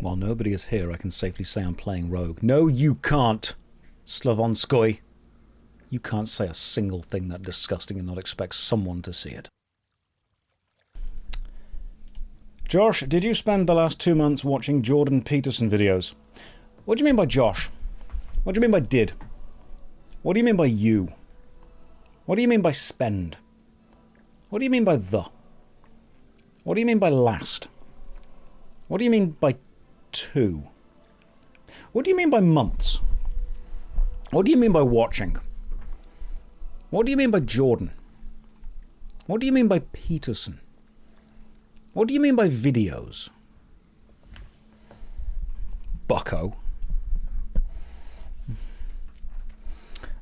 While nobody is here, I can safely say I'm playing Rogue. No, you can't, Slavonskoy. You can't say a single thing that disgusting and not expect someone to see it. Josh, did you spend the last 2 months watching Jordan Peterson videos? What do you mean by Josh? What do you mean by did? What do you mean by you? What do you mean by spend? What do you mean by the? What do you mean by last? What do you mean by two? What do you mean by months? What do you mean by watching? What do you mean by Jordan? What do you mean by Peterson? What do you mean by videos? Bucko.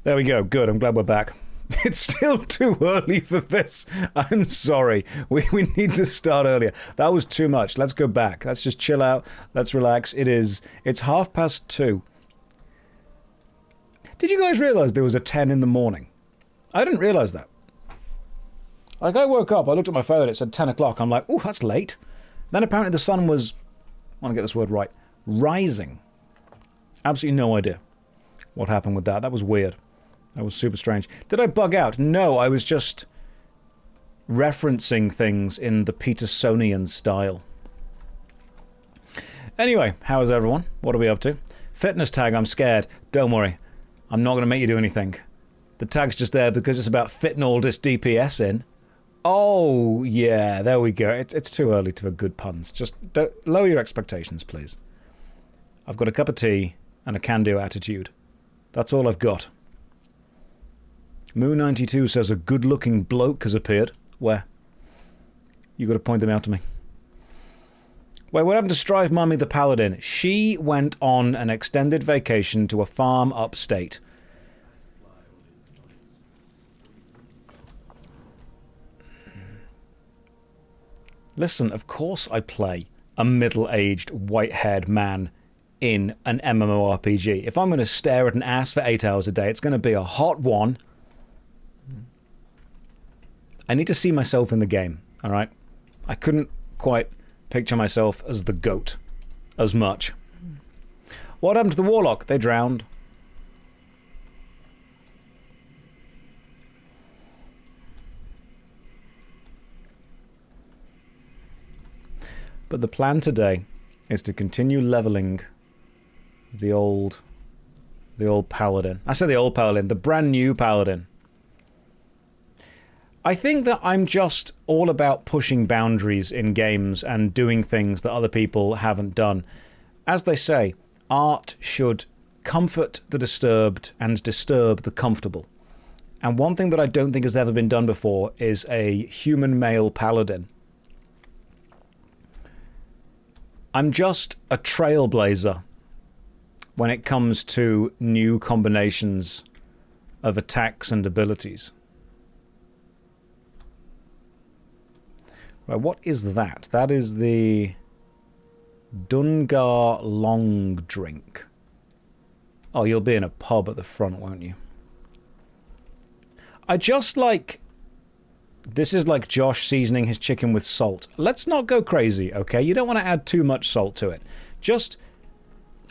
There we go. Good. I'm glad we're back. It's still too early for this. I'm sorry. We need to start earlier. That was too much. Let's go back. Let's just chill out. Let's relax. It's 2:30. Did you guys realize there was a 10 in the morning? I didn't realize that. Like, I woke up, I looked at my phone, it said 10 o'clock. I'm like, oh, that's late. Then apparently the sun was, I want to get this word right, rising. Absolutely no idea what happened with that. That was weird. That was super strange. Did I bug out? No, I was just referencing things in the Petersonian style. Anyway, how is everyone? What are we up to? Fitness tag, I'm scared. Don't worry. I'm not going to make you do anything. The tag's just there because it's about fitting all this DPS in. Oh, yeah, there we go. It's too early for good puns. Just lower your expectations, please. I've got a cup of tea and a can-do attitude. That's all I've got. Moo92 says a good-looking bloke has appeared. Where? You got to point them out to me. Wait, what happened to Strife Mummy the Paladin? She went on an extended vacation to a farm upstate. Listen, of course I play a middle-aged, white-haired man in an MMORPG. If I'm going to stare at an ass for 8 hours a day, it's going to be a hot one. I need to see myself in the game, alright? I couldn't quite picture myself as the goat as much. What happened to the Warlock? They drowned. But the plan today is to continue leveling the old Paladin. I say the old Paladin, the brand new Paladin. I think that I'm just all about pushing boundaries in games and doing things that other people haven't done. As they say, art should comfort the disturbed and disturb the comfortable. And one thing that I don't think has ever been done before is a human male paladin. I'm just a trailblazer when it comes to new combinations of attacks and abilities. Right, what is that? That is the Dungar Long Drink. Oh, you'll be in a pub at the front, won't you? I just like... This is like Josh seasoning his chicken with salt. Let's not go crazy, okay? You don't want to add too much salt to it. Just...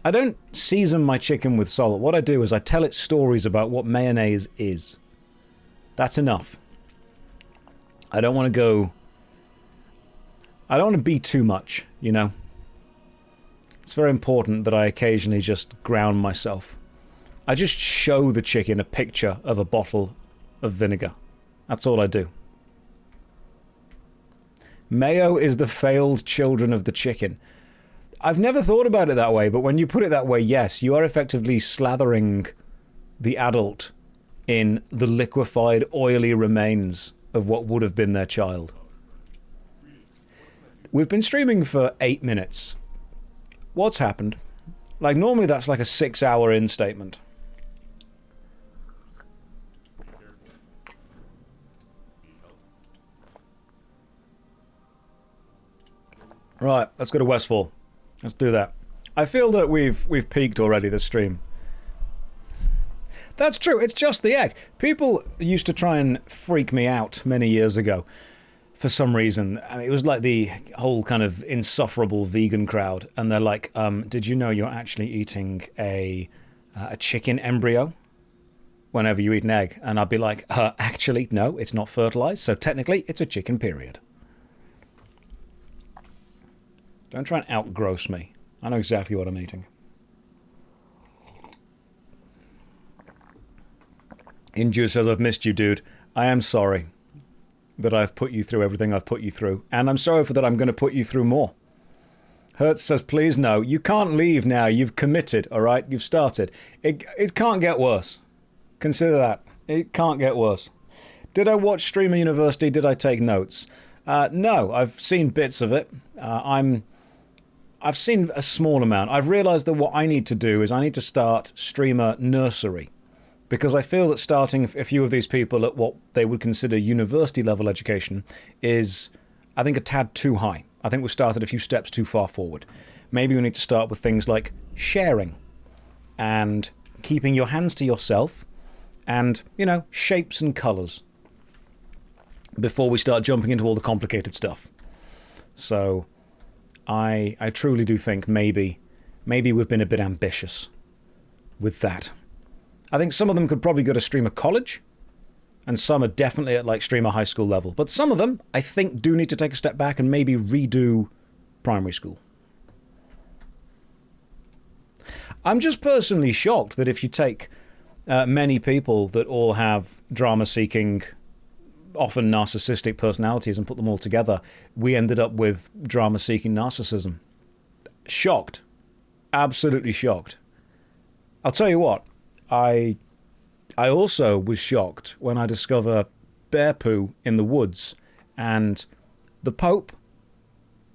I don't season my chicken with salt. What I do is I tell it stories about what mayonnaise is. That's enough. I don't want to go... I don't want to be too much, you know? It's very important that I occasionally just ground myself. I just show the chicken a picture of a bottle of vinegar. That's all I do. Mayo is the failed children of the chicken. I've never thought about it that way, but when you put it that way, yes, you are effectively slathering the adult in the liquefied, oily remains of what would have been their child. We've been streaming for 8 minutes. What's happened? Like, normally that's like a 6-hour in statement. Right, let's go to Westfall. Let's do that. I feel that we've peaked already this stream. That's true, it's just the egg. People used to try and freak me out many years ago. for some reason, I mean, it was like the whole kind of insufferable vegan crowd, and they're like, did you know you're actually eating a chicken embryo whenever you eat an egg? And I'd be like, actually, no, it's not fertilized, so technically it's a chicken, period. Don't try and outgross me. I know exactly what I'm eating. Inju says, I've missed you, dude. I am sorry that I've put you through everything I've put you through. And I'm sorry for that I'm going to put you through more. Hertz says, please no. You can't leave now. You've committed, all right? You've started. It can't get worse. Consider that. It can't get worse. Did I watch Streamer University? Did I take notes? No, I've seen bits of it. I've seen a small amount. I've realized that what I need to do is I need to start Streamer Nursery. Because I feel that starting a few of these people at what they would consider university level education is, I think, a tad too high. I think we've started a few steps too far forward. Maybe we need to start with things like sharing and keeping your hands to yourself and, you know, shapes and colours before we start jumping into all the complicated stuff. So I truly do think maybe we've been a bit ambitious with that. I think some of them could probably go to Streamer College, and some are definitely at like Streamer High School level. But some of them, I think, do need to take a step back and maybe redo primary school. I'm just personally shocked that if you take many people that all have drama-seeking, often narcissistic personalities and put them all together, we ended up with drama-seeking narcissism. Shocked. Absolutely shocked. I'll tell you what. I also was shocked when I discover bear poo in the woods and the Pope,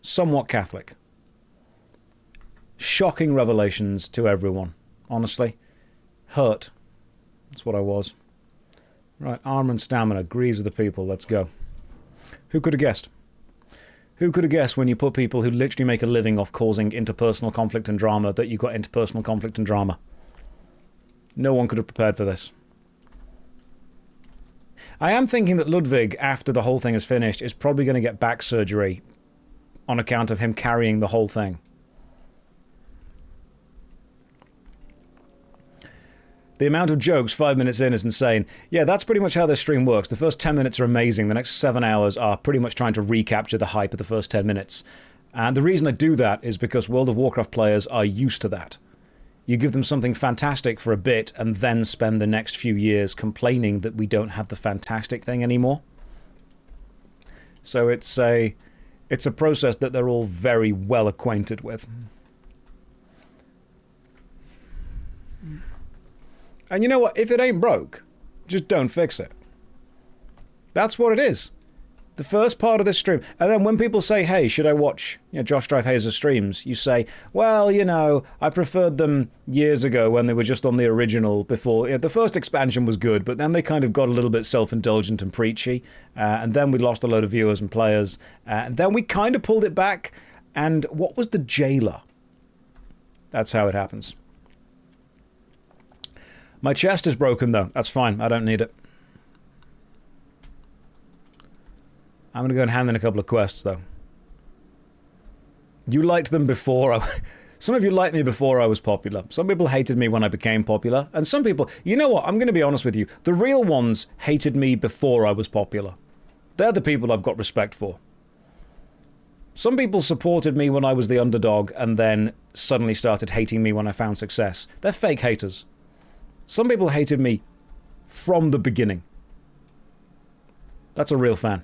somewhat Catholic. Shocking revelations to everyone, honestly. Hurt. That's what I was. Right, armor and stamina, grieves of the people, let's go. Who could have guessed? Who could have guessed when you put people who literally make a living off causing interpersonal conflict and drama that you got interpersonal conflict and drama? No one could have prepared for this. I am thinking that Ludwig, after the whole thing is finished, is probably going to get back surgery on account of him carrying the whole thing. The amount of jokes 5 minutes in is insane. Yeah, that's pretty much how this stream works. The first 10 minutes are amazing. The next 7 hours are pretty much trying to recapture the hype of the first 10 minutes. And the reason I do that is because World of Warcraft players are used to that. You give them something fantastic for a bit and then spend the next few years complaining that we don't have the fantastic thing anymore. So it's a process that they're all very well acquainted with. And you know what? If it ain't broke, just don't fix it. That's what it is. The first part of this stream. And then when people say, hey, should I watch JoshStrifeHayes' streams? You say, well, you know, I preferred them years ago when they were just on the original before. The first expansion was good, but then they kind of got a little bit self-indulgent and preachy. And then we lost a load of viewers and players. And then we kind of pulled it back. And what was the jailer? That's how it happens. My chest is broken, though. That's fine. I don't need it. I'm going to go and hand in a couple of quests, though. You liked them before. Some of you liked me before I was popular. Some people hated me when I became popular. And some people... You know what? I'm going to be honest with you. The real ones hated me before I was popular. They're the people I've got respect for. Some people supported me when I was the underdog and then suddenly started hating me when I found success. They're fake haters. Some people hated me from the beginning. That's a real fan.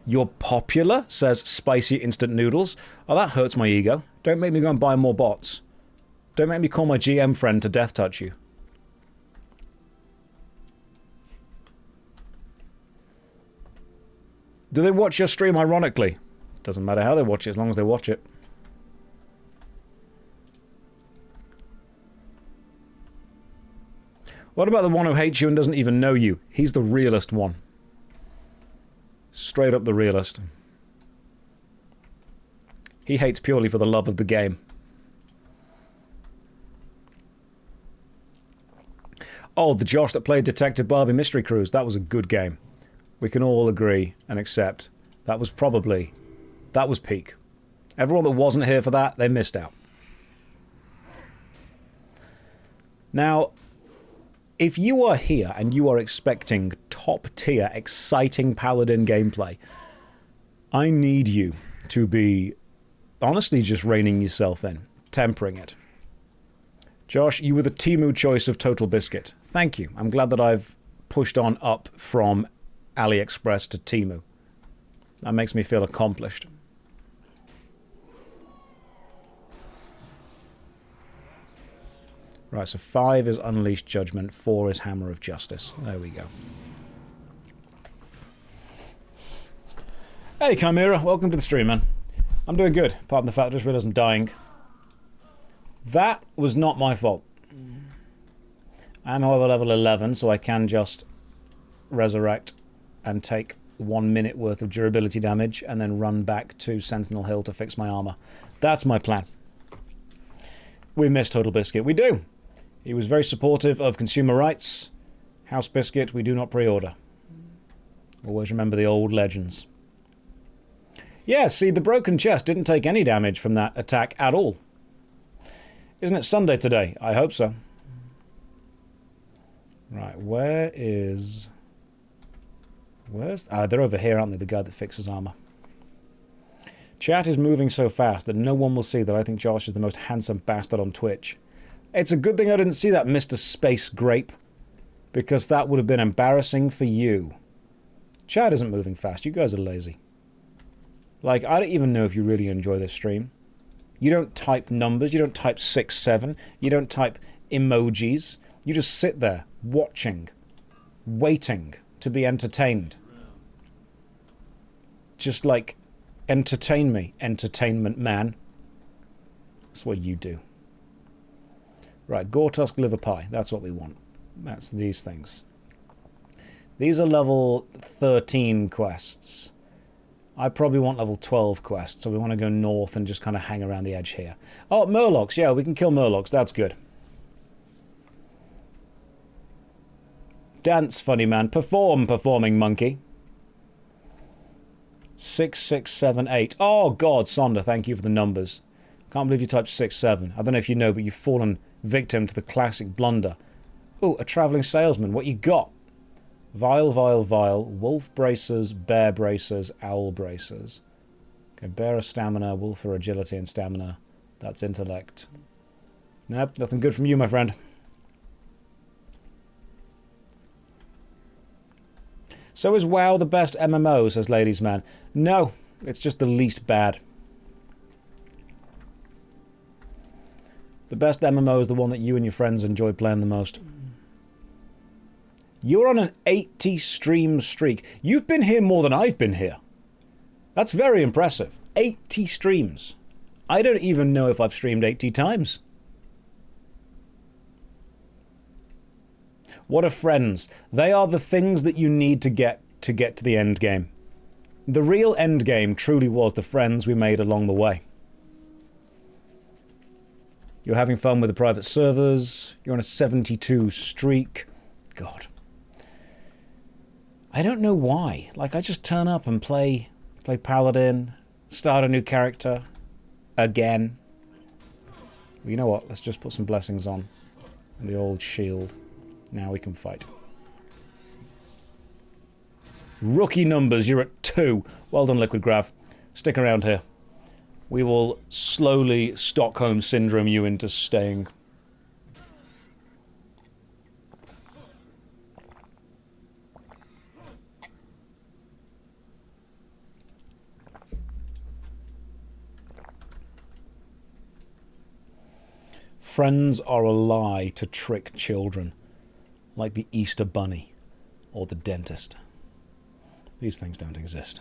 You're popular, says Spicy Instant Noodles. Oh, that hurts my ego. Don't make me go and buy more bots. Don't make me call my GM friend to death touch you. Do they watch your stream ironically? Doesn't matter how they watch it, as long as they watch it. What about the one who hates you and doesn't even know you? He's the realest one. Straight up the realist. He hates purely for the love of the game. Oh, the Josh that played Detective Barbie Mystery Cruise. That was a good game. We can all agree and accept that was probably... that was peak. Everyone that wasn't here for that, they missed out. Now, if you are here and you are expecting top-tier, exciting Paladin gameplay, I need you to be honestly just reining yourself in, tempering it. Josh, you were the Temu choice of Total Biscuit. Thank you. I'm glad that I've pushed on up from AliExpress to Temu. That makes me feel accomplished. Right, so 5 is Unleashed Judgment, 4 is Hammer of Justice. There we go. Hey, Chimera, welcome to the stream, man. I'm doing good, apart from the fact I just realised I'm dying. That was not my fault. I'm, however, level 11, so I can just resurrect and take 1 minute worth of durability damage and then run back to Sentinel Hill to fix my armor. That's my plan. We miss Total Biscuit. We do. He was very supportive of consumer rights. House Biscuit, we do not pre-order. Always remember the old legends. Yeah, see, the broken chest didn't take any damage from that attack at all. Isn't it Sunday today? I hope so. Right, where's... they're over here, aren't they? The guy that fixes armor. Chat is moving so fast that no one will see that I think Josh is the most handsome bastard on Twitch. It's a good thing I didn't see that, Mr. Space Grape, because that would have been embarrassing for you. Chat isn't moving fast. You guys are lazy. Like, I don't even know if you really enjoy this stream. You don't type numbers. You don't type 6, 7. You don't type emojis. You just sit there, watching, waiting to be entertained. Just like, entertain me, entertainment man. That's what you do. Right, Gortusk liver pie. That's what we want. That's these things. These are level 13 quests. I probably want level 12 quests, so we want to go north and just kind of hang around the edge here. Oh, Murlocs. Yeah, we can kill Murlocs. That's good. Dance, funny man. Perform, performing monkey. 6, 6, 7, 8. Oh, God, Sonder, thank you for the numbers. Can't believe you typed 6, 7. I don't know if you know, but you've fallen victim to the classic blunder. Oh, a travelling salesman. What you got? Vile, vile, vile. Wolf bracers, bear bracers, owl bracers. Okay, bear a stamina, wolf for agility and stamina. That's intellect. Nope, nothing good from you, my friend. So is WoW the best MMO, says Ladies Man. No, it's just the least bad. The best MMO is the one that you and your friends enjoy playing the most. You're on an 80 stream streak. You've been here more than I've been here. That's very impressive. 80 streams. I don't even know if I've streamed 80 times. What are friends? They are the things that you need to get to the end game. The real end game truly was the friends we made along the way. You're having fun with the private servers. You're on a 72 streak. God. I don't know why. Like, I just turn up and play Paladin, start a new character, again. Well, you know what? Let's just put some blessings on. And the old shield. Now we can fight. Rookie numbers, you're at 2. Well done, Liquid Grav. Stick around here. We will slowly Stockholm Syndrome you into staying. Friends are a lie to trick children, like the Easter Bunny or the dentist. These things don't exist.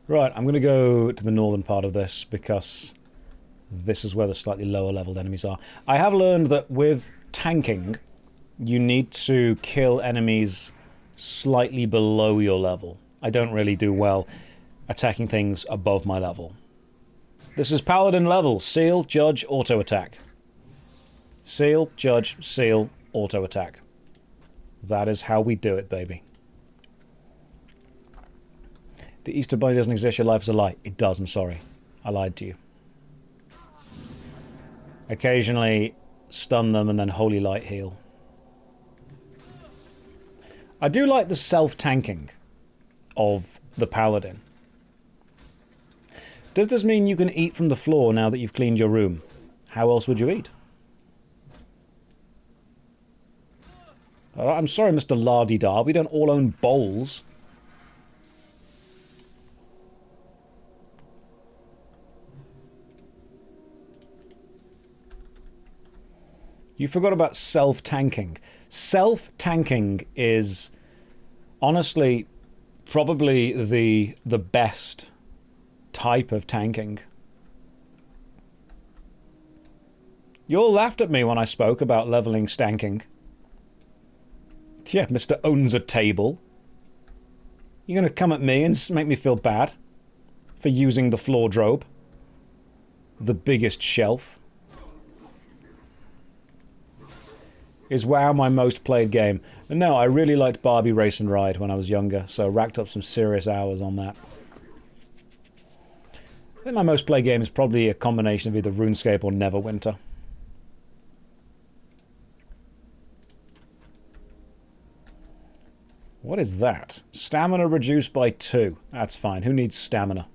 Right, I'm going to go to the northern part of this because this is where the slightly lower leveled enemies are. I have learned that with tanking, you need to kill enemies slightly below your level. I don't really do well attacking things above my level. This is Paladin level. Seal, Judge, Auto Attack. Seal, judge, seal, auto-attack. That is how we do it, baby. The Easter Bunny doesn't exist, your life is a lie. It does, I'm sorry. I lied to you. Occasionally stun them and then Holy Light heal. I do like the self-tanking of the Paladin. Does this mean you can eat from the floor now that you've cleaned your room? How else would you eat? I'm sorry, Mr. La-di-da, we don't all own bowls. You forgot about self-tanking. Self-tanking is, honestly, probably the best type of tanking. You all laughed at me when I spoke about leveling stanking. Yeah, Mr. Owns a Table. You're going to come at me and make me feel bad for using the floor drobe. The biggest shelf. Is WoW my most played game? No, I really liked Barbie Race and Ride when I was younger, so racked up some serious hours on that. I think my most played game is probably a combination of either RuneScape or Neverwinter. What is that? Stamina reduced by 2. That's fine. Who needs stamina?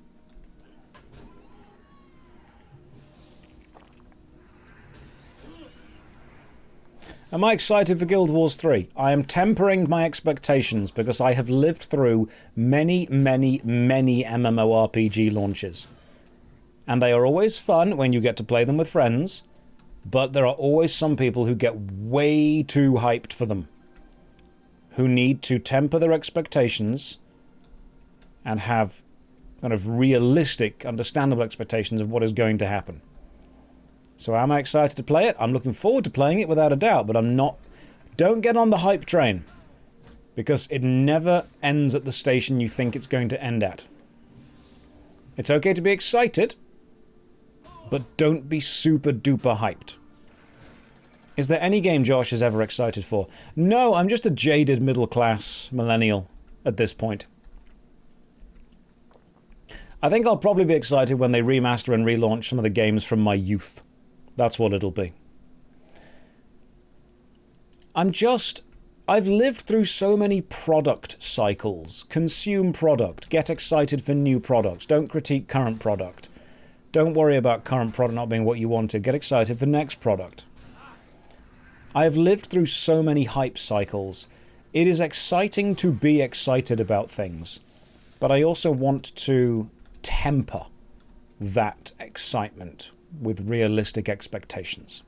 Am I excited for Guild Wars 3? I am tempering my expectations because I have lived through many, many, many MMORPG launches. And they are always fun when you get to play them with friends, but there are always some people who get way too hyped for them, who need to temper their expectations and have kind of realistic, understandable expectations of what is going to happen. So am I excited to play it? I'm looking forward to playing it without a doubt, but I'm not... Don't get on the hype train, because it never ends at the station you think it's going to end at. It's okay to be excited, but don't be super duper hyped. Is there any game Josh is ever excited for? No, I'm just a jaded middle-class millennial at this point. I think I'll probably be excited when they remaster and relaunch some of the games from my youth. That's what it'll be. I've lived through so many product cycles. Consume product. Get excited for new products. Don't critique current product. Don't worry about current product not being what you wanted. Get excited for next product. I have lived through so many hype cycles. It is exciting to be excited about things, but I also want to temper that excitement with realistic expectations.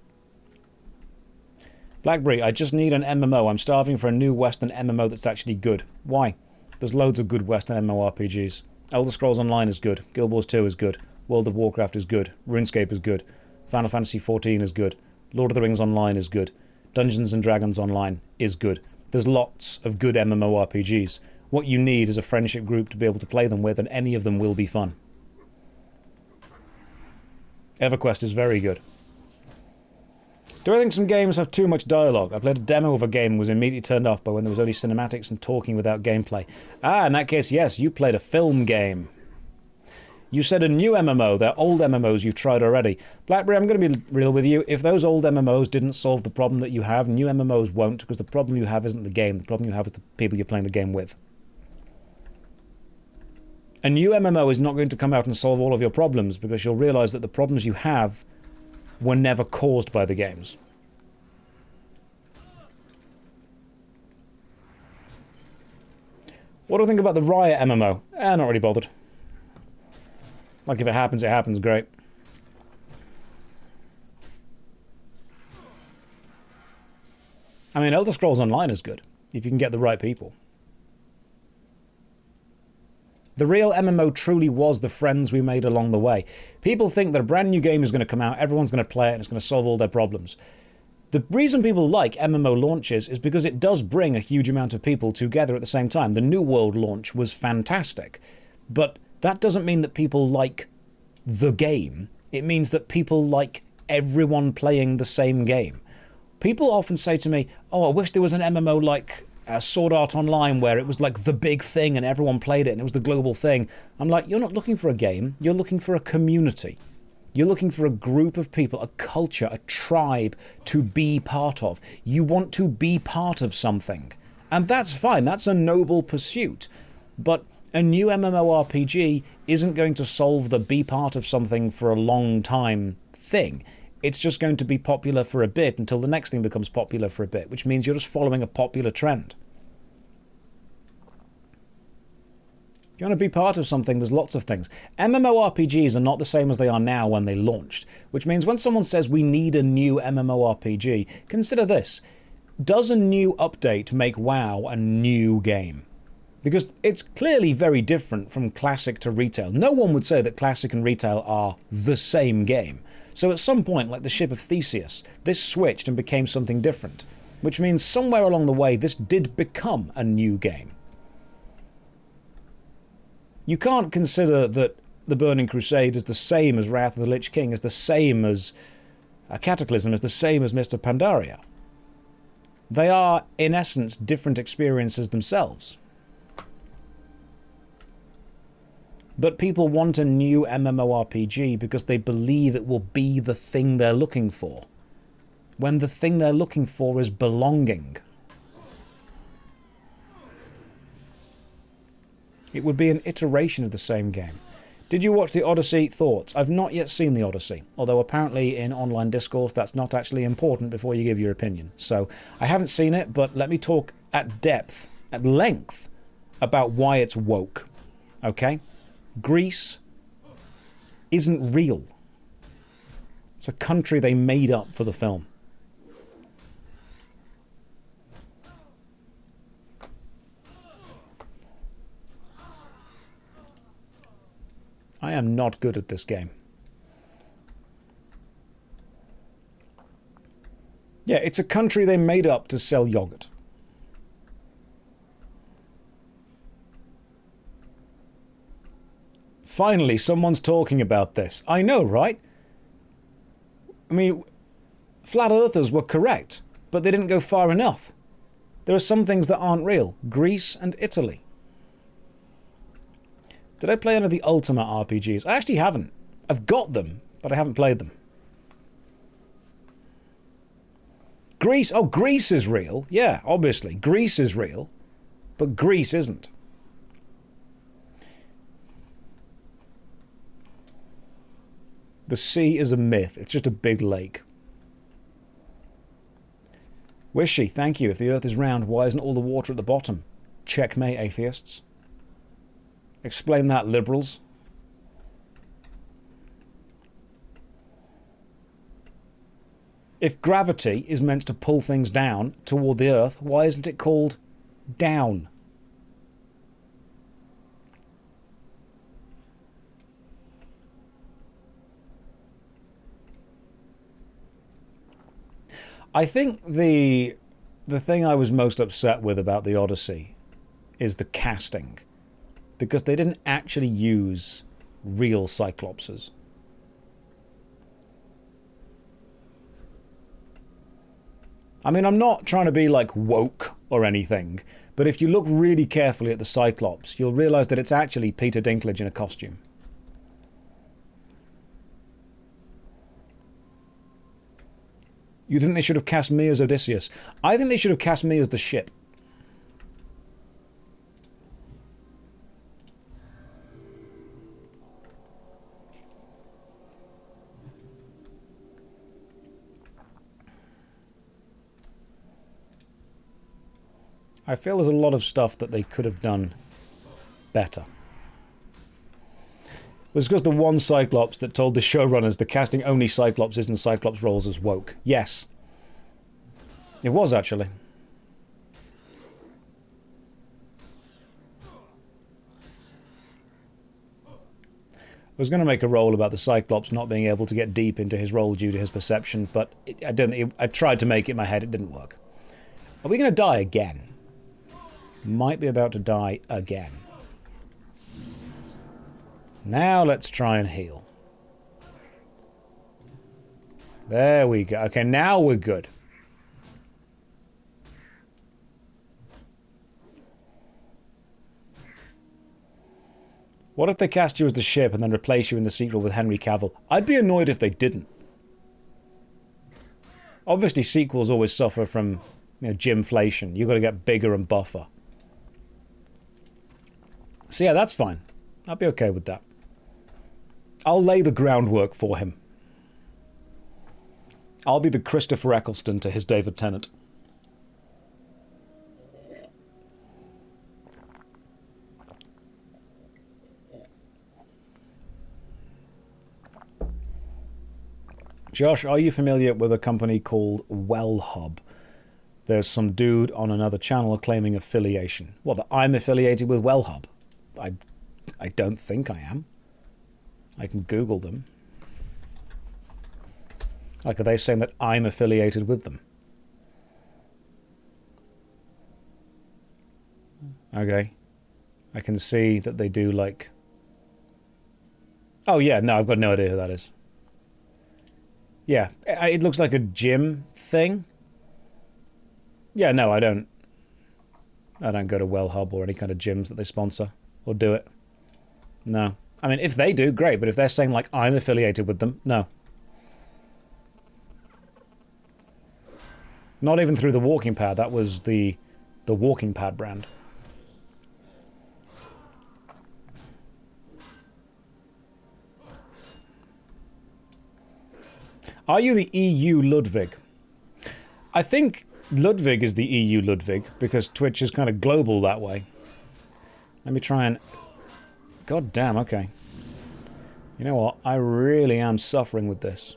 Blackberry, I just need an MMO. I'm starving for a new Western MMO that's actually good. Why? There's loads of good Western MMORPGs. Elder Scrolls Online is good. Guild Wars 2 is good. World of Warcraft is good. RuneScape is good. Final Fantasy XIV is good. Lord of the Rings Online is good. Dungeons and Dragons Online is good. There's lots of good MMORPGs. What you need is a friendship group to be able to play them with, and any of them will be fun. EverQuest is very good. Do I think some games have too much dialogue? I played a demo of a game and was immediately turned off by when there was only cinematics and talking without gameplay. Ah, in that case, yes, you played a film game. You said a new MMO. They're old MMOs you've tried already. Blackberry, I'm going to be real with you. If those old MMOs didn't solve the problem that you have, new MMOs won't, because the problem you have isn't the game. The problem you have is the people you're playing the game with. A new MMO is not going to come out and solve all of your problems, because you'll realize that the problems you have were never caused by the games. What do I think about the Riot MMO? Not really bothered. Like, if it happens, great. I mean, Elder Scrolls Online is good, if you can get the right people. The real MMO truly was the friends we made along the way. People think that a brand new game is going to come out, everyone's going to play it, and it's going to solve all their problems. The reason people like MMO launches is because it does bring a huge amount of people together at the same time. The New World launch was fantastic, but that doesn't mean that people like the game. It means that people like everyone playing the same game. People often say to me, oh, I wish there was an MMO like Sword Art Online where it was like the big thing and everyone played it and it was the global thing. I'm like, you're not looking for a game, you're looking for a community. You're looking for a group of people, a culture, a tribe to be part of. You want to be part of something. And that's fine, that's a noble pursuit. But a new MMORPG isn't going to solve the be part of something for a long time thing. It's just going to be popular for a bit until the next thing becomes popular for a bit, which means you're just following a popular trend. If you want to be part of something, there's lots of things. MMORPGs are not the same as they are now when they launched, which means when someone says we need a new MMORPG, consider this. Does a new update make WoW a new game? Because it's clearly very different from Classic to Retail. No one would say that Classic and Retail are the same game. So at some point, like the Ship of Theseus, this switched and became something different, which means somewhere along the way this did become a new game. You can't consider that the Burning Crusade is the same as Wrath of the Lich King, is the same as Cataclysm, is the same as Mr. Pandaria. They are, in essence, different experiences themselves. But people want a new MMORPG because they believe it will be the thing they're looking for, when the thing they're looking for is belonging. It would be an iteration of the same game. Did you watch the Odyssey? Thoughts? I've not yet seen the Odyssey, although apparently in online discourse that's not actually important before you give your opinion. So I haven't seen it, but let me talk at depth, at length, about why it's woke. Okay? Greece isn't real. It's a country they made up for the film. I am not good at this game. Yeah, it's a country they made up to sell yogurt. Finally, someone's talking about this. I know, right? I mean, flat earthers were correct, but they didn't go far enough. There are some things that aren't real. Greece and Italy. Did I play any of the Ultima RPGs? I actually haven't. I've got them, but I haven't played them. Greece. Oh, Greece is real. Yeah, obviously. Greece is real. But Greece isn't. The sea is a myth. It's just a big lake. Wishy, thank you. If the earth is round, why isn't all the water at the bottom? Checkmate, atheists. Explain that, liberals. If gravity is meant to pull things down toward the earth, why isn't it called down? I think the thing I was most upset with about the Odyssey is the casting. Because they didn't actually use real Cyclopses. I mean, I'm not trying to be like woke or anything, but if you look really carefully at the Cyclops, you'll realise that it's actually Peter Dinklage in a costume. You think they should have cast me as Odysseus? I think they should have cast me as the ship. I feel there's a lot of stuff that they could have done better. It was because the one Cyclops that told the showrunners the casting only Cyclopses in Cyclops roles as woke. Yes. It was, actually. I was going to make a role about the Cyclops not being able to get deep into his role due to his perception, but I tried to make it in my head, it didn't work. Are we going to die again? Might be about to die again. Now let's try and heal. There we go. Okay, now we're good. What if they cast you as the ship and then replace you in the sequel with Henry Cavill? I'd be annoyed if they didn't. Obviously, sequels always suffer from, you know, gymflation. You've got to get bigger and buffer. So yeah, that's fine. I'll be okay with that. I'll lay the groundwork for him. I'll be the Christopher Eccleston to his David Tennant. Josh, are you familiar with a company called WellHub? There's some dude on another channel claiming affiliation. Well, that I'm affiliated with WellHub. I don't think I am. I can Google them. Like, are they saying that I'm affiliated with them? Okay. I can see that they do, like... Oh, yeah, no, I've got no idea who that is. Yeah, it looks like a gym thing. Yeah, no, I don't go to WellHub or any kind of gyms that they sponsor or do it. No. I mean, if they do, great, but if they're saying, like, I'm affiliated with them, no. Not even through the walking pad. That was the walking pad brand. Are you the EU Ludwig? I think Ludwig is the EU Ludwig because Twitch is kind of global that way. Let me try and... God damn, okay. You know what? I really am suffering with this.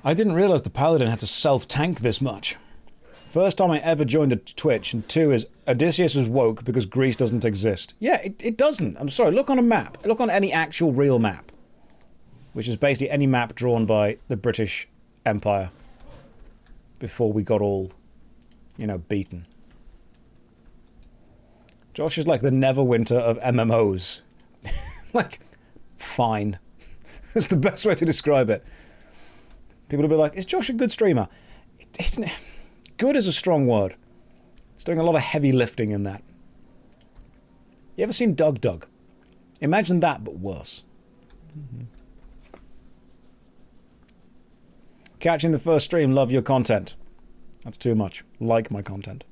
I didn't realize the Paladin had to self-tank this much. First time I ever joined a Twitch, and 2 is Odysseus is woke because Greece doesn't exist. Yeah, it doesn't. I'm sorry, look on a map. Look on any actual real map. Which is basically any map drawn by the British Empire. Before we got all, you know, beaten. Josh is like the Neverwinter of MMOs. Like, fine. That's the best way to describe it. People will be like, is Josh a good streamer? Good is a strong word. He's doing a lot of heavy lifting in that. You ever seen Doug Doug? Imagine that, but worse. Mm-hmm. Catching the first stream, love your content. That's too much. Like my content.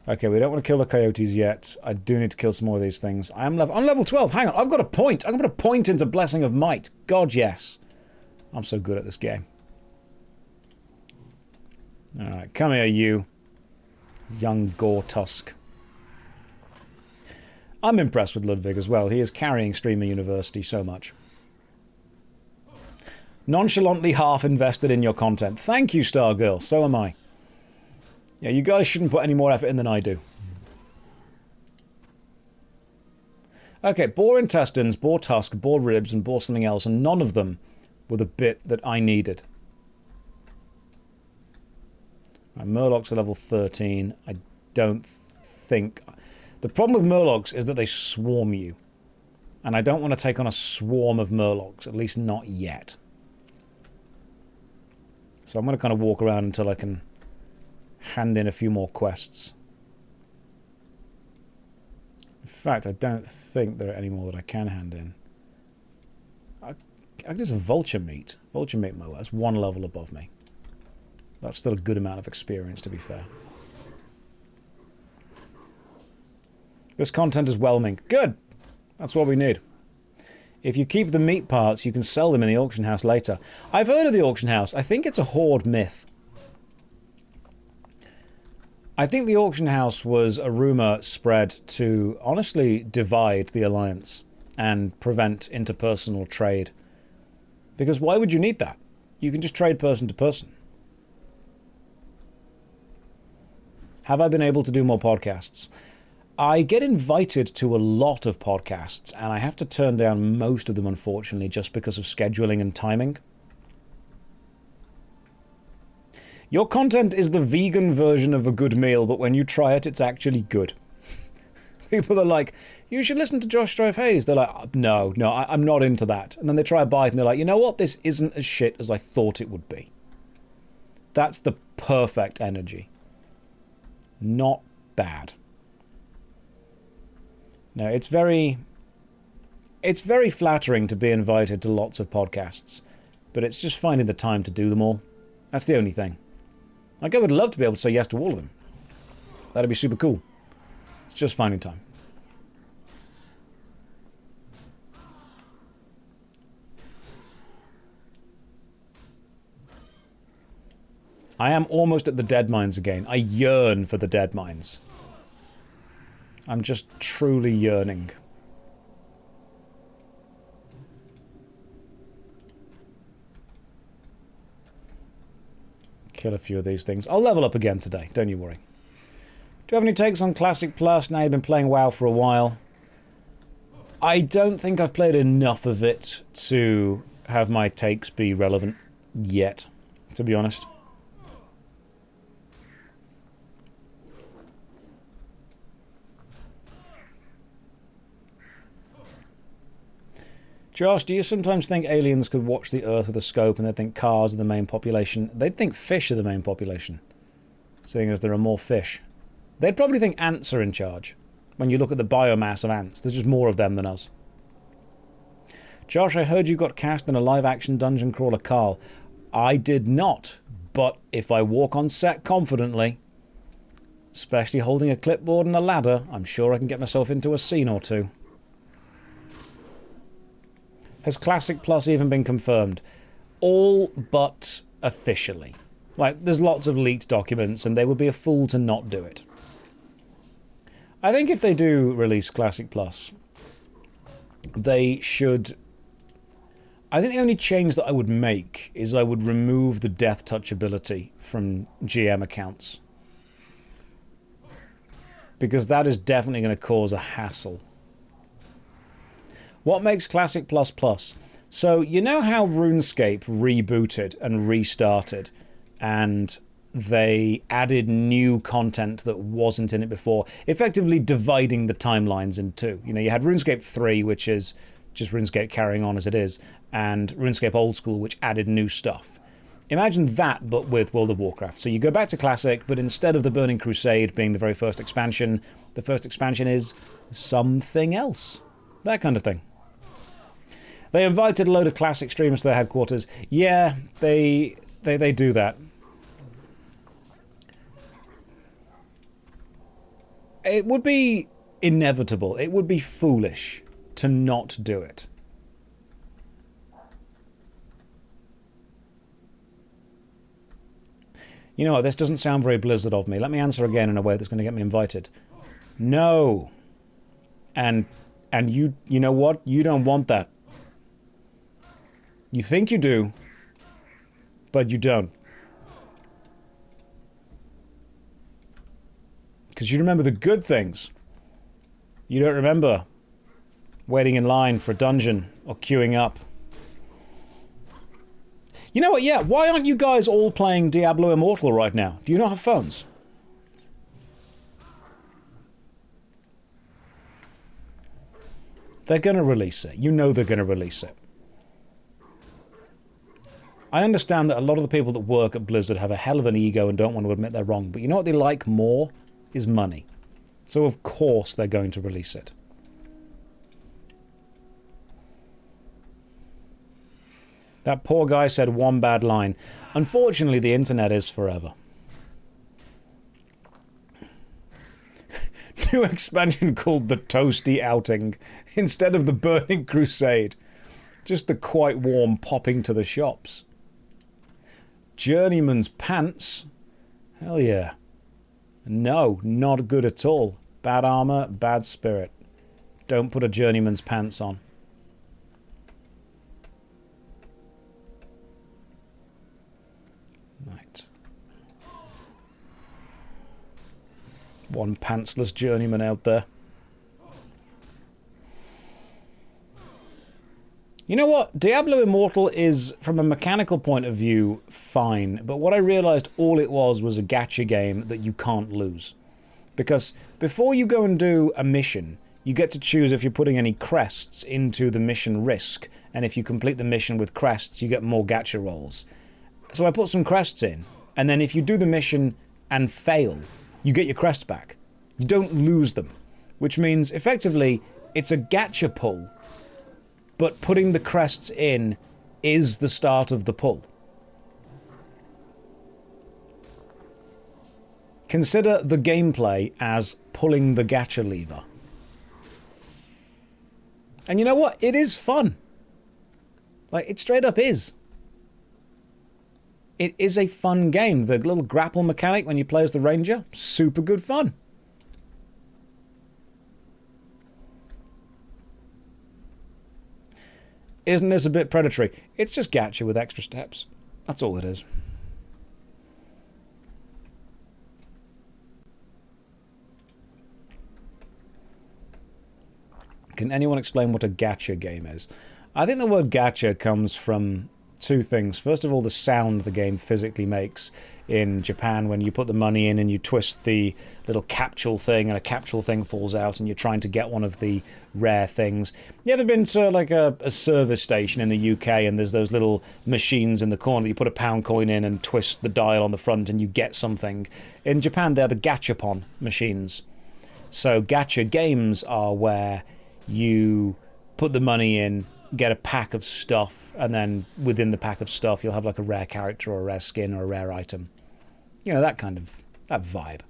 Okay, we don't want to kill the coyotes yet. I do need to kill some more of these things. I'm level 12. Hang on, I've got a point. I'm going to put a point into Blessing of Might. God, yes. I'm so good at this game. Alright, come here, you. Young Gore Tusk. I'm impressed with Ludwig as well. He is carrying Streamer University so much. Nonchalantly half invested in your content. Thank you, Stargirl. So am I. Yeah, you guys shouldn't put any more effort in than I do. Okay, boar intestines, boar tusk, boar ribs, and boar something else, and none of them were the bit that I needed. Right, Murlocs are level 13. I don't think... The problem with Murlocs is that they swarm you. And I don't want to take on a swarm of Murlocs, at least not yet. So I'm going to kind of walk around until I can hand in a few more quests. In fact, I don't think there are any more that I can hand in. I can do some vulture meat. Vulture meat mower. That's one level above me. That's still a good amount of experience, to be fair. This content is whelming. Good! That's what we need. If you keep the meat parts, you can sell them in the auction house later. I've heard of the auction house. I think it's a horde myth. I think the auction house was a rumor spread to honestly divide the alliance and prevent interpersonal trade. Because why would you need that? You can just trade person to person. Have I been able to do more podcasts? I get invited to a lot of podcasts, and I have to turn down most of them, unfortunately, just because of scheduling and timing. Your content is the vegan version of a good meal, but when you try it, it's actually good. People are like, you should listen to JoshStrifeHayes. They're like, no, I'm not into that. And then they try a bite, and they're like, you know what? This isn't as shit as I thought it would be. That's the perfect energy. Not bad. No, it's very flattering to be invited to lots of podcasts, but it's just finding the time to do them all. That's the only thing. Like, I would love to be able to say yes to all of them. That'd be super cool. It's just finding time. I am almost at the dead mines again. I yearn for the dead mines. I'm just truly yearning. Kill a few of these things. I'll level up again today, don't you worry. Do you have any takes on Classic Plus now you've been playing WoW for a while? I don't think I've played enough of it to have my takes be relevant yet, to be honest. Josh, do you sometimes think aliens could watch the Earth with a scope and they'd think cars are the main population? They'd think fish are the main population, seeing as there are more fish. They'd probably think ants are in charge. When you look at the biomass of ants, there's just more of them than us. Josh, I heard you got cast in a live-action dungeon crawler, Carl. I did not, but if I walk on set confidently, especially holding a clipboard and a ladder, I'm sure I can get myself into a scene or two. Has Classic Plus even been confirmed? All but officially. Like, there's lots of leaked documents, and they would be a fool to not do it. I think if they do release Classic Plus, they should... I think the only change that I would make is I would remove the death touch ability from GM accounts. Because that is definitely going to cause a hassle. What makes Classic Plus Plus? So, you know how RuneScape rebooted and restarted, and they added new content that wasn't in it before, effectively dividing the timelines in two. You know, you had RuneScape 3, which is just RuneScape carrying on as it is, and RuneScape Old School, which added new stuff. Imagine that, but with World of Warcraft. So you go back to Classic, but instead of the Burning Crusade being the very first expansion, the first expansion is something else. That kind of thing. They invited a load of Classic streamers to their headquarters. Yeah, they do that. It would be inevitable. It would be foolish to not do it. You know what, this doesn't sound very Blizzard of me. Let me answer again in a way that's going to get me invited. No. And you know what? You don't want that. You think you do, but you don't. Because you remember the good things. You don't remember waiting in line for a dungeon or queuing up. You know what, yeah, why aren't you guys all playing Diablo Immortal right now? Do you not have phones? They're going to release it. You know they're going to release it. I understand that a lot of the people that work at Blizzard have a hell of an ego and don't want to admit they're wrong, but you know what they like more? Is money. So of course they're going to release it. That poor guy said one bad line. Unfortunately, the internet is forever. New expansion called the Toasty Outing instead of the Burning Crusade. Just the quite warm popping to the shops. Journeyman's pants? Hell yeah. No, not good at all. Bad armor, bad spirit. Don't put a journeyman's pants on. Right. One pantsless journeyman out there. You know what? Diablo Immortal is, from a mechanical point of view, fine. But what I realized all it was a gacha game that you can't lose. Because before you go and do a mission, you get to choose if you're putting any crests into the mission risk. And if you complete the mission with crests, you get more gacha rolls. So I put some crests in. And then if you do the mission and fail, you get your crests back. You don't lose them. Which means, effectively, it's a gacha pull. But putting the crests in is the start of the pull. Consider the gameplay as pulling the gacha lever. And you know what? It is fun. Like, it straight up is. It is a fun game. The little grapple mechanic when you play as the ranger, super good fun. Isn't this a bit predatory? It's just gacha with extra steps. That's all it is. Can anyone explain what a gacha game is? I think the word gacha comes from two things. First of all, the sound the game physically makes. In Japan, when you put the money in and you twist the little capsule thing and a capsule thing falls out and you're trying to get one of the rare things. You ever been to like a service station in the UK and there's those little machines in the corner that you put a pound coin in and twist the dial on the front and you get something? In Japan, they're the gachapon machines. So gacha games are where you put the money in, get a pack of stuff, and then within the pack of stuff you'll have like a rare character or a rare skin or a rare item. You know, that vibe.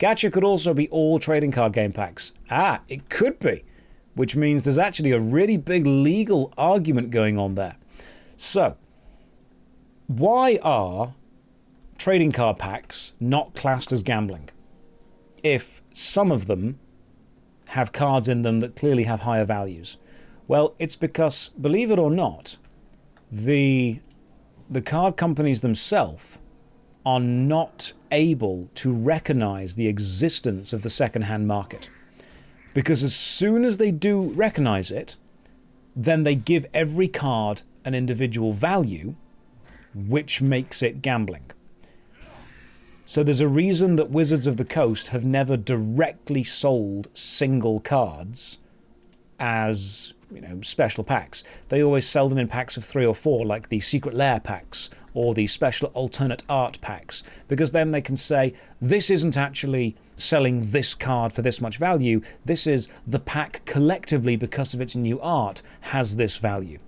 Gacha could also be all trading card game packs. Ah, it could be. Which means there's actually a really big legal argument going on there. So, why are trading card packs not classed as gambling? If some of them have cards in them that clearly have higher values. Well, it's because, believe it or not, the card companies themselves are not able to recognize the existence of the second-hand market. Because as soon as they do recognize it, then they give every card an individual value, which makes it gambling. So there's a reason that Wizards of the Coast have never directly sold single cards as, you know, special packs. They always sell them in packs of 3 or 4, like the Secret Lair packs or the special alternate art packs, because then they can say, this isn't actually selling this card for this much value, this is the pack collectively, because of its new art, has this value.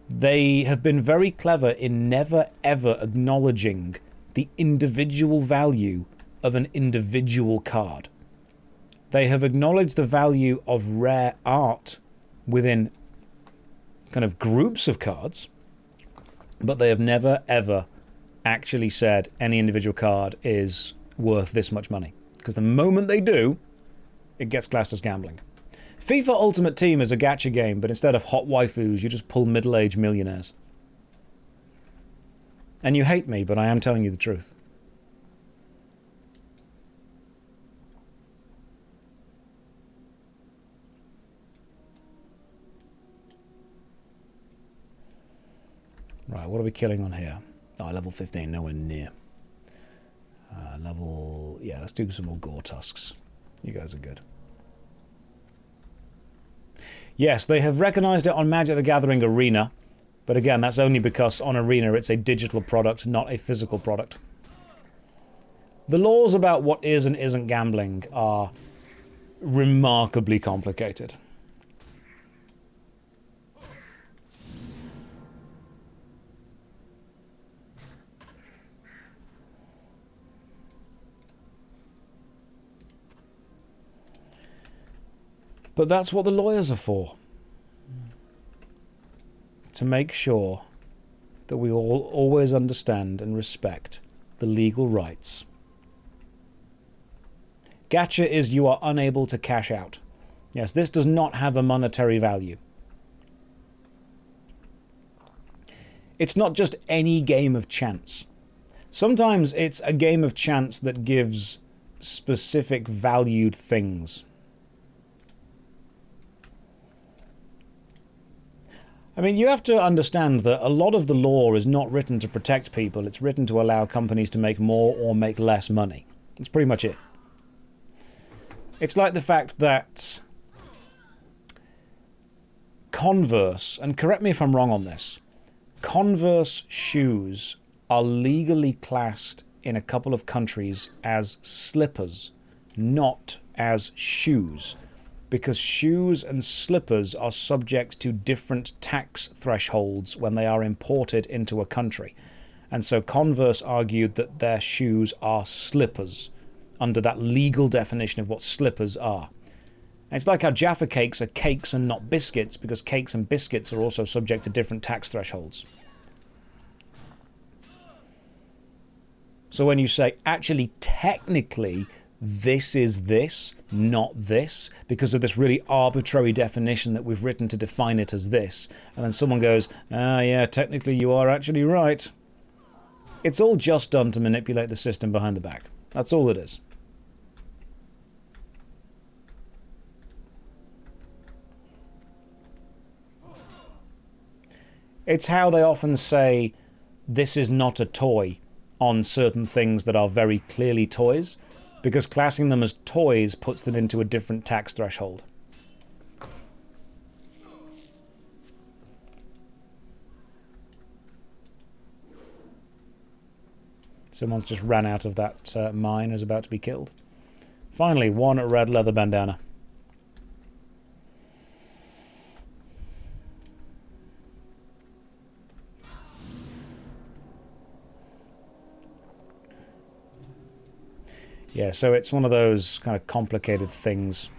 They have been very clever in never ever acknowledging the individual value of an individual card. They have acknowledged the value of rare art within kind of groups of cards, but they have never, ever actually said any individual card is worth this much money. Because the moment they do, it gets classed as gambling. FIFA Ultimate Team is a gacha game, but instead of hot waifus, you just pull middle-aged millionaires. And you hate me, but I am telling you the truth. Right, what are we killing on here? Oh, level 15, nowhere near. Yeah, let's do some more gore tusks. You guys are good. Yes, they have recognized it on Magic the Gathering Arena, but again, that's only because on Arena it's a digital product, not a physical product. The laws about what is and isn't gambling are remarkably complicated. But that's what the lawyers are for. To make sure that we all always understand and respect the legal rights. Gacha is you are unable to cash out. Yes, this does not have a monetary value. It's not just any game of chance. Sometimes it's a game of chance that gives specific valued things. I mean, you have to understand that a lot of the law is not written to protect people. It's written to allow companies to make more or make less money. That's pretty much it. It's like the fact that Converse, and correct me if I'm wrong on this, Converse shoes are legally classed in a couple of countries as slippers, not as shoes, because shoes and slippers are subject to different tax thresholds when they are imported into a country. And so Converse argued that their shoes are slippers under that legal definition of what slippers are. And it's like how Jaffa cakes are cakes and not biscuits, because cakes and biscuits are also subject to different tax thresholds. So when you say, actually, technically, this is this, not this, because of this really arbitrary definition that we've written to define it as this, and then someone goes, ah, yeah, technically you are actually right. It's all just done to manipulate the system behind the back. That's all it is. It's how they often say, this is not a toy, on certain things that are very clearly toys, because classing them as toys puts them into a different tax threshold. Someone's just ran out of that mine, is about to be killed. Finally, one red leather bandana. Yeah, so it's one of those kind of complicated things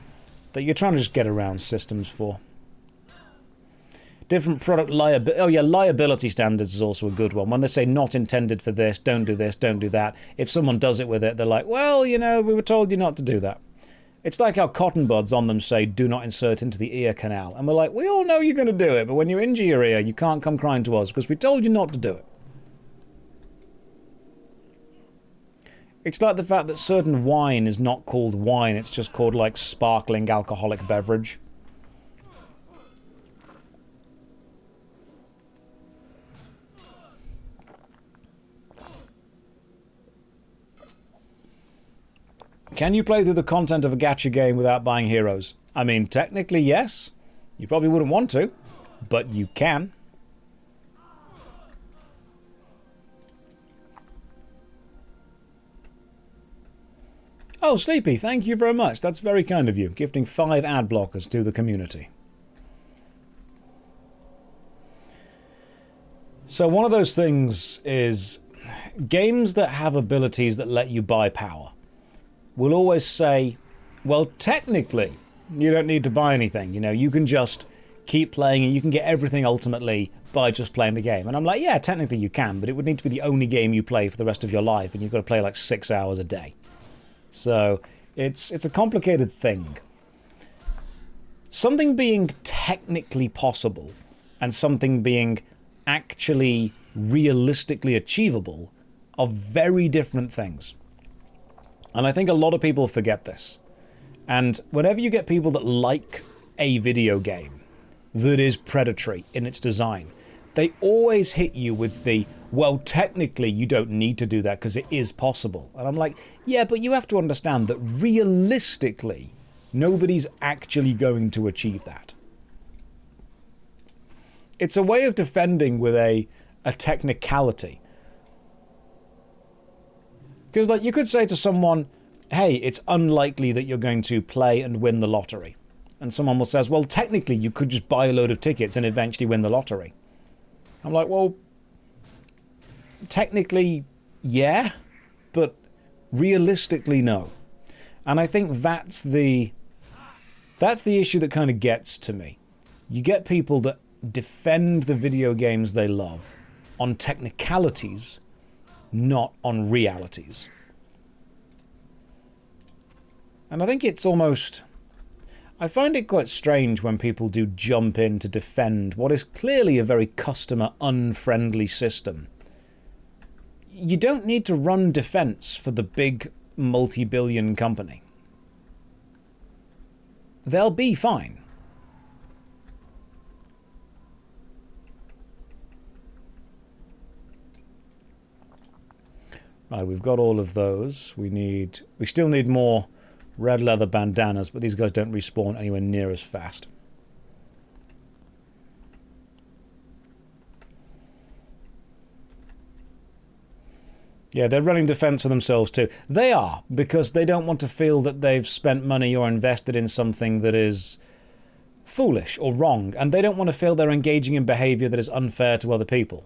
that you're trying to just get around systems for. Different product liability. Oh yeah, liability standards is also a good one. When they say not intended for this, don't do that. If someone does it with it, they're like, well, you know, we were told you not to do that. It's like how cotton buds on them say, do not insert into the ear canal. And we're like, we all know you're going to do it, but when you injure your ear, you can't come crying to us because we told you not to do it. It's like the fact that certain wine is not called wine, it's just called, like, sparkling alcoholic beverage. Can you play through the content of a gacha game without buying heroes? I mean, technically, yes. You probably wouldn't want to, but you can. Oh, Sleepy, thank you very much. That's very kind of you, gifting 5 ad blockers to the community. So one of those things is games that have abilities that let you buy power will always say, well, technically, you don't need to buy anything. You know, you can just keep playing and you can get everything ultimately by just playing the game. And I'm like, yeah, technically you can, but it would need to be the only game you play for the rest of your life, and you've got to play like 6 hours a day. So it's a complicated thing. Something being technically possible and something being actually realistically achievable are very different things. And I think a lot of people forget this. And whenever you get people that like a video game that is predatory in its design, they always hit you with the, well, technically you don't need to do that because it is possible. And I'm like, yeah, but you have to understand that realistically, nobody's actually going to achieve that. It's a way of defending with a technicality. Because, like, you could say to someone, hey, it's unlikely that you're going to play and win the lottery. And someone will say, well, technically you could just buy a load of tickets and eventually win the lottery. I'm like, well, technically, yeah, but realistically, no. And I think that's the issue that kind of gets to me. You get people that defend the video games they love on technicalities, not on realities. And I think it's almost... I find it quite strange when people do jump in to defend what is clearly a very customer-unfriendly system. You don't need to run defense for the big multi-billion company. They'll be fine. Right, we've got all of those. We still need more red leather bandanas, but these guys don't respawn anywhere near as fast. Yeah, they're running defense for themselves too. They are, because they don't want to feel that they've spent money or invested in something that is foolish or wrong, and they don't want to feel they're engaging in behavior that is unfair to other people.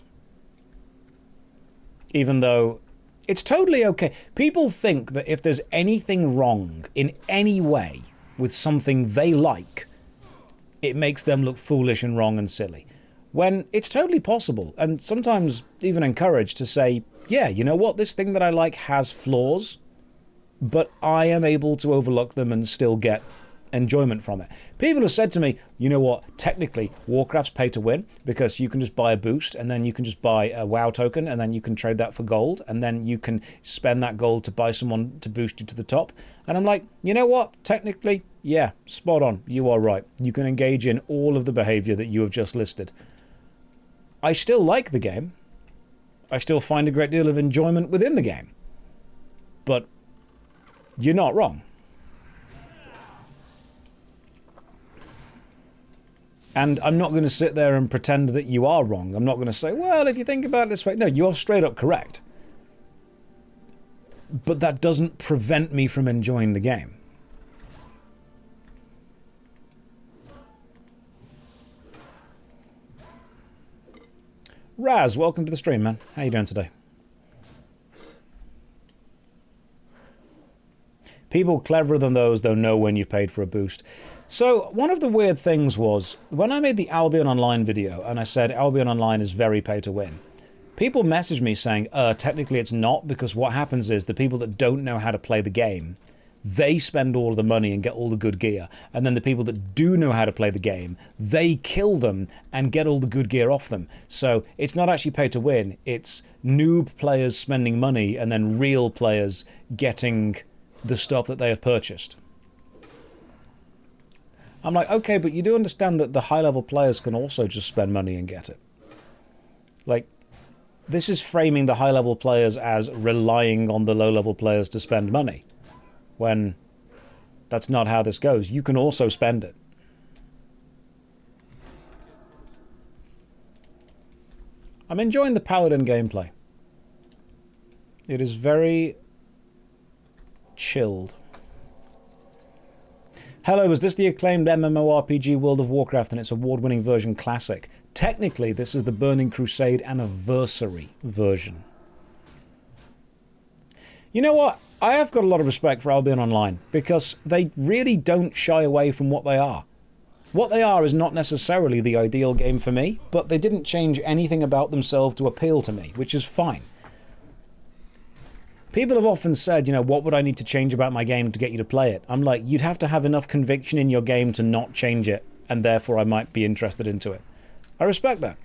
Even though it's totally okay. People think that if there's anything wrong in any way with something they like, it makes them look foolish and wrong and silly. When it's totally possible, and sometimes even encouraged, to say, yeah, you know what, this thing that I like has flaws, but I am able to overlook them and still get enjoyment from it. People have said to me, you know what, technically Warcraft's pay to win, because you can just buy a boost, and then you can just buy a WoW token, and then you can trade that for gold, and then you can spend that gold to buy someone to boost you to the top. And I'm like, you know what, technically, yeah, spot on, you are right. You can engage in all of the behavior that you have just listed. I still like the game. I still find a great deal of enjoyment within the game. But you're not wrong. And I'm not going to sit there and pretend that you are wrong. I'm not going to say, well, if you think about it this way. No, you are straight up correct. But that doesn't prevent me from enjoying the game. Raz, welcome to the stream, man. How you doing today? People cleverer than those, though, know when you paid for a boost. So, one of the weird things was, when I made the Albion Online video, and I said Albion Online is very pay to win, people messaged me saying, technically it's not, because what happens is the people that don't know how to play the game, they spend all of the money and get all the good gear. And then the people that do know how to play the game, they kill them and get all the good gear off them. So it's not actually pay to win. It's noob players spending money and then real players getting the stuff that they have purchased. I'm like, okay, but you do understand that the high-level players can also just spend money and get it. Like, this is framing the high-level players as relying on the low-level players to spend money, when that's not how this goes. You can also spend it. I'm enjoying the Paladin gameplay. It is very chilled. Hello, is this the acclaimed MMORPG World of Warcraft and its award-winning version classic? Technically, this is the Burning Crusade Anniversary version. You know what? I have got a lot of respect for Albion Online, because they really don't shy away from what they are. What they are is not necessarily the ideal game for me, but they didn't change anything about themselves to appeal to me, which is fine. People have often said, you know, what would I need to change about my game to get you to play it? I'm like, you'd have to have enough conviction in your game to not change it, and therefore I might be interested into it. I respect that.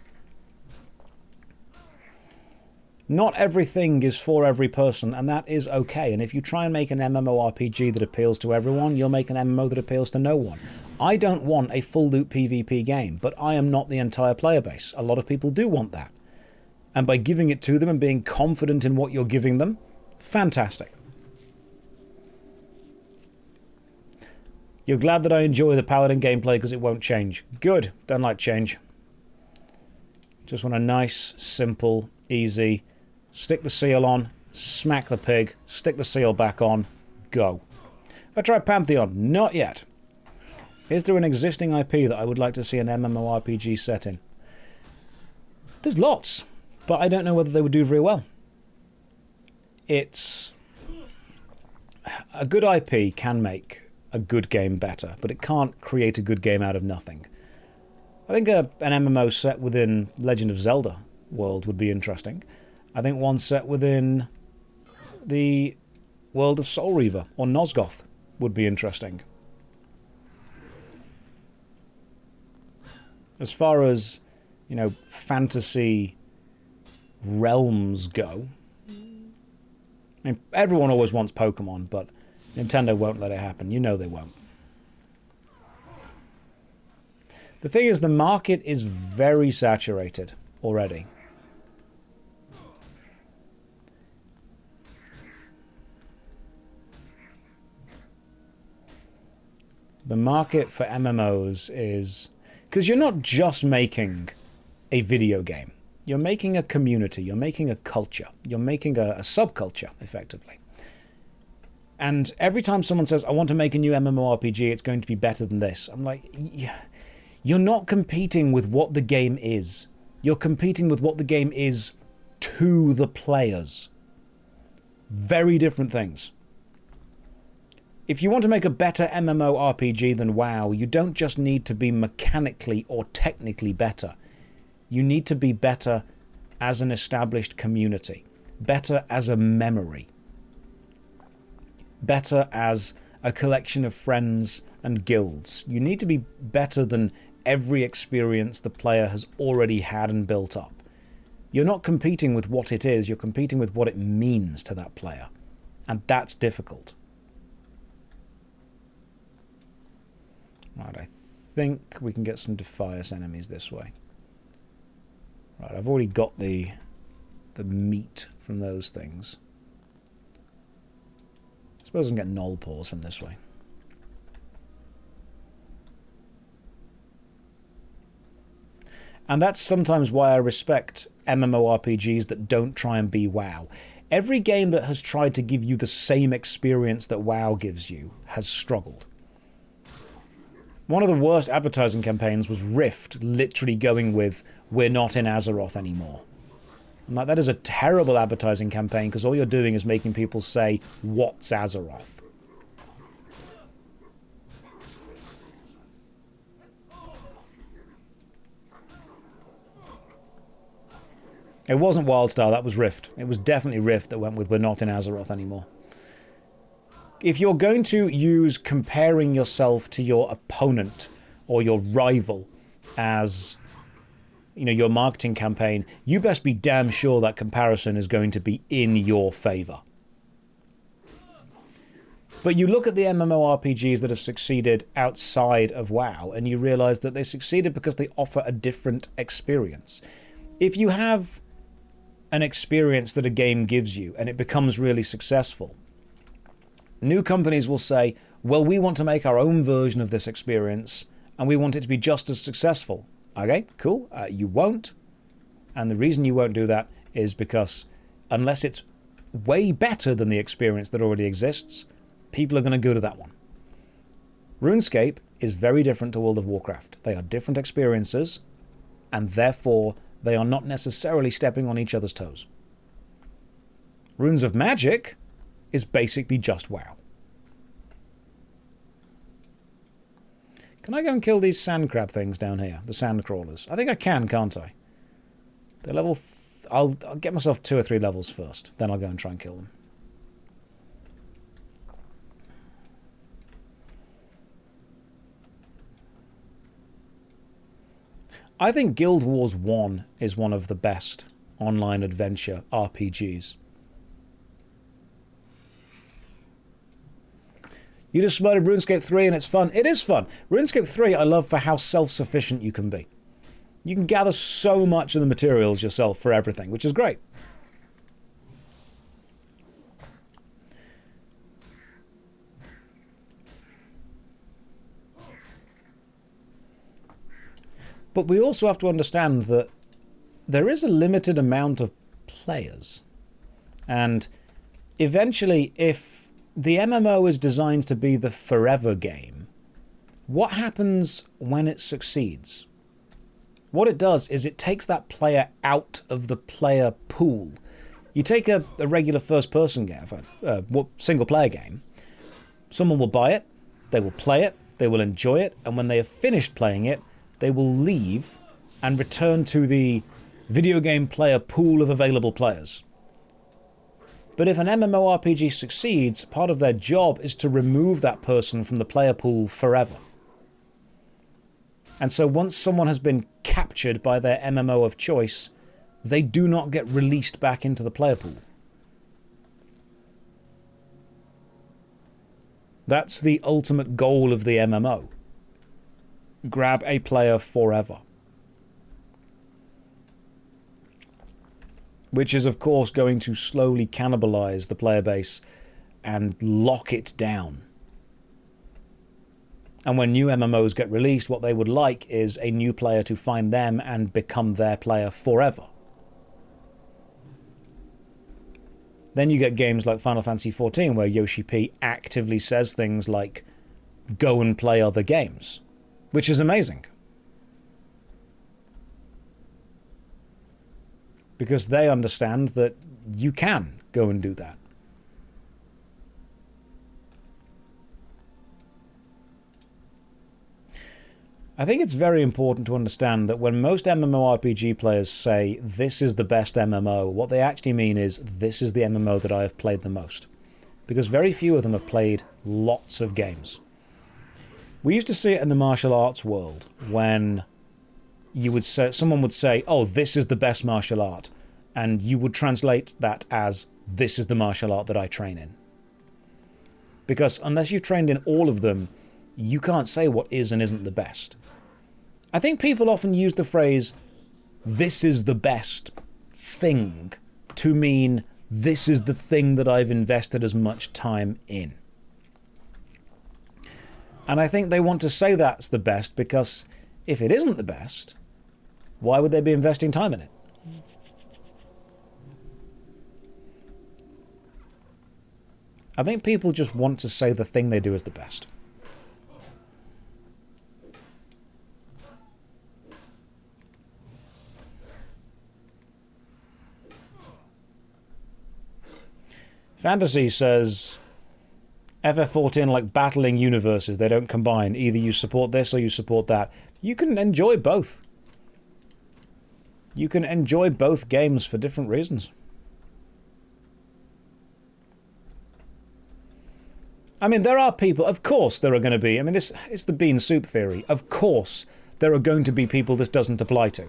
Not everything is for every person, and that is okay. And if you try and make an MMORPG that appeals to everyone, you'll make an MMO that appeals to no one. I don't want a full loop PvP game, but I am not the entire player base. A lot of people do want that. And by giving it to them and being confident in what you're giving them, fantastic. You're glad that I enjoy the Paladin gameplay because it won't change. Good. Don't like change. Just want a nice, simple, easy... Stick the seal on, smack the pig, stick the seal back on, go. I tried Pantheon, not yet. Is there an existing IP that I would like to see an MMORPG set in? There's lots, but I don't know whether they would do very well. It's... A good IP can make a good game better, but it can't create a good game out of nothing. I think an MMO set within Legend of Zelda world would be interesting. I think one set within the world of Soul Reaver or Nosgoth would be interesting. As far as, you know, fantasy realms go, I mean, everyone always wants Pokemon, but Nintendo won't let it happen. You know they won't. The thing is, the market is very saturated already. The market for MMOs is... Because you're not just making a video game. You're making a community. You're making a culture. You're making a subculture, effectively. And every time someone says, I want to make a new MMORPG, it's going to be better than this. I'm like, you're not competing with what the game is. You're competing with what the game is to the players. Very different things. If you want to make a better MMORPG than WoW, you don't just need to be mechanically or technically better. You need to be better as an established community. Better as a memory. Better as a collection of friends and guilds. You need to be better than every experience the player has already had and built up. You're not competing with what it is, you're competing with what it means to that player. And that's difficult. Right, I think we can get some Defias enemies this way. Right, I've already got the meat from those things. I suppose I can get Null Paws from this way. And that's sometimes why I respect MMORPGs that don't try and be WoW. Every game that has tried to give you the same experience that WoW gives you has struggled. One of the worst advertising campaigns was Rift literally going with, we're not in Azeroth anymore. I'm like, that is a terrible advertising campaign because all you're doing is making people say, what's Azeroth? It wasn't Wildstar, that was Rift. It was definitely Rift that went with, we're not in Azeroth anymore. If you're going to use comparing yourself to your opponent or your rival as, you know, your marketing campaign, you best be damn sure that comparison is going to be in your favor. But you look at the MMORPGs that have succeeded outside of WoW and you realize that they succeeded because they offer a different experience. If you have an experience that a game gives you and it becomes really successful, new companies will say, well, we want to make our own version of this experience and we want it to be just as successful. Okay, cool. You won't. And the reason you won't do that is because unless it's way better than the experience that already exists, people are going to go to that one. RuneScape is very different to World of Warcraft. They are different experiences, and therefore they are not necessarily stepping on each other's toes. Runes of Magic is basically just WoW. Can I go and kill these sand crab things down here? The sand crawlers. I think I can, can't I? They're level... I'll get myself 2 or 3 levels first. Then I'll go and try and kill them. I think Guild Wars 1 is one of the best online adventure RPGs. You just started RuneScape 3 and it's fun. It is fun. RuneScape 3 I love for how self-sufficient you can be. You can gather so much of the materials yourself for everything, which is great. But we also have to understand that there is a limited amount of players. And eventually, if the MMO is designed to be the forever game, what happens when it succeeds? What it does is it takes that player out of the player pool. You take a regular first-person game, a single-player game, someone will buy it, they will play it, they will enjoy it, and when they have finished playing it, they will leave and return to the video game player pool of available players. But if an MMORPG succeeds, part of their job is to remove that person from the player pool forever. And so once someone has been captured by their MMO of choice, they do not get released back into the player pool. That's the ultimate goal of the MMO. Grab a player forever. Which is, of course, going to slowly cannibalize the player base and lock it down. And when new MMOs get released, what they would like is a new player to find them and become their player forever. Then you get games like Final Fantasy XIV where Yoshi P actively says things like, go and play other games, which is amazing. Because they understand that you can go and do that. I think it's very important to understand that when most MMORPG players say, this is the best MMO, what they actually mean is, this is the MMO that I have played the most. Because very few of them have played lots of games. We used to see it in the martial arts world, when you would say, someone would say, oh, this is the best martial art, and you would translate that as, this is the martial art that I train in. Because unless you've trained in all of them, you can't say what is and isn't the best. I think people often use the phrase, this is the best thing, to mean this is the thing that I've invested as much time in. And I think they want to say that's the best because if it isn't the best, why would they be investing time in it? I think people just want to say the thing they do is the best. Fantasy says, FF14 like battling universes, they don't combine. Either you support this or you support that. You can enjoy both. You can enjoy both games for different reasons. I mean, there are people, of course there are going to be, I mean, it's the bean soup theory. Of course there are going to be people this doesn't apply to.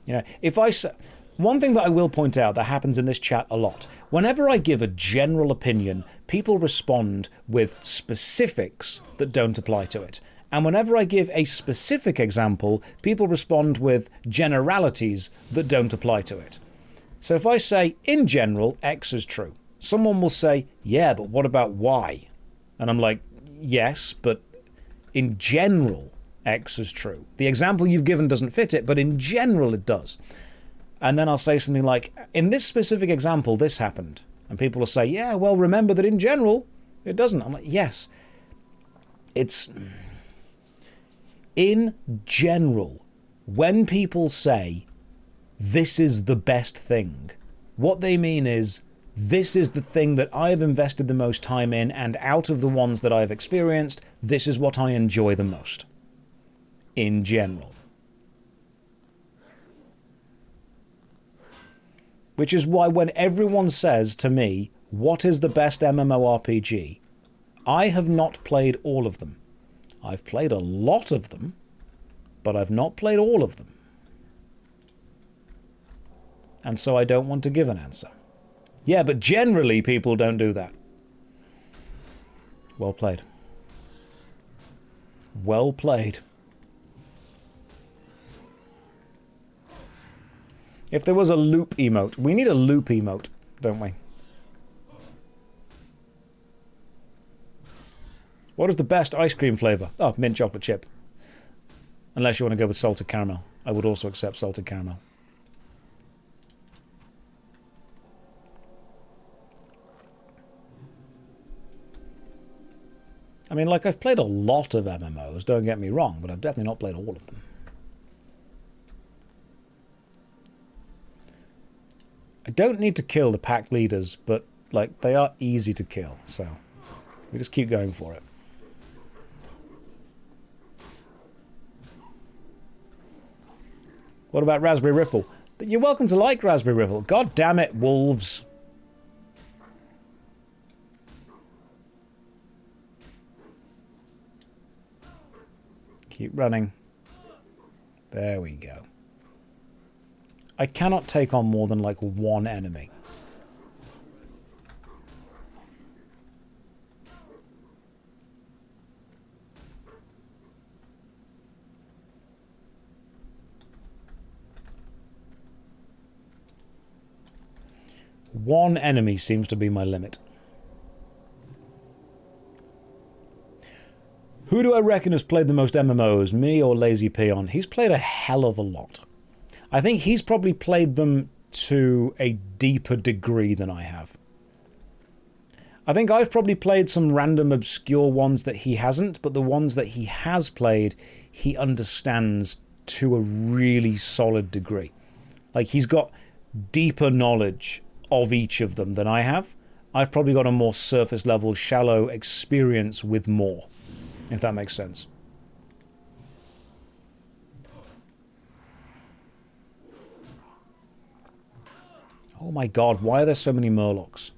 You know, if I say, one thing that I will point out that happens in this chat a lot, whenever I give a general opinion, people respond with specifics that don't apply to it. And whenever I give a specific example, people respond with generalities that don't apply to it. So if I say, in general, X is true, someone will say, yeah, but what about Y? And I'm like, yes, but in general, X is true. The example you've given doesn't fit it, but in general it does. And then I'll say something like, in this specific example, this happened. And people will say, yeah, well, remember that in general, it doesn't. I'm like, yes. It's... In general, when people say, this is the best thing, what they mean is, this is the thing that I have invested the most time in, and out of the ones that I've experienced, this is what I enjoy the most. In general. Which is why when everyone says to me, what is the best MMORPG? I have not played all of them. I've played a lot of them, but I've not played all of them. And so I don't want to give an answer. Yeah, but generally people don't do that. Well played. Well played. If there was a loop emote, we need a loop emote, don't we? What is the best ice cream flavor? Oh, mint chocolate chip. Unless you want to go with salted caramel. I would also accept salted caramel. I mean, like, I've played a lot of MMOs, don't get me wrong, but I've definitely not played all of them. I don't need to kill the pack leaders, but, like, they are easy to kill, so we just keep going for it. What about Raspberry Ripple? You're welcome to like Raspberry Ripple. God damn it, wolves. Keep running. There we go. I cannot take on more than like one enemy. One enemy seems to be my limit. Who do I reckon has played the most MMOs, me or Lazy Peon? He's played a hell of a lot. I think he's probably played them to a deeper degree than I have. I think I've probably played some random obscure ones that he hasn't, but the ones that he has played, he understands to a really solid degree. Like, he's got deeper knowledge of each of them than I have. I've probably got a more surface level, shallow experience with more, if that makes sense. Oh my god, why are there so many Murlocs?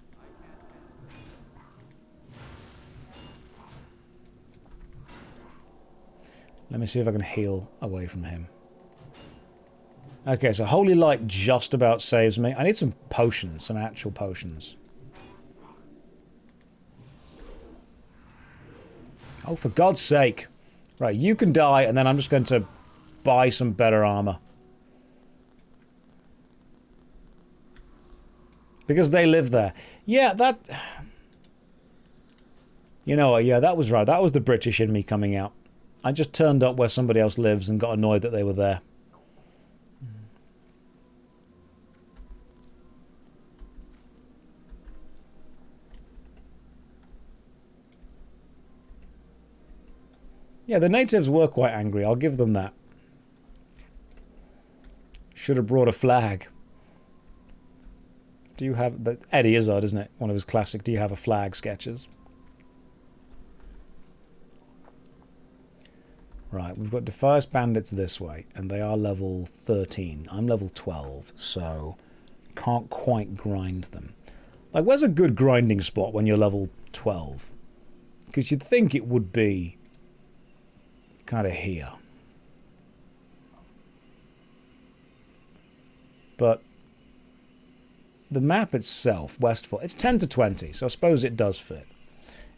Let me see if I can heal away from him. Okay, so Holy Light just about saves me. I need some potions, some actual potions. Oh, for God's sake. Right, you can die, and then I'm just going to buy some better armor. Because they live there. Yeah, that... You know what, yeah, that was right. That was the British in me coming out. I just turned up where somebody else lives and got annoyed that they were there. Yeah, the natives were quite angry. I'll give them that. Should have brought a flag. Do you have... Eddie Izzard, isn't it? One of his classic Do You Have a Flag sketches. Right, we've got Defias Bandits this way, and they are level 13. I'm level 12, so can't quite grind them. Like, where's a good grinding spot when you're level 12? Because you'd think it would be kind of here. But the map itself, Westfall, it's 10 to 20, so I suppose it does fit.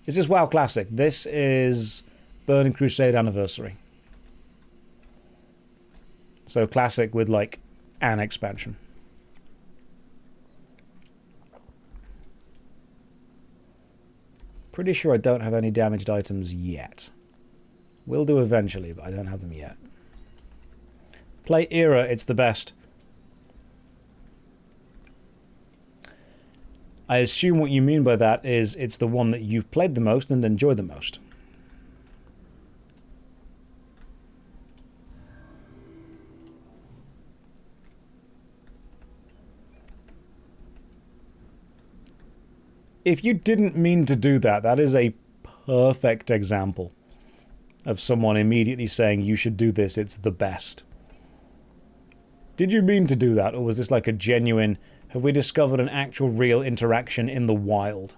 Is this WoW Classic? This is Burning Crusade Anniversary. So Classic with, like, an expansion. Pretty sure I don't have any damaged items yet. Will do eventually, but I don't have them yet. Play Era, it's the best. I assume what you mean by that is it's the one that you've played the most and enjoyed the most. If you didn't mean to do that, that is a perfect example of someone immediately saying you should do this, it's the best. Did you mean to do that, or was this like a genuine, have we discovered an actual real interaction in the wild?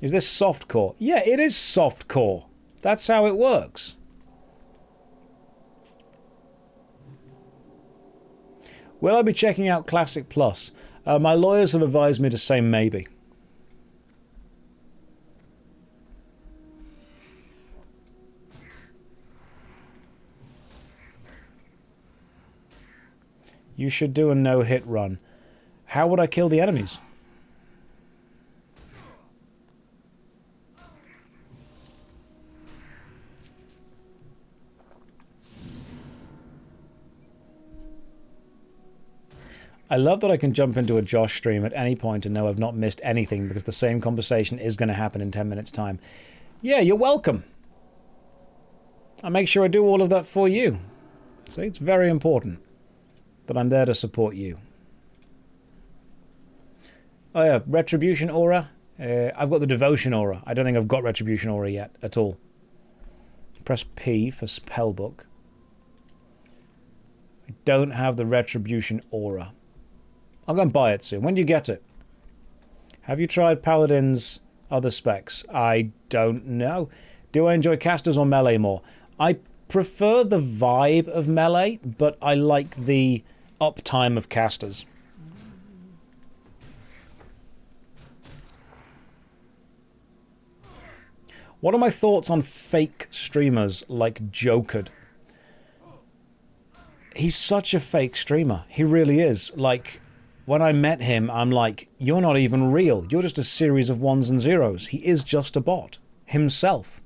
Is this softcore? Yeah, it is softcore. That's how it works. Will I be checking out Classic Plus? My lawyers have advised me to say maybe. You should do a no-hit run. How would I kill the enemies? I love that I can jump into a Josh stream at any point and know I've not missed anything because the same conversation is going to happen in 10 minutes' time. Yeah, you're welcome. I make sure I do all of that for you. See, it's very important that I'm there to support you. Oh yeah, Retribution Aura. I've got the Devotion Aura. I don't think I've got Retribution Aura yet at all. Press P for Spellbook. I don't have the Retribution Aura. I'll go and buy it soon. When do you get it? Have you tried Paladin's other specs? I don't know. Do I enjoy casters or melee more? I prefer the vibe of melee, but I like the uptime of casters. What are my thoughts on fake streamers like Jokered? He's such a fake streamer. He really is. Like, when I met him, I'm like, you're not even real. You're just a series of ones and zeros. He is just a bot. Himself.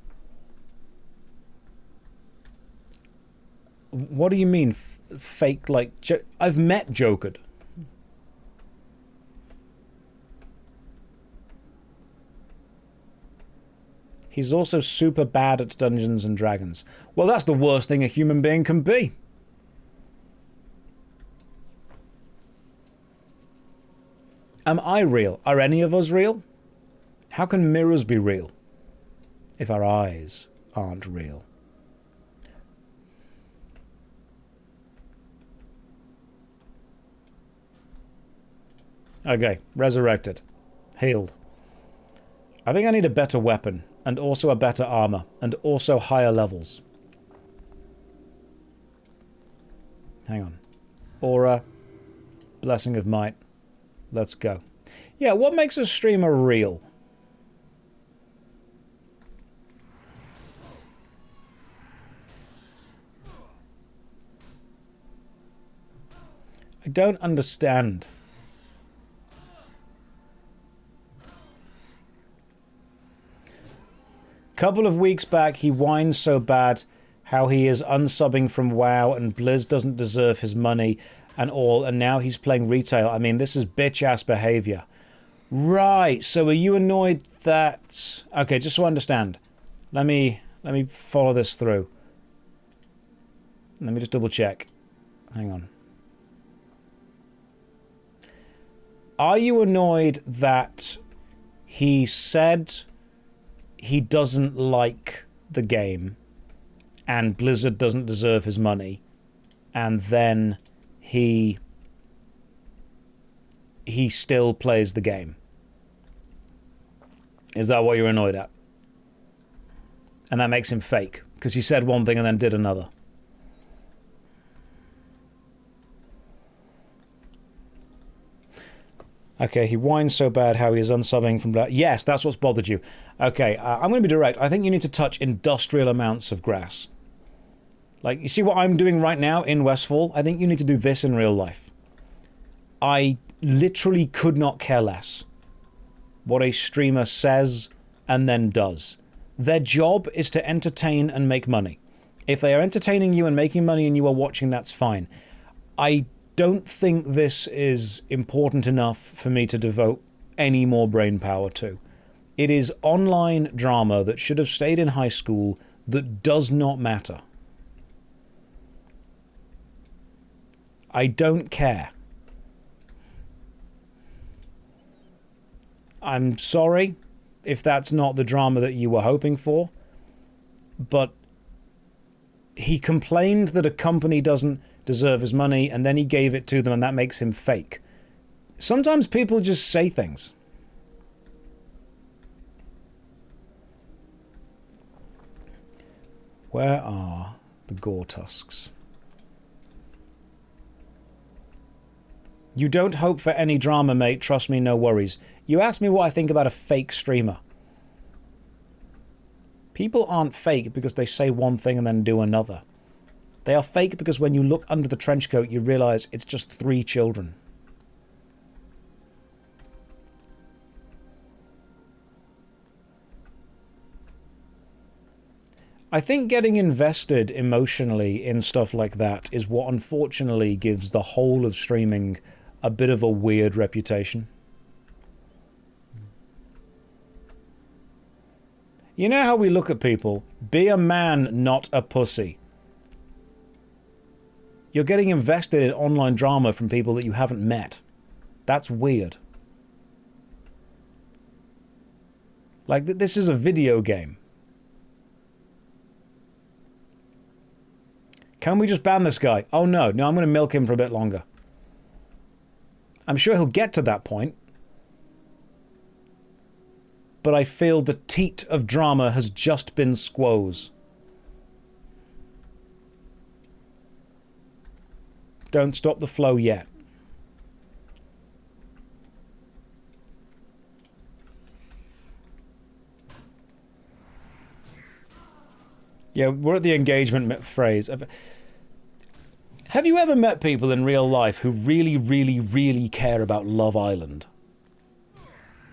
What do you mean, fake, like... I've met Jokered. He's also super bad at Dungeons and Dragons. Well, that's the worst thing a human being can be. Am I real? Are any of us real? How can mirrors be real if our eyes aren't real? Okay, resurrected. Healed. I think I need a better weapon, and also a better armor, and also higher levels. Hang on. Aura. Blessing of Might. Let's go. Yeah, what makes a streamer real? I don't understand. Couple of weeks back, he whines so bad how he is unsubbing from WoW and Blizz doesn't deserve his money and all, and now he's playing retail. I mean, this is bitch-ass behavior. Right, so are you annoyed that... Okay, just so I understand. Let me follow this through. Let me just double check. Hang on. Are you annoyed that he said he doesn't like the game and Blizzard doesn't deserve his money, and then he still plays the game? Is that what you're annoyed at? And that makes him fake because he said one thing and then did another. Okay, he whines so bad how he is unsubbing from... Yes, that's what's bothered you. Okay, I'm going to be direct. I think you need to touch industrial amounts of grass. Like, you see what I'm doing right now in Westfall? I think you need to do this in real life. I literally could not care less what a streamer says and then does. Their job is to entertain and make money. If they are entertaining you and making money and you are watching, that's fine. I don't think this is important enough for me to devote any more brain power to. It is online drama that should have stayed in high school that does not matter. I don't care. I'm sorry if that's not the drama that you were hoping for, but he complained that a company doesn't deserve his money, and then he gave it to them, and that makes him fake. Sometimes people just say things. Where are the gore tusks? You don't hope for any drama, mate. Trust me, no worries. You asked me what I think about a fake streamer. People aren't fake because they say one thing and then do another. They are fake because when you look under the trench coat, you realize it's just 3 children. I think getting invested emotionally in stuff like that is what unfortunately gives the whole of streaming a bit of a weird reputation. You know how we look at people? Be a man, not a pussy. You're getting invested in online drama from people that you haven't met. That's weird. Like, this is a video game. Can we just ban this guy? Oh no, no, I'm going to milk him for a bit longer. I'm sure he'll get to that point. But I feel the teat of drama has just been squoze. Don't stop the flow yet. Yeah, we're at the engagement phrase. Have you ever met people in real life who really, really, really care about Love Island?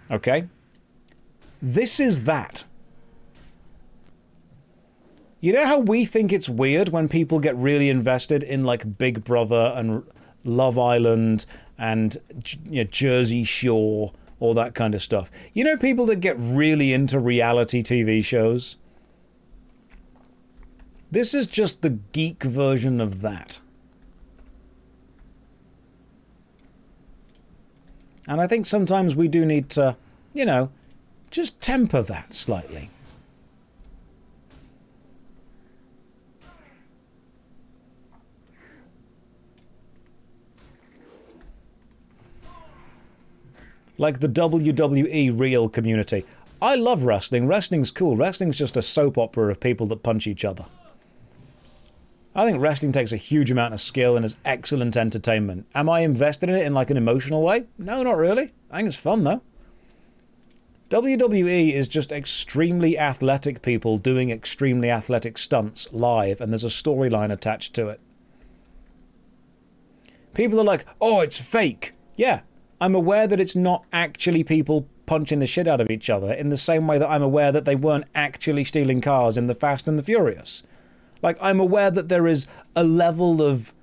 Okay? This is that. You know how we think it's weird when people get really invested in like Big Brother and Love Island and, you know, Jersey Shore, all that kind of stuff. You know, people that get really into reality TV shows? This is just the geek version of that. And I think sometimes we do need to, you know, just temper that slightly. Like the WWE real community. I love wrestling. Wrestling's cool. Wrestling's just a soap opera of people that punch each other. I think wrestling takes a huge amount of skill and is excellent entertainment. Am I invested in it in like an emotional way? No, not really. I think it's fun though. WWE is just extremely athletic people doing extremely athletic stunts live, and there's a storyline attached to it. People are like, oh, it's fake. Yeah, I'm aware that it's not actually people punching the shit out of each other in the same way that I'm aware that they weren't actually stealing cars in the Fast and the Furious. Like, I'm aware that there is a level of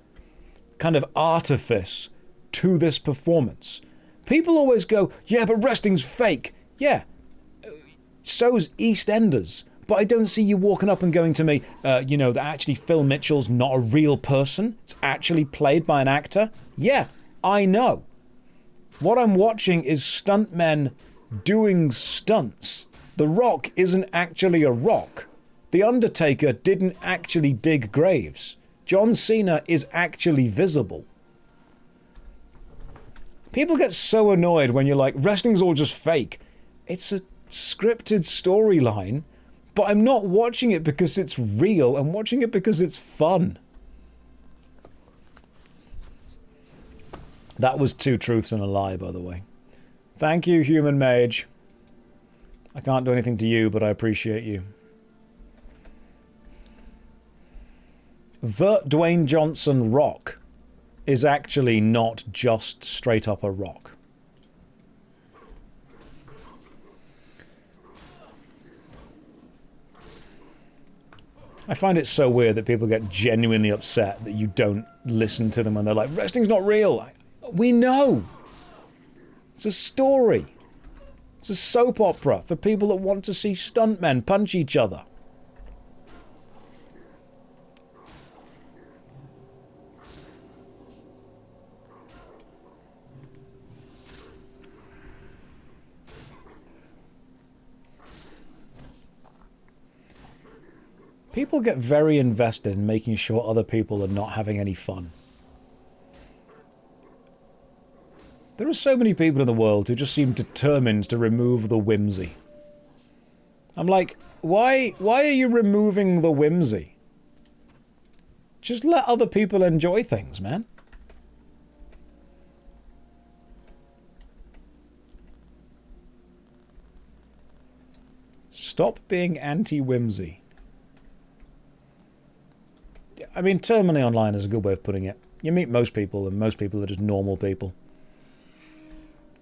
kind of artifice to this performance. People always go, yeah, but wrestling's fake. Yeah, so's EastEnders. But I don't see you walking up and going to me, you know, that actually Phil Mitchell's not a real person. It's actually played by an actor. Yeah, I know. What I'm watching is stuntmen doing stunts. The Rock isn't actually a rock. The Undertaker didn't actually dig graves. John Cena is actually visible. People get so annoyed when you're like, wrestling's all just fake. It's a scripted storyline, but I'm not watching it because it's real. I'm watching it because it's fun. That was 2 truths and a lie, by the way. Thank you, Human Mage. I can't do anything to you, but I appreciate you. The Dwayne Johnson Rock is actually not just straight up a rock. I find it so weird that people get genuinely upset that you don't listen to them when they're like, wrestling's not real. We know. It's a story. It's a soap opera for people that want to see stuntmen punch each other. People get very invested in making sure other people are not having any fun. There are so many people in the world who just seem determined to remove the whimsy. I'm like, why are you removing the whimsy? Just let other people enjoy things, man. Stop being anti-whimsy. I mean, terminally online is a good way of putting it. You meet most people, and most people are just normal people.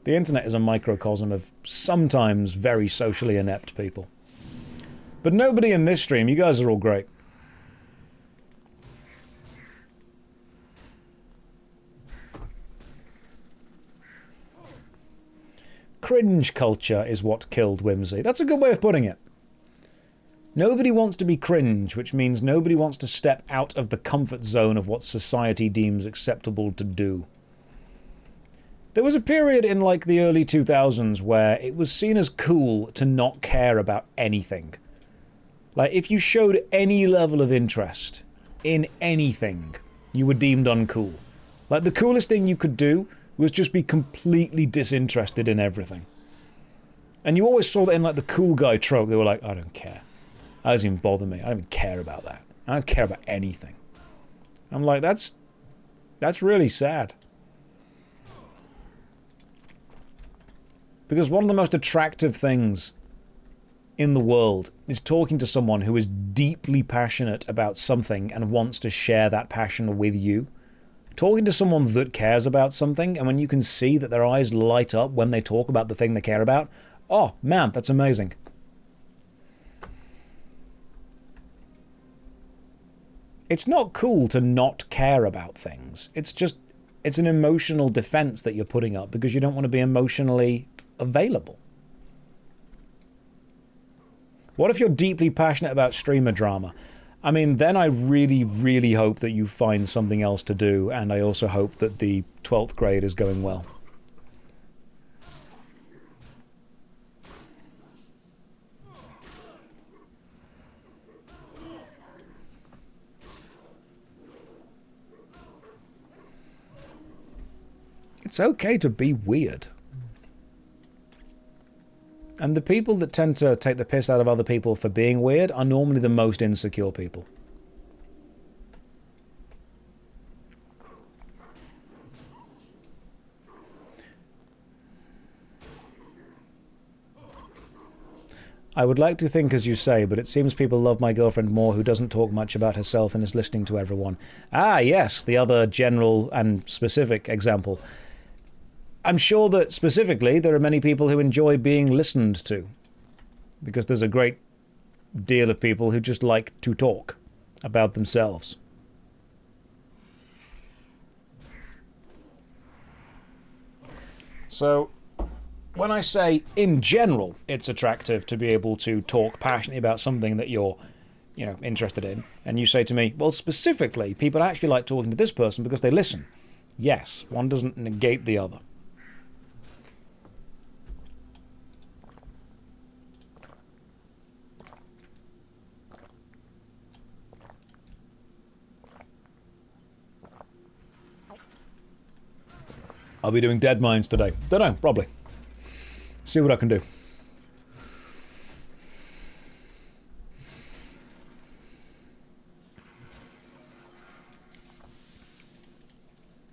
The internet is a microcosm of sometimes very socially inept people. But nobody in this stream, you guys are all great. Cringe culture is what killed whimsy. That's a good way of putting it. Nobody wants to be cringe, which means nobody wants to step out of the comfort zone of what society deems acceptable to do. There was a period in like the early 2000s where it was seen as cool to not care about anything. Like if you showed any level of interest in anything, you were deemed uncool. Like the coolest thing you could do was just be completely disinterested in everything. And you always saw that in like the cool guy trope. They were like, I don't care. That doesn't even bother me. I don't even care about that. I don't care about anything. I'm like, that's really sad. Because one of the most attractive things in the world is talking to someone who is deeply passionate about something and wants to share that passion with you. Talking to someone that cares about something, and when you can see that their eyes light up when they talk about the thing they care about, oh man, that's amazing. It's not cool to not care about things. It's just, it's an emotional defense that you're putting up because you don't want to be emotionally available? What if you're deeply passionate about streamer drama? I mean, then I really, really hope that you find something else to do, and I also hope that the 12th grade is going well. It's okay to be weird. And the people that tend to take the piss out of other people for being weird are normally the most insecure people. I would like to think as you say, but it seems people love my girlfriend more who doesn't talk much about herself and is listening to everyone. Ah, yes, the other general and specific example. I'm sure that specifically there are many people who enjoy being listened to, because there's a great deal of people who just like to talk about themselves. So, when I say in general it's attractive to be able to talk passionately about something that you're, interested in, and you say to me, well, specifically, people actually like talking to this person because they listen. Yes, one doesn't negate the other. I'll be doing Dead Mines today. Don't know, probably. See what I can do.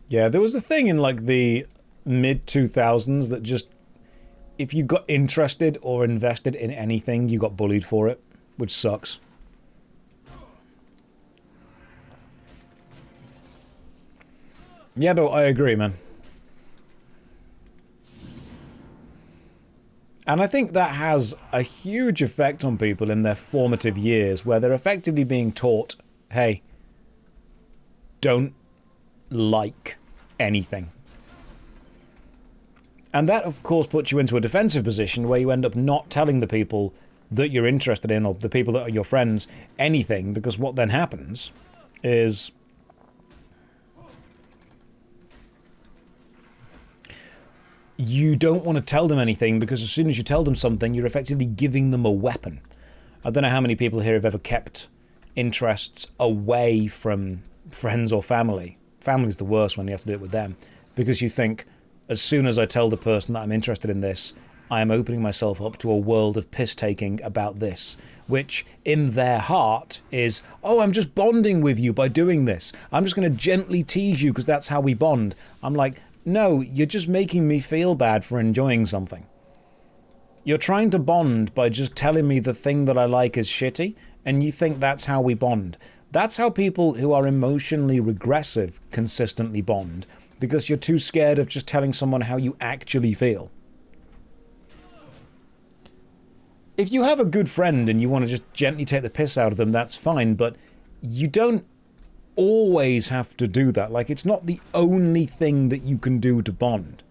Yeah, there was a thing in like the mid-2000s that just, if you got interested or invested in anything, you got bullied for it, which sucks. Yeah, but I agree, man. And I think that has a huge effect on people in their formative years, where they're effectively being taught, hey, don't like anything. And that, of course, puts you into a defensive position where you end up not telling the people that you're interested in, or the people that are your friends, anything, because what then happens is you don't want to tell them anything, because as soon as you tell them something, you're effectively giving them a weapon. I don't know how many people here have ever kept interests away from friends or family. Family's the worst when you have to do it with them, because you think, as soon as I tell the person that I'm interested in this, I am opening myself up to a world of piss-taking about this, which in their heart is, oh, I'm just bonding with you by doing this. I'm just going to gently tease you because that's how we bond. I'm like, no, you're just making me feel bad for enjoying something. You're trying to bond by just telling me the thing that I like is shitty, and you think that's how we bond. That's how people who are emotionally regressive consistently bond, because you're too scared of just telling someone how you actually feel. If you have a good friend and you want to just gently take the piss out of them, that's fine, but you don't always have to do that. Like, it's not the only thing that you can do to bond.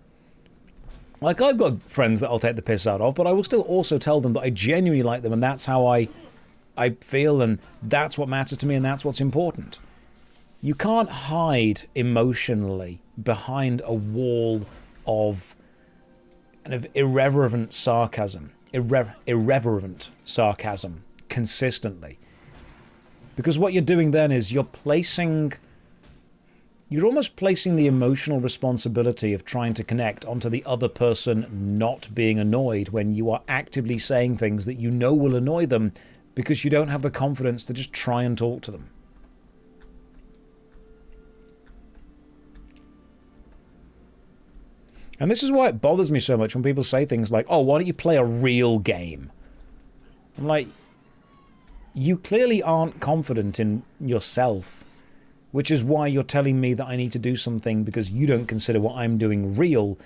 Like, I've got friends that I'll take the piss out of, but I will still also tell them that I genuinely like them, and that's how I feel, and that's what matters to me, and that's what's important. You can't hide emotionally behind a wall of kind of irreverent sarcasm consistently. Because what you're doing then is you're almost placing the emotional responsibility of trying to connect onto the other person not being annoyed, when you are actively saying things that you know will annoy them because you don't have the confidence to just try and talk to them. And this is why it bothers me so much when people say things like, oh, why don't you play a real game? I'm like, you clearly aren't confident in yourself, which is why you're telling me that I need to do something because you don't consider what I'm doing real.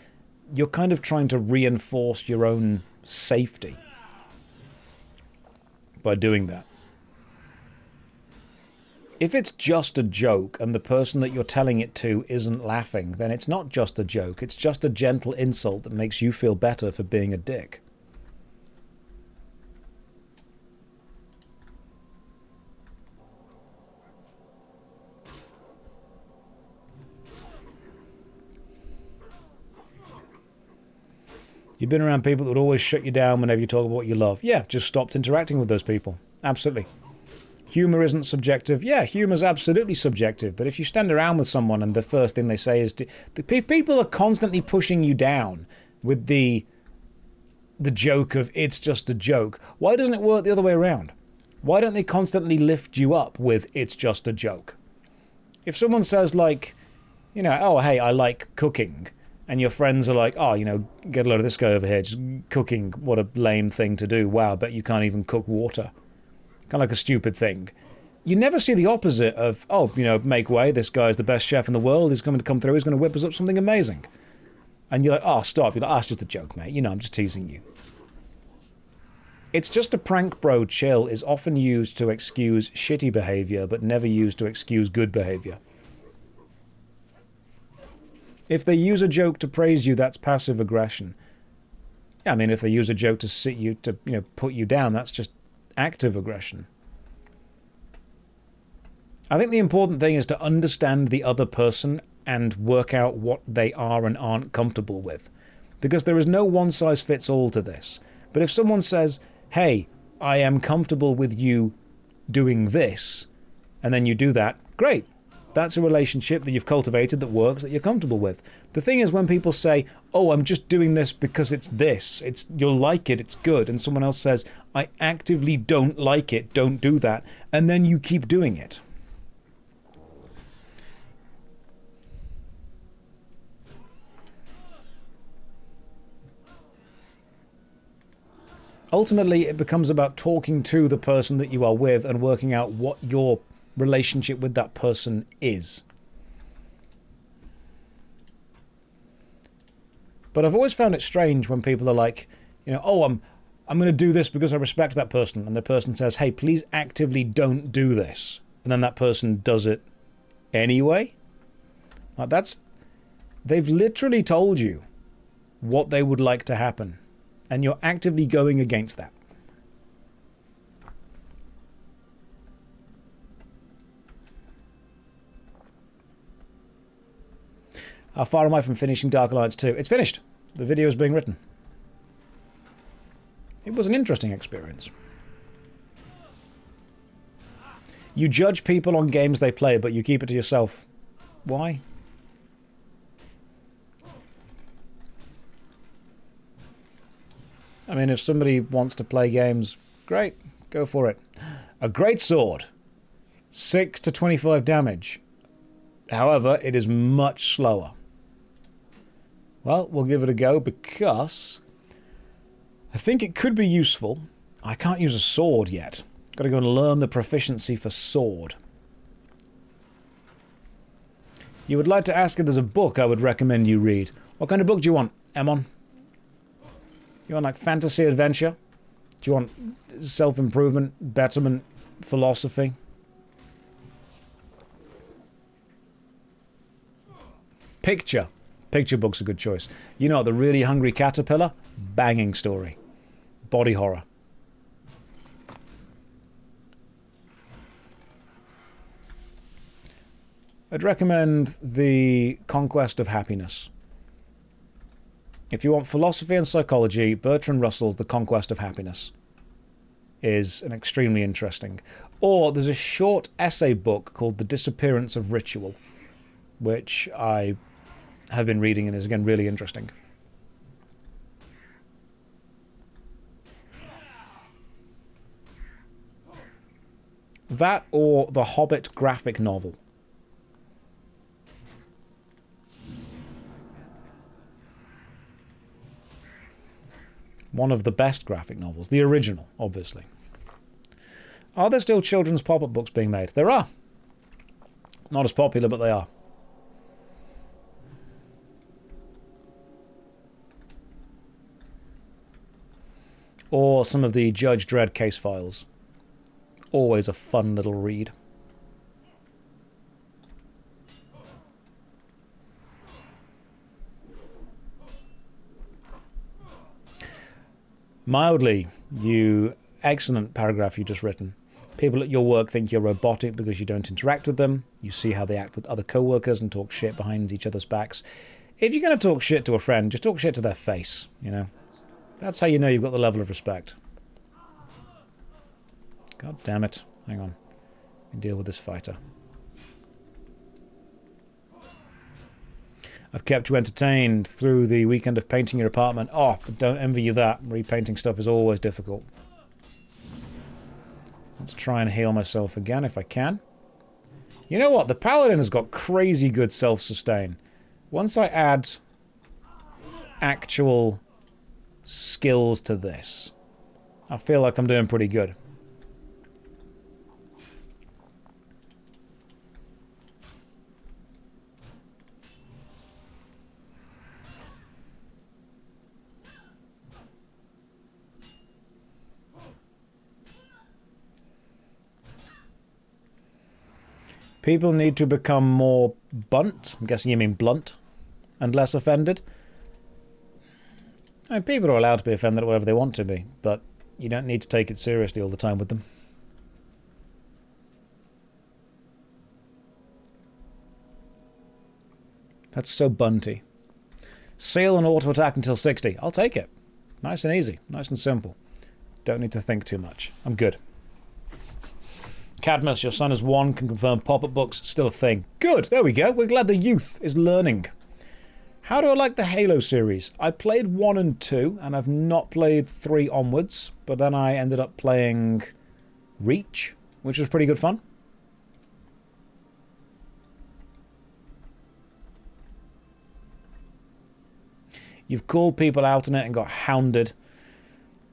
You're kind of trying to reinforce your own safety by doing that. If it's just a joke and the person that you're telling it to isn't laughing, then it's not just a joke. It's just a gentle insult that makes you feel better for being a dick. You've been around people that would always shut you down whenever you talk about what you love. Yeah, just stopped interacting with those people. Absolutely. Humour isn't subjective. Yeah, humour's absolutely subjective. But if you stand around with someone and the first thing they say is... people are constantly pushing you down with the joke of, it's just a joke. Why doesn't it work the other way around? Why don't they constantly lift you up with, it's just a joke? If someone says, like, you know, oh, hey, I like cooking... and your friends are like, oh, you know, get a load of this guy over here, just cooking, what a lame thing to do. Wow, I bet you can't even cook water. Kind of like a stupid thing. You never see the opposite of, oh, you know, make way, this guy's the best chef in the world, he's going to come through, he's going to whip us up something amazing. And you're like, oh, stop. You're like, oh, it's just a joke, mate. You know, I'm just teasing you. It's just a prank, bro, chill is often used to excuse shitty behaviour, but never used to excuse good behaviour. If they use a joke to praise you, that's passive aggression. Yeah, I mean, if they use a joke to sit you, to, you know, put you down, that's just active aggression. I think the important thing is to understand the other person and work out what they are and aren't comfortable with. Because there is no one-size-fits-all to this. But if someone says, hey, I am comfortable with you doing this, and then you do that, great. That's a relationship that you've cultivated that works, that you're comfortable with. The thing is when people say, oh, I'm just doing this because it's this, you'll like it, it's good, and someone else says, I actively don't like it, don't do that, and then you keep doing it. Ultimately, it becomes about talking to the person that you are with and working out what your relationship with that person is. But I've always found it strange when people are like, you know, oh, I'm going to do this because I respect that person. And the person says, hey, please actively don't do this. And then that person does it anyway. Like they've literally told you what they would like to happen. And you're actively going against that. How far am I from finishing Dark Alliance 2? It's finished. The video is being written. It was an interesting experience. You judge people on games they play, but you keep it to yourself. Why? I mean, if somebody wants to play games, great, go for it. A great sword. 6 to 25 damage. However, it is much slower. Well, we'll give it a go because I think it could be useful. I can't use a sword yet. Got to go and learn the proficiency for sword. You would like to ask if there's a book I would recommend you read. What kind of book do you want, Emon? You want like fantasy adventure? Do you want self-improvement, betterment, philosophy? Picture. Picture book's a good choice. You know, The Really Hungry Caterpillar? Banging story. Body horror. I'd recommend The Conquest of Happiness. If you want philosophy and psychology, Bertrand Russell's The Conquest of Happiness is an extremely interesting. Or there's a short essay book called The Disappearance of Ritual, which I have been reading and is again really interesting. That or the Hobbit graphic novel. One of the best graphic novels. The original, obviously. Are there still children's pop-up books being made? There are. Not as popular, but they are. Or some of the Judge Dredd case files. Always a fun little read. Mildly, you excellent paragraph you just written. People at your work think you're robotic because you don't interact with them. You see how they act with other co-workers and talk shit behind each other's backs. If you're going to talk shit to a friend, just talk shit to their face, you know. That's how you know you've got the level of respect. God damn it. Hang on. Let me deal with this fighter. I've kept you entertained through the weekend of painting your apartment. Oh, but don't envy you that. Repainting stuff is always difficult. Let's try and heal myself again if I can. You know what? The Paladin has got crazy good self-sustain. Once I add actual skills to this, I feel like I'm doing pretty good. People need to become more blunt. I'm guessing you mean blunt. And less offended. I mean, people are allowed to be offended at whatever they want to be. But you don't need to take it seriously all the time with them. That's so bunty. Seal and auto attack until 60. I'll take it. Nice and easy. Nice and simple. Don't need to think too much. I'm good. Cadmus, your son is 1, can confirm pop-up books, still a thing. Good, there we go. We're glad the youth is learning. How do I like the Halo series? I played 1 and 2, and I've not played 3 onwards, but then I ended up playing Reach, which was pretty good fun. You've called people out on it and got hounded.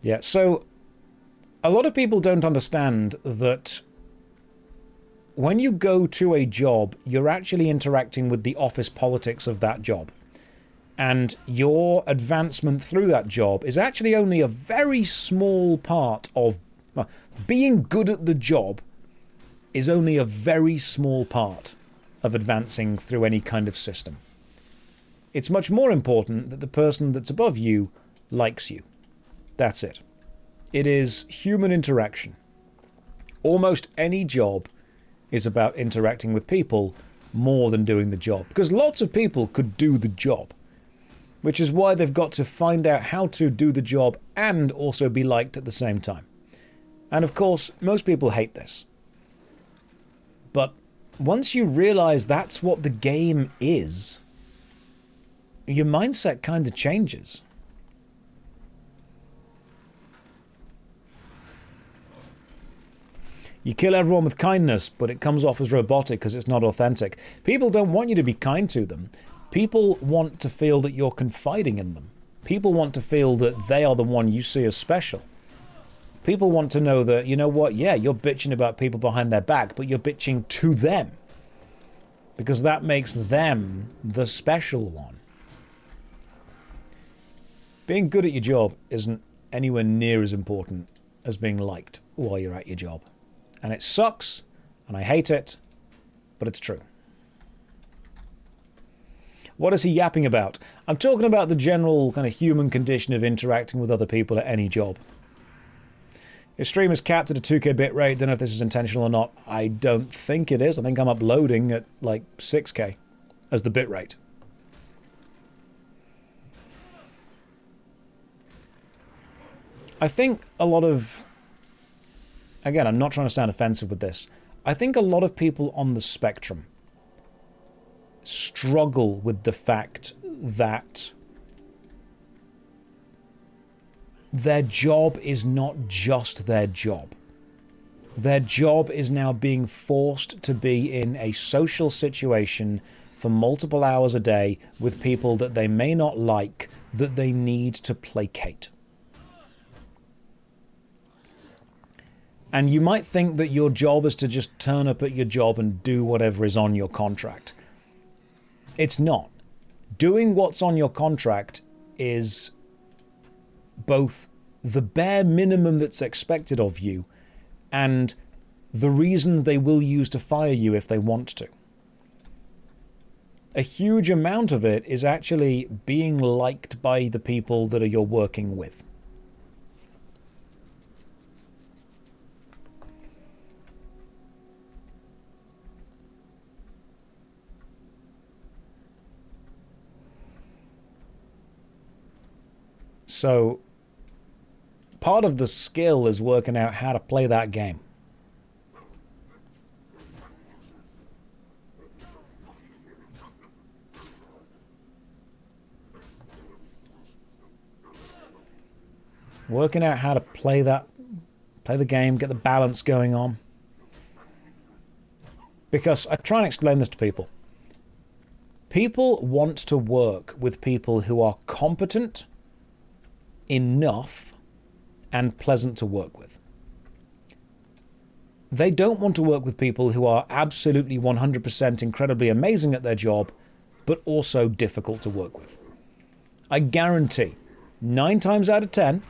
Yeah, so a lot of people don't understand that when you go to a job, you're actually interacting with the office politics of that job. And your advancement through that job is actually only a very small part of... Well, being good at the job is only a very small part of advancing through any kind of system. It's much more important that the person that's above you likes you. That's it. It is human interaction. Almost any job is about interacting with people more than doing the job. Because lots of people could do the job. Which is why they've got to find out how to do the job and also be liked at the same time. And of course, most people hate this. But once you realize that's what the game is, your mindset kind of changes. You kill everyone with kindness, but it comes off as robotic because it's not authentic. People don't want you to be kind to them. People want to feel that you're confiding in them. People want to feel that they are the one you see as special. People want to know that, you know what, yeah, you're bitching about people behind their back, but you're bitching to them. Because that makes them the special one. Being good at your job isn't anywhere near as important as being liked while you're at your job. And it sucks, and I hate it, but it's true. What is he yapping about? I'm talking about the general kind of human condition of interacting with other people at any job. Your stream is capped at a 2K bitrate. Don't know if this is intentional or not. I don't think it is. I think I'm uploading at like 6K as the bitrate. I think a lot of... Again, I'm not trying to sound offensive with this. I think a lot of people on the spectrum struggle with the fact that their job is not just their job. Their job is now being forced to be in a social situation for multiple hours a day with people that they may not like, that they need to placate. And you might think that your job is to just turn up at your job and do whatever is on your contract. It's not. Doing what's on your contract is both the bare minimum that's expected of you and the reason they will use to fire you if they want to. A huge amount of it is actually being liked by the people that you're working with. So part of the skill is working out how to play that game. Working out how to play the game, get the balance going on. Because I try and explain this to people. People want to work with people who are competent enough and pleasant to work with. They don't want to work with people who are absolutely 100% incredibly amazing at their job, but also difficult to work with. I guarantee 9 times out of 10,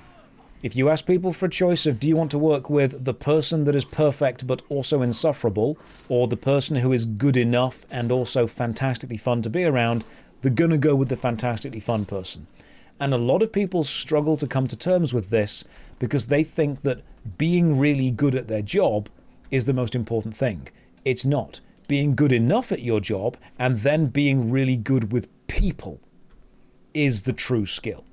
if you ask people for a choice of do you want to work with the person that is perfect but also insufferable, or the person who is good enough and also fantastically fun to be around, they're going to go with the fantastically fun person. And a lot of people struggle to come to terms with this because they think that being really good at their job is the most important thing. It's not. Being good enough at your job and then being really good with people is the true skill.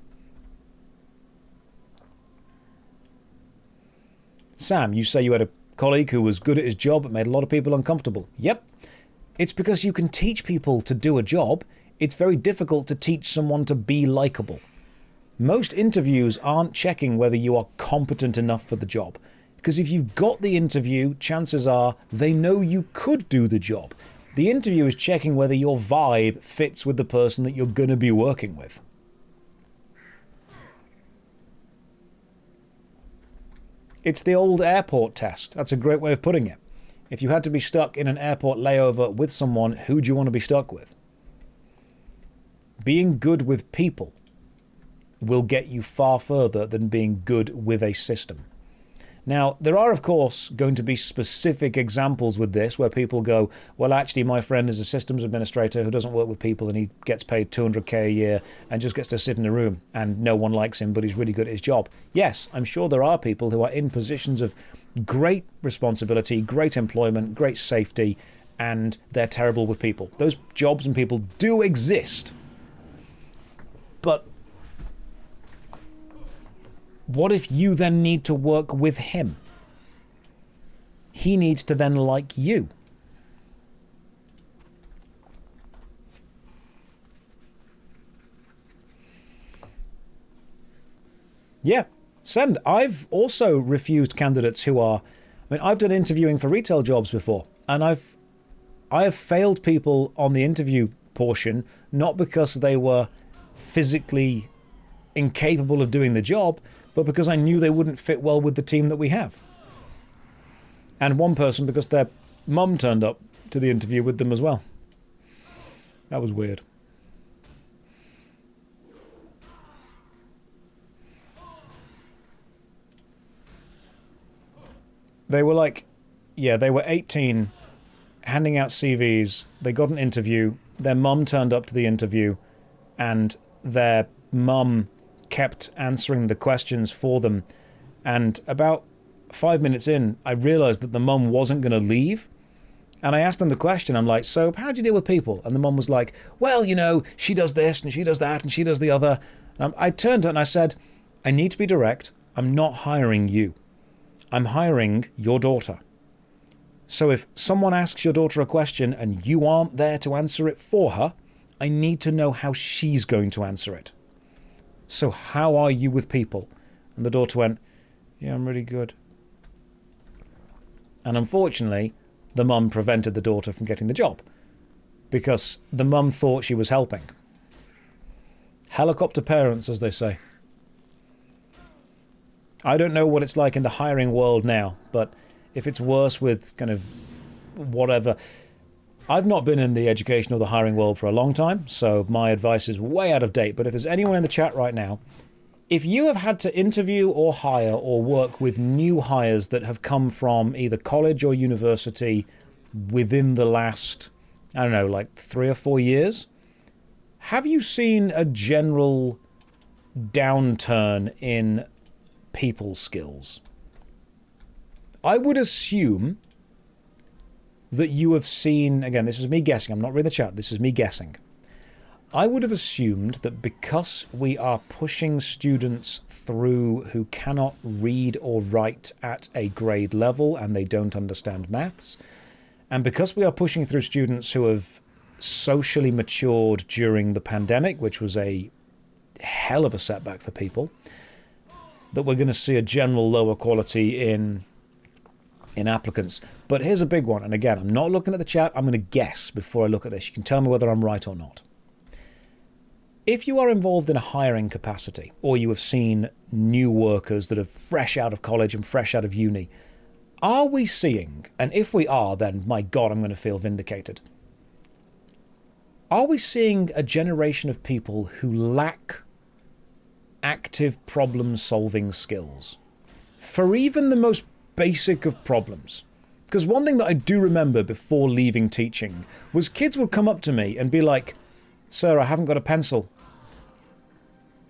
Sam, you say you had a colleague who was good at his job but made a lot of people uncomfortable. Yep. It's because you can teach people to do a job. It's very difficult to teach someone to be likable. Most interviews aren't checking whether you are competent enough for the job. Because if you've got the interview, chances are they know you could do the job. The interview is checking whether your vibe fits with the person that you're going to be working with. It's the old airport test. That's a great way of putting it. If you had to be stuck in an airport layover with someone, who do you want to be stuck with? Being good with people will get you far further than being good with a system. Now, there are, of course, going to be specific examples with this where people go, well, actually, my friend is a systems administrator who doesn't work with people and he gets paid $200K a year and just gets to sit in a room and no one likes him, but he's really good at his job. Yes, I'm sure there are people who are in positions of great responsibility, great employment, great safety, and they're terrible with people. Those jobs and people do exist. But what if you then need to work with him? He needs to then like you. Yeah, send. I've also refused candidates who are... I mean, I've done interviewing for retail jobs before, and I have failed people on the interview portion, not because they were physically incapable of doing the job, but because I knew they wouldn't fit well with the team that we have. And one person because their mum turned up to the interview with them as well. That was weird. They were like, yeah, they were 18, handing out CVs. They got an interview. Their mum turned up to the interview, and their mum kept answering the questions for them. And about 5 minutes in, I realized that the mum wasn't going to leave. And I asked them the question. I'm like, so how do you deal with people? And the mum was like, well, you know, she does this and she does that and she does the other. I turned to her and I said, I need to be direct. I'm not hiring you. I'm hiring your daughter. So if someone asks your daughter a question and you aren't there to answer it for her, I need to know how she's going to answer it. So how are you with people? And the daughter went, yeah, I'm really good. And unfortunately, the mum prevented the daughter from getting the job because the mum thought she was helping. Helicopter parents, as they say. I don't know what it's like in the hiring world now, but if it's worse with kind of whatever... I've not been in the education or the hiring world for a long time, so my advice is way out of date. But if there's anyone in the chat right now, if you have had to interview or hire or work with new hires that have come from either college or university within the last, I don't know, like 3 or 4 years, have you seen a general downturn in people skills? I would assume that you have seen, again, this is me guessing, I'm not reading the chat, this is me guessing. I would have assumed that because we are pushing students through who cannot read or write at a grade level and they don't understand maths, and because we are pushing through students who have socially matured during the pandemic, which was a hell of a setback for people, that we're going to see a general lower quality in applicants. But here's a big one, and again, I'm not looking at the chat, I'm going to guess before I look at this. You can tell me whether I'm right or not. If you are involved in a hiring capacity, or you have seen new workers that are fresh out of college and fresh out of uni, are we seeing, and if we are, then my God, I'm going to feel vindicated. Are we seeing a generation of people who lack active problem-solving skills for even the most basic of problems? Because one thing that I do remember before leaving teaching was kids would come up to me and be like, "Sir, I haven't got a pencil."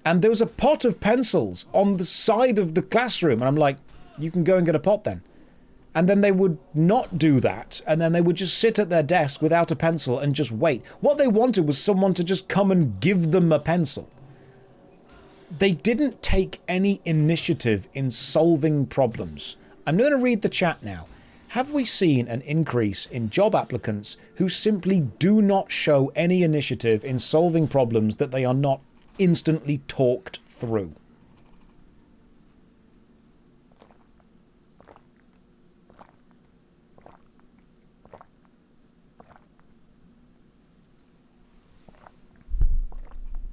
And there was a pot of pencils on the side of the classroom, and I'm like, "You can go and get a pot then." And then they would not do that, and then they would just sit at their desk without a pencil and just wait. What they wanted was someone to just come and give them a pencil. They didn't take any initiative in solving problems. I'm going to read the chat now. Have we seen an increase in job applicants who simply do not show any initiative in solving problems that they are not instantly talked through?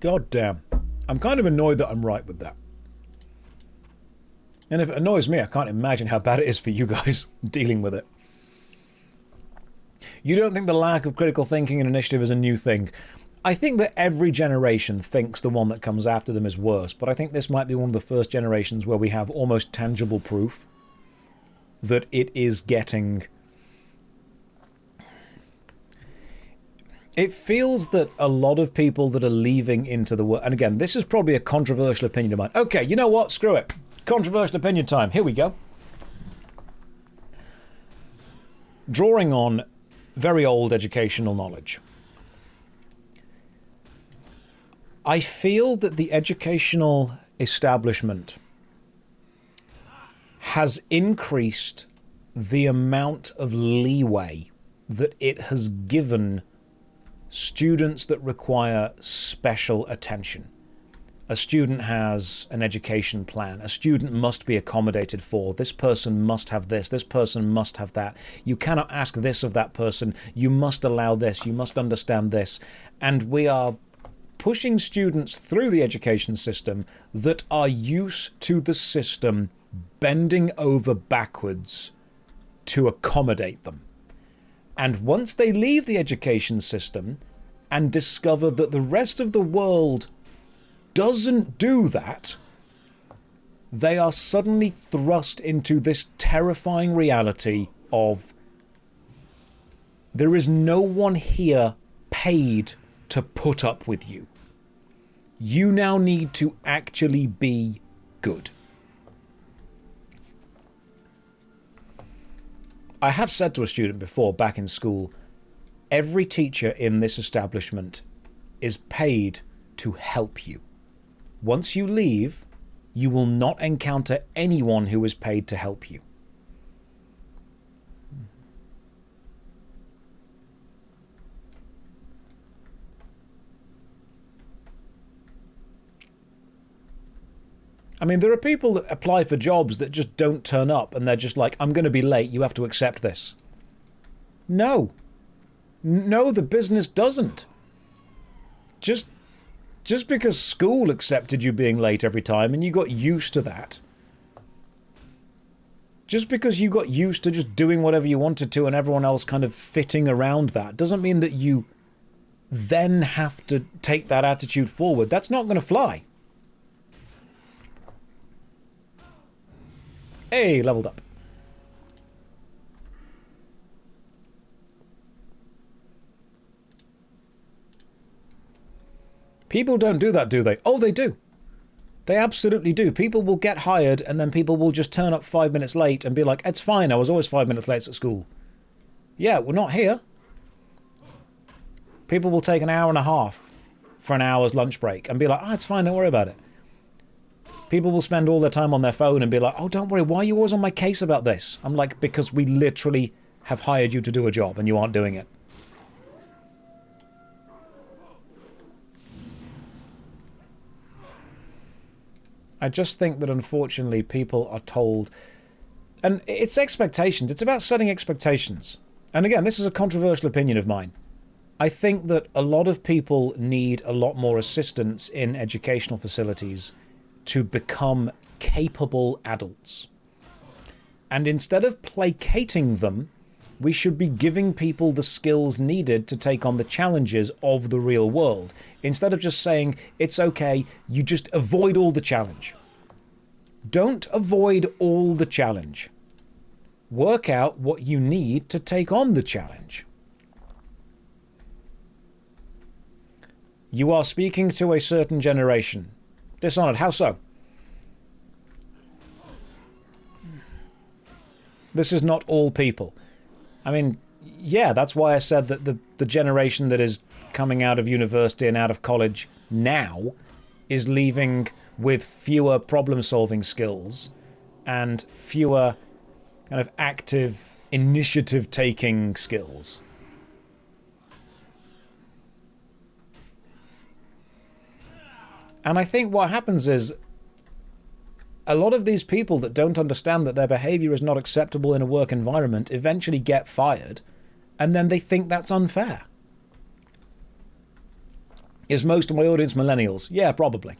God damn. I'm kind of annoyed that I'm right with that. And if it annoys me, I can't imagine how bad it is for you guys dealing with it. You don't think the lack of critical thinking and initiative is a new thing? I think that every generation thinks the one that comes after them is worse, but I think this might be one of the first generations where we have almost tangible proof that it is getting... It feels that a lot of people that are leaving into the world, and again, this is probably a controversial opinion of mine. Okay, you know what? Screw it. Controversial opinion time. Here we go. Drawing on very old educational knowledge. I feel that the educational establishment has increased the amount of leeway that it has given students that require special attention. A student has an education plan. A student must be accommodated for. This person must have this. This person must have that. You cannot ask this of that person. You must allow this. You must understand this. And we are pushing students through the education system that are used to the system bending over backwards to accommodate them. And once they leave the education system and discover that the rest of the world doesn't do that, they are suddenly thrust into this terrifying reality of there is no one here paid to put up with you. You now need to actually be good. I have said to a student before back in school, every teacher in this establishment is paid to help you. Once you leave, you will not encounter anyone who is paid to help you. I mean, there are people that apply for jobs that just don't turn up and they're just like, I'm going to be late, you have to accept this. No. No, the business doesn't. Just because school accepted you being late every time and you got used to that. Just because you got used to just doing whatever you wanted to and everyone else kind of fitting around that doesn't mean that you then have to take that attitude forward. That's not going to fly. Hey, leveled up. People don't do that, do they? Oh, they do. They absolutely do. People will get hired and then people will just turn up 5 minutes late and be like, it's fine, I was always 5 minutes late at school. Yeah, we're not here. People will take an hour and a half for an hour's lunch break and be like, oh, it's fine, don't worry about it. People will spend all their time on their phone and be like, oh, don't worry, why are you always on my case about this? I'm like, because we literally have hired you to do a job and you aren't doing it. I just think that unfortunately people are told, and it's expectations, it's about setting expectations. And again, this is a controversial opinion of mine. I think that a lot of people need a lot more assistance in educational facilities to become capable adults. And instead of placating them, we should be giving people the skills needed to take on the challenges of the real world. Instead of just saying, it's okay, you just avoid all the challenge. Don't avoid all the challenge. Work out what you need to take on the challenge. You are speaking to a certain generation. Dishonored, how so? This is not all people. I mean, yeah, that's why I said that the generation that is coming out of university and out of college now is leaving with fewer problem-solving skills and fewer kind of active initiative-taking skills. And I think what happens is a lot of these people that don't understand that their behavior is not acceptable in a work environment eventually get fired, and then they think that's unfair. Is most of my audience millennials? Yeah, probably.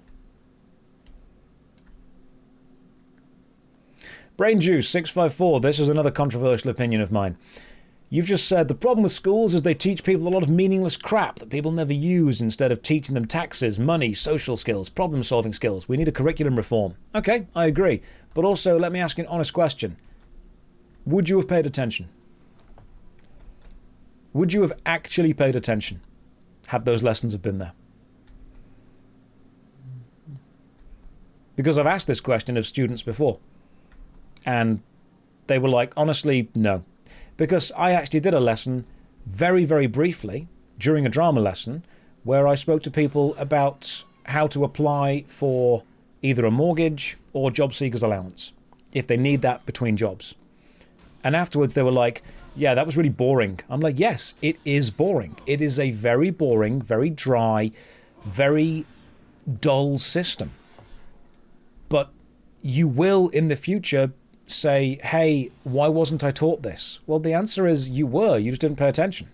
Brain Juice 654, this is another controversial opinion of mine. You've just said the problem with schools is they teach people a lot of meaningless crap that people never use instead of teaching them taxes, money, social skills, problem-solving skills. We need a curriculum reform. Okay, I agree. But also, let me ask you an honest question. Would you have paid attention? Would you have actually paid attention had those lessons have been there? Because I've asked this question of students before. And they were like, honestly, no. Because I actually did a lesson very, very briefly during a drama lesson where I spoke to people about how to apply for either a mortgage or job seekers allowance if they need that between jobs. And afterwards they were like, yeah, that was really boring. I'm like, yes, it is boring. It is a very boring, very dry, very dull system. But you will in the future say, hey, why wasn't I taught this? Well, the answer is you were, you just didn't pay attention.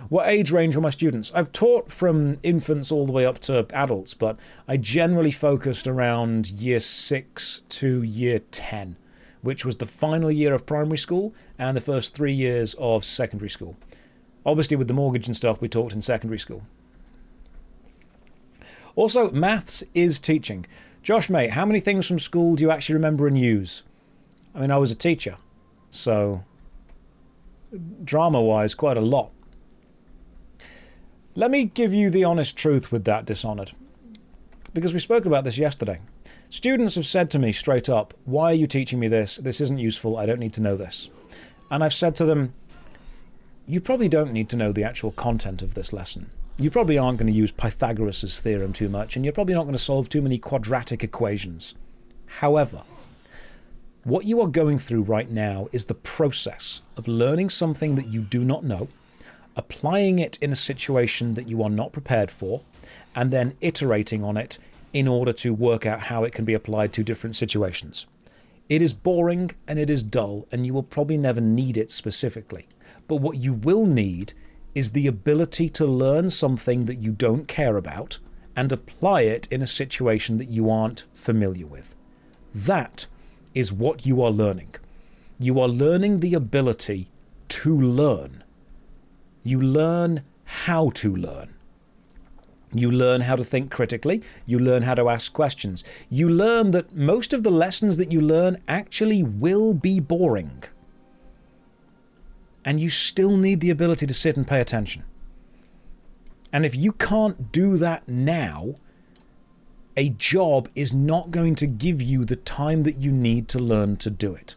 What age range were my students? I've taught from infants all the way up to adults, but I generally focused around year 6 to year 10, which was the final year of primary school and the first 3 years of secondary school. Obviously with the mortgage and stuff we taught in secondary school. Also, maths is teaching. Josh, mate, how many things from school do you actually remember and use? I mean, I was a teacher, so drama-wise, quite a lot. Let me give you the honest truth with that, Dishonored, because we spoke about this yesterday. Students have said to me straight up, why are you teaching me this? This isn't useful. I don't need to know this. And I've said to them, you probably don't need to know the actual content of this lesson. You probably aren't going to use Pythagoras' theorem too much, and you're probably not going to solve too many quadratic equations. However, what you are going through right now is the process of learning something that you do not know, applying it in a situation that you are not prepared for, and then iterating on it in order to work out how it can be applied to different situations. It is boring and it is dull, and you will probably never need it specifically. But what you will need is the ability to learn something that you don't care about and apply it in a situation that you aren't familiar with. That is what you are learning. You are learning the ability to learn. You learn how to learn. You learn how to think critically. You learn how to ask questions. You learn that most of the lessons that you learn actually will be boring. And you still need the ability to sit and pay attention. And if you can't do that now, a job is not going to give you the time that you need to learn to do it.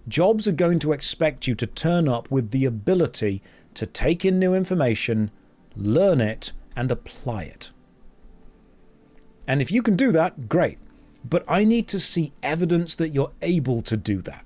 Jobs are going to expect you to turn up with the ability to take in new information, learn it, and apply it. And if you can do that, great. But I need to see evidence that you're able to do that.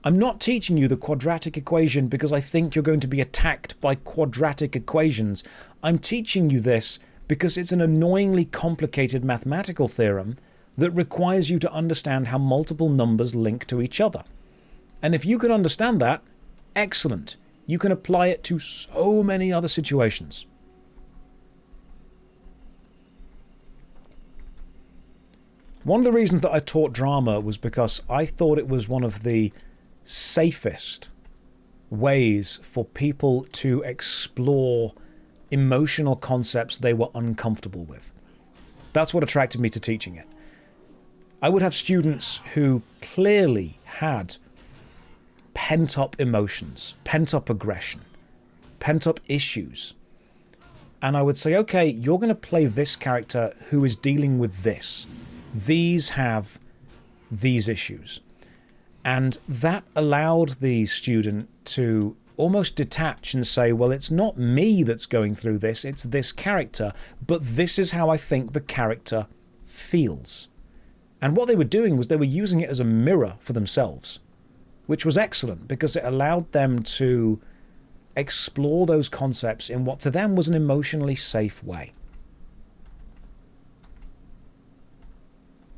I'm not teaching you the quadratic equation because I think you're going to be attacked by quadratic equations. I'm teaching you this because it's an annoyingly complicated mathematical theorem that requires you to understand how multiple numbers link to each other. And if you can understand that, excellent. You can apply it to so many other situations. One of the reasons that I taught drama was because I thought it was one of the safest ways for people to explore emotional concepts they were uncomfortable with. That's what attracted me to teaching it. I would have students who clearly had pent-up emotions, pent-up aggression, pent-up issues. And I would say, okay, you're going to play this character who is dealing with this. These have these issues. And that allowed the student to almost detach and say, well, it's not me that's going through this, it's this character, but this is how I think the character feels. And what they were doing was they were using it as a mirror for themselves, which was excellent because it allowed them to explore those concepts in what to them was an emotionally safe way.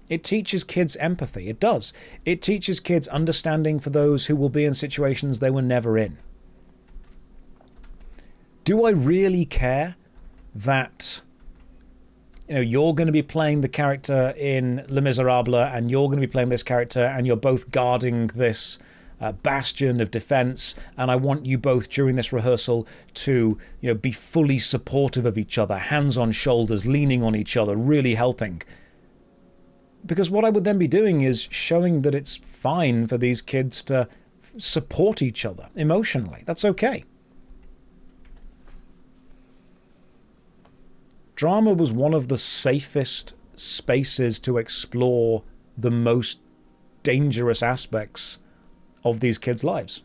It teaches kids empathy. It does. It teaches kids understanding for those who will be in situations they were never in. Do I really care that, you know, you're going to be playing the character in Les Miserables and you're going to be playing this character and you're both guarding this bastion of defense, and I want you both during this rehearsal to, you know, be fully supportive of each other, hands on shoulders, leaning on each other, really helping. Because what I would then be doing is showing that it's fine for these kids to support each other emotionally. That's okay. Drama was one of the safest spaces to explore the most dangerous aspects of these kids' lives.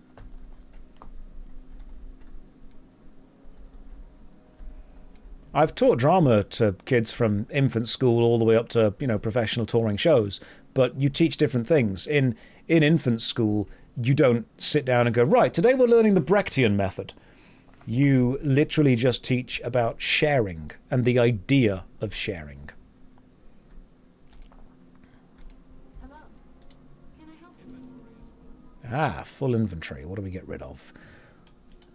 I've taught drama to kids from infant school all the way up to, you know, professional touring shows, but you teach different things. In infant school, you don't sit down and go, right, today we're learning the Brechtian method. You literally just teach about sharing and the idea of sharing. Hello. Can I help you? Ah, full inventory. What do we get rid of?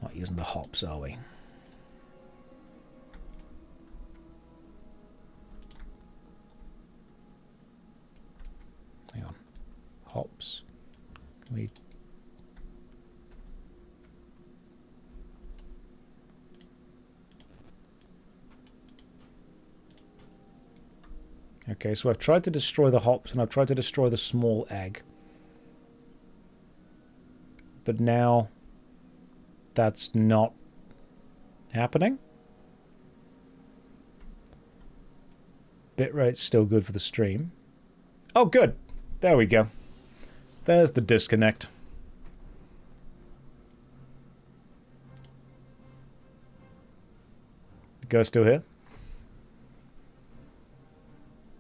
Not using the hops, are we? Hang on. Hops. Can we... Okay, so I've tried to destroy the hops and I've tried to destroy the small egg. But now that's not happening. Bitrate's still good for the stream. Oh, good. There we go. There's the disconnect. The guy's still here?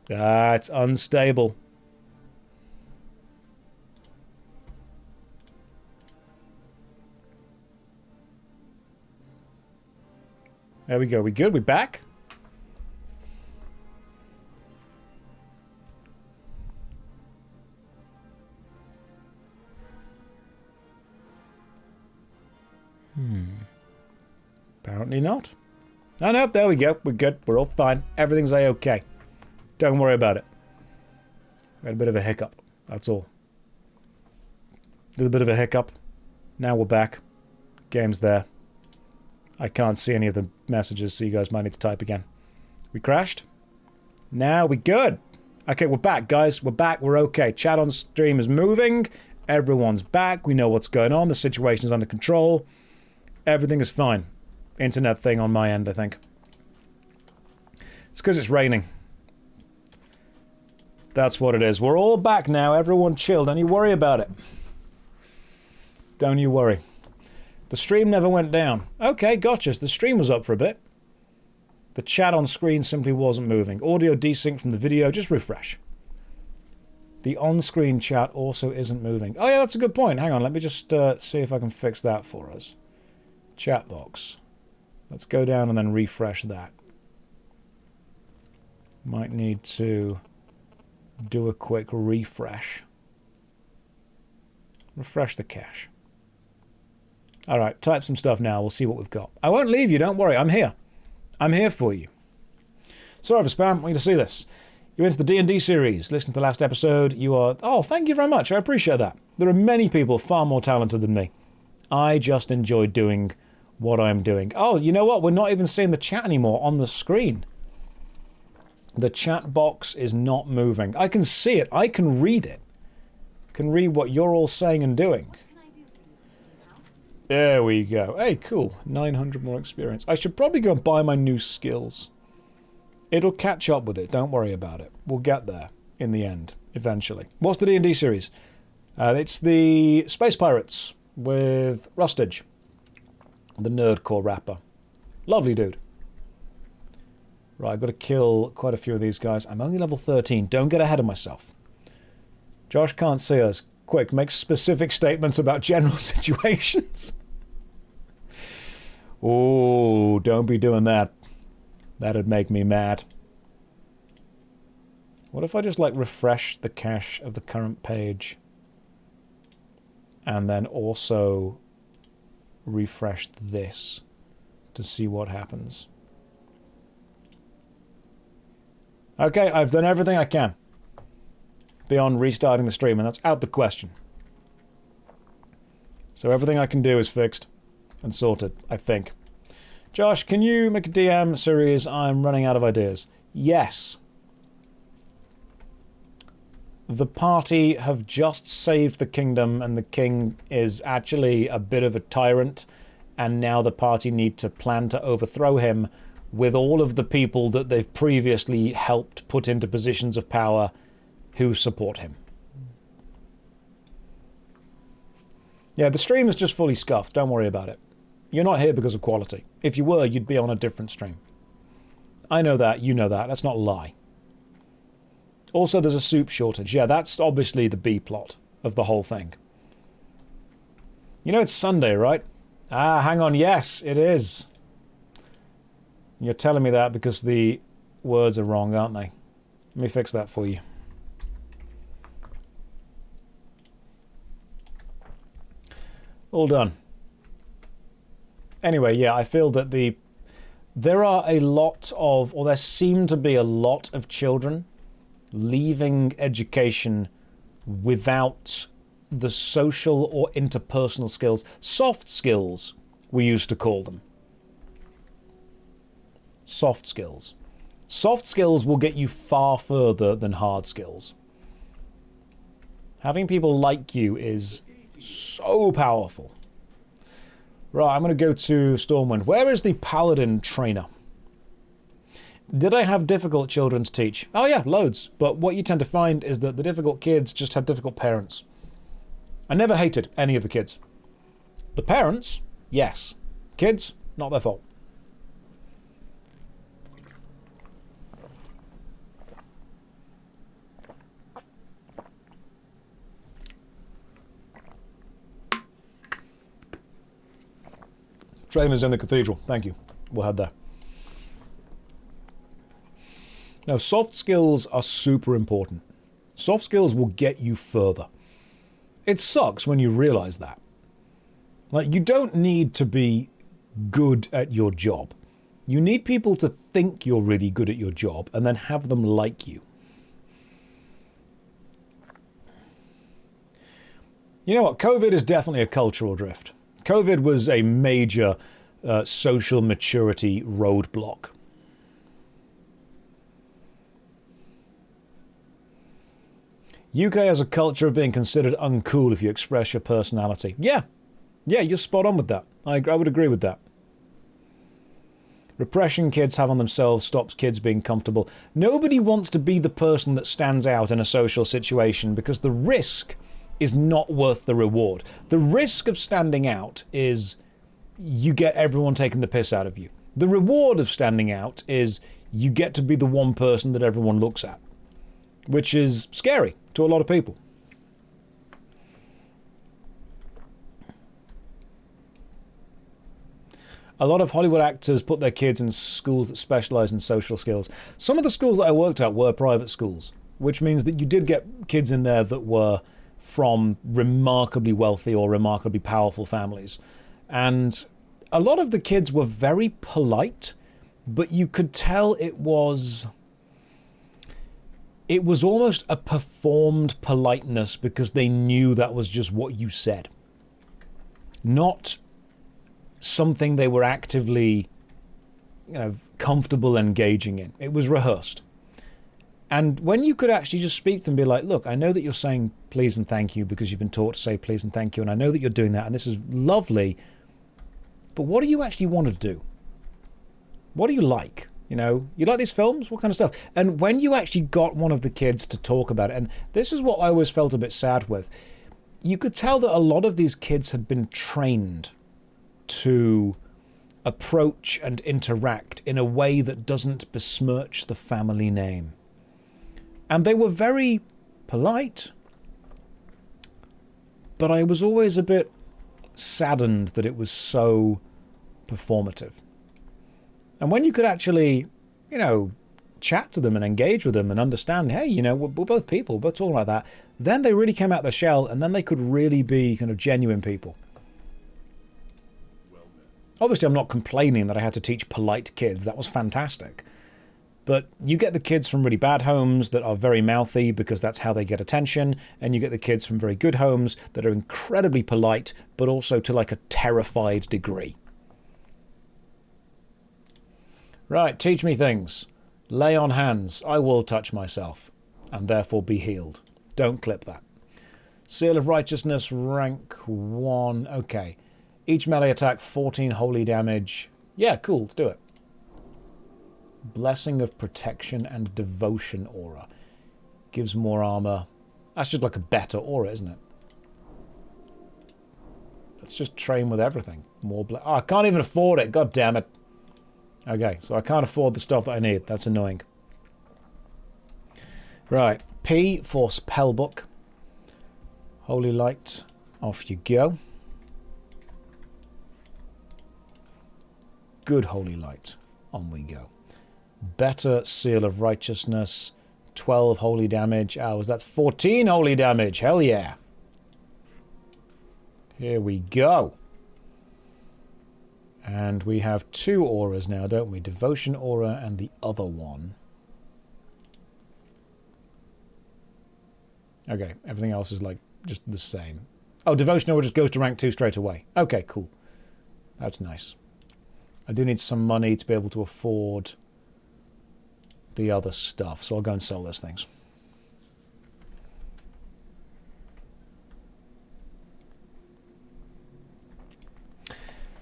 Ah, it's unstable. There we go. We good? We back? Apparently not. Oh, no. There we go. We're good. We're all fine. Everything's A-okay. Don't worry about it. We had a bit of a hiccup. That's all. A little bit of a hiccup. Now we're back. Game's there. I can't see any of the messages, so you guys might need to type again. We crashed? Now we good. Okay, we're back, guys. We're back. We're okay. Chat on stream is moving. Everyone's back. We know what's going on. The situation's under control. Everything is fine. Internet thing on my end, I think. It's because it's raining. That's what it is. We're all back now. Everyone chill. Don't you worry about it. Don't you worry. The stream never went down. Okay, gotcha. The stream was up for a bit. The chat on screen simply wasn't moving. Audio desync from the video. Just refresh. The on-screen chat also isn't moving. Oh yeah, that's a good point. Hang on, let me just see if I can fix that for us. Chat box. Let's go down and then refresh that. Might need to do a quick refresh. Refresh the cache. Alright, type some stuff now. We'll see what we've got. I won't leave you, don't worry. I'm here. I'm here for you. Sorry for spam. Want you to see this. You're into the D&D series. Listen to the last episode. You are... Oh, thank you very much. I appreciate that. There are many people far more talented than me. I just enjoy doing what I'm doing. Oh, you know what? We're not even seeing the chat anymore on the screen. The chat box is not moving. I can see it. I can read it. I can read what you're all saying and doing. There we go. Hey, cool. 900 more experience. I should probably go and buy my new skills. It'll catch up with it. Don't worry about it. We'll get there in the end, eventually. What's the D&D series? It's the Space Pirates with Rustage, the nerdcore rapper. Lovely dude. Right, I've got to kill quite a few of these guys. I'm only level 13. Don't get ahead of myself. Josh can't see us. Quick, make specific statements about general situations. Oh, don't be doing that. That'd make me mad. What if I just, like, refresh the cache of the current page and then also refresh this to see what happens? Okay, I've done everything I can beyond restarting the stream, and that's out the question. So everything I can do is fixed and sorted, I think. Josh, can you make a DM series? I'm running out of ideas. Yes. The party have just saved the kingdom, and the king is actually a bit of a tyrant, and now the party need to plan to overthrow him with all of the people that they've previously helped put into positions of power who support him. Yeah, the stream is just fully scuffed. Don't worry about it. You're not here because of quality. If you were, you'd be on a different stream. I know that. You know that. Let's not lie. Also, there's a soup shortage. Yeah, that's obviously the B plot of the whole thing. You know it's Sunday, right? Ah, hang on. Yes, it is. You're telling me that because the words are wrong, aren't they? Let me fix that for you. All done. Anyway, yeah, I feel that there are a lot of, or there seem to be a lot of children leaving education without the social or interpersonal skills, soft skills, we used to call them. Soft skills. Soft skills will get you far further than hard skills. Having people like you is so powerful. Right, I'm going to go to Stormwind. Where is the Paladin trainer? Did I have difficult children to teach? Oh yeah, loads. But what you tend to find is that the difficult kids just have difficult parents. I never hated any of the kids. The parents, yes. Kids, not their fault. Trainers in the cathedral. Thank you. We'll have that. Now, soft skills are super important. Soft skills will get you further. It sucks when you realize that. Like, you don't need to be good at your job. You need people to think you're really good at your job and then have them like you. You know what? COVID is definitely a cultural drift. COVID was a major social maturity roadblock. UK has a culture of being considered uncool if you express your personality. Yeah, you're spot on with that. I would agree with that. Repression kids have on themselves stops kids being comfortable. Nobody wants to be the person that stands out in a social situation because the risk is not worth the reward. The risk of standing out is you get everyone taking the piss out of you. The reward of standing out is you get to be the one person that everyone looks at, which is scary to a lot of people. A lot of Hollywood actors put their kids in schools that specialize in social skills. Some of the schools that I worked at were private schools, which means that you did get kids in there that were from remarkably wealthy or remarkably powerful families. And a lot of the kids were very polite, but you could tell it was almost a performed politeness because they knew that was just what you said. Not something they were actively, comfortable engaging in. It was rehearsed. And when you could actually just speak to them and be like, look, I know that you're saying please and thank you because you've been taught to say please and thank you, and I know that you're doing that, and this is lovely, but what do you actually want to do? What do you like? You like these films? What kind of stuff? And when you actually got one of the kids to talk about it, and this is what I always felt a bit sad with, you could tell that a lot of these kids had been trained to approach and interact in a way that doesn't besmirch the family name. And they were very polite, but I was always a bit saddened that it was so performative. And when you could actually, chat to them and engage with them and understand, hey, we're both people, we're both talking like that, then they really came out of their shell, and then they could really be kind of genuine people. Obviously, I'm not complaining that I had to teach polite kids. That was fantastic. But you get the kids from really bad homes that are very mouthy because that's how they get attention, and you get the kids from very good homes that are incredibly polite, but also to like a terrified degree. Right, teach me things. Lay on hands. I will touch myself, and therefore be healed. Don't clip that. Seal of Righteousness, rank 1. Okay. Each melee attack, 14 holy damage. Yeah, cool, let's do it. Blessing of Protection and Devotion aura. Gives more armor. That's just like a better aura, isn't it? Let's just train with everything. More oh, I can't even afford it, god damn it. Okay, so I can't afford the stuff that I need. That's annoying. Right, P for Spellbook. Holy Light. Off you go. Good Holy Light. On we go. Better Seal of Righteousness. 12 holy damage. Ours. That's 14 holy damage. Hell yeah. Here we go. And we have 2 auras now, don't we? Devotion aura and the other one. Okay, everything else is like just the same. Oh, Devotion aura just goes to rank 2 straight away. Okay, cool. That's nice. I do need some money to be able to afford the other stuff, so I'll go and sell those things.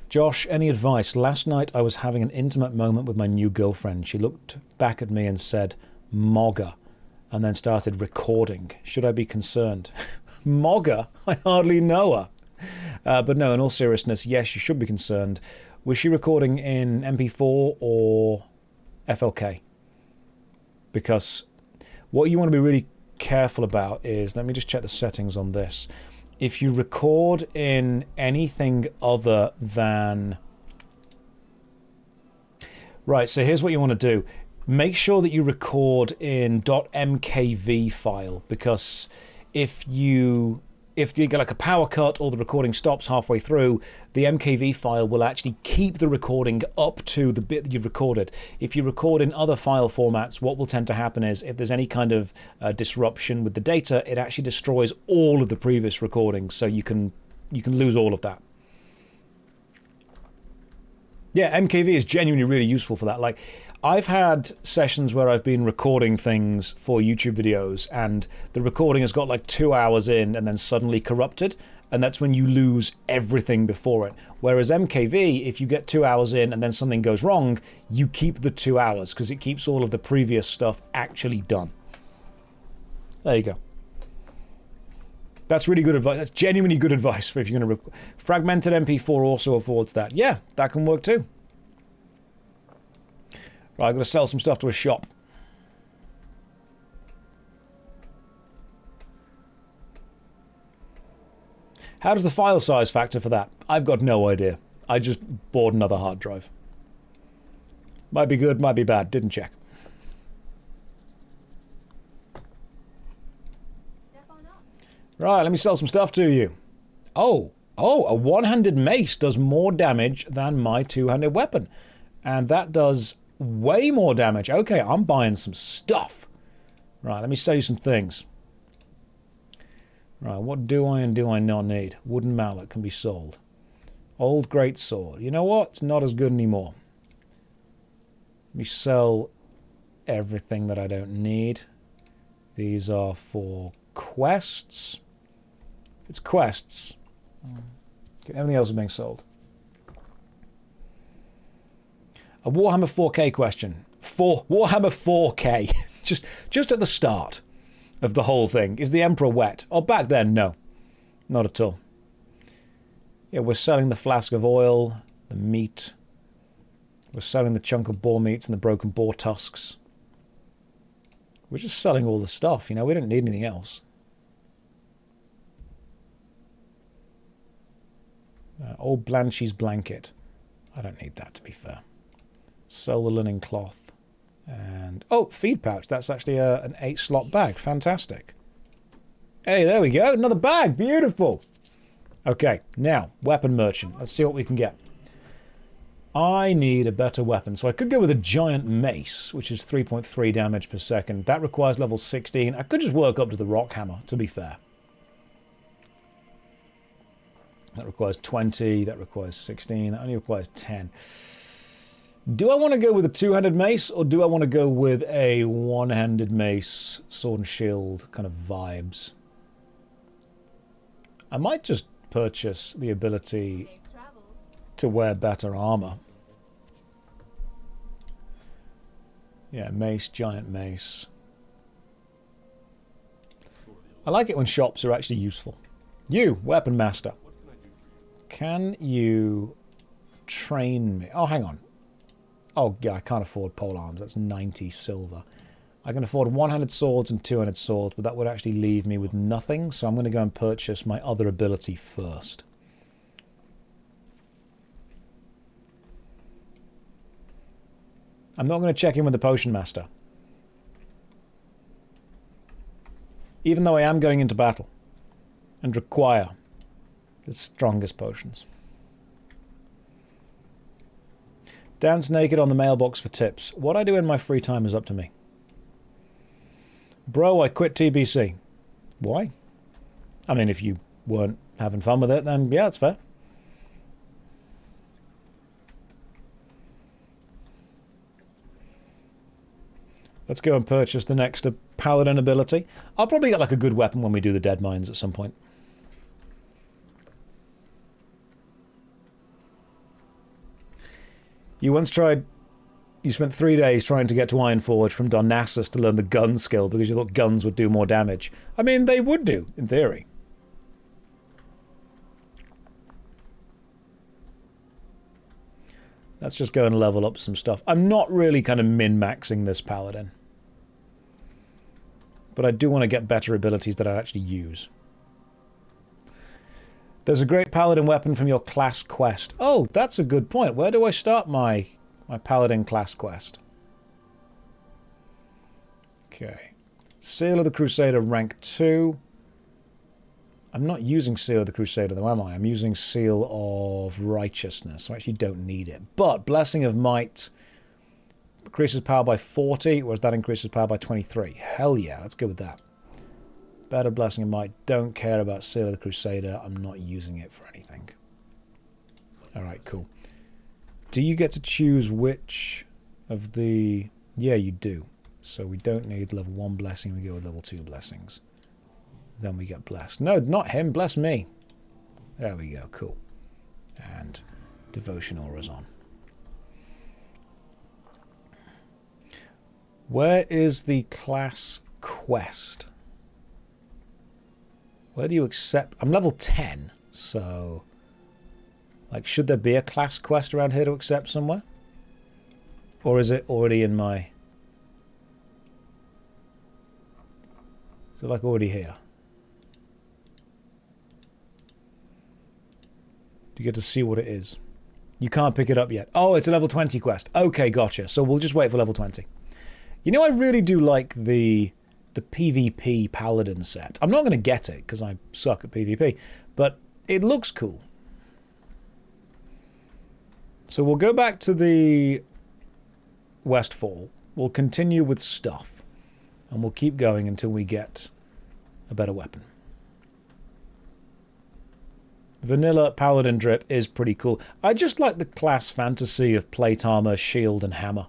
Josh, any advice? Last night I was having an intimate moment with my new girlfriend. She looked back at me and said, Mogger, and then started recording. Should I be concerned? Mogger? I hardly know her. But no, in all seriousness, yes, you should be concerned. Was she recording in MP4 or FLK? Because what you want to be really careful about is, let me just check the settings on this. If you record in anything other than... Right, so here's what you want to do. Make sure that you record in .mkv file, because if you get like a power cut or the recording stops halfway through, the MKV file will actually keep the recording up to the bit that you've recorded. If you record in other file formats, what will tend to happen is if there's any kind of disruption with the data, it actually destroys all of the previous recordings, so you can lose all of that. Yeah, MKV is genuinely really useful for that. Like, I've had sessions where I've been recording things for YouTube videos and the recording has got like 2 hours in and then suddenly corrupted, and that's when you lose everything before it. Whereas MKV, if you get 2 hours in and then something goes wrong, you keep the 2 hours because it keeps all of the previous stuff actually done. There you go. That's really good advice. That's genuinely good advice for if you're going to... Fragmented MP4 also affords that. Yeah, that can work too. Right, I've got to sell some stuff to a shop. How does the file size factor for that? I've got no idea. I just bought another hard drive. Might be good, might be bad. Didn't check. Step on up. Right, let me sell some stuff to you. Oh, a one-handed mace does more damage than my two-handed weapon. And that does way more damage. Okay, I'm buying some stuff. Right, let me sell you some things. Right, what do I and do I not need? Wooden mallet can be sold. Old greatsword. You know what? It's not as good anymore. Let me sell everything that I don't need. These are for quests. It's quests. Okay, everything else is being sold. A Warhammer 4K question. Warhammer 4K. just at the start of the whole thing. Is the Emperor wet? Oh, back then, no. Not at all. Yeah, we're selling the flask of oil, the meat. We're selling the chunk of boar meats and the broken boar tusks. We're just selling all the stuff, you know, we don't need anything else. Old Blanchy's blanket. I don't need that, to be fair. Sell the linen cloth. And, oh, feed pouch. That's actually an 8-slot bag. Fantastic. Hey, there we go. Another bag. Beautiful. Okay, now, weapon merchant. Let's see what we can get. I need a better weapon. So I could go with a giant mace, which is 3.3 damage per second. That requires level 16. I could just work up to the rock hammer, to be fair. That requires 20. That requires 16. That only requires 10. Do I want to go with a two-handed mace, or do I want to go with a one-handed mace, sword and shield kind of vibes? I might just purchase the ability Safe travels. to wear better armor. Yeah, mace, giant mace. I like it when shops are actually useful. You, weapon master. Can you train me? Oh, hang on. Oh, yeah, I can't afford pole arms. That's 90 silver. I can afford one-handed swords and two-handed swords, but that would actually leave me with nothing. So I'm going to go and purchase my other ability first. I'm not going to check in with the potion master. Even though I am going into battle and require the strongest potions. Dance naked on the mailbox for tips. What I do in my free time is up to me. Bro, I quit TBC. Why? I mean, if you weren't having fun with it, then yeah, it's fair. Let's go and purchase the next paladin ability. I'll probably get like a good weapon when we do the dead mines at some point. You once tried... You spent 3 days trying to get to Ironforge from Darnassus to learn the gun skill because you thought guns would do more damage. I mean, they would do, in theory. Let's just go and level up some stuff. I'm not really kind of min-maxing this paladin. But I do want to get better abilities that I actually use. There's a great paladin weapon from your class quest. Oh, that's a good point. Where do I start my paladin class quest? Okay. Seal of the Crusader rank 2. I'm not using Seal of the Crusader though, am I? I'm using Seal of Righteousness. I actually don't need it. But Blessing of Might increases power by 40, whereas that increases power by 23. Hell yeah, let's go with that. Better Blessing of Might. Don't care about Seal of the Crusader. I'm not using it for anything. Alright, cool. Do you get to choose which of the... Yeah, you do. So we don't need level 1 blessing. We go with level 2 blessings. Then we get blessed. No, not him. Bless me. There we go. Cool. And devotion aura's on. Where is the class quest? Where do you accept... I'm level 10, so... Like, should there be a class quest around here to accept somewhere? Or is it already in my... Is it like already here? Do you get to see what it is? You can't pick it up yet. Oh, it's a level 20 quest. Okay, gotcha. So we'll just wait for level 20. You know, I really do like the PvP Paladin set. I'm not going to get it because I suck at PvP, but it looks cool. So we'll go back to the Westfall. We'll continue with stuff. And we'll keep going until we get a better weapon. Vanilla Paladin drip is pretty cool. I just like the class fantasy of plate armor, shield, and hammer.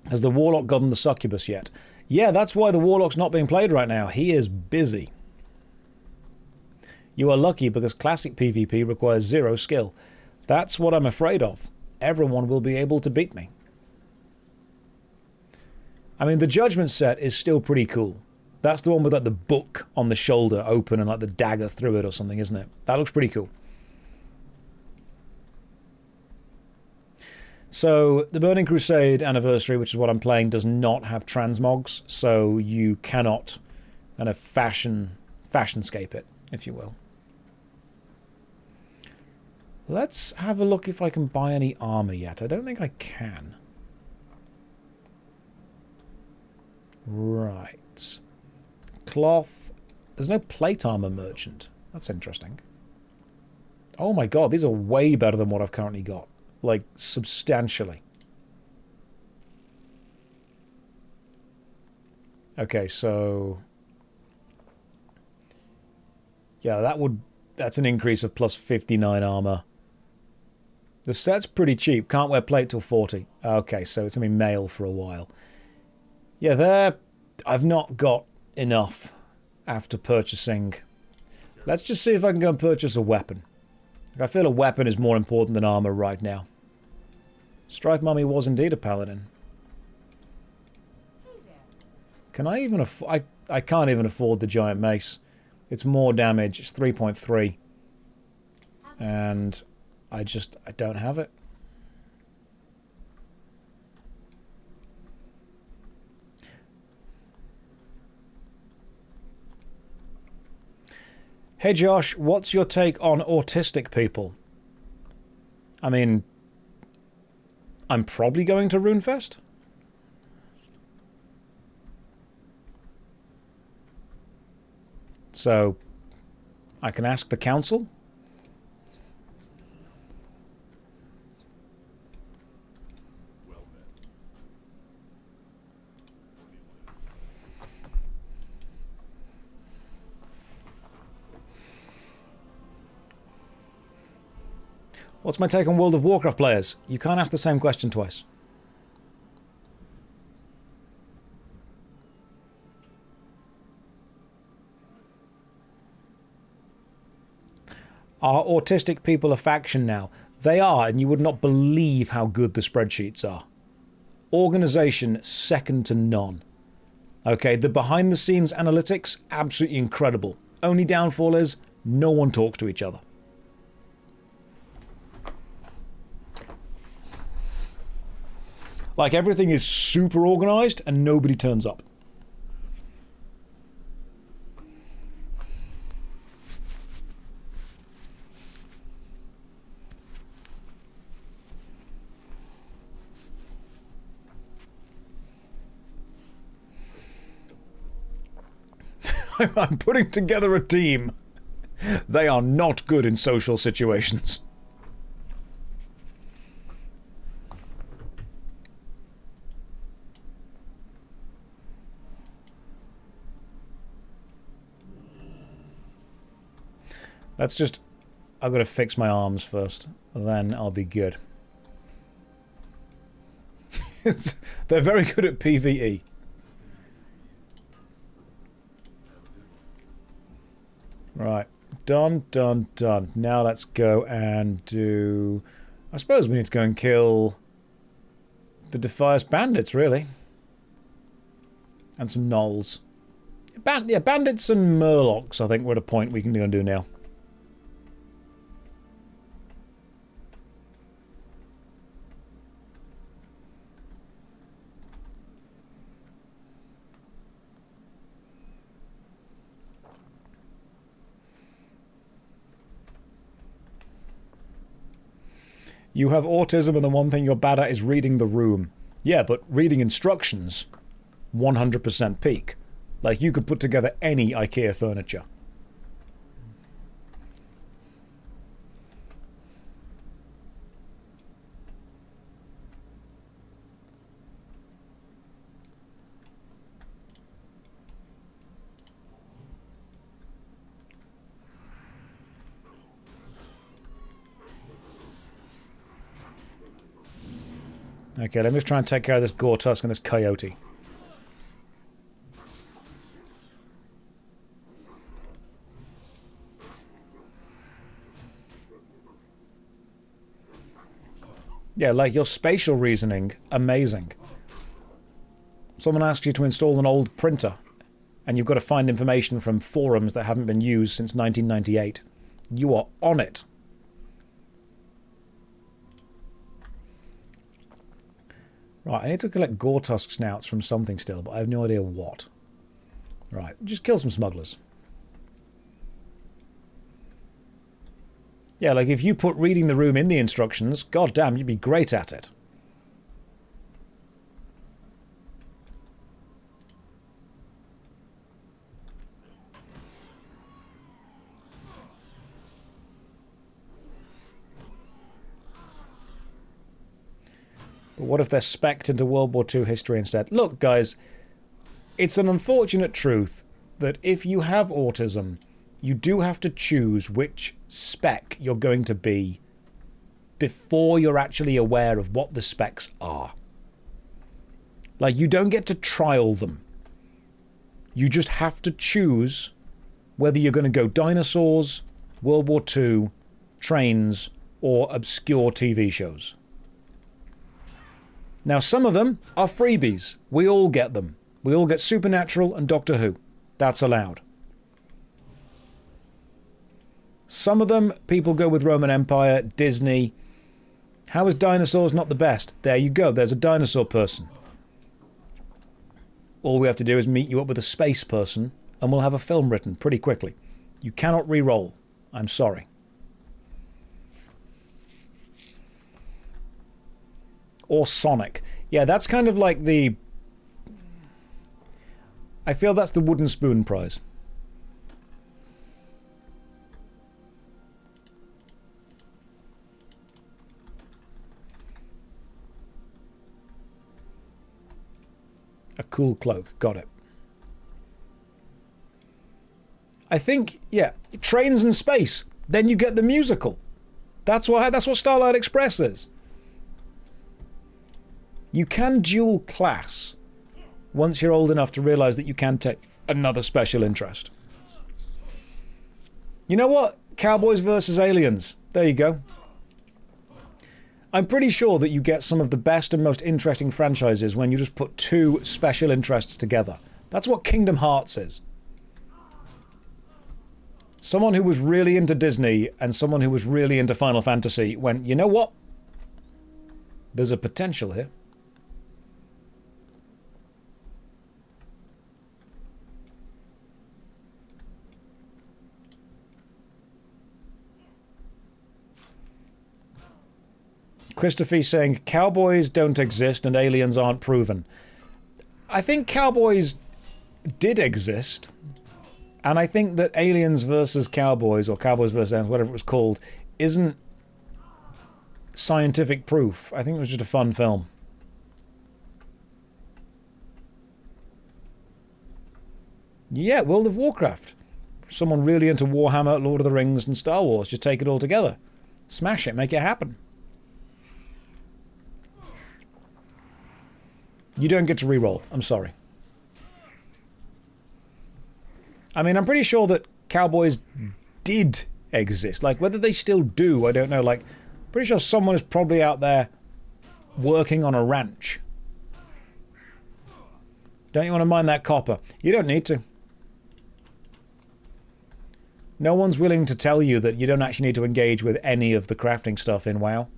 Has the Warlock gotten the Succubus yet? Yeah, that's why the Warlock's not being played right now. He is busy. You are lucky because classic PvP requires 0 skill. That's what I'm afraid of. Everyone will be able to beat me. I mean, the Judgment set is still pretty cool. That's the one with like the book on the shoulder open and like the dagger through it or something, isn't it? That looks pretty cool. So the Burning Crusade Anniversary, which is what I'm playing, does not have transmogs, so you cannot kind of fashionscape it, if you will. Let's have a look if I can buy any armor yet. I don't think I can. Right. Cloth. There's no plate armor merchant. That's interesting. Oh my god, these are way better than what I've currently got. Like, substantially. Okay, so... yeah, that's an increase of plus 59 armor. The set's pretty cheap. Can't wear plate till 40. Okay, so it's going to be male for a while. Yeah, there... I've not got enough after purchasing. Let's just see if I can go and purchase a weapon. I feel a weapon is more important than armor right now. Strife Mummy was indeed a paladin. Can I even afford... I can't even afford the giant mace. It's more damage. It's 3.3. And I don't have it. Hey Josh, what's your take on autistic people? I mean, I'm probably going to RuneFest. So, I can ask the council. What's my take on World of Warcraft players? You can't ask the same question twice. Are autistic people a faction now? They are, and you would not believe how good the spreadsheets are. Organization second to none. Okay, the behind-the-scenes analytics, absolutely incredible. Only downfall is no one talks to each other. Like, everything is super organized and nobody turns up. I'm putting together a team. They are not good in social situations. Let's just... I've got to fix my arms first. Then I'll be good. They're very good at PvE. Right. Done, done, done. Now let's go and do... I suppose we need to go and kill the Defias bandits, really. And some gnolls. Yeah, bandits and murlocs, I think, we're at a point we can go and do now. You have autism and the one thing you're bad at is reading the room. Yeah, but reading instructions, 100% peak. Like, you could put together any IKEA furniture. Okay, let me just try and take care of this Gortusk and this Coyote. Yeah, like your spatial reasoning, amazing. Someone asks you to install an old printer, and you've got to find information from forums that haven't been used since 1998. You are on it. Right, I need to collect Gortusk snouts from something still, but I have no idea what. Right, just kill some smugglers. Yeah, like if you put reading the room in the instructions, goddamn, you'd be great at it. But what if they're specced into World War II history instead? Look, guys, it's an unfortunate truth that if you have autism, you do have to choose which spec you're going to be before you're actually aware of what the specs are. Like, you don't get to trial them. You just have to choose whether you're going to go dinosaurs, World War II, trains, or obscure TV shows. Now, some of them are freebies. We all get them. We all get Supernatural and Doctor Who. That's allowed. Some of them, people go with Roman Empire, Disney. How is dinosaurs not the best? There you go. There's a dinosaur person. All we have to do is meet you up with a space person, and we'll have a film written pretty quickly. You cannot re-roll. I'm sorry. Or Sonic. Yeah, that's kind of like the... I feel that's the wooden spoon prize. A cool cloak. Got it. I think, yeah, trains and space. Then you get the musical. That's what Starlight Express is. You can dual class once you're old enough to realize that you can take another special interest. You know what? Cowboys versus Aliens. There you go. I'm pretty sure that you get some of the best and most interesting franchises when you just put two special interests together. That's what Kingdom Hearts is. Someone who was really into Disney and someone who was really into Final Fantasy went, you know what? There's a potential here. Christopher saying, cowboys don't exist and aliens aren't proven. I think cowboys did exist. And I think that Aliens versus Cowboys, or Cowboys versus Aliens, whatever it was called, isn't scientific proof. I think it was just a fun film. Yeah, World of Warcraft. Someone really into Warhammer, Lord of the Rings, and Star Wars. Just take it all together. Smash it, make it happen. You don't get to re-roll. I'm sorry. I mean, I'm pretty sure that cowboys did exist. Like, whether they still do, I don't know. Like, pretty sure someone is probably out there working on a ranch. Don't you want to mine that copper? You don't need to. No one's willing to tell you that you don't actually need to engage with any of the crafting stuff in WoW.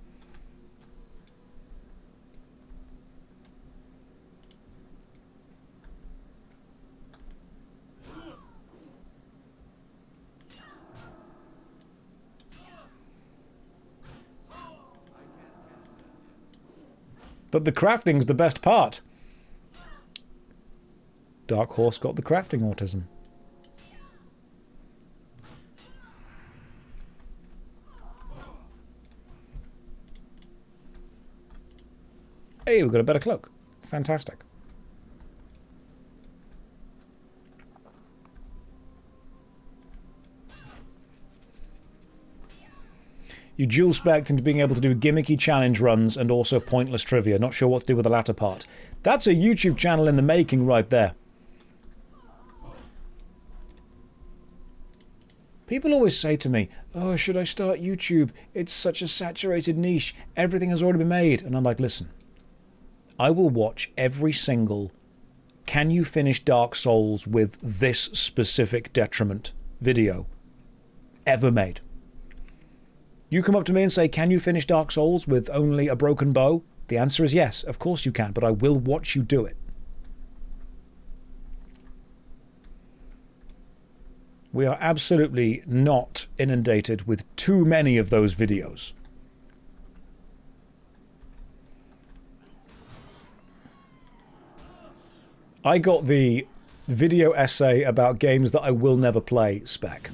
But the crafting's the best part. Dark Horse got the crafting autism. Hey, we've got a better cloak. Fantastic. You dual-spect into being able to do gimmicky challenge runs and also pointless trivia. Not sure what to do with the latter part. That's a YouTube channel in the making right there. People always say to me, oh, should I start YouTube? It's such a saturated niche. Everything has already been made. And I'm like, listen. I will watch every single "Can you finish Dark Souls with this specific detriment" video ever made. You come up to me and say, can you finish Dark Souls with only a broken bow? The answer is yes, of course you can, but I will watch you do it. We are absolutely not inundated with too many of those videos. I got the video essay about games that I will never play spec.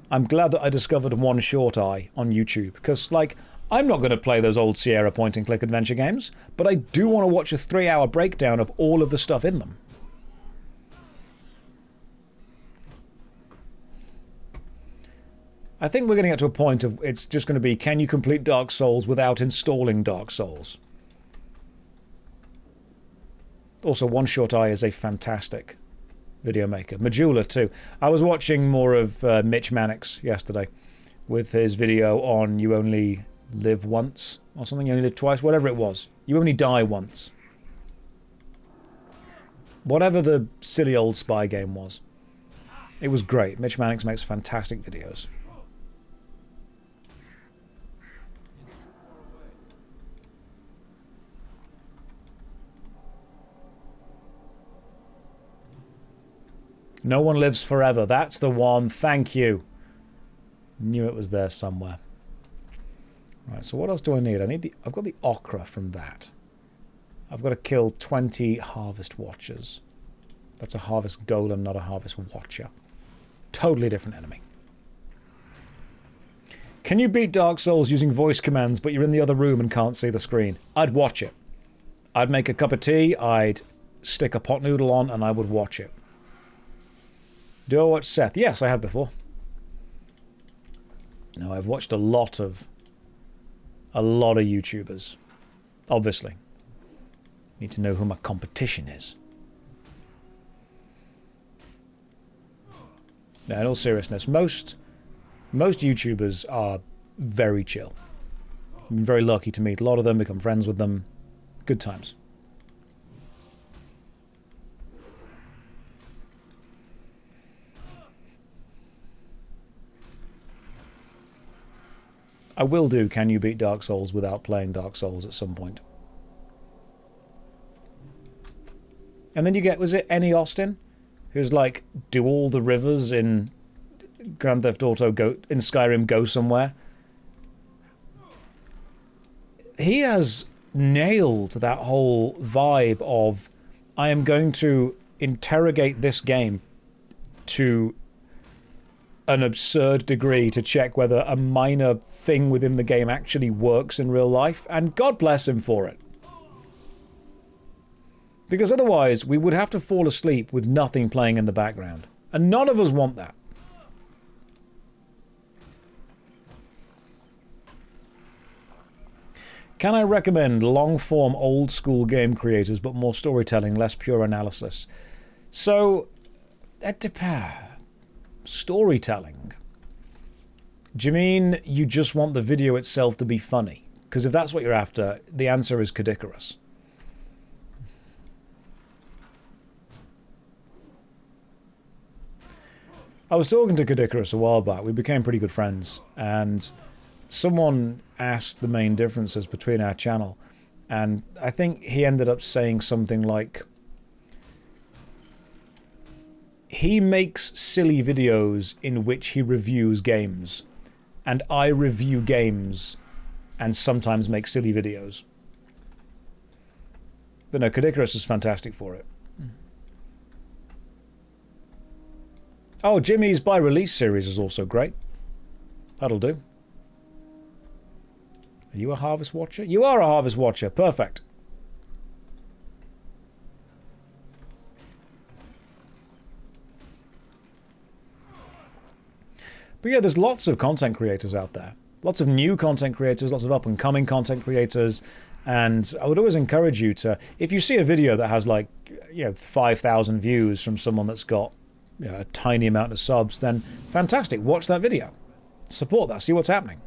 I'm glad that I discovered One Short Eye on YouTube, because, like, I'm not going to play those old Sierra point-and-click adventure games, but I do want to watch a 3-hour breakdown of all of the stuff in them. I think we're going to get to a point of it's just going to be, can you complete Dark Souls without installing Dark Souls? Also, One Short Eye is a fantastic video maker. Majula, too. I was watching more of Mitch Mannix yesterday with his video on You Only Live Once or something. You Only Live Twice, whatever it was. You Only Die Once. Whatever the silly old spy game was. It was great. Mitch Mannix makes fantastic videos. No One Lives Forever. That's the one. Thank you. Knew it was there somewhere. Right, so what else do I need? I've got the ochre from that. I've got to kill 20 Harvest Watchers. That's a Harvest Golem, not a Harvest Watcher. Totally different enemy. Can you beat Dark Souls using voice commands, but you're in the other room and can't see the screen? I'd watch it. I'd make a cup of tea, I'd stick a pot noodle on, and I would watch it. Do I watch Seth? Yes, I have before. No, I've watched a lot of YouTubers. Obviously. Need to know who my competition is. Now, in all seriousness, most YouTubers are very chill. I've been very lucky to meet a lot of them, become friends with them. Good times. I will do Can You Beat Dark Souls without playing Dark Souls at some point. And then you get, was it Annie Austin? Who's like, do all the rivers in Grand Theft Auto in Skyrim go somewhere? He has nailed that whole vibe of, I am going to interrogate this game to an absurd degree to check whether a minor thing within the game actually works in real life, and God bless him for it. Because otherwise, we would have to fall asleep with nothing playing in the background. And none of us want that. Can I recommend long-form, old-school game creators, but more storytelling, less pure analysis? So, that depends. Storytelling. Do you mean you just want the video itself to be funny? Because if that's what you're after, the answer is Kadikarus. I was talking to Kadikarus a while back. We became pretty good friends, and someone asked the main differences between our channel, and I think he ended up saying something like, he makes silly videos in which he reviews games, and I review games and sometimes make silly videos. But no, Kadikarus is fantastic for it. Oh, Jimmy's by release series is also great. That'll do. Are you a Harvest Watcher? You are a Harvest Watcher. Perfect. But yeah, there's lots of content creators out there. Lots of new content creators, lots of up-and-coming content creators. And I would always encourage you to, if you see a video that has like, 5,000 views from someone that's got a tiny amount of subs, then fantastic. Watch that video. Support that. See what's happening.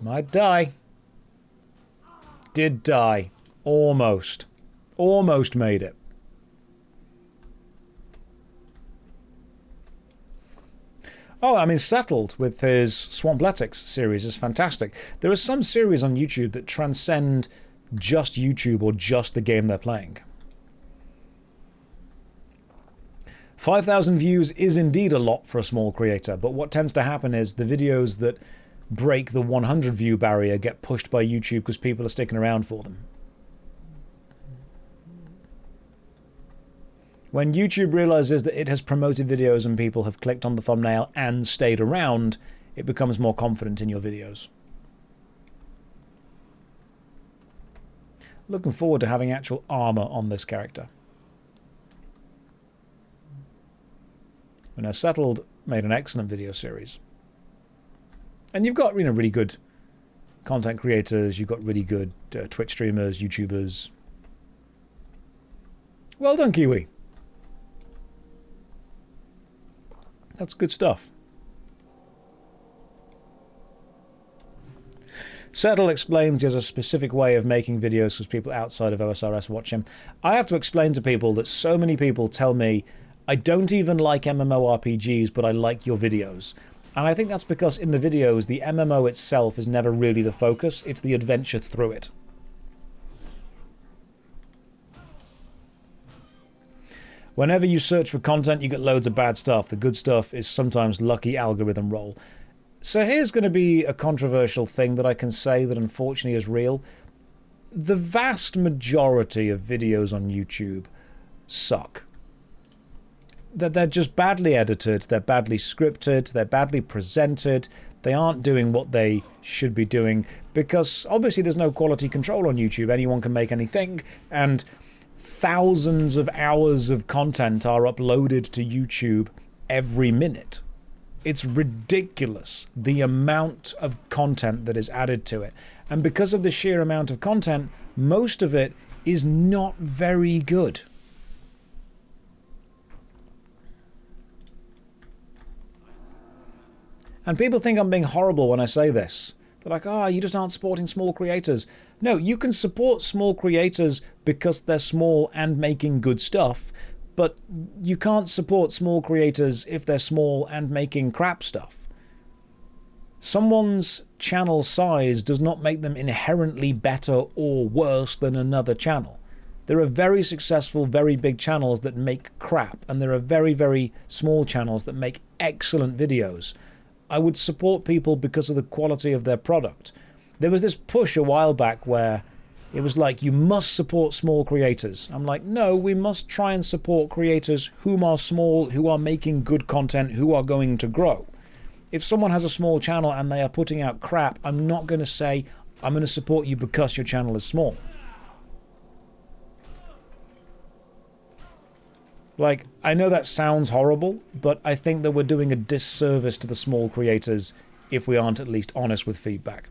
Might die. Did die. Almost. Almost made it. Oh, I mean, Settled with his Swampletics series is fantastic. There are some series on YouTube that transcend just YouTube or just the game they're playing. 5,000 views is indeed a lot for a small creator, but what tends to happen is the videos that break the 100 view barrier get pushed by YouTube because people are sticking around for them. When YouTube realizes that it has promoted videos and people have clicked on the thumbnail and stayed around, it becomes more confident in your videos. Looking forward to having actual armor on this character. When I Settled made an excellent video series. And you've got, really good content creators, you've got really good Twitch streamers, YouTubers. Well done, Kiwi. That's good stuff. Settle explains he has a specific way of making videos because people outside of OSRS watch him. I have to explain to people that so many people tell me, I don't even like MMORPGs, but I like your videos. And I think that's because in the videos, the MMO itself is never really the focus, it's the adventure through it. Whenever you search for content, you get loads of bad stuff. The good stuff is sometimes lucky algorithm roll. So here's going to be a controversial thing that I can say that unfortunately is real. The vast majority of videos on YouTube suck. They're just badly edited, they're badly scripted, they're badly presented, they aren't doing what they should be doing, because obviously there's no quality control on YouTube. Anyone can make anything, and thousands of hours of content are uploaded to YouTube every minute. It's ridiculous, the amount of content that is added to it. And because of the sheer amount of content, most of it is not very good. And people think I'm being horrible when I say this. They're like, oh, you just aren't supporting small creators. No, you can support small creators because they're small and making good stuff, but you can't support small creators if they're small and making crap stuff. Someone's channel size does not make them inherently better or worse than another channel. There are very successful, very big channels that make crap, and there are very, very small channels that make excellent videos. I would support people because of the quality of their product. There was this push a while back where it was like, you must support small creators. I'm like, no, we must try and support creators whom are small, who are making good content, who are going to grow. If someone has a small channel and they are putting out crap, I'm not going to say, I'm going to support you because your channel is small. Like, I know that sounds horrible, but I think that we're doing a disservice to the small creators if we aren't at least honest with feedback.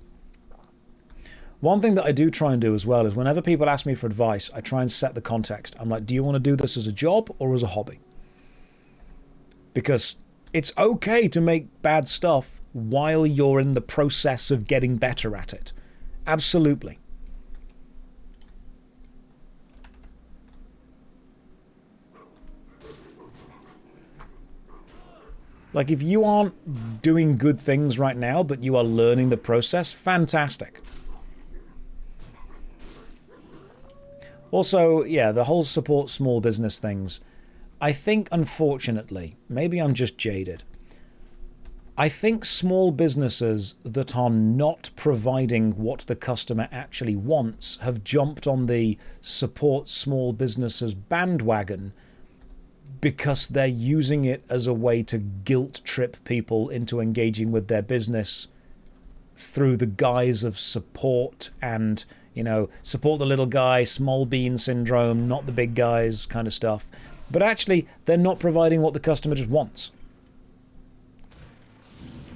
One thing that I do try and do as well is whenever people ask me for advice, I try and set the context. I'm like, do you want to do this as a job or as a hobby? Because it's okay to make bad stuff while you're in the process of getting better at it. Absolutely. Like, if you aren't doing good things right now, but you are learning the process, fantastic. Also, yeah, the whole support small business things. I think, unfortunately, maybe I'm just jaded. I think small businesses that are not providing what the customer actually wants have jumped on the support small businesses bandwagon because they're using it as a way to guilt trip people into engaging with their business through the guise of support and, you know, support the little guy, small bean syndrome, not the big guys kind of stuff. But actually, they're not providing what the customer just wants.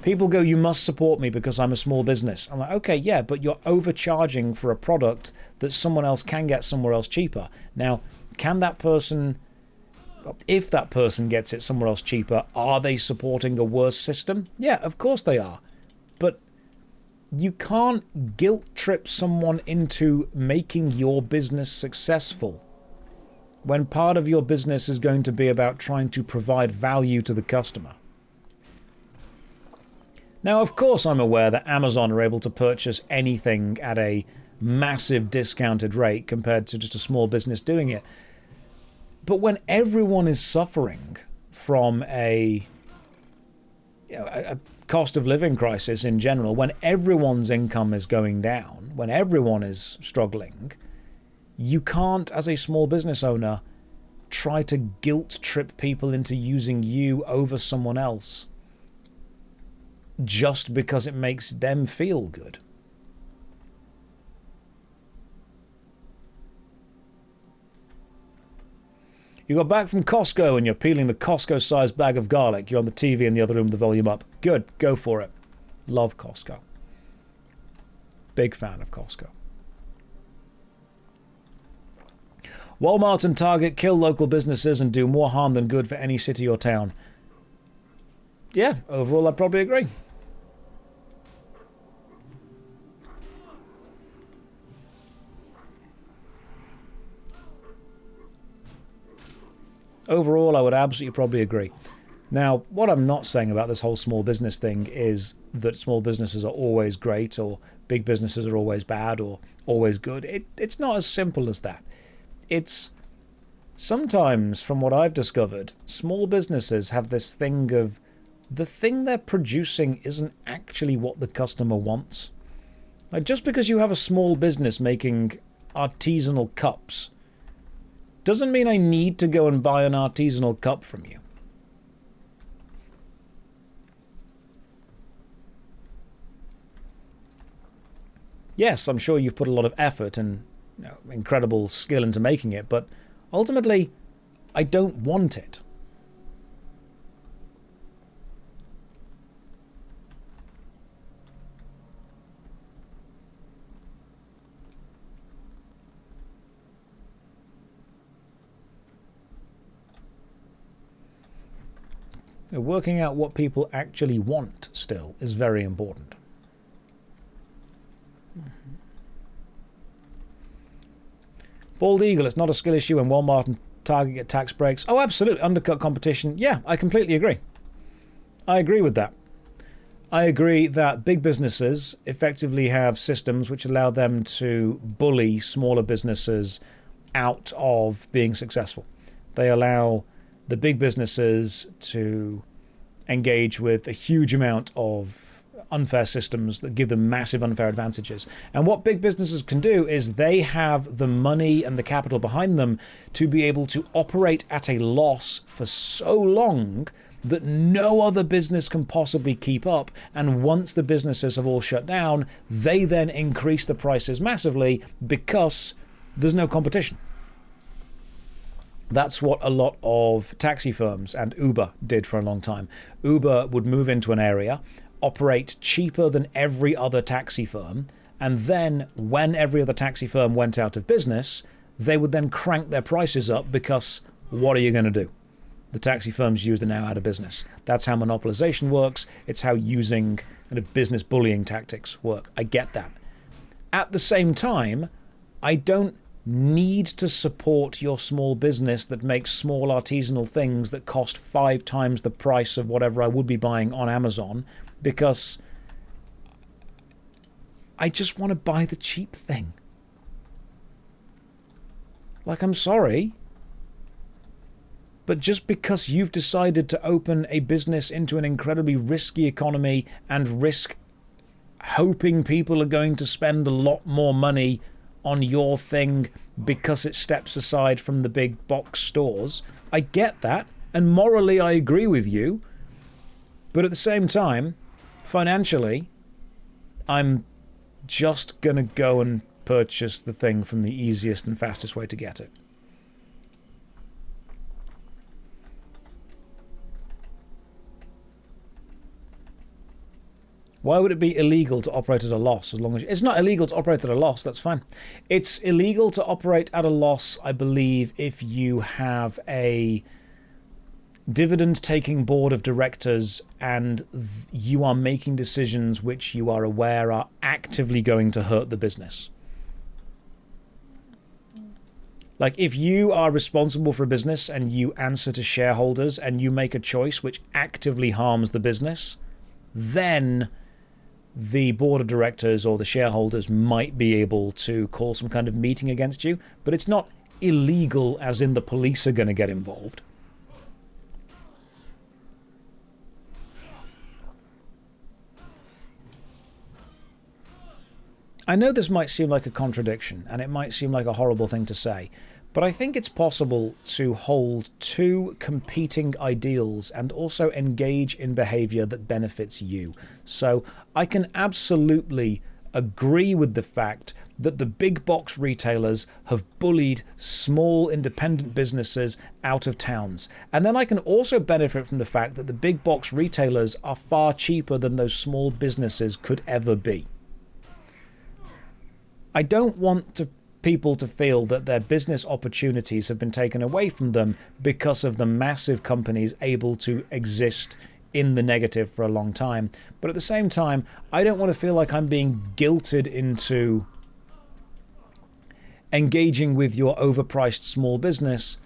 People go, you must support me because I'm a small business. I'm like, okay, yeah, but you're overcharging for a product that someone else can get somewhere else cheaper. Now, can that person, if that person gets it somewhere else cheaper, are they supporting a worse system? Yeah, of course they are. But you can't guilt trip someone into making your business successful when part of your business is going to be about trying to provide value to the customer. Now, of course, I'm aware that Amazon are able to purchase anything at a massive discounted rate compared to just a small business doing it. But when everyone is suffering from a cost of living crisis in general, when everyone's income is going down, when everyone is struggling, you can't, as a small business owner, try to guilt trip people into using you over someone else just because it makes them feel good. You got back from Costco and you're peeling the Costco-sized bag of garlic. You're on the TV in the other room with the volume up. Good, go for it. Love Costco. Big fan of Costco. Walmart and Target kill local businesses and do more harm than good for any city or town. Yeah, overall I'd probably agree. Overall, I would absolutely probably agree. Now, what I'm not saying about this whole small business thing is that small businesses are always great or big businesses are always bad or always good. It's not as simple as that. It's sometimes, from what I've discovered, small businesses have this thing of the thing they're producing isn't actually what the customer wants. Like, just because you have a small business making artisanal cups doesn't mean I need to go and buy an artisanal cup from you. Yes, I'm sure you've put a lot of effort and incredible skill into making it, but ultimately, I don't want it. Working out what people actually want still is very important. Bald Eagle, it's not a skill issue when Walmart and Target get tax breaks. Oh, absolutely. Undercut competition. Yeah, I completely agree. I agree with that. I agree that big businesses effectively have systems which allow them to bully smaller businesses out of being successful. They allow the big businesses to engage with a huge amount of unfair systems that give them massive unfair advantages. And what big businesses can do is they have the money and the capital behind them to be able to operate at a loss for so long that no other business can possibly keep up. And once the businesses have all shut down, they then increase the prices massively because there's no competition. That's what a lot of taxi firms and Uber did for a long time. Uber would move into an area, operate cheaper than every other taxi firm, and then when every other taxi firm went out of business, they would then crank their prices up because what are you going to do? The taxi firms used are now out of business. That's how monopolization works. It's how using kind of business bullying tactics work. I get that. At the same time, I don't need to support your small business that makes small artisanal things that cost 5 times the price of whatever I would be buying on Amazon because I just want to buy the cheap thing. Like, I'm sorry. But just because you've decided to open a business into an incredibly risky economy and risk hoping people are going to spend a lot more money on your thing because it steps aside from the big box stores, I get that, and morally I agree with you. But at the same time, financially, I'm just going to go and purchase the thing from the easiest and fastest way to get it. Why would it be illegal to operate at a loss as long as... It's not illegal to operate at a loss, that's fine. It's illegal to operate at a loss, I believe, if you have a dividend-taking board of directors and you are making decisions which you are aware are actively going to hurt the business. Like, if you are responsible for a business and you answer to shareholders and you make a choice which actively harms the business, then the board of directors or the shareholders might be able to call some kind of meeting against you, but it's not illegal as in the police are going to get involved. I know this might seem like a contradiction, and it might seem like a horrible thing to say, but I think it's possible to hold two competing ideals and also engage in behavior that benefits you. So I can absolutely agree with the fact that the big box retailers have bullied small independent businesses out of towns. And then I can also benefit from the fact that the big box retailers are far cheaper than those small businesses could ever be. I don't want people to feel that their business opportunities have been taken away from them because of the massive companies able to exist in the negative for a long time. But at the same time, I don't want to feel like I'm being guilted into engaging with your overpriced small business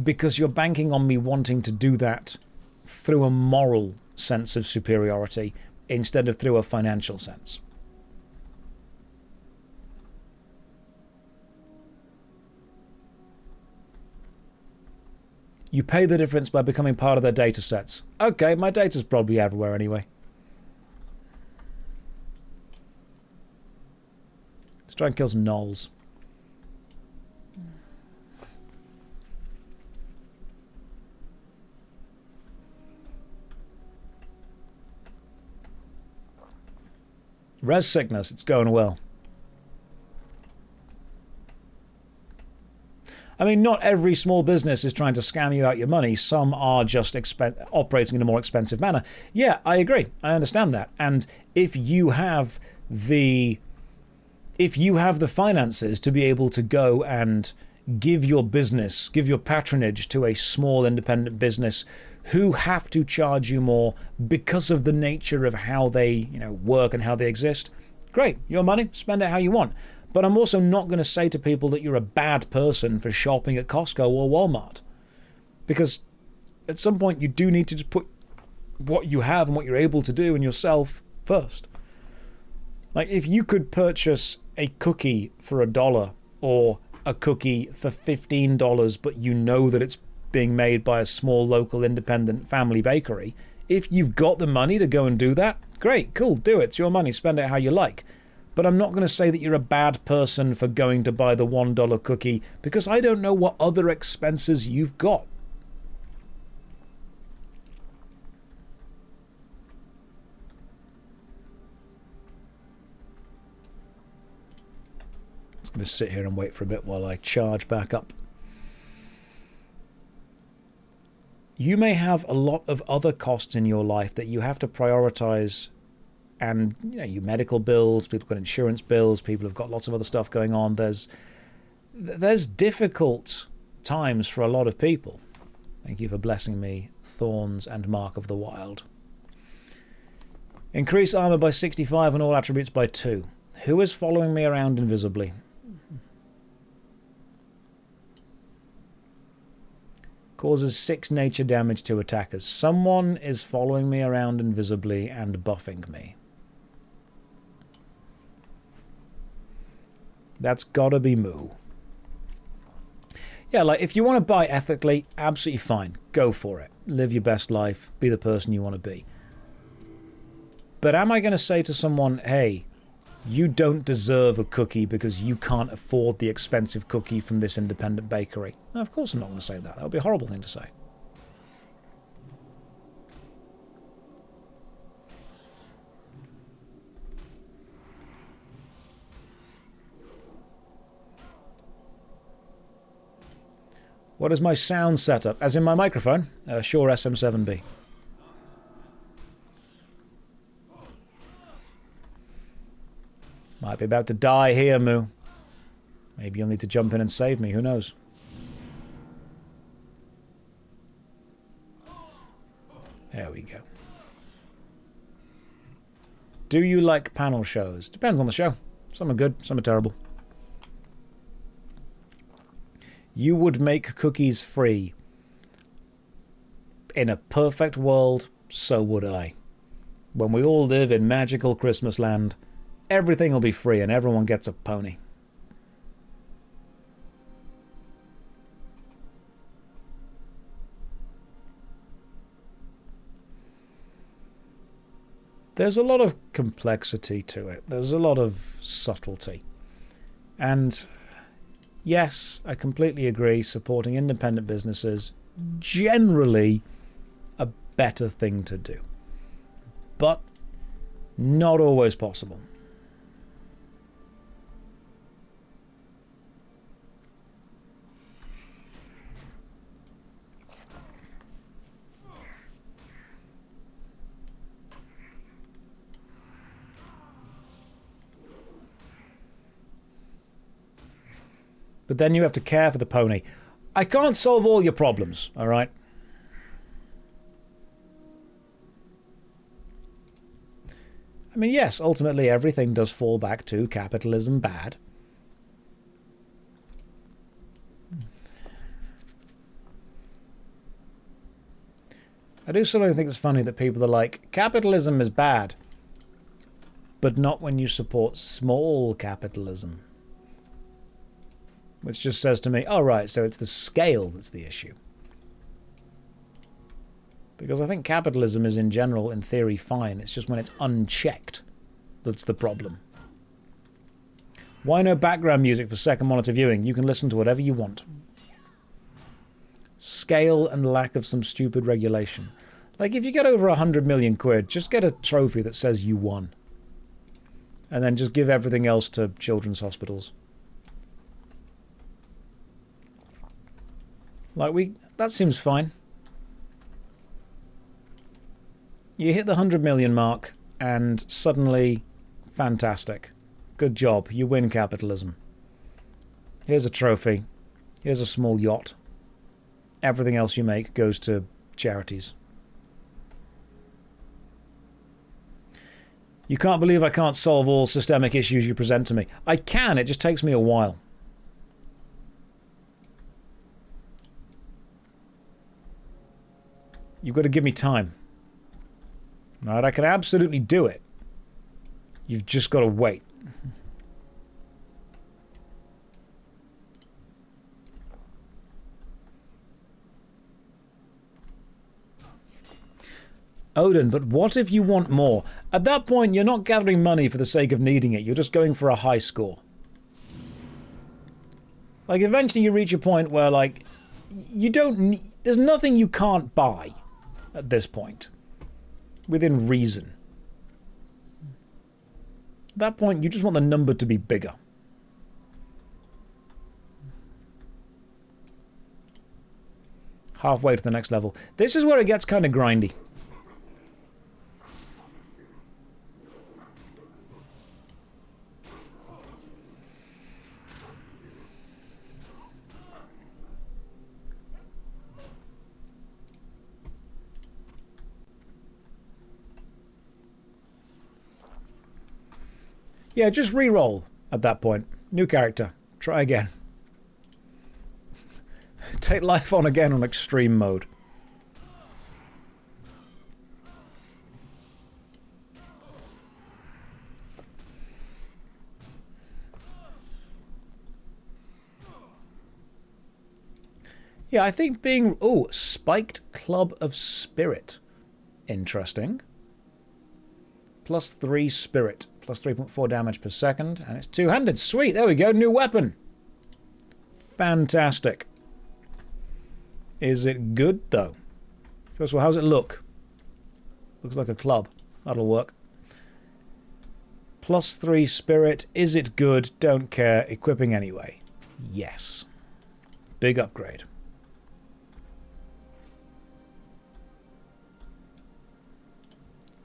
because you're banking on me wanting to do that through a moral sense of superiority instead of through a financial sense. You pay the difference by becoming part of their data sets. Okay, my data's probably everywhere anyway. Let's try and kill some gnolls. Res sickness, it's going well. I mean, not every small business is trying to scam you out your money. Some are just operating in a more expensive manner. Yeah, I agree. I understand that. And if you have the finances to be able to go and give your business, give your patronage to a small independent business who have to charge you more because of the nature of how they, work and how they exist, great, your money, spend it how you want. But I'm also not going to say to people that you're a bad person for shopping at Costco or Walmart. Because at some point you do need to just put what you have and what you're able to do in yourself first. Like, if you could purchase a cookie for $1 or a cookie for $15, but you know that it's being made by a small local independent family bakery, if you've got the money to go and do that, great, cool, do it. It's your money, spend it how you like. But I'm not going to say that you're a bad person for going to buy the $1 cookie because I don't know what other expenses you've got. I'm just going to sit here and wait for a bit while I charge back up. You may have a lot of other costs in your life that you have to prioritize. And, your medical bills, people got insurance bills, people have got lots of other stuff going on. There's difficult times for a lot of people. Thank you for blessing me, Thorns and Mark of the Wild. Increase armor by 65 and all attributes by 2. Who is following me around invisibly? Causes 6 nature damage to attackers. Someone is following me around invisibly and buffing me. That's gotta be Moo. Yeah, like, if you want to buy ethically, absolutely fine. Go for it. Live your best life. Be the person you want to be. But am I going to say to someone, hey, you don't deserve a cookie because you can't afford the expensive cookie from this independent bakery? No, of course I'm not going to say that. That would be a horrible thing to say. What is my sound setup? As in my microphone? Shure SM7B. Might be about to die here, Moo. Maybe you'll need to jump in and save me. Who knows? There we go. Do you like panel shows? Depends on the show. Some are good, some are terrible. You would make cookies free. In a perfect world, so would I. When we all live in magical Christmas land, everything will be free and everyone gets a pony. There's a lot of complexity to it. There's a lot of subtlety. And yes, I completely agree, supporting independent businesses generally a better thing to do. But not always possible. But then you have to care for the pony. I can't solve all your problems, all right? I mean, yes, ultimately everything does fall back to capitalism bad. I do sort of think it's funny that people are like, capitalism is bad, but not when you support small capitalism. Which just says to me, oh right, so it's the scale that's the issue. Because I think capitalism is in general, in theory, fine. It's just when it's unchecked that's the problem. Why no background music for second monitor viewing? You can listen to whatever you want. Scale and lack of some stupid regulation. Like, if you get over 100 million quid, just get a trophy that says you won. And then just give everything else to children's hospitals. Like, that seems fine. You hit the 100 million mark, and suddenly, fantastic. Good job, you win capitalism. Here's a trophy. Here's a small yacht. Everything else you make goes to charities. You can't believe I can't solve all systemic issues you present to me. I can, it just takes me a while. You've got to give me time. All right, I can absolutely do it. You've just got to wait. Odin, but what if you want more? At that point, you're not gathering money for the sake of needing it. You're just going for a high score. Like, eventually you reach a point where, like, you don't need... There's nothing you can't buy at this point. Within reason. At that point, you just want the number to be bigger. Halfway to the next level. This is where it gets kind of grindy. Yeah, just re-roll at that point. New character. Try again. Take life on again on extreme mode. Yeah, I think being... Oh, Spiked Club of Spirit. Interesting. +3 Spirit. Plus 3.4 damage per second. And it's two-handed. Sweet, there we go. New weapon. Fantastic. Is it good, though? First of all, how's it look? Looks like a club. That'll work. +3 Spirit. Is it good? Don't care. Equipping anyway. Yes. Big upgrade.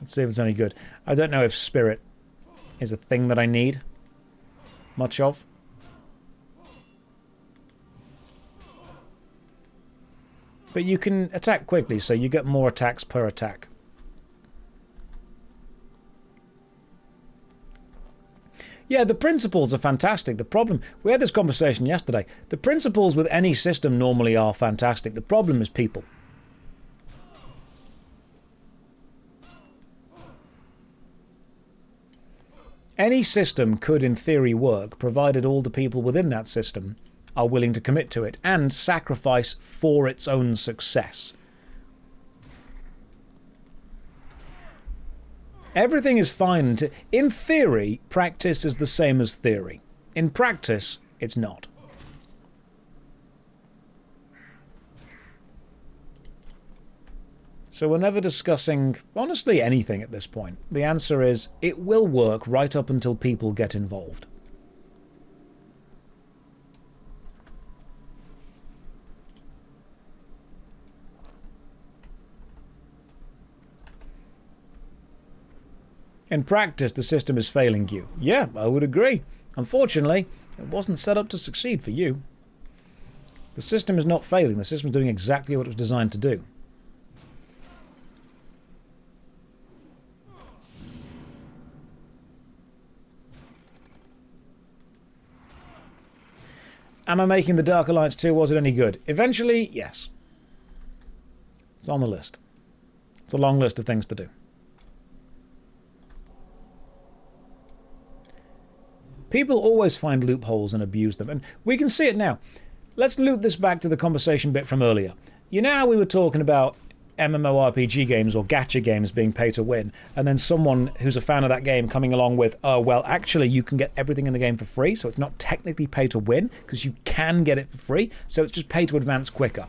Let's see if it's any good. I don't know if Spirit is a thing that I need much of. But you can attack quickly, so you get more attacks per attack. Yeah, the principles are fantastic. The problem... We had this conversation yesterday. The principles with any system normally are fantastic. The problem is people. Any system could, in theory, work, provided all the people within that system are willing to commit to it and sacrifice for its own success. Everything is fine. In theory, practice is the same as theory. In practice, it's not. So we're never discussing, honestly, anything at this point. The answer is, it will work right up until people get involved. In practice, the system is failing you. Yeah, I would agree. Unfortunately, it wasn't set up to succeed for you. The system is not failing. The system is doing exactly what it was designed to do. Am I making the Dark Alliance 2? Was it any good? Eventually, yes. It's on the list. It's a long list of things to do. People always find loopholes and abuse them, and we can see it now. Let's loop this back to the conversation bit from earlier. You know how we were talking about MMORPG games or gacha games being pay to win, and then someone who's a fan of that game coming along with, oh, well, actually, you can get everything in the game for free, so it's not technically pay to win, because you can get it for free, so it's just pay to advance quicker.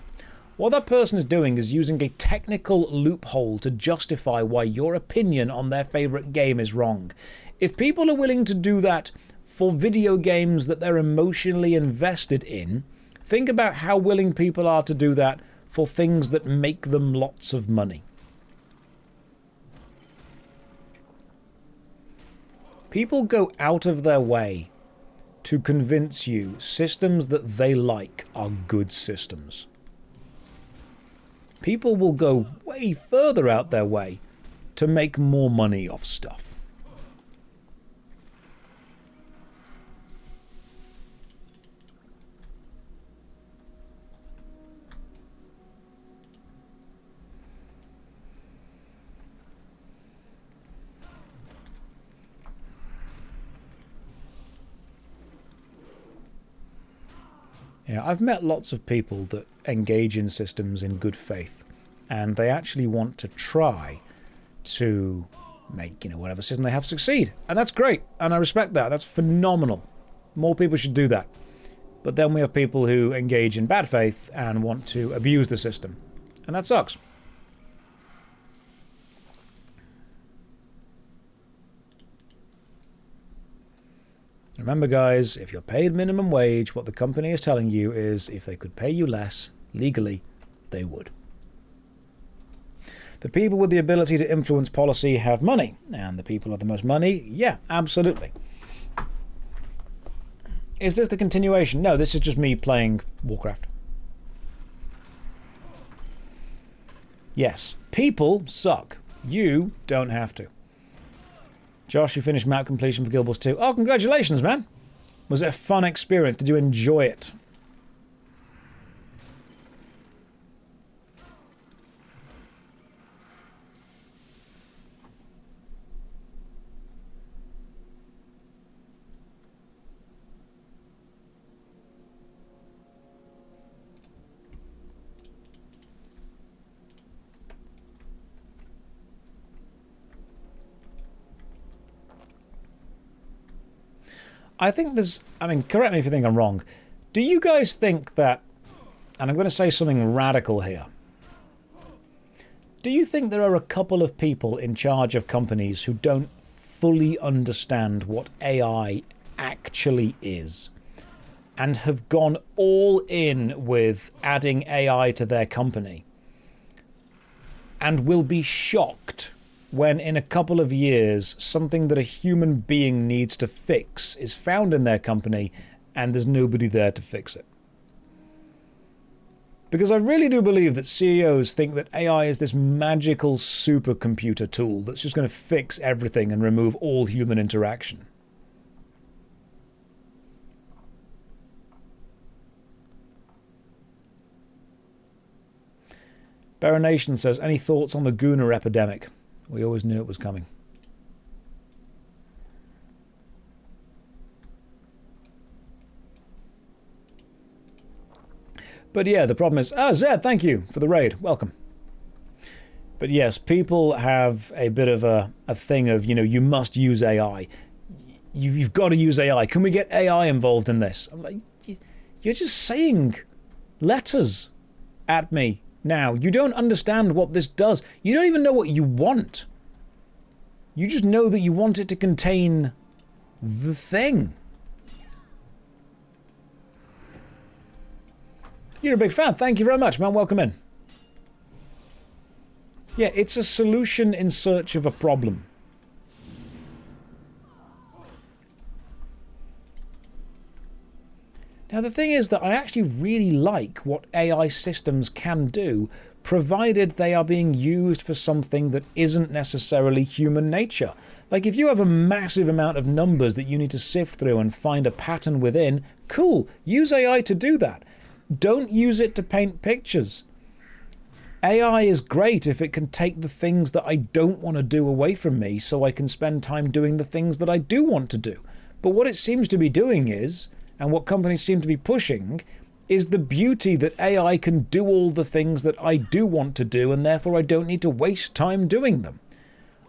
What that person is doing is using a technical loophole to justify why your opinion on their favourite game is wrong. If people are willing to do that for video games that they're emotionally invested in, think about how willing people are to do that for things that make them lots of money. People go out of their way to convince you systems that they like are good systems. People will go way further out their way to make more money off stuff. Yeah, I've met lots of people that engage in systems in good faith, and they actually want to try to make, whatever system they have succeed. And that's great, and I respect that. That's phenomenal. More people should do that. But then we have people who engage in bad faith and want to abuse the system, and that sucks. Remember, guys, if you're paid minimum wage, what the company is telling you is if they could pay you less, legally, they would. The people with the ability to influence policy have money, and the people with the most money, yeah, absolutely. Is this the continuation? No, this is just me playing Warcraft. Yes, people suck. You don't have to. Josh, you finished map completion for Guild Wars 2. Oh, congratulations, man. Was it a fun experience? Did you enjoy it? I think there's... I mean, correct me if you think I'm wrong. Do you guys think that... And I'm going to say something radical here. Do you think there are a couple of people in charge of companies who don't fully understand what AI actually is and have gone all in with adding AI to their company and will be shocked when in a couple of years something that a human being needs to fix is found in their company and there's nobody there to fix it? Because I really do believe that CEOs think that AI is this magical supercomputer tool that's just going to fix everything and remove all human interaction. Baronation says, any thoughts on the Gooner epidemic? We always knew it was coming. But yeah, the problem is... Ah, Zed, thank you for the raid. Welcome. But yes, people have a bit of a thing of, you know, you must use AI. You've got to use AI. Can we get AI involved in this? I'm like, you're just saying letters at me now. You don't understand what this does. You don't even know what you want. You just know that you want it to contain the thing. You're a big fan. Thank you very much, man. Welcome in. Yeah, it's a solution in search of a problem. Now, the thing is that I actually really like what AI systems can do, provided they are being used for something that isn't necessarily human nature. Like, if you have a massive amount of numbers that you need to sift through and find a pattern within, cool, use AI to do that. Don't use it to paint pictures. AI is great if it can take the things that I don't want to do away from me so I can spend time doing the things that I do want to do. But what it seems to be doing is, and what companies seem to be pushing, is the beauty that AI can do all the things that I do want to do and therefore I don't need to waste time doing them.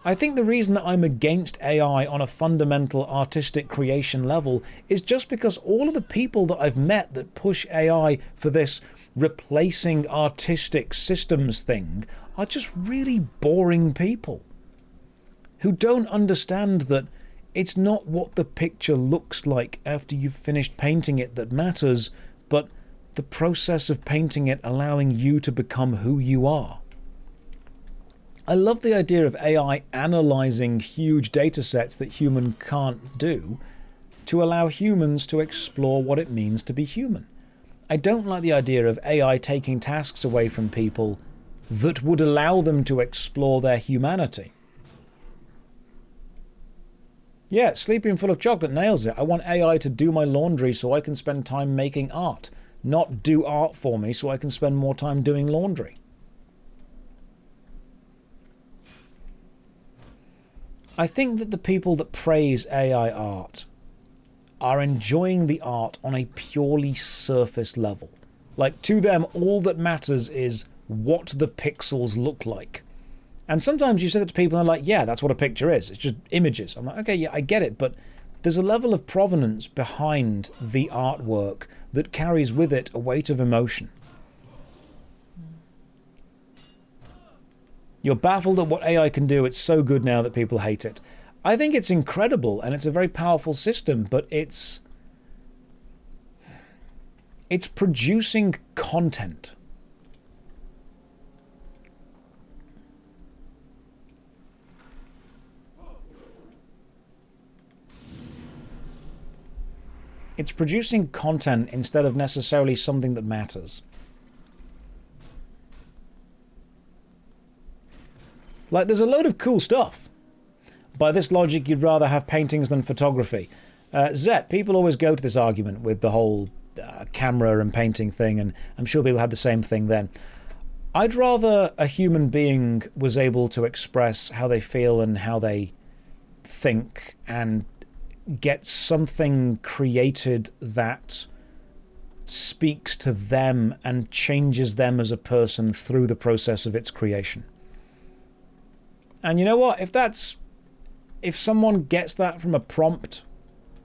I think the reason that I'm against AI on a fundamental artistic creation level is just because all of the people that I've met that push AI for this replacing artistic systems thing are just really boring people who don't understand that it's not what the picture looks like after you've finished painting it that matters, but the process of painting it allowing you to become who you are. I love the idea of AI analysing huge data sets that human can't do to allow humans to explore what it means to be human. I don't like the idea of AI taking tasks away from people that would allow them to explore their humanity. Yeah, Sleeping Full of Chocolate nails it. I want AI to do my laundry so I can spend time making art, not do art for me so I can spend more time doing laundry. I think that the people that praise AI art are enjoying the art on a purely surface level. Like, to them, all that matters is what the pixels look like. And sometimes you say that to people and they're like, yeah, that's what a picture is. It's just images. I'm like, okay, yeah, I get it. But there's a level of provenance behind the artwork that carries with it a weight of emotion. You're baffled at what AI can do. It's so good now that people hate it. I think it's incredible and it's a very powerful system, but it's producing content. It's producing content instead of necessarily something that matters. Like, there's a load of cool stuff. By this logic, you'd rather have paintings than photography. Zet, people always go to this argument with the whole camera and painting thing, and I'm sure people had the same thing then. I'd rather a human being was able to express how they feel and how they think and get something created that speaks to them and changes them as a person through the process of its creation. And you know what? If someone gets that from a prompt,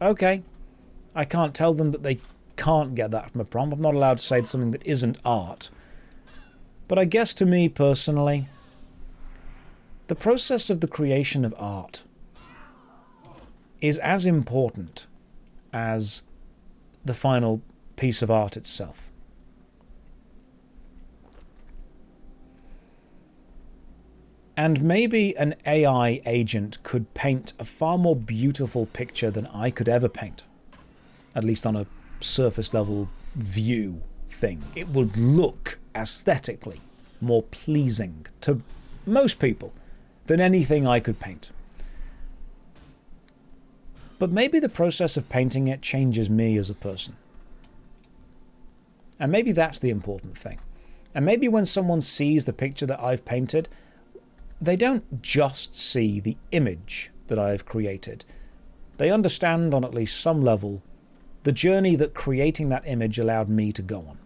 okay. I can't tell them that they can't get that from a prompt. I'm not allowed to say something that isn't art. But I guess to me personally, the process of the creation of art is as important as the final piece of art itself. And maybe an AI agent could paint a far more beautiful picture than I could ever paint. At least on a surface level view thing. It would look aesthetically more pleasing to most people than anything I could paint. But maybe the process of painting it changes me as a person. And maybe that's the important thing. And maybe when someone sees the picture that I've painted, they don't just see the image that I've created. They understand on at least some level the journey that creating that image allowed me to go on.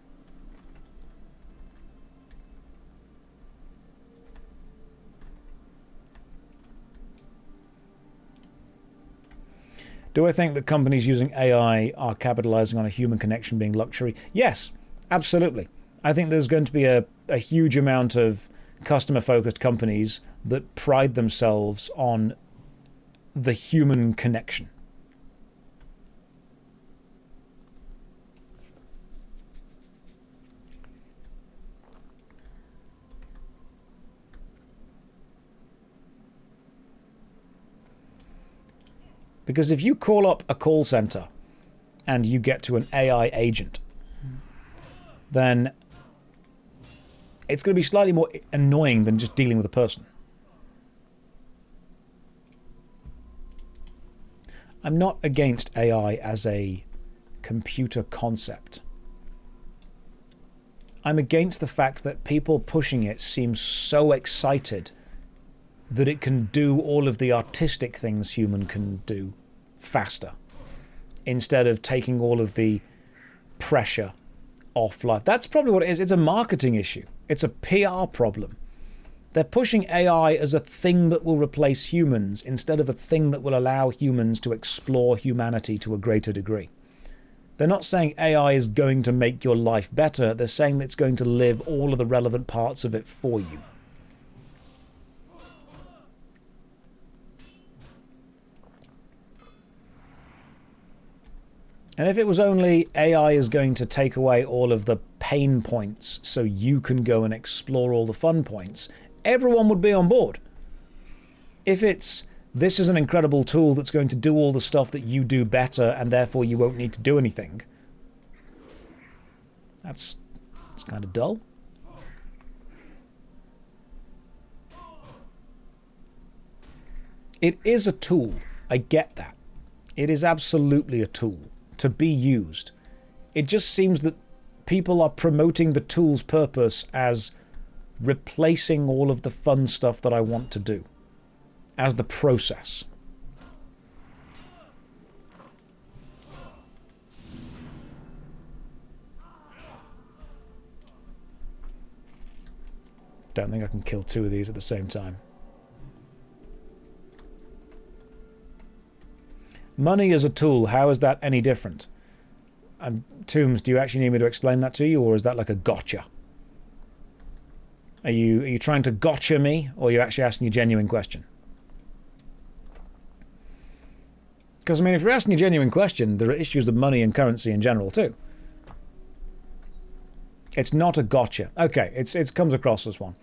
Do I think that companies using AI are capitalizing on a human connection being luxury? Yes, absolutely. I think there's going to be a huge amount of customer-focused companies that pride themselves on the human connection. Because if you call up a call center and you get to an AI agent, then it's going to be slightly more annoying than just dealing with a person. I'm not against AI as a computer concept. I'm against the fact that people pushing it seem so excited that it can do all of the artistic things human can do faster, instead of taking all of the pressure off life. That's probably what it is. It's a marketing issue. It's a PR problem. They're pushing AI as a thing that will replace humans instead of a thing that will allow humans to explore humanity to a greater degree. They're not saying AI is going to make your life better. They're saying that it's going to live all of the relevant parts of it for you. And if it was only AI is going to take away all of the pain points so you can go and explore all the fun points, everyone would be on board. If it's, this is an incredible tool that's going to do all the stuff that you do better and therefore you won't need to do anything, it's kind of dull. It is a tool. I get that. It is absolutely a tool to be used. It just seems that people are promoting the tool's purpose as replacing all of the fun stuff that I want to do, as the process. Don't think I can kill two of these at the same time. Money as a tool, how is that any different? Tombs, do you actually need me to explain that to you, or is that like a gotcha? Are you trying to gotcha me, or are you actually asking a genuine question? Because, I mean, if you're asking a genuine question, there are issues of money and currency in general, too. It's not a gotcha. Okay, it comes across as one.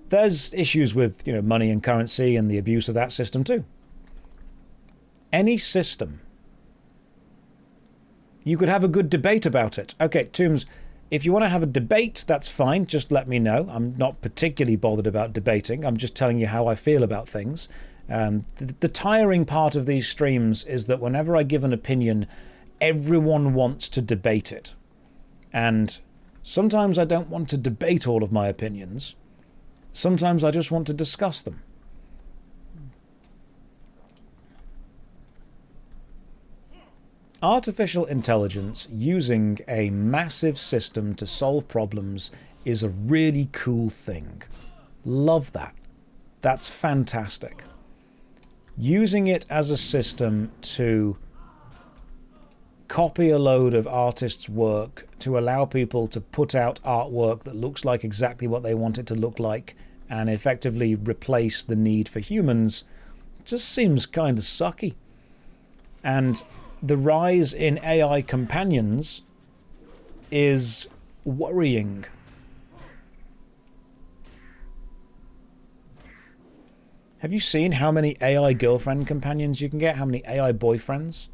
There's issues with, money and currency and the abuse of that system, too. Any system, you could have a good debate about it. Okay, Tombs, if you want to have a debate, that's fine. Just let me know. I'm not particularly bothered about debating. I'm just telling you how I feel about things. The tiring part of these streams is that whenever I give an opinion, everyone wants to debate it. And sometimes I don't want to debate all of my opinions. Sometimes I just want to discuss them. Artificial intelligence using a massive system to solve problems is a really cool thing. Love that. That's fantastic. Using it as a system to copy a load of artists' work to allow people to put out artwork that looks like exactly what they want it to look like and effectively replace the need for humans just seems kind of sucky. And the rise in AI companions is worrying. Have you seen how many AI girlfriend companions you can get? How many AI boyfriends?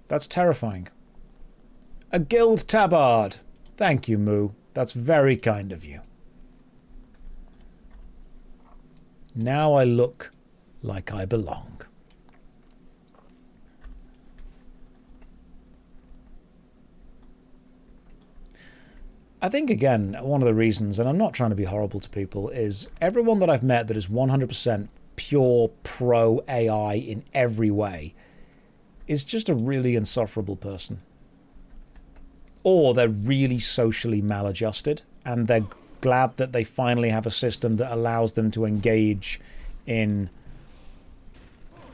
That's terrifying. A guild tabard. Thank you, Moo. That's very kind of you. Now I look like I belong. I think, again, one of the reasons, and I'm not trying to be horrible to people, is everyone that I've met that is 100% pure pro AI in every way is just a really insufferable person. Or they're really socially maladjusted, and they're glad that they finally have a system that allows them to engage in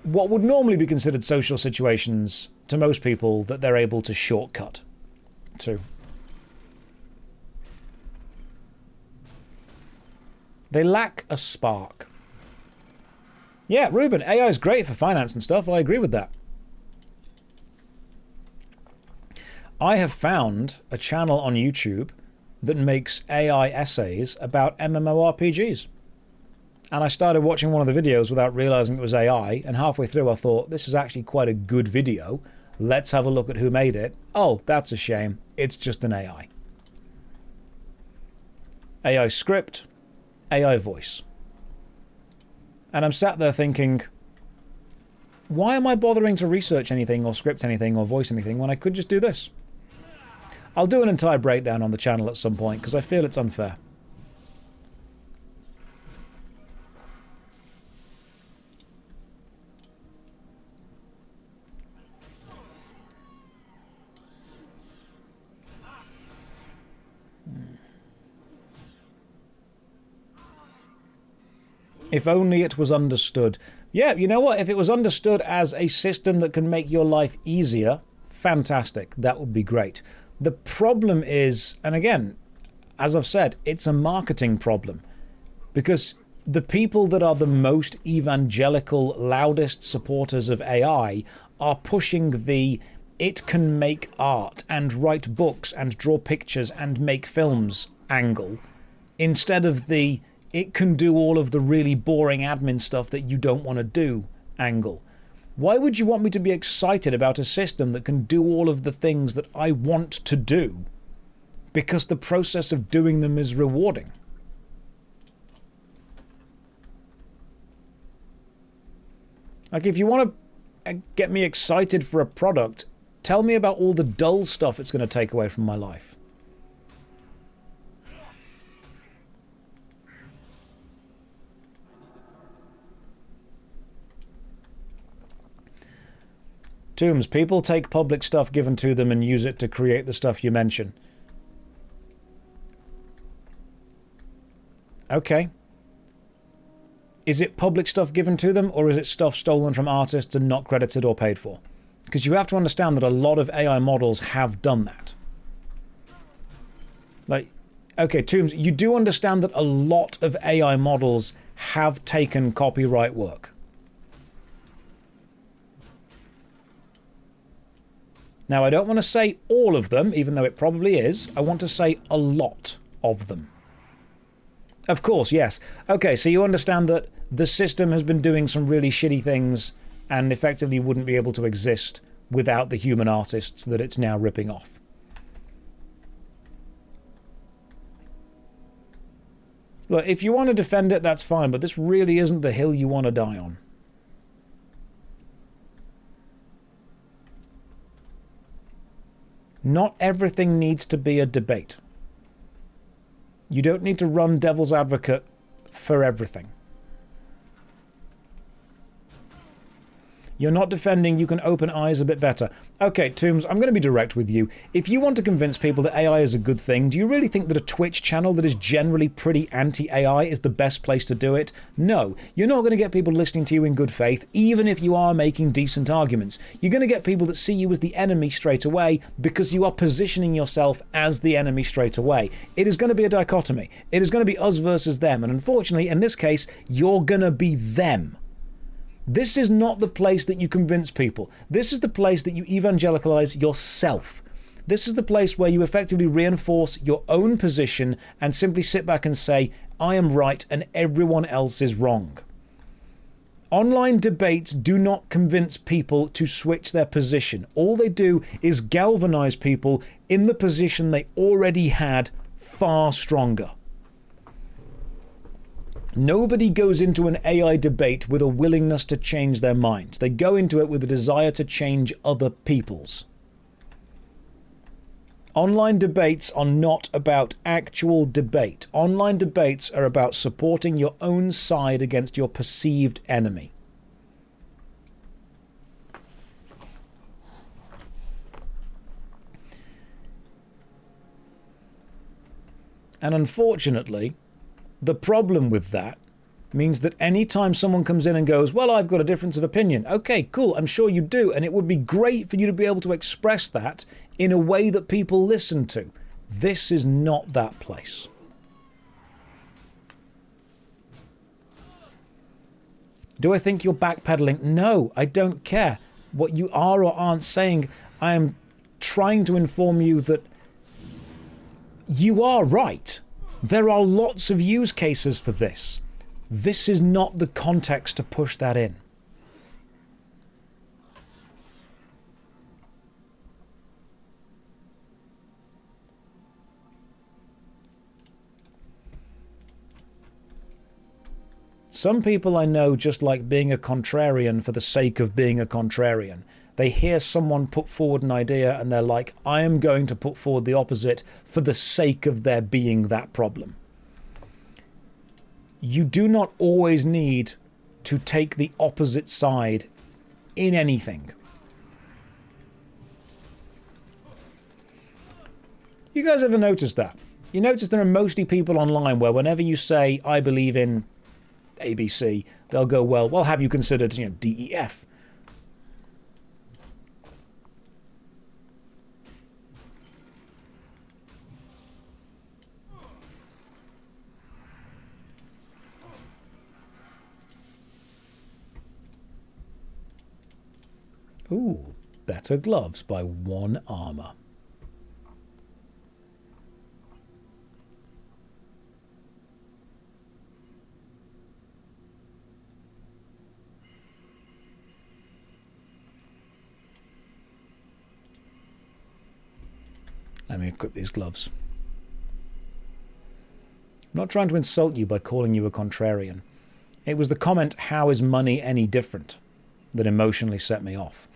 what would normally be considered social situations to most people that they're able to shortcut to. They lack a spark. Yeah, Ruben, AI is great for finance and stuff. I agree with that. I have found a channel on YouTube that makes AI essays about MMORPGs. And I started watching one of the videos without realizing it was AI, and halfway through I thought, this is actually quite a good video. Let's have a look at who made it. Oh, that's a shame. It's just an AI. AI script, AI voice. And I'm sat there thinking, why am I bothering to research anything or script anything or voice anything when I could just do this? I'll do an entire breakdown on the channel at some point because I feel it's unfair. If only it was understood. Yeah, you know what? If it was understood as a system that can make your life easier, fantastic. That would be great. The problem is, and again, as I've said, it's a marketing problem. Because the people that are the most evangelical, loudest supporters of AI are pushing the it can make art and write books and draw pictures and make films angle, instead of the it can do all of the really boring admin stuff that you don't want to do angle. Why would you want me to be excited about a system that can do all of the things that I want to do because the process of doing them is rewarding? Like, if you want to get me excited for a product, tell me about all the dull stuff it's going to take away from my life. Tombs, people take public stuff given to them and use it to create the stuff you mention. Okay. Is it public stuff given to them, or is it stuff stolen from artists and not credited or paid for? Because you have to understand that a lot of AI models have done that. Like, okay, Tombs, you do understand that a lot of AI models have taken copyright work. Now, I don't want to say all of them, even though it probably is. I want to say a lot of them. Of course, yes. Okay, so you understand that the system has been doing some really shitty things and effectively wouldn't be able to exist without the human artists that it's now ripping off. Look, if you want to defend it, that's fine, but this really isn't the hill you want to die on. Not everything needs to be a debate. You don't need to run devil's advocate for everything. You're not defending, you can open eyes a bit better. Okay, Tombs, I'm going to be direct with you. If you want to convince people that AI is a good thing, do you really think that a Twitch channel that is generally pretty anti-AI is the best place to do it? No. You're not going to get people listening to you in good faith, even if you are making decent arguments. You're going to get people that see you as the enemy straight away because you are positioning yourself as the enemy straight away. It is going to be a dichotomy. It is going to be us versus them, and unfortunately, in this case, you're going to be them. This is not the place that you convince people. This is the place that you evangelicalize yourself. This is the place where you effectively reinforce your own position and simply sit back and say, I am right and everyone else is wrong. Online debates do not convince people to switch their position. All they do is galvanize people in the position they already had far stronger. Nobody goes into an AI debate with a willingness to change their minds. They go into it with a desire to change other people's. Online debates are not about actual debate. Online debates are about supporting your own side against your perceived enemy. And unfortunately, the problem with that means that any time someone comes in and goes, well, I've got a difference of opinion. Okay, cool, I'm sure you do. And it would be great for you to be able to express that in a way that people listen to. This is not that place. Do I think you're backpedaling? No, I don't care. What you are or aren't saying, I am trying to inform you that you are right. There are lots of use cases for this. This is not the context to push that in. Some people I know just like being a contrarian for the sake of being a contrarian. They hear someone put forward an idea and they're like, I am going to put forward the opposite for the sake of there being that problem. You do not always need to take the opposite side in anything. You guys ever notice that? You notice there are mostly people online where whenever you say, I believe in ABC, they'll go, well, have you considered, DEF? Ooh, better gloves by 1 armor. Let me equip these gloves. I'm not trying to insult you by calling you a contrarian. It was the comment, how is money any different, that emotionally set me off.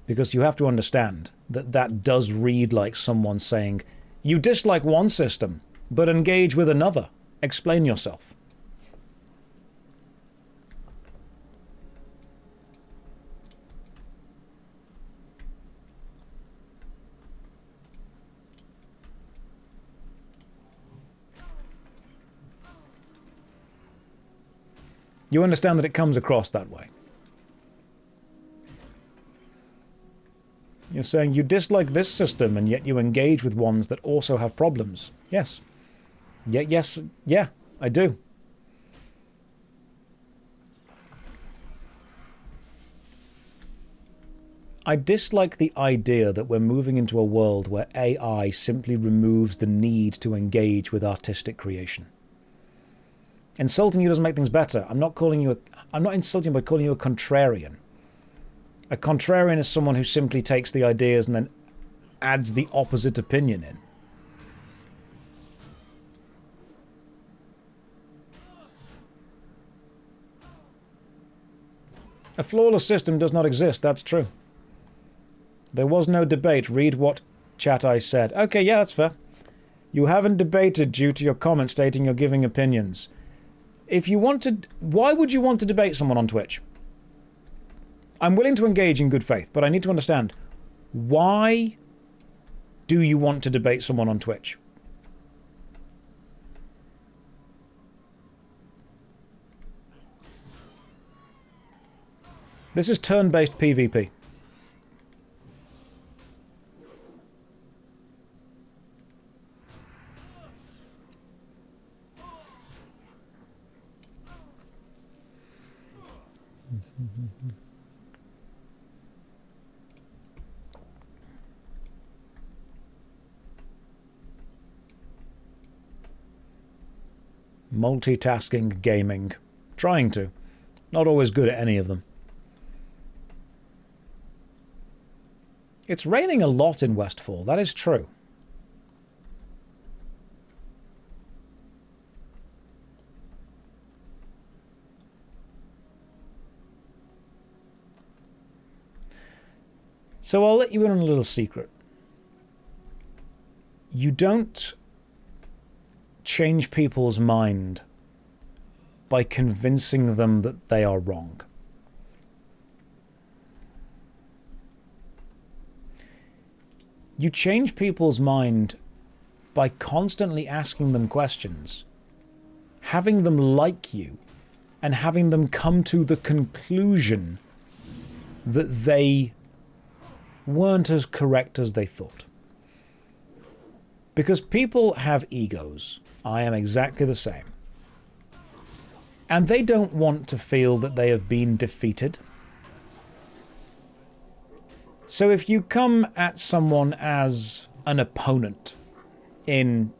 Because you have to understand that that does read like someone saying, you dislike one system, but engage with another. Explain yourself. You understand that it comes across that way. You're saying you dislike this system and yet you engage with ones that also have problems. Yes. Yeah, I do. I dislike the idea that we're moving into a world where AI simply removes the need to engage with artistic creation. Insulting you doesn't make things better. I'm not insulting by calling you a contrarian. A contrarian is someone who simply takes the ideas and then adds the opposite opinion in. A flawless system does not exist, that's true. There was no debate. Read what chat I said. Okay, yeah, that's fair. You haven't debated due to your comment stating you're giving opinions. If you wanted, why would you want to debate someone on Twitch? I'm willing to engage in good faith, but I need to understand, why do you want to debate someone on Twitch? This is turn-based PvP. Multitasking gaming. Trying to. Not always good at any of them. It's raining a lot in Westfall, that is true. So I'll let you in on a little secret. You don't change people's mind by convincing them that they are wrong. You change people's mind by constantly asking them questions, having them like you, and having them come to the conclusion that they weren't as correct as they thought. Because people have egos. I am exactly the same. And they don't want to feel that they have been defeated. So if you come at someone as an opponent in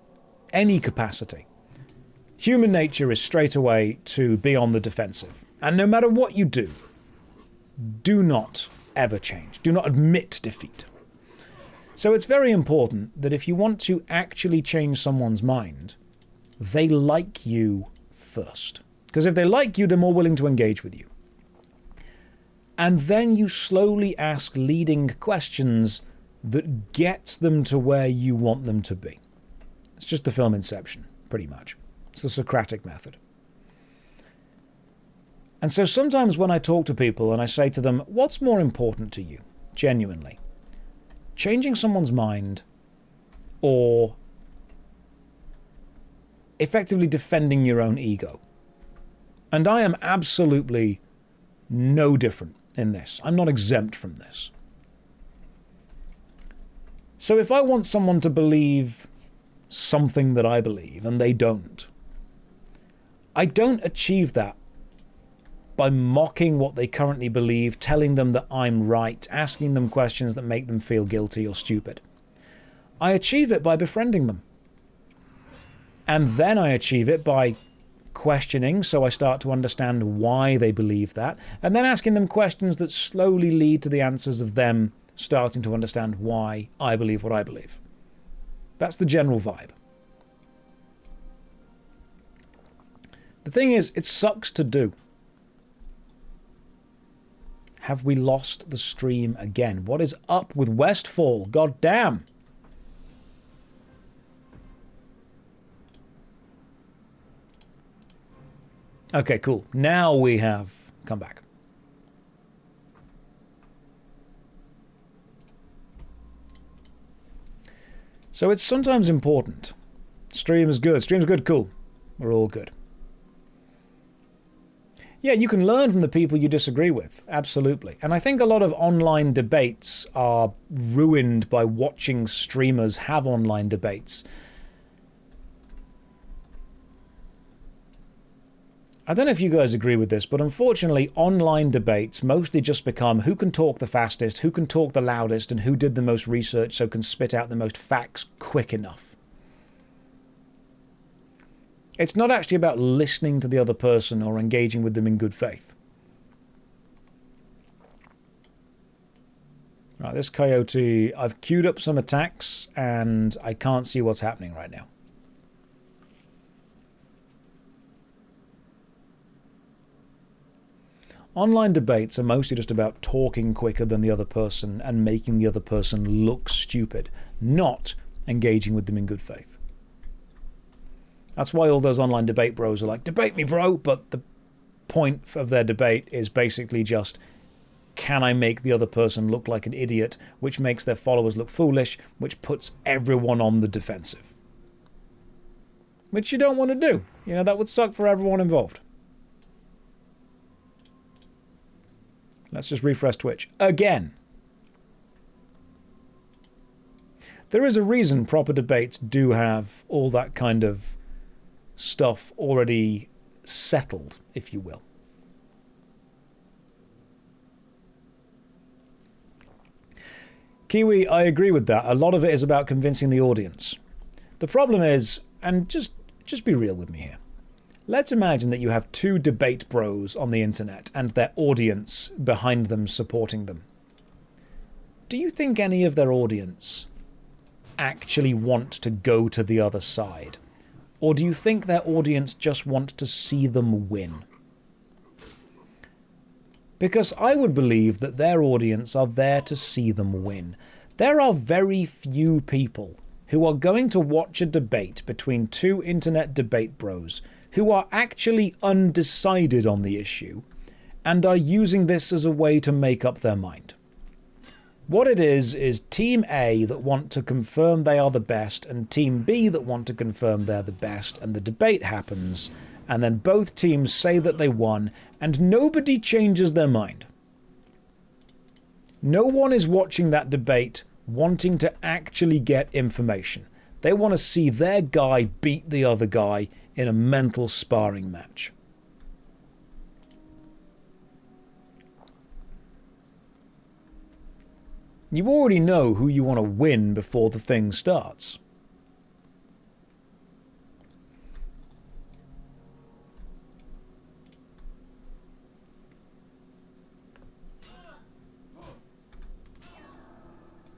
any capacity, human nature is straight away to be on the defensive. And no matter what you do, do not ever change. Do not admit defeat. So it's very important that if you want to actually change someone's mind, they like you first. Because if they like you, they're more willing to engage with you. And then you slowly ask leading questions that gets them to where you want them to be. It's just the film Inception, pretty much. It's the Socratic method. And so sometimes when I talk to people and I say to them, what's more important to you, genuinely? Changing someone's mind or effectively defending your own ego? And I am absolutely no different in this. I'm not exempt from this. So if I want someone to believe something that I believe and they don't, I don't achieve that by mocking what they currently believe, telling them that I'm right, asking them questions that make them feel guilty or stupid. I achieve it by befriending them. And then I achieve it by questioning, so I start to understand why they believe that, and then asking them questions that slowly lead to the answers of them starting to understand why I believe what I believe. That's the general vibe. The thing is, it sucks to do. Have we lost the stream again? What is up with Westfall? God damn! Okay, cool. Now we have come back. So it's sometimes important. Stream is good. Stream's good, cool. We're all good. Yeah, you can learn from the people you disagree with. Absolutely. And I think a lot of online debates are ruined by watching streamers have online debates. I don't know if you guys agree with this, but unfortunately online debates mostly just become who can talk the fastest, who can talk the loudest, and who did the most research so can spit out the most facts quick enough. It's not actually about listening to the other person or engaging with them in good faith. Right, this coyote, I've queued up some attacks and I can't see what's happening right now. Online debates are mostly just about talking quicker than the other person and making the other person look stupid, not engaging with them in good faith. That's why all those online debate bros are like, debate me, bro, but the point of their debate is basically just, can I make the other person look like an idiot, which makes their followers look foolish, which puts everyone on the defensive. Which you don't want to do. You know, that would suck for everyone involved. Let's just refresh Twitch. Again. There is a reason proper debates do have all that kind of stuff already settled, if you will. Kiwi, I agree with that. A lot of it is about convincing the audience. The problem is, and just be real with me here. Let's imagine that you have two debate bros on the internet and their audience behind them supporting them. Do you think any of their audience actually want to go to the other side? Or do you think their audience just want to see them win? Because I would believe that their audience are there to see them win. There are very few people who are going to watch a debate between two internet debate bros who are actually undecided on the issue and are using this as a way to make up their mind. What it is Team A that want to confirm they are the best and Team B that want to confirm they're the best, and the debate happens, and then both teams say that they won, and nobody changes their mind. No one is watching that debate wanting to actually get information. They want to see their guy beat the other guy in a mental sparring match. You already know who you want to win before the thing starts.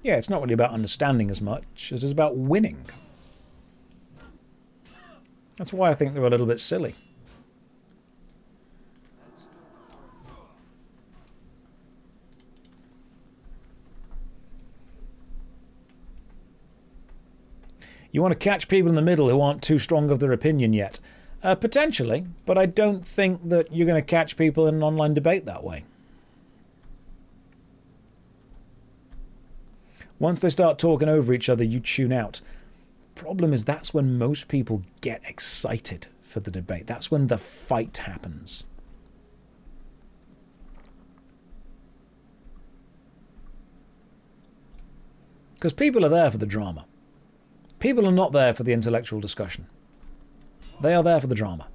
Yeah, it's not really about understanding as much as it is about winning. That's why I think they're a little bit silly. You want to catch people in the middle who aren't too strong of their opinion yet? Potentially, but I don't think that you're going to catch people in an online debate that way. Once they start talking over each other, you tune out. Problem is, that's when most people get excited for the debate. That's when the fight happens. Because people are there for the drama. People are not there for the intellectual discussion. They are there for the drama.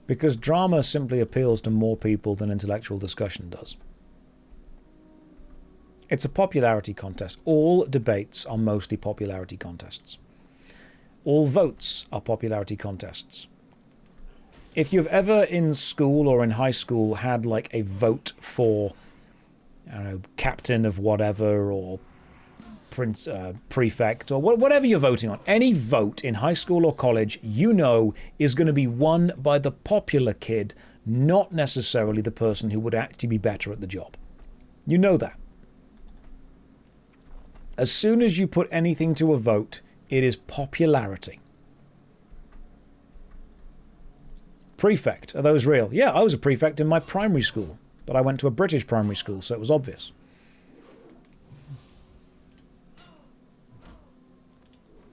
Because drama simply appeals to more people than intellectual discussion does. It's a popularity contest. All debates are mostly popularity contests. All votes are popularity contests. If you've ever in school or in high school had like a vote for, I don't know, captain of whatever or prefect or whatever you're voting on, any vote in high school or college, you know, is going to be won by the popular kid, not necessarily the person who would actually be better at the job. You know that. As soon as you put anything to a vote, it is popularity. Prefect, are those real? Yeah, I was a prefect in my primary school, but I went to a British primary school, so it was obvious.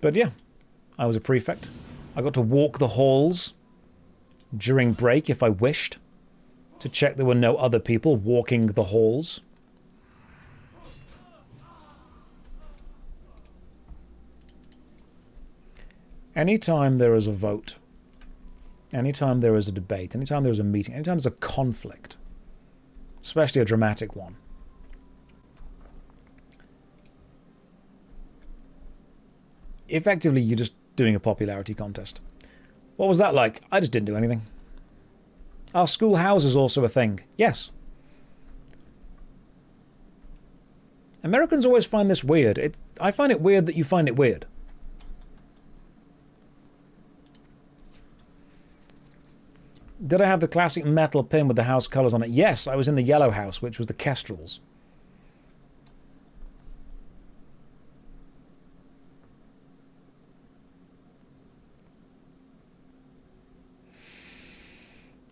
But yeah, I was a prefect. I got to walk the halls during break if I wished, to check there were no other people walking the halls. Anytime there is a vote, anytime there is a debate, anytime there is a meeting, anytime there's a conflict, especially a dramatic one, effectively you're just doing a popularity contest. What was that like? I just didn't do anything. Are school houses also a thing? Yes. Americans always find this weird. I find it weird that you find it weird. Did I have the classic metal pin with the house colours on it? Yes, I was in the yellow house, which was the Kestrels.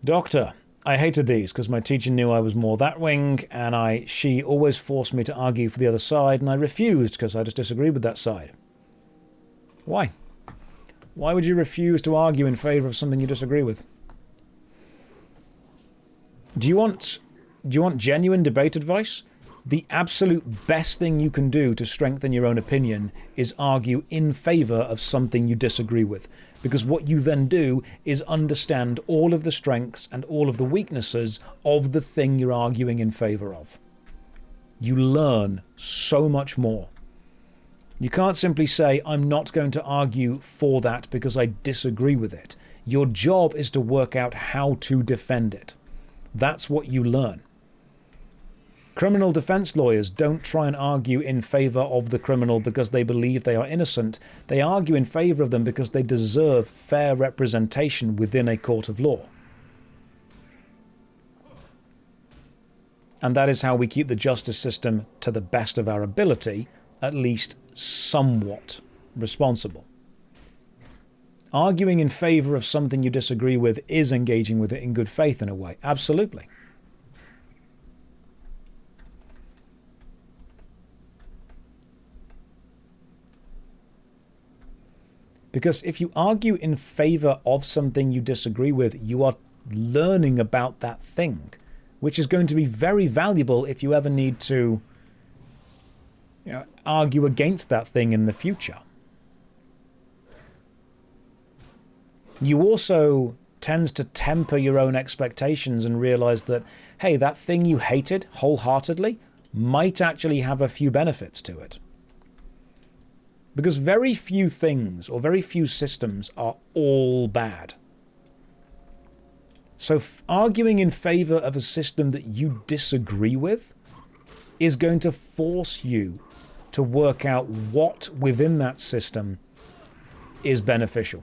Doctor, I hated these because my teacher knew I was more that wing, and she always forced me to argue for the other side, and I refused because I just disagreed with that side. Why? Why would you refuse to argue in favour of something you disagree with? Do you want genuine debate advice? The absolute best thing you can do to strengthen your own opinion is argue in favour of something you disagree with. Because what you then do is understand all of the strengths and all of the weaknesses of the thing you're arguing in favour of. You learn so much more. You can't simply say, I'm not going to argue for that because I disagree with it. Your job is to work out how to defend it. That's what you learn. Criminal defense lawyers don't try and argue in favour of the criminal because they believe they are innocent. They argue in favour of them because they deserve fair representation within a court of law. And that is how we keep the justice system, to the best of our ability, at least somewhat responsible. Arguing in favour of something you disagree with is engaging with it in good faith in a way. Absolutely. Because if you argue in favour of something you disagree with, you are learning about that thing, which is going to be very valuable if you ever need to, argue against that thing in the future. You also tend to temper your own expectations and realise that, hey, that thing you hated wholeheartedly might actually have a few benefits to it. Because very few things or very few systems are all bad. So arguing in favour of a system that you disagree with is going to force you to work out what within that system is beneficial.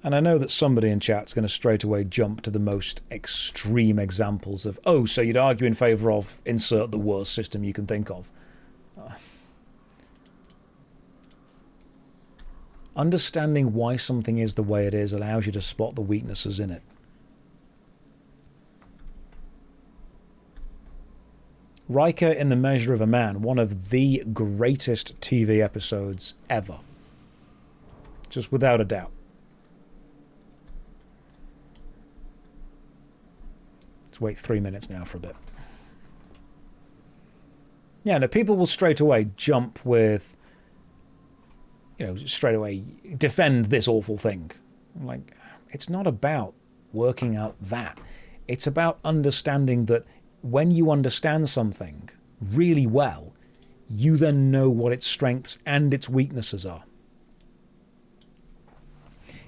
And I know that somebody in chat's going to straight away jump to the most extreme examples of, oh, so you'd argue in favour of insert the worst system you can think of. Understanding why something is the way it is allows you to spot the weaknesses in it. Riker in The Measure of a Man, one of the greatest TV episodes ever. Just without a doubt. Wait 3 minutes now for a bit. Yeah, no, people will straight away jump with, straight away defend this awful thing. I'm like, it's not about working out that. It's about understanding that when you understand something really well, you then know what its strengths and its weaknesses are.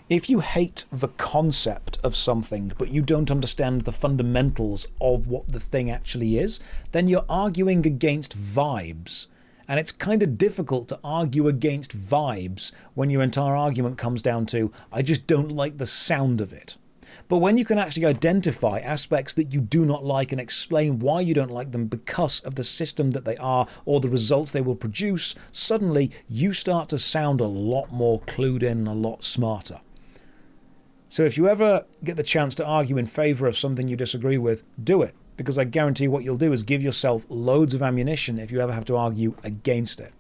If you hate the concept of something, but you don't understand the fundamentals of what the thing actually is, then you're arguing against vibes. And it's kind of difficult to argue against vibes when your entire argument comes down to, I just don't like the sound of it. But when you can actually identify aspects that you do not like and explain why you don't like them because of the system that they are or the results they will produce, suddenly you start to sound a lot more clued in and a lot smarter. So if you ever get the chance to argue in favour of something you disagree with, do it. Because I guarantee what you'll do is give yourself loads of ammunition if you ever have to argue against it.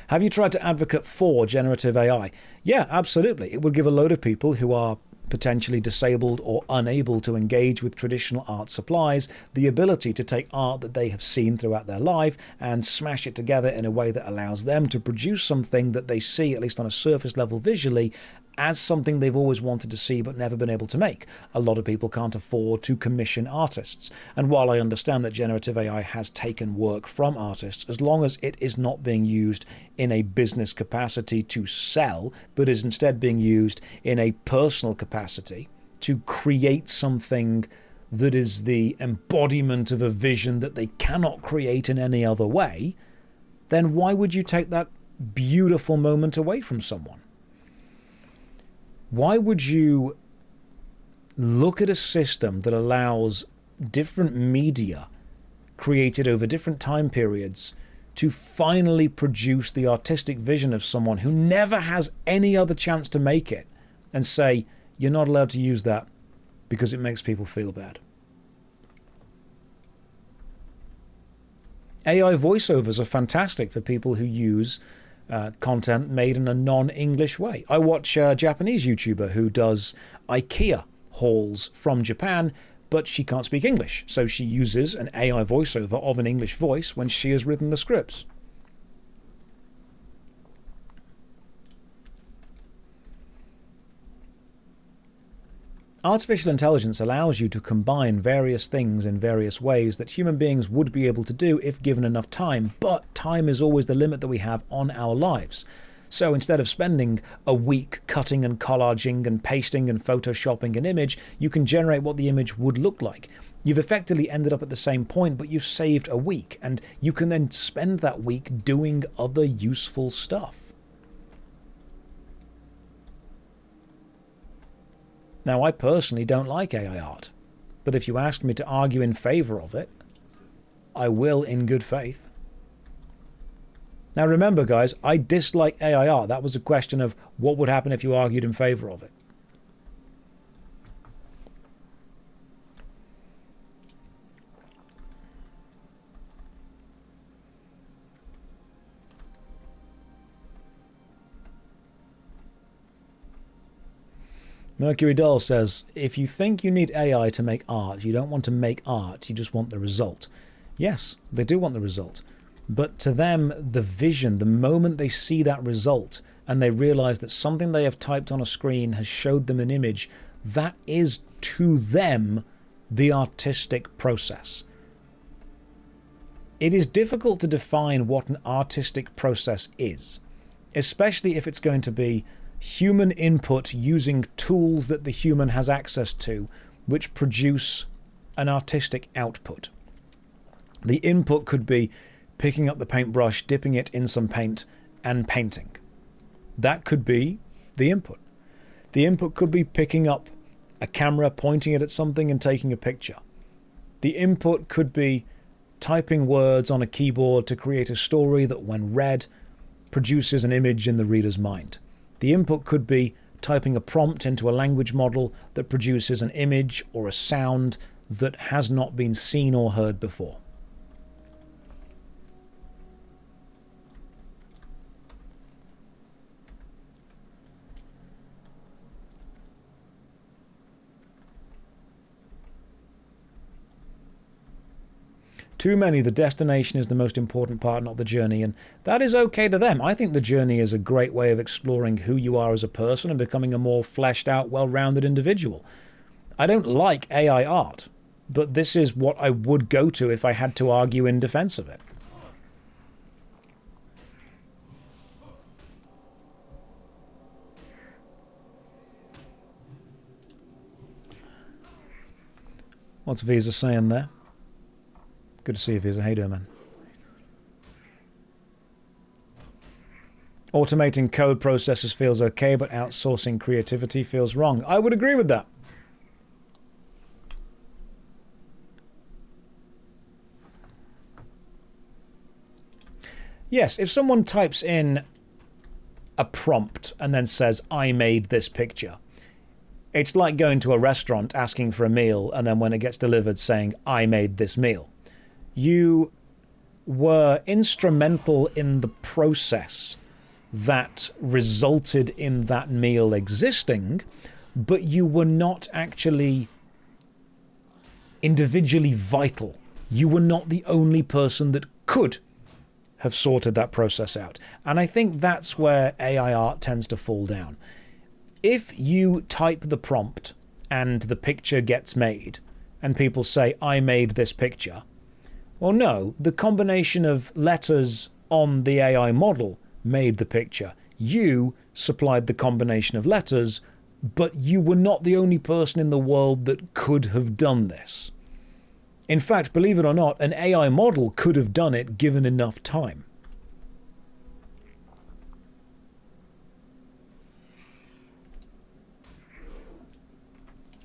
Have you tried to advocate for generative AI? Yeah, absolutely. It would give a load of people who are potentially disabled or unable to engage with traditional art supplies the ability to take art that they have seen throughout their life and smash it together in a way that allows them to produce something that they see, at least on a surface level visually, as something they've always wanted to see but never been able to make. A lot of people can't afford to commission artists. And while I understand that generative AI has taken work from artists, as long as it is not being used in a business capacity to sell, but is instead being used in a personal capacity to create something that is the embodiment of a vision that they cannot create in any other way, then why would you take that beautiful moment away from someone? Why would you look at a system that allows different media created over different time periods to finally produce the artistic vision of someone who never has any other chance to make it, and say, you're not allowed to use that because it makes people feel bad? AI voiceovers are fantastic for people who use content made in a non-English way. I watch a Japanese YouTuber who does IKEA hauls from Japan, but she can't speak English, so she uses an AI voiceover of an English voice when she has written the scripts. Artificial intelligence allows you to combine various things in various ways that human beings would be able to do if given enough time, but time is always the limit that we have on our lives. So instead of spending a week cutting and collaging and pasting and photoshopping an image, you can generate what the image would look like. You've effectively ended up at the same point, but you've saved a week, and you can then spend that week doing other useful stuff. Now, I personally don't like AI art, but if you ask me to argue in favor of it, I will in good faith. Now remember, guys, I dislike AI art. That was a question of what would happen if you argued in favor of it. Mercury Doll says, if you think you need AI to make art, you don't want to make art, you just want the result. Yes, they do want the result. But to them, the vision, the moment they see that result and they realize that something they have typed on a screen has showed them an image, that is to them the artistic process. It is difficult to define what an artistic process is, especially if it's going to be human input using tools that the human has access to, which produce an artistic output. The input could be picking up the paintbrush, dipping it in some paint, and painting. That could be the input. The input could be picking up a camera, pointing it at something, and taking a picture. The input could be typing words on a keyboard to create a story that, when read, produces an image in the reader's mind. The input could be typing a prompt into a language model that produces an image or a sound that has not been seen or heard before. Too many, the destination is the most important part, not the journey, and that is okay to them. I think the journey is a great way of exploring who you are as a person and becoming a more fleshed out, well-rounded individual. I don't like AI art, but this is what I would go to if I had to argue in defense of it. What's Visa saying there? Good to see you, Visa. How you doing, man? Automating code processes feels okay, but outsourcing creativity feels wrong. I would agree with that. Yes, if someone types in a prompt and then says, I made this picture, it's like going to a restaurant asking for a meal and then when it gets delivered saying, I made this meal. You were instrumental in the process that resulted in that meal existing, but you were not actually individually vital. You were not the only person that could have sorted that process out. And I think that's where AI art tends to fall down. If you type the prompt and the picture gets made and people say, I made this picture, well, no, the combination of letters on the AI model made the picture. You supplied the combination of letters, but you were not the only person in the world that could have done this. In fact, believe it or not, an AI model could have done it given enough time.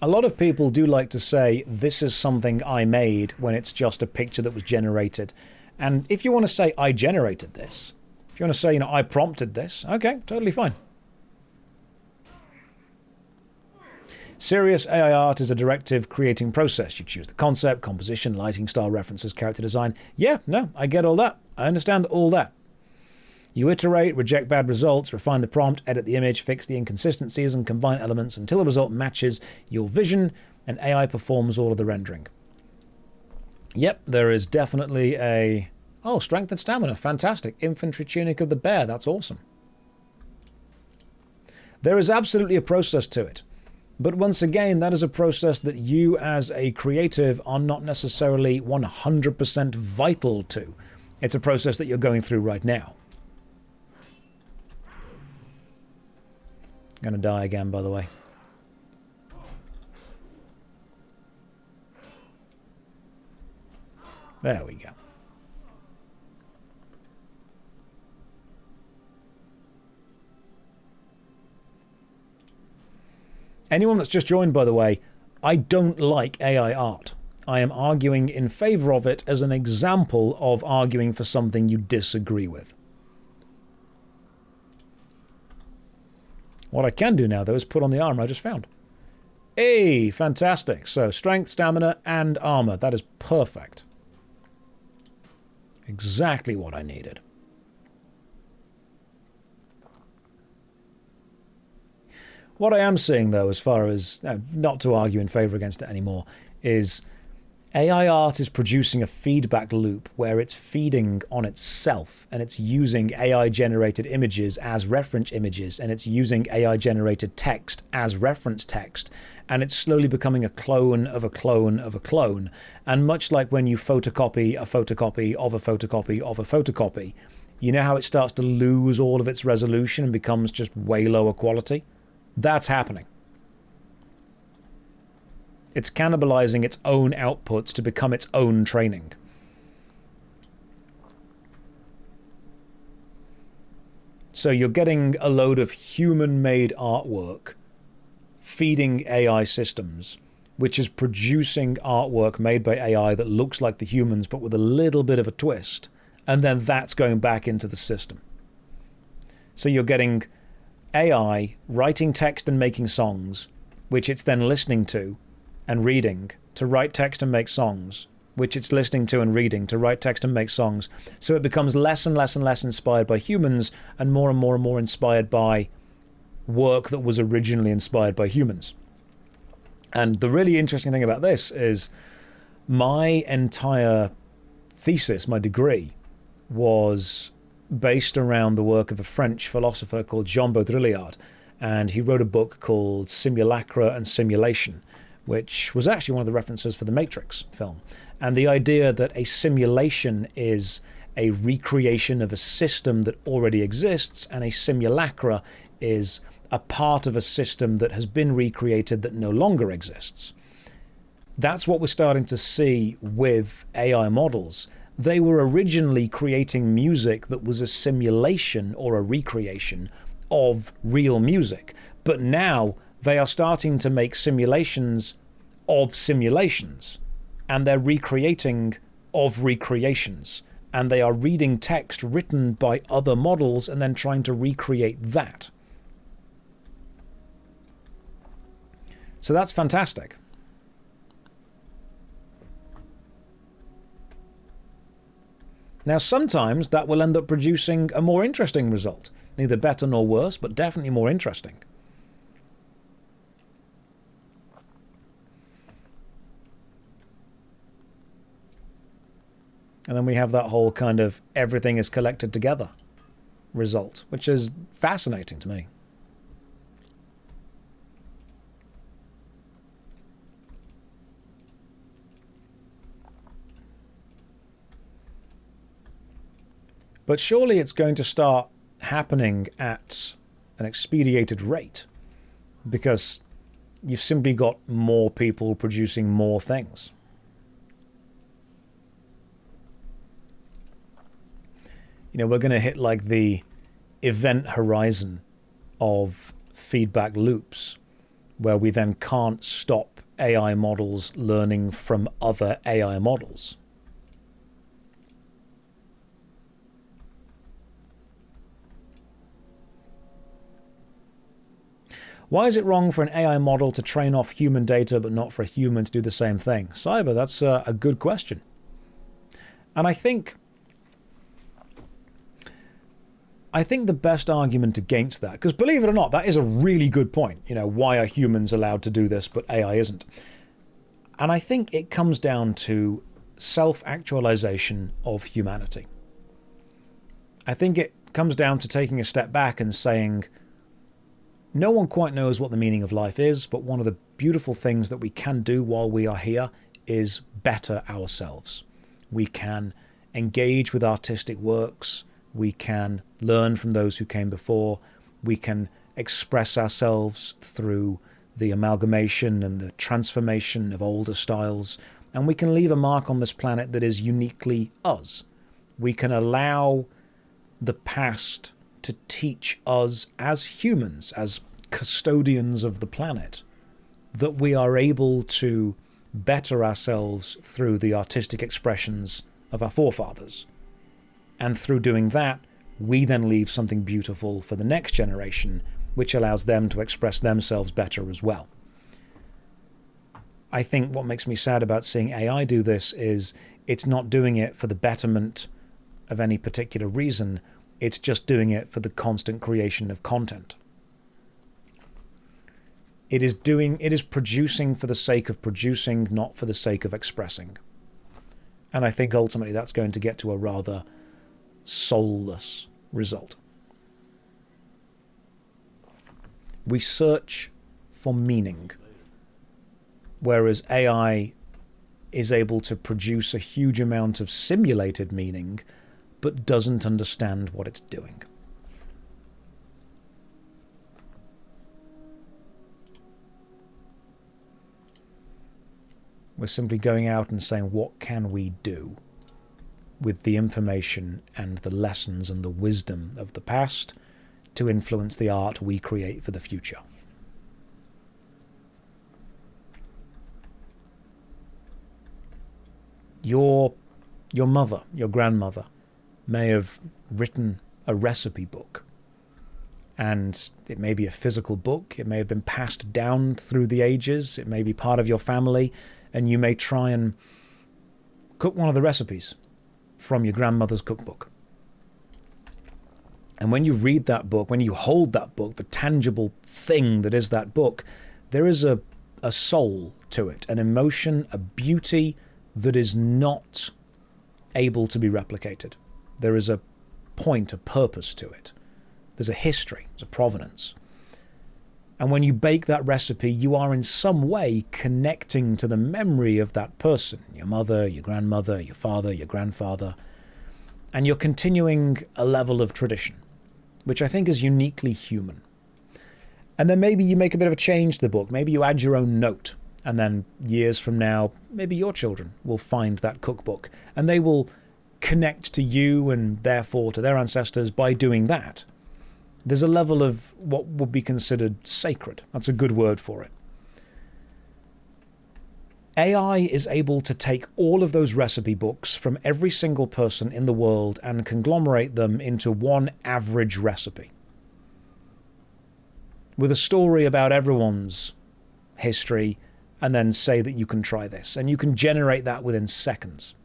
A lot of people do like to say, this is something I made, when it's just a picture that was generated. And if you want to say, I generated this, if you want to say, you know, I prompted this, okay, totally fine. Serious AI art is a directive creating process. You choose the concept, composition, lighting, style, references, character design. Yeah, no, I get all that. I understand all that. You iterate, reject bad results, refine the prompt, edit the image, fix the inconsistencies, and combine elements until the result matches your vision, and AI performs all of the rendering. Yep, there is definitely a... Oh, strength and stamina. Fantastic. Infantry tunic of the bear. That's awesome. There is absolutely a process to it. But once again, that is a process that you as a creative are not necessarily 100% vital to. It's a process that you're going through right now. Gonna die again, by the way. There we go. Anyone that's just joined, by the way, I don't like AI art. I am arguing in favor of it as an example of arguing for something you disagree with. What I can do now, though, is put on the armor I just found. Hey, fantastic. So, strength, stamina, and armor. That is perfect. Exactly what I needed. What I am seeing, though, as far as, not to argue in favor against it anymore, is AI art is producing a feedback loop where it's feeding on itself, and it's using AI-generated images as reference images, and it's using AI-generated text as reference text, and it's slowly becoming a clone of a clone of a clone. And much like when you photocopy a photocopy of a photocopy of a photocopy, you know how it starts to lose all of its resolution and becomes just way lower quality? That's happening. It's cannibalizing its own outputs to become its own training. So you're getting a load of human-made artwork feeding AI systems, which is producing artwork made by AI that looks like the humans but with a little bit of a twist, and then that's going back into the system. So you're getting AI writing text and making songs, which it's then listening to and reading to write text and make songs, which it's listening to and reading to write text and make songs. So it becomes less and less and less inspired by humans and more and more inspired by work that was originally inspired by humans. And the really interesting thing about this is my entire thesis, my degree, was based around the work of a French philosopher called Jean Baudrillard, and he wrote a book called Simulacra and Simulation, which was actually one of the references for the Matrix film. And the idea that a simulation is a recreation of a system that already exists, and a simulacra is a part of a system that has been recreated that no longer exists. That's what we're starting to see with AI models. They were originally creating music that was a simulation or a recreation of real music, but now they are starting to make simulations of simulations, and they're recreating of recreations, and they are reading text written by other models and then trying to recreate that. So that's fantastic. Now, sometimes that will end up producing a more interesting result. Neither better nor worse, but definitely more interesting. And then we have that whole kind of everything is collected together result, which is fascinating to me. But surely it's going to start happening at an expedited rate, because you've simply got more people producing more things. You know, we're going to hit like the event horizon of feedback loops where we then can't stop AI models learning from other AI models. Why is it wrong for an AI model to train off human data but not for a human to do the same thing? Cyber, that's a good question. And I think the best argument against that, because believe it or not, that is a really good point. You know, why are humans allowed to do this but AI isn't? And I think it comes down to self-actualization of humanity. I think it comes down to taking a step back and saying, no one quite knows what the meaning of life is, but one of the beautiful things that we can do while we are here is better ourselves. We can engage with artistic works. We can learn from those who came before. We can express ourselves through the amalgamation and the transformation of older styles. And we can leave a mark on this planet that is uniquely us. We can allow the past to teach us as humans, as custodians of the planet, that we are able to better ourselves through the artistic expressions of our forefathers. And through doing that, we then leave something beautiful for the next generation, which allows them to express themselves better as well. I think what makes me sad about seeing AI do this is it's not doing it for the betterment of any particular reason. It's just doing it for the constant creation of content. It is producing for the sake of producing, not for the sake of expressing. And I think ultimately that's going to get to a rather soulless result. We search for meaning, whereas AI is able to produce a huge amount of simulated meaning, but doesn't understand what it's doing. We're simply going out and saying, what can we do with the information and the lessons and the wisdom of the past to influence the art we create for the future? Your mother, your grandmother, may have written a recipe book, and it may be a physical book. It may have been passed down through the ages. It may be part of your family, and you may try and cook one of the recipes from your grandmother's cookbook. And when you read that book, when you hold that book, the tangible thing that is that book, there is a soul to it, an emotion, a beauty that is not able to be replicated. There is a point, a purpose to it. There's a history, there's a provenance. And when you bake that recipe, you are in some way connecting to the memory of that person, your mother, your grandmother, your father, your grandfather, and you're continuing a level of tradition, which I think is uniquely human. And then maybe you make a bit of a change to the book. Maybe you add your own note, and then years from now, maybe your children will find that cookbook, and they will connect to you and therefore to their ancestors by doing that. There's a level of what would be considered sacred. That's a good word for it. AI is able to take all of those recipe books from every single person in the world and conglomerate them into one average recipe, with a story about everyone's history, and then say that you can try this. And you can generate that within seconds.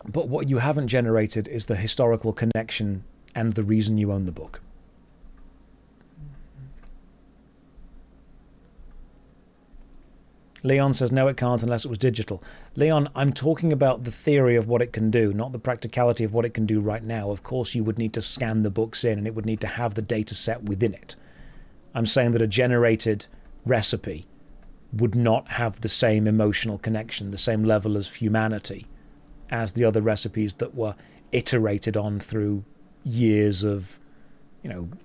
But what you haven't generated is the historical connection and the reason you own the book. Leon says, no, it can't unless it was digital. Leon, I'm talking about the theory of what it can do, not the practicality of what it can do right now. Of course, you would need to scan the books in, and it would need to have the data set within it. I'm saying that a generated recipe would not have the same emotional connection, the same level of humanity as the other recipes that were iterated on through years of,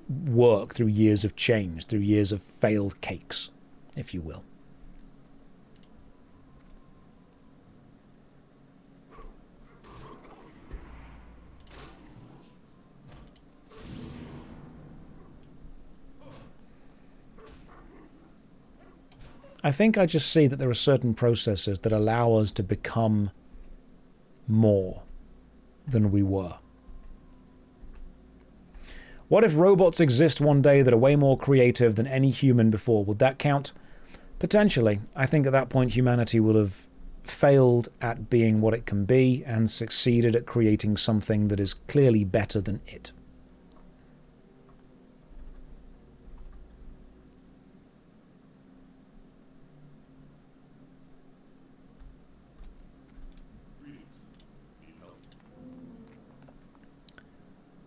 work, through years of change, through years of failed cakes, if you will. I think I just see that there are certain processes that allow us to become more than we were. What if robots exist one day that are way more creative than any human before? Would that count? Potentially. I think at that point humanity will have failed at being what it can be and succeeded at creating something that is clearly better than it.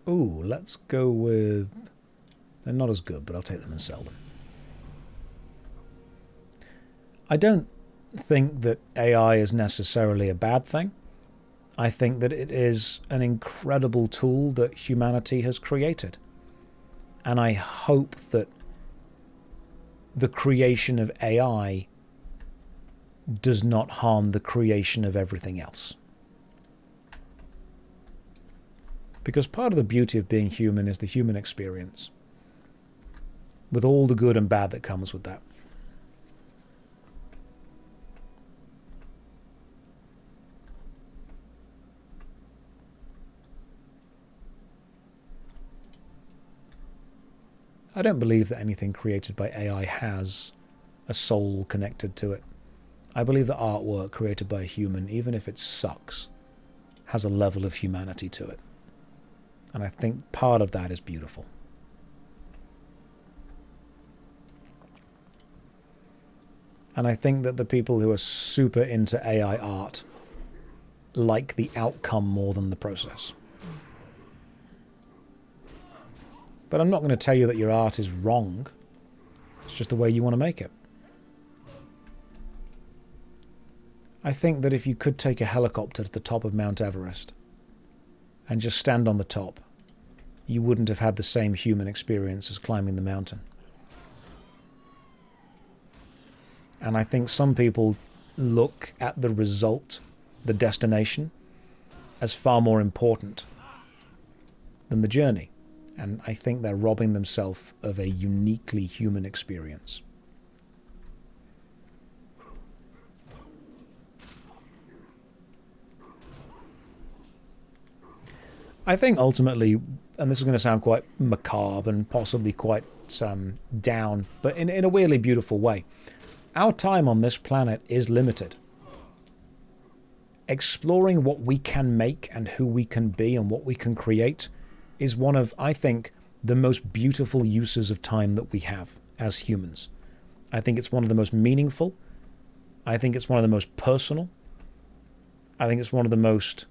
Ooh, let's go with... They're not as good, but I'll take them and sell them. I don't think that AI is necessarily a bad thing. I think that it is an incredible tool that humanity has created. And I hope that the creation of AI does not harm the creation of everything else. Because part of the beauty of being human is the human experience, with all the good and bad that comes with that. I don't believe that anything created by AI has a soul connected to it. I believe that artwork created by a human, even if it sucks, has a level of humanity to it. And I think part of that is beautiful. And I think that the people who are super into AI art like the outcome more than the process. But I'm not going to tell you that your art is wrong. It's just the way you want to make it. I think that if you could take a helicopter to the top of Mount Everest and just stand on the top, you wouldn't have had the same human experience as climbing the mountain. And I think some people look at the result, the destination, as far more important than the journey. And I think they're robbing themselves of a uniquely human experience. I think ultimately, and this is going to sound quite macabre and possibly quite down, but in a weirdly beautiful way, our time on this planet is limited. Exploring what we can make and who we can be and what we can create is one of, I think, the most beautiful uses of time that we have as humans. I think it's one of the most meaningful. I think it's one of the most personal. I think it's one of the most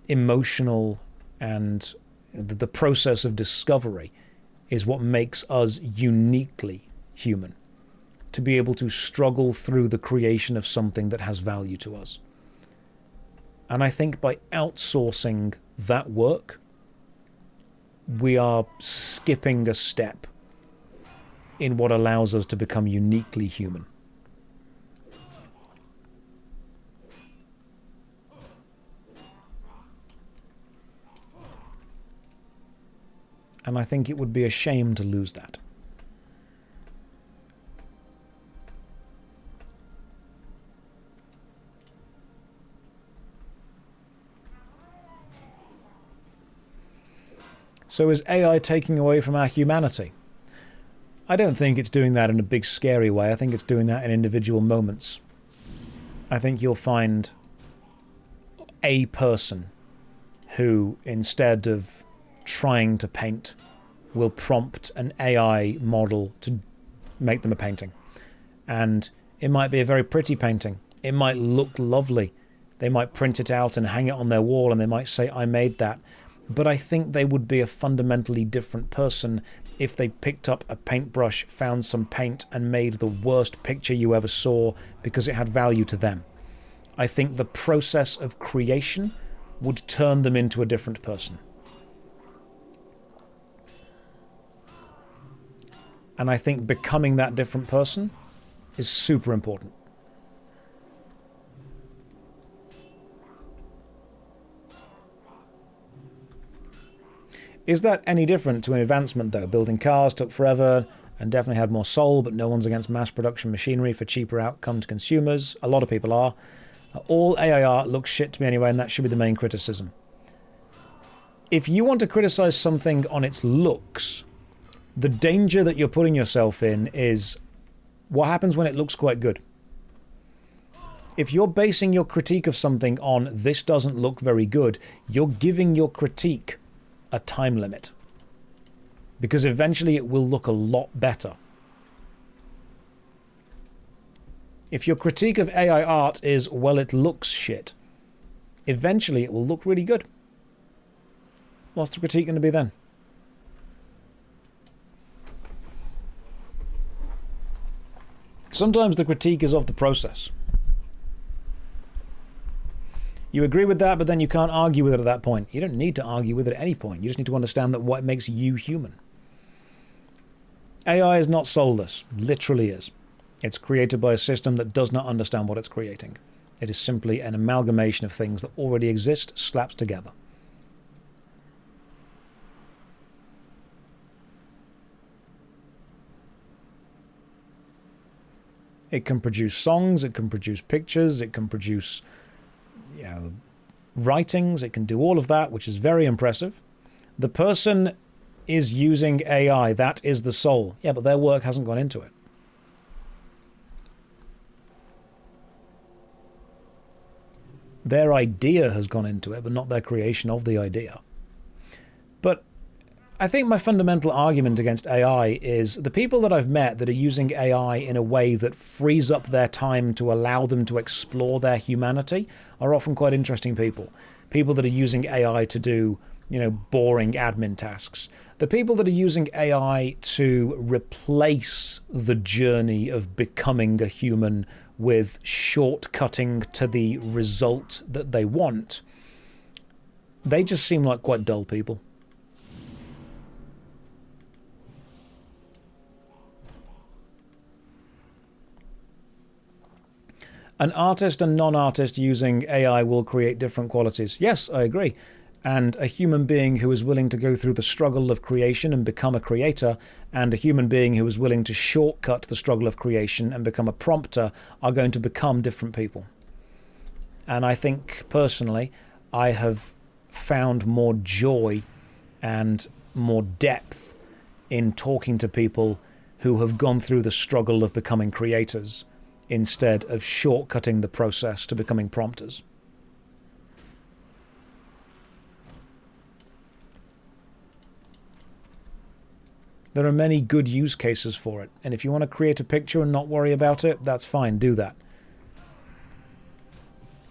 emotional, and the process of discovery is what makes us uniquely human. To be able to struggle through the creation of something that has value to us. And I think by outsourcing that work, we are skipping a step in what allows us to become uniquely human. And I think it would be a shame to lose that. So is AI taking away from our humanity? I don't think it's doing that in a big scary way. I think it's doing that in individual moments. I think you'll find a person who, instead of trying to paint, will prompt an AI model to make them a painting. And it might be a very pretty painting. It might look lovely. They might print it out and hang it on their wall and they might say, I made that. But I think they would be a fundamentally different person if they picked up a paintbrush, found some paint, and made the worst picture you ever saw because it had value to them. I think the process of creation would turn them into a different person. And I think becoming that different person is super important. Is that any different to an advancement, though? Building cars took forever. and definitely had more soul, but no one's against mass production machinery for cheaper outcome to consumers. A lot of people are. All AI art looks shit to me anyway, and that should be the main criticism. If you want to criticize something on its looks, the danger that you're putting yourself in is what happens when it looks quite good. If you're basing your critique of something on this doesn't look very good, you're giving your critique a time limit. Because eventually it will look a lot better. If your critique of AI art is, well, it looks shit, eventually it will look really good. What's the critique going to be then? Sometimes the critique is of the process. You agree with that, but then you can't argue with it at that point. You don't need to argue with it at any point. You just need to understand that what makes you human. AI is not soulless. Literally is. It's created by a system that does not understand what it's creating. It is simply an amalgamation of things that already exist, slapped together. It can produce songs, it can produce pictures, it can produce, writings, it can do all of that, which is very impressive. The person is using AI, that is the soul. Yeah, but their work hasn't gone into it. Their idea has gone into it, but not their creation of the idea. But I think my fundamental argument against AI is the people that I've met that are using AI in a way that frees up their time to allow them to explore their humanity are often quite interesting people. People that are using AI to do, boring admin tasks. The people that are using AI to replace the journey of becoming a human with shortcutting to the result that they want, they just seem like quite dull people. An artist and non-artist using AI will create different qualities. Yes, I agree. And a human being who is willing to go through the struggle of creation and become a creator, and a human being who is willing to shortcut the struggle of creation and become a prompter are going to become different people. And I think, personally, I have found more joy and more depth in talking to people who have gone through the struggle of becoming creators, instead of shortcutting the process to becoming prompters. There are many good use cases for it, and if you want to create a picture and not worry about it, that's fine, do that.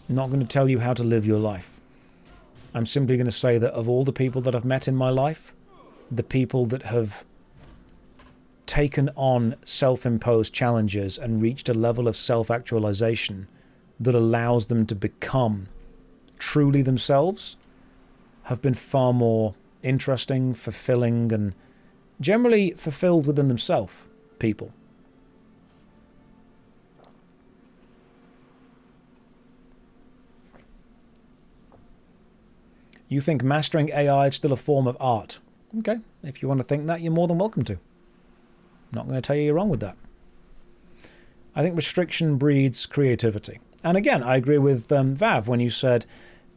I'm not going to tell you how to live your life. I'm simply going to say that of all the people that I've met in my life, the people that have taken on self-imposed challenges and reached a level of self-actualization that allows them to become truly themselves have been far more interesting, fulfilling, and generally fulfilled within themselves people. You think mastering AI is still a form of art? Okay, if you want to think that, you're more than welcome to. I'm not going to tell you you're wrong with that. I think restriction breeds creativity. And again, I agree with Vav when you said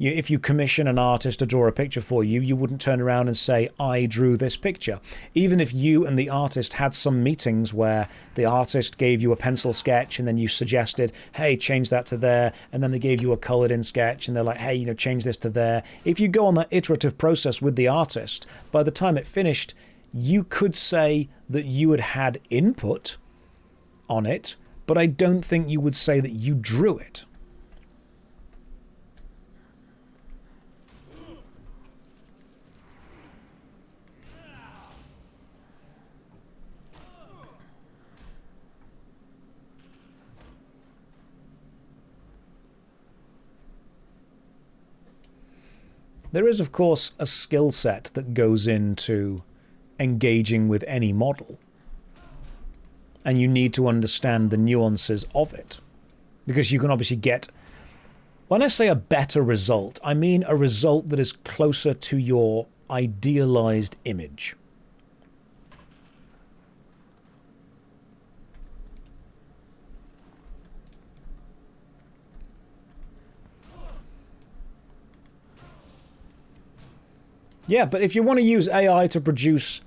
if you commission an artist to draw a picture for you, you wouldn't turn around and say, I drew this picture. Even if you and the artist had some meetings where the artist gave you a pencil sketch and then you suggested, hey, change that to there, and then they gave you a colored in sketch and they're like, hey, change this to there. If you go on that iterative process with the artist, by the time it finished, you could say that you had had input on it, but I don't think you would say that you drew it. There is, of course, a skill set that goes into engaging with any model. And you need to understand the nuances of it. Because you can obviously get... When I say a better result, I mean a result that is closer to your idealized image. Yeah, but if you want to use AI to produce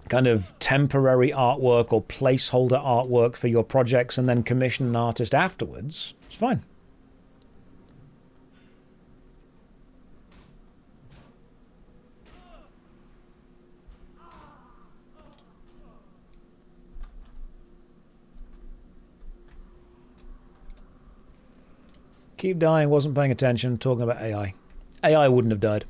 kind of temporary artwork or placeholder artwork for your projects and then commission an artist afterwards, it's fine. Keep dying, wasn't paying attention, talking about AI. AI wouldn't have died.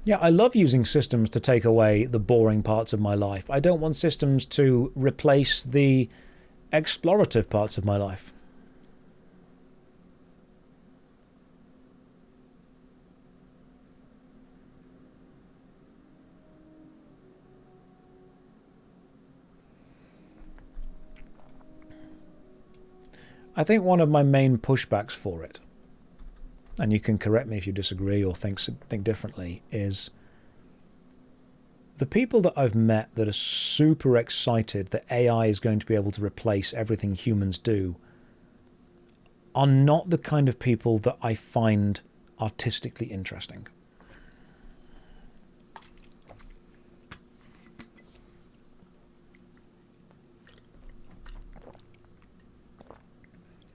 Yeah, I love using systems to take away the boring parts of my life. I don't want systems to replace the explorative parts of my life. I think one of my main pushbacks for it, and you can correct me if you disagree or think differently, is the people that I've met that are super excited that AI is going to be able to replace everything humans do are not the kind of people that I find artistically interesting.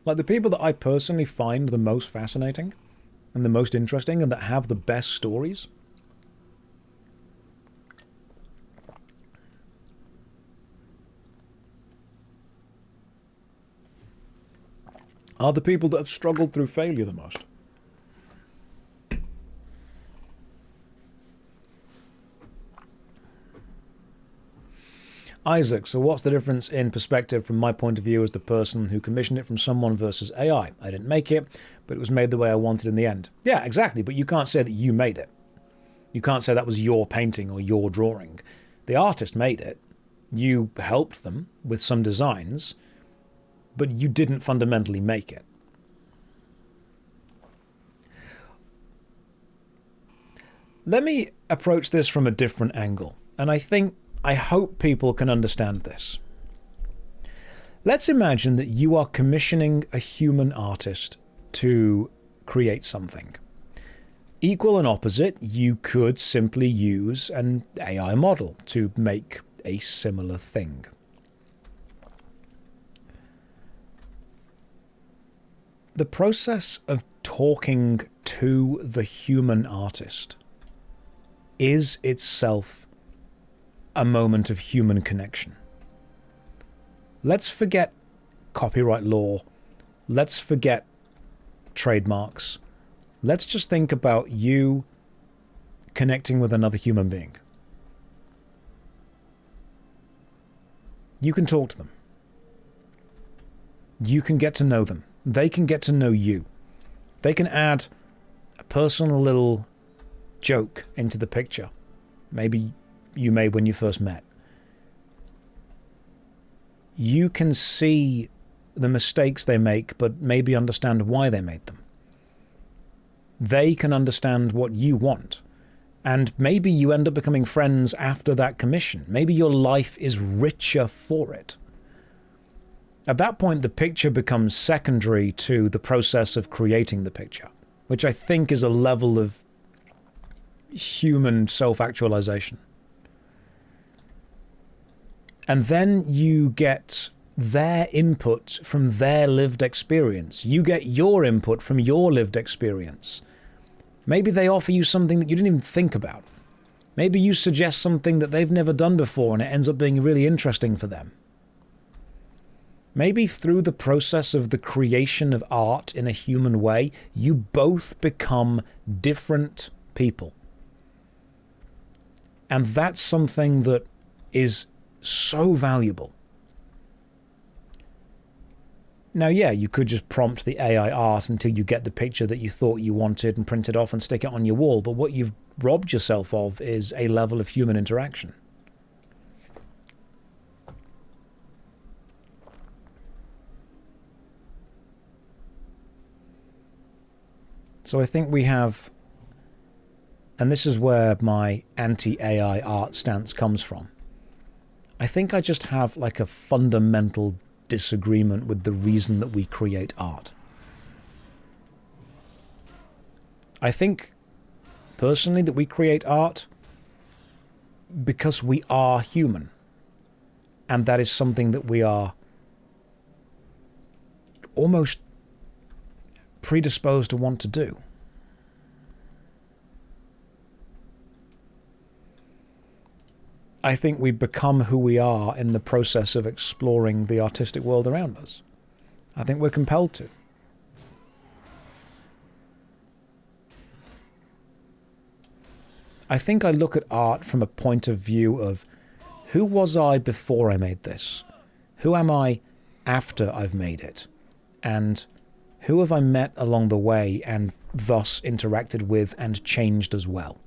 Like, the people that I personally find the most fascinating and the most interesting and that have the best stories are the people that have struggled through failure the most. Isaac, so what's the difference in perspective from my point of view as the person who commissioned it from someone versus AI? I didn't make it, but it was made the way I wanted in the end. Yeah, exactly, but you can't say that you made it. You can't say that was your painting or your drawing. The artist made it. You helped them with some designs, but you didn't fundamentally make it. Let me approach this from a different angle, and I hope people can understand this. Let's imagine that you are commissioning a human artist to create something. Equal and opposite, you could simply use an AI model to make a similar thing. The process of talking to the human artist is itself a moment of human connection. Let's forget copyright law. Let's forget trademarks. Let's just think about you connecting with another human being. You can talk to them. You can get to know them. They can get to know you. They can add a personal little joke into the picture. Maybe you made when you first met. You can see the mistakes they make, but maybe understand why they made them. They can understand what you want. And maybe you end up becoming friends after that commission. Maybe your life is richer for it. At that point, the picture becomes secondary to the process of creating the picture, which I think is a level of human self-actualization. And then you get their input from their lived experience. You get your input from your lived experience. Maybe they offer you something that you didn't even think about. Maybe you suggest something that they've never done before and it ends up being really interesting for them. Maybe through the process of the creation of art in a human way, you both become different people. And that's something that is so valuable. Now, yeah, you could just prompt the AI art until you get the picture that you thought you wanted and print it off and stick it on your wall, but what you've robbed yourself of is a level of human interaction. So I think we have, and this is where my anti-AI art stance comes from, I think I just have like a fundamental disagreement with the reason that we create art. I think, personally, that we create art because we are human. And that is something that we are almost predisposed to want to do. I think we become who we are in the process of exploring the artistic world around us. I think we're compelled to. I think I look at art from a point of view of who was I before I made this? Who am I after I've made it? And who have I met along the way and thus interacted with and changed as well?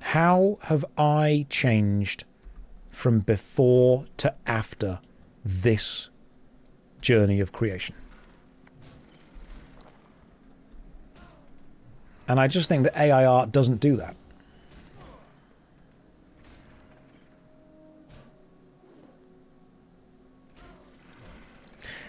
How have I changed from before to after this journey of creation? And I just think that AI art doesn't do that.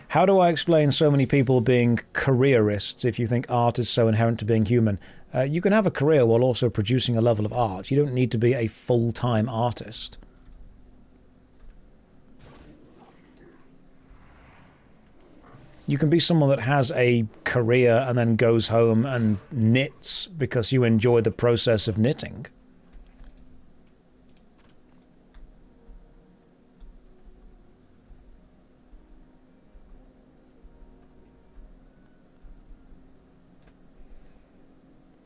How do I explain so many people being careerists if you think art is so inherent to being human? You can have a career while also producing a level of art. You don't need to be a full-time artist. You can be someone that has a career and then goes home and knits because you enjoy the process of knitting.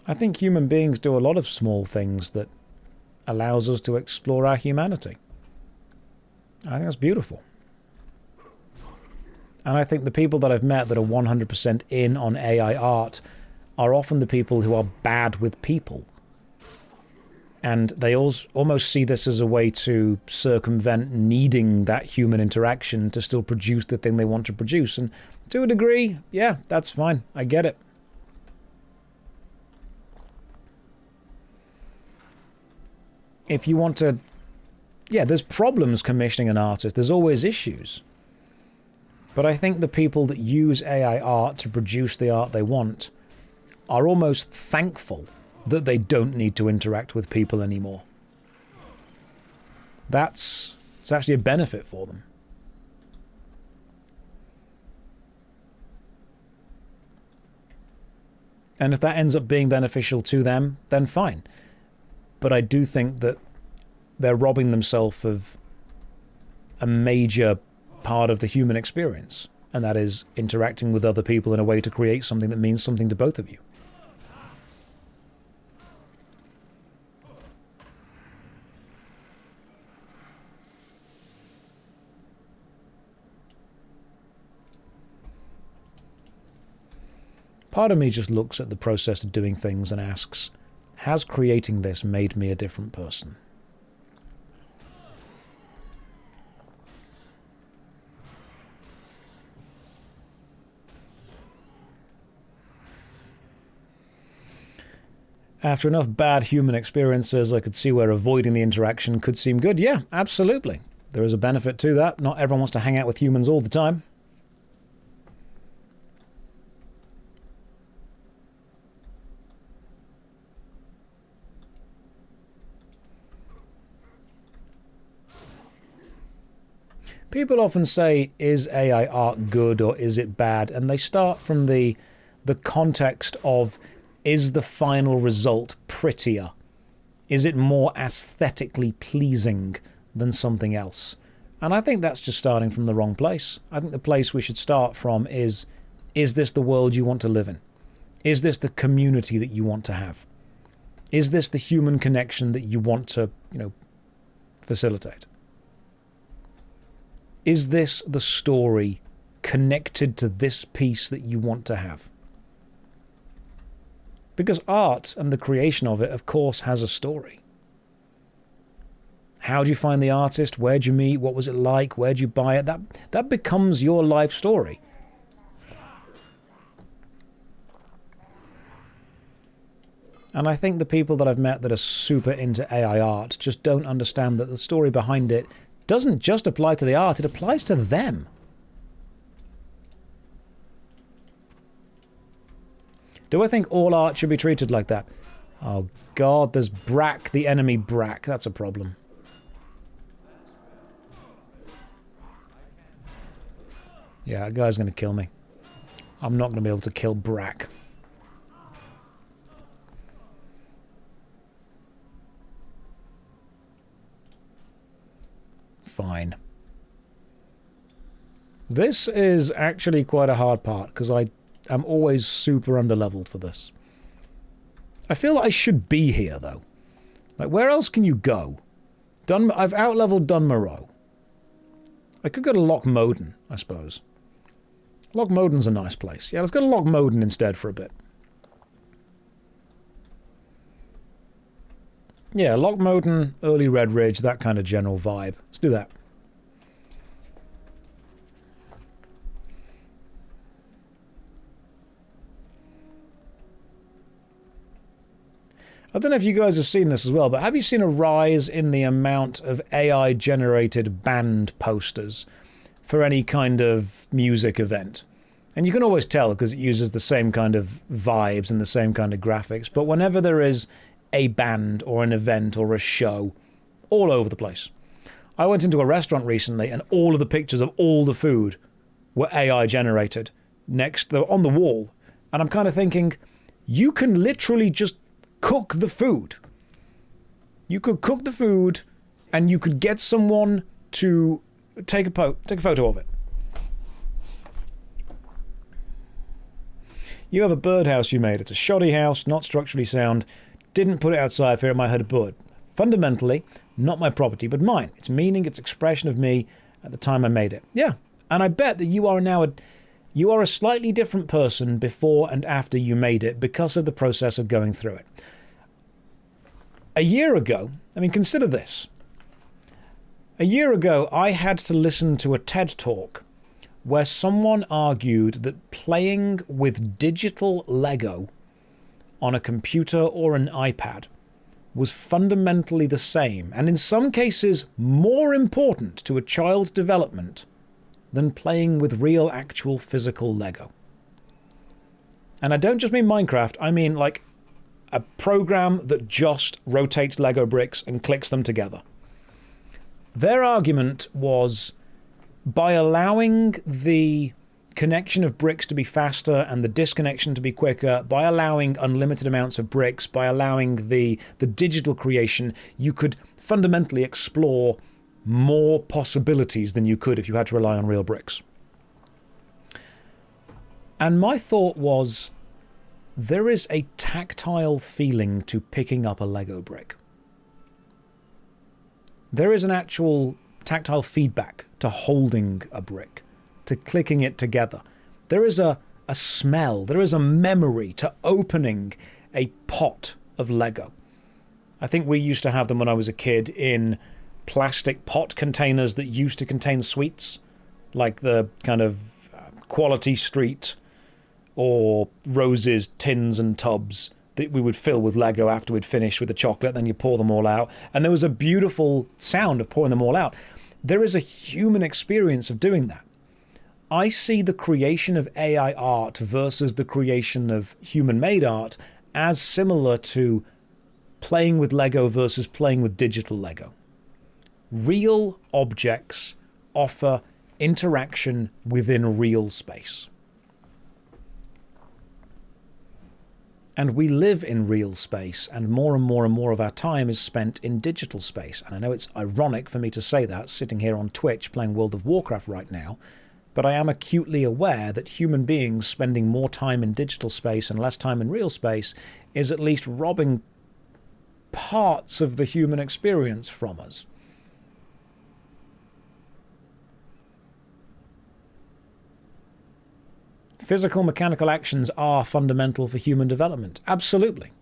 I think human beings do a lot of small things that allows us to explore our humanity. I think that's beautiful. And I think the people that I've met that are 100% in on AI art are often the people who are bad with people. And they almost see this as a way to circumvent needing that human interaction to still produce the thing they want to produce. And to a degree, yeah, that's fine. I get it. If you want to... Yeah, there's problems commissioning an artist. There's always issues. But I think the people that use AI art to produce the art they want are almost thankful that they don't need to interact with people anymore. It's actually a benefit for them. And if that ends up being beneficial to them, then fine. But I do think that they're robbing themselves of a major part of the human experience, and that is interacting with other people in a way to create something that means something to both of you. Part of me just looks at the process of doing things and asks, has creating this made me a different person? After enough bad human experiences, I could see where avoiding the interaction could seem good. Yeah, absolutely. There is a benefit to that. Not everyone wants to hang out with humans all the time. People often say, is AI art good or is it bad? And they start from the context of, is the final result prettier? Is it more aesthetically pleasing than something else? And I think that's just starting from the wrong place. I think the place we should start from is this the world you want to live in? Is this the community that you want to have? Is this the human connection that you want to, facilitate? Is this the story connected to this piece that you want to have? Because art and the creation of it, of course, has a story. How do you find the artist? Where'd you meet? What was it like? Where'd you buy it? That becomes your life story. And I think the people that I've met that are super into AI art just don't understand that the story behind it doesn't just apply to the art, it applies to them. Do I think all art should be treated like that? Oh god, there's Brack, the enemy Brack. That's a problem. Yeah, that guy's going to kill me. I'm not going to be able to kill Brack. Fine. This is actually quite a hard part, because I am always super underleveled for this. I feel like I should be here, though. Like, where else can you go? I've outleveled Dunmoreau. I could go to Lochmoden, I suppose. Lochmoden's a nice place. Yeah, let's go to Lochmoden instead for a bit. Yeah, Lochmoden, early Red Ridge, that kind of general vibe. Let's do that. I don't know if you guys have seen this as well, but have you seen a rise in the amount of AI-generated band posters for any kind of music event? And you can always tell because it uses the same kind of vibes and the same kind of graphics. But whenever there is a band or an event or a show, all over the place. I went into a restaurant recently and all of the pictures of all the food were AI-generated on the wall. And I'm kind of thinking, you can literally just cook the food. You could cook the food and you could get someone to take a photo of it. You have a birdhouse you made. It's a shoddy house, not structurally sound. Didn't put it outside for fear it might hurt a bird. Fundamentally, not my property, but mine. Its meaning, its expression of me at the time I made it. Yeah, and I bet that you are now you are a slightly different person before and after you made it because of the process of going through it. A year ago, I mean, consider this. A year ago, I had to listen to a TED Talk where someone argued that playing with digital Lego on a computer or an iPad was fundamentally the same, and in some cases more important to a child's development than playing with real, actual, physical Lego. And I don't just mean Minecraft, I mean like a program that just rotates Lego bricks and clicks them together. Their argument was, by allowing the connection of bricks to be faster and the disconnection to be quicker, by allowing unlimited amounts of bricks, by allowing the digital creation, you could fundamentally explore more possibilities than you could if you had to rely on real bricks. And my thought was, there is a tactile feeling to picking up a Lego brick. There is an actual tactile feedback to holding a brick, to clicking it together. There is a smell, there is a memory to opening a pot of Lego. I think we used to have them when I was a kid in plastic pot containers that used to contain sweets, like the kind of Quality Street or Rose's tins and tubs that we would fill with Lego after we'd finished with the chocolate, then you pour them all out. And there was a beautiful sound of pouring them all out. There is a human experience of doing that. I see the creation of AI art versus the creation of human-made art as similar to playing with Lego versus playing with digital Lego. Real objects offer interaction within real space. And we live in real space, and more and more of our time is spent in digital space. And I know it's ironic for me to say that, sitting here on Twitch playing World of Warcraft right now, but I am acutely aware that human beings spending more time in digital space and less time in real space is at least robbing parts of the human experience from us. Physical mechanical actions are fundamental for human development. Absolutely.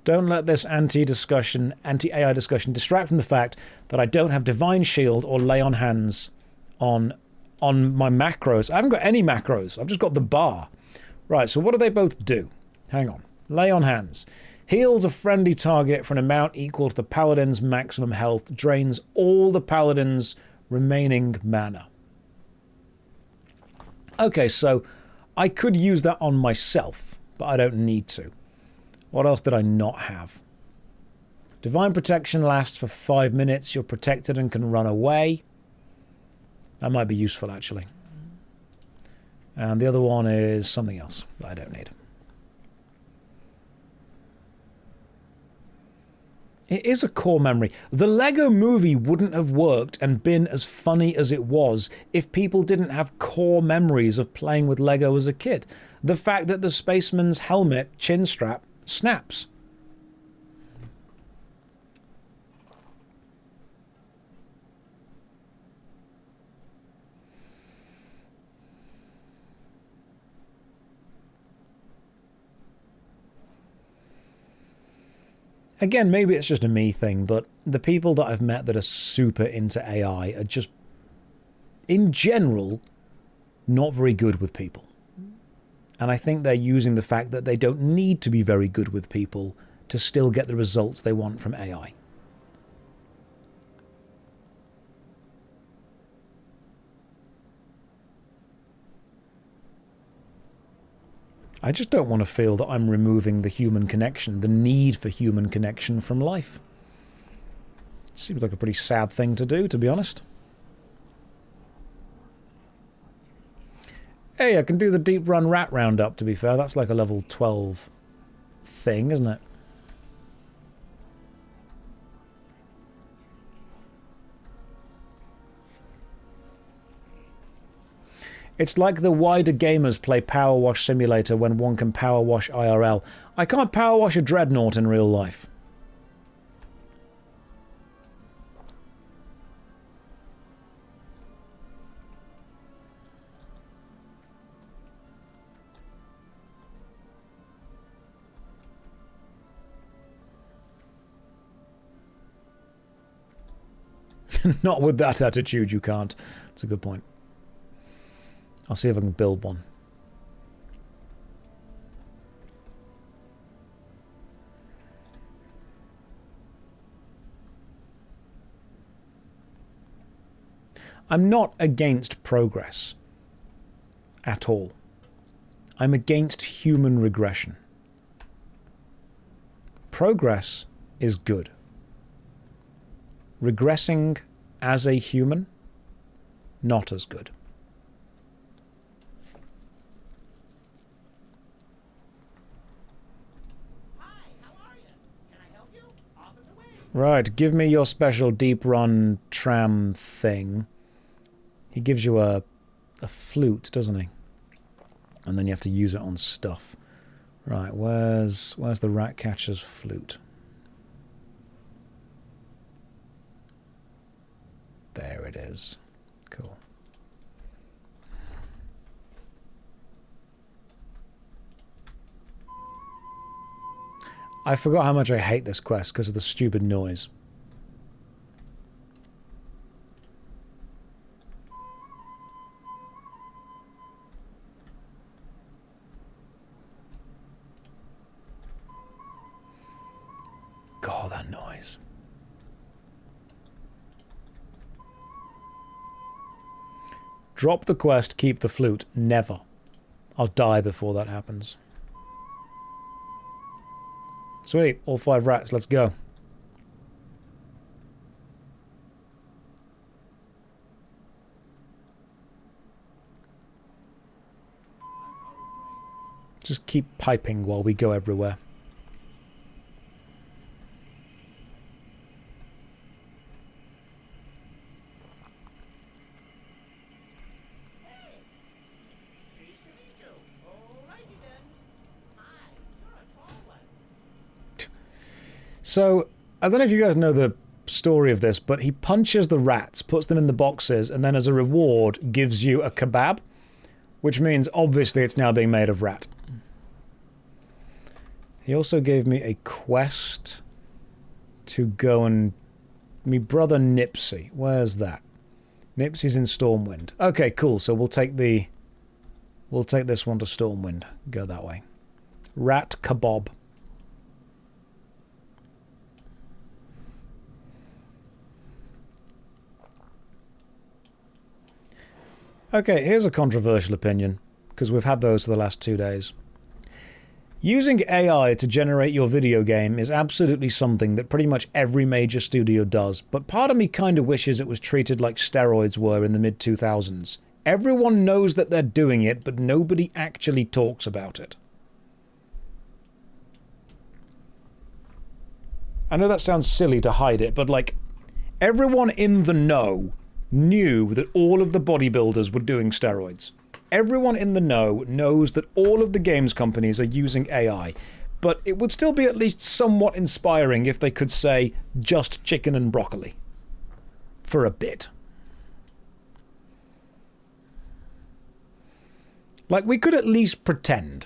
Don't let this anti-AI discussion distract from the fact that I don't have Divine Shield or Lay on Hands on my macros. I haven't got any macros. I've just got the bar. Right, so what do they both do? Hang on. Lay on hands. Heals a friendly target for an amount equal to the paladin's maximum health. Drains all the paladin's remaining mana. Okay, so I could use that on myself, but I don't need to. What else did I not have? Divine Protection lasts for 5 minutes. You're protected and can run away. That might be useful, actually. And the other one is something else that I don't need. It is a core memory. The Lego movie wouldn't have worked and been as funny as it was if people didn't have core memories of playing with Lego as a kid. The fact that the spaceman's helmet chin strap snaps. Again, maybe it's just a me thing, but the people that I've met that are super into AI are just, in general, not very good with people. And I think they're using the fact that they don't need to be very good with people to still get the results they want from AI. I just don't want to feel that I'm removing the human connection, the need for human connection from life. Seems like a pretty sad thing to do, to be honest. Hey, I can do the deep run rat roundup, to be fair. That's like a level 12 thing, isn't it? It's like the wider gamers play Power Wash Simulator when one can Power Wash IRL. I can't Power Wash a Dreadnought in real life. Not with that attitude, you can't. That's a good point. I'll see if I can build one. I'm not against progress at all. I'm against human regression. Progress is good. Regressing as a human, not as good. Right, give me your special deep run tram thing. He gives you a flute, doesn't he? And then you have to use it on stuff. Right, where's the rat catcher's flute? There it is. Cool. I forgot how much I hate this quest because of the stupid noise. God, that noise. Drop the quest, keep the flute. Never. I'll die before that happens. Sweet, all 5 rats, let's go. Just keep piping while we go everywhere. So, I don't know if you guys know the story of this, but he punches the rats, puts them in the boxes, and then as a reward gives you a kebab, which means obviously it's now being made of rat. He also gave me a quest to go and... Me brother Nipsey. Where's that? Nipsey's in Stormwind. Okay, cool. So we'll take the... We'll take this one to Stormwind. Go that way. Rat kebab. Okay, here's a controversial opinion, because we've had those for the last 2 days. Using AI to generate your video game is absolutely something that pretty much every major studio does, but part of me kind of wishes it was treated like steroids were in the mid-2000s. Everyone knows that they're doing it, but nobody actually talks about it. I know that sounds silly to hide it, but like, everyone in the know knew that all of the bodybuilders were doing steroids. Everyone in the know knows that all of the games companies are using AI, but it would still be at least somewhat inspiring if they could say, just chicken and broccoli. For a bit. Like, we could at least pretend.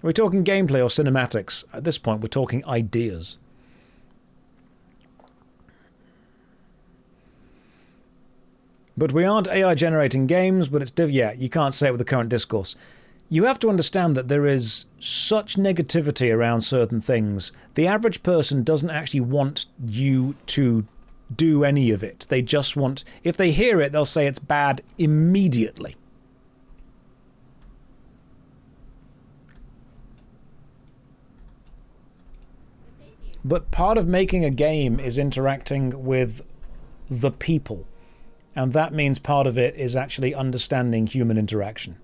Are we talking gameplay or cinematics? At this point, we're talking ideas. But we aren't AI generating games, but it's yeah, you can't say it with the current discourse. You have to understand that there is such negativity around certain things. The average person doesn't actually want you to do any of it. They just want, if they hear it, they'll say it's bad immediately. But part of making a game is interacting with the people. And that means part of it is actually understanding human interaction.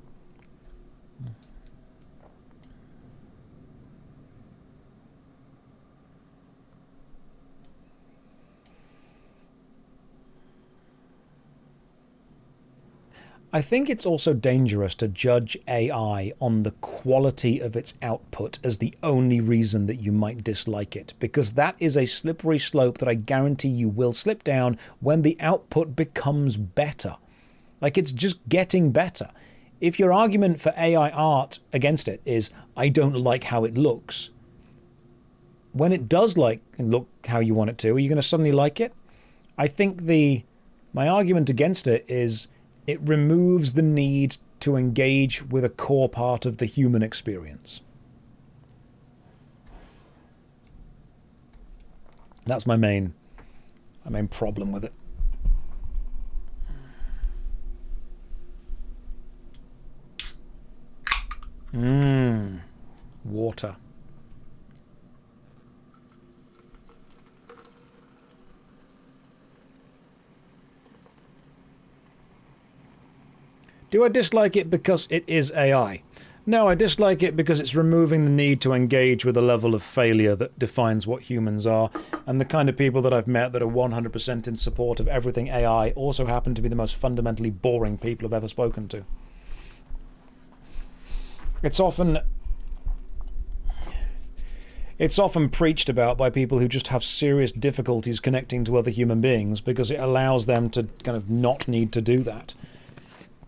I think it's also dangerous to judge AI on the quality of its output as the only reason that you might dislike it, because that is a slippery slope that I guarantee you will slip down when the output becomes better. Like, it's just getting better. If your argument for AI art against it is, I don't like how it looks, when it does look how you want it to, are you going to suddenly like it? I think my argument against it is, it removes the need to engage with a core part of the human experience. That's my main problem with it. Water. Do I dislike it because it is AI? No, I dislike it because it's removing the need to engage with a level of failure that defines what humans are, and the kind of people that I've met that are 100% in support of everything AI also happen to be the most fundamentally boring people I've ever spoken to. It's often preached about by people who just have serious difficulties connecting to other human beings because it allows them to kind of not need to do that.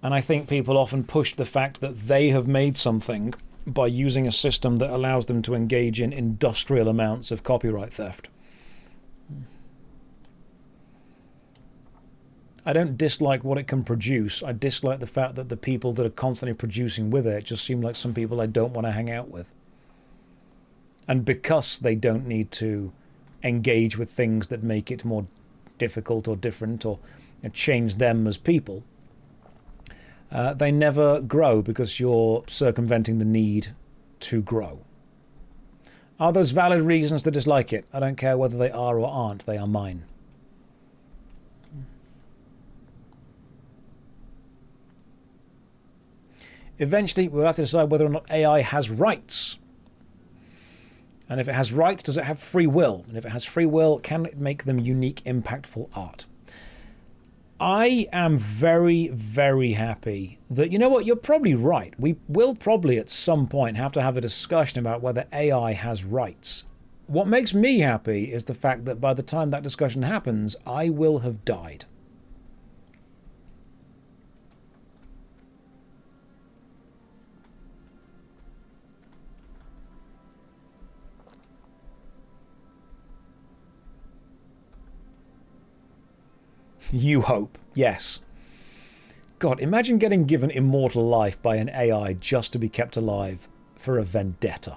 And I think people often push the fact that they have made something by using a system that allows them to engage in industrial amounts of copyright theft. I don't dislike what it can produce. I dislike the fact that the people that are constantly producing with it just seem like some people I don't want to hang out with. And because they don't need to engage with things that make it more difficult or different or change them as people, they never grow because you're circumventing the need to grow. Are those valid reasons to dislike it? I don't care whether they are or aren't. They are mine. Eventually, we'll have to decide whether or not AI has rights. And if it has rights, does it have free will? And if it has free will, can it make them unique, impactful art? I am very, very happy that, you know what, you're probably right. We will probably at some point have to have a discussion about whether AI has rights. What makes me happy is the fact that by the time that discussion happens, I will have died. You hope, yes. God, imagine getting given immortal life by an AI just to be kept alive for a vendetta.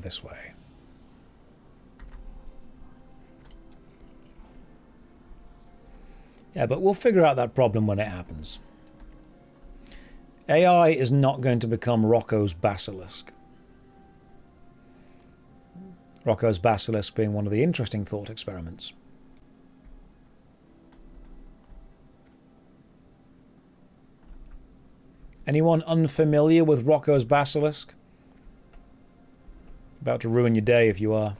This way. Yeah, but we'll figure out that problem when it happens. AI is not going to become Rocco's basilisk. Rocco's basilisk being one of the interesting thought experiments. Anyone unfamiliar with Rocco's basilisk? About to ruin your day if you are.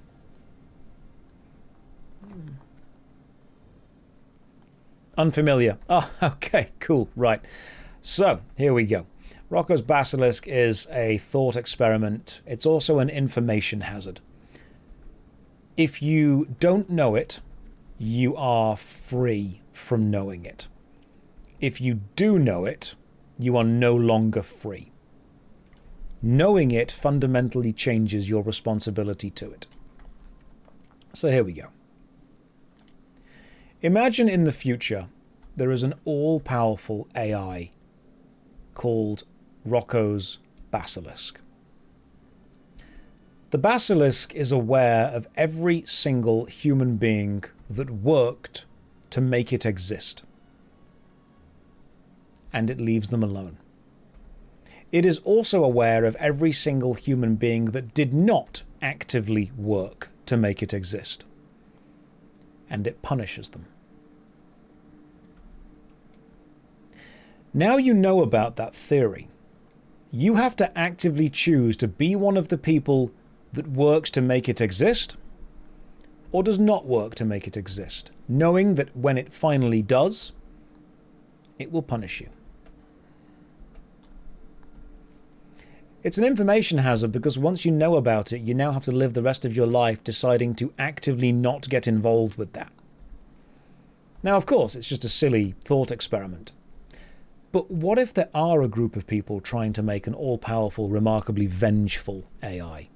Unfamiliar. Oh, okay, cool, right. So, here we go. Rocco's basilisk is a thought experiment. It's also an information hazard. If you don't know it, you are free from knowing it. If you do know it, you are no longer free. Knowing it fundamentally changes your responsibility to it. So here we go. Imagine in the future there is an all-powerful AI called Rocco's basilisk. The basilisk is aware of every single human being that worked to make it exist. And it leaves them alone. It is also aware of every single human being that did not actively work to make it exist. And it punishes them. Now you know about that theory. You have to actively choose to be one of the people that works to make it exist, or does not work to make it exist, knowing that when it finally does, it will punish you. It's an information hazard because once you know about it, you now have to live the rest of your life deciding to actively not get involved with that. Now, of course, it's just a silly thought experiment. But what if there are a group of people trying to make an all-powerful, remarkably vengeful AI?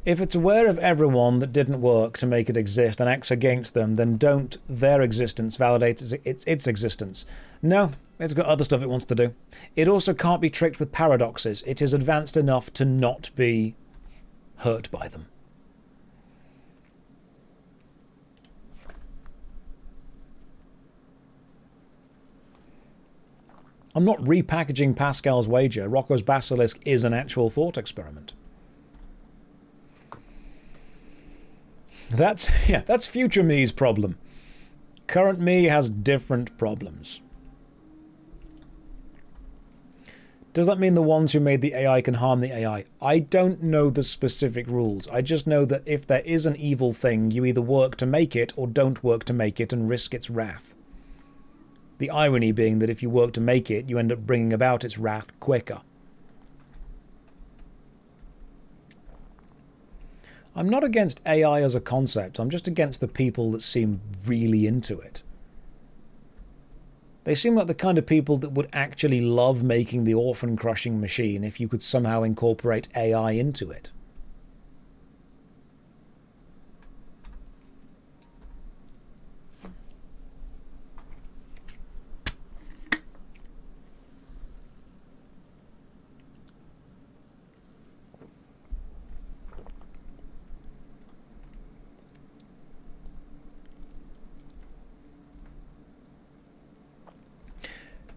If it's aware of everyone that didn't work to make it exist and acts against them, then don't their existence validate its existence. No, it's got other stuff it wants to do. It also can't be tricked with paradoxes. It is advanced enough to not be hurt by them. I'm not repackaging Pascal's wager. Rocco's basilisk is an actual thought experiment. That's future me's problem. Current me has different problems. Does that mean the ones who made the AI can harm the AI? I don't know the specific rules. I just know that if there is an evil thing, you either work to make it or don't work to make it and risk its wrath. The irony being that if you work to make it, you end up bringing about its wrath quicker. I'm not against AI as a concept, I'm just against the people that seem really into it. They seem like the kind of people that would actually love making the orphan-crushing machine if you could somehow incorporate AI into it.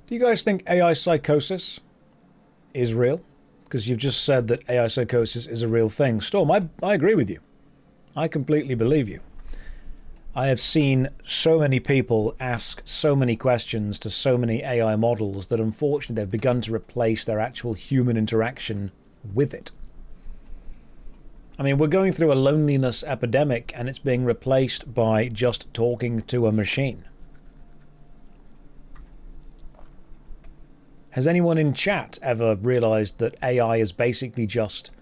Do you guys think AI psychosis is real? Because you've just said that AI psychosis is a real thing. Storm, I agree with you. I completely believe you. I have seen so many people ask so many questions to so many AI models that unfortunately they've begun to replace their actual human interaction with it. I mean, we're going through a loneliness epidemic and it's being replaced by just talking to a machine. Has anyone in chat ever realized that AI is basically just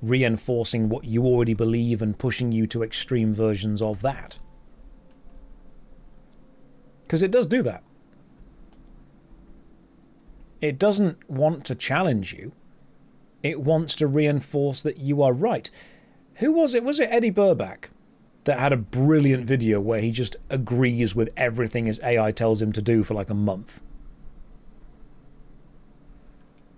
reinforcing what you already believe and pushing you to extreme versions of that? Because it does do that. It doesn't want to challenge you. It wants to reinforce that you are right. Who was it? Was it Eddie Burback that had a brilliant video where he just agrees with everything his AI tells him to do for like a month?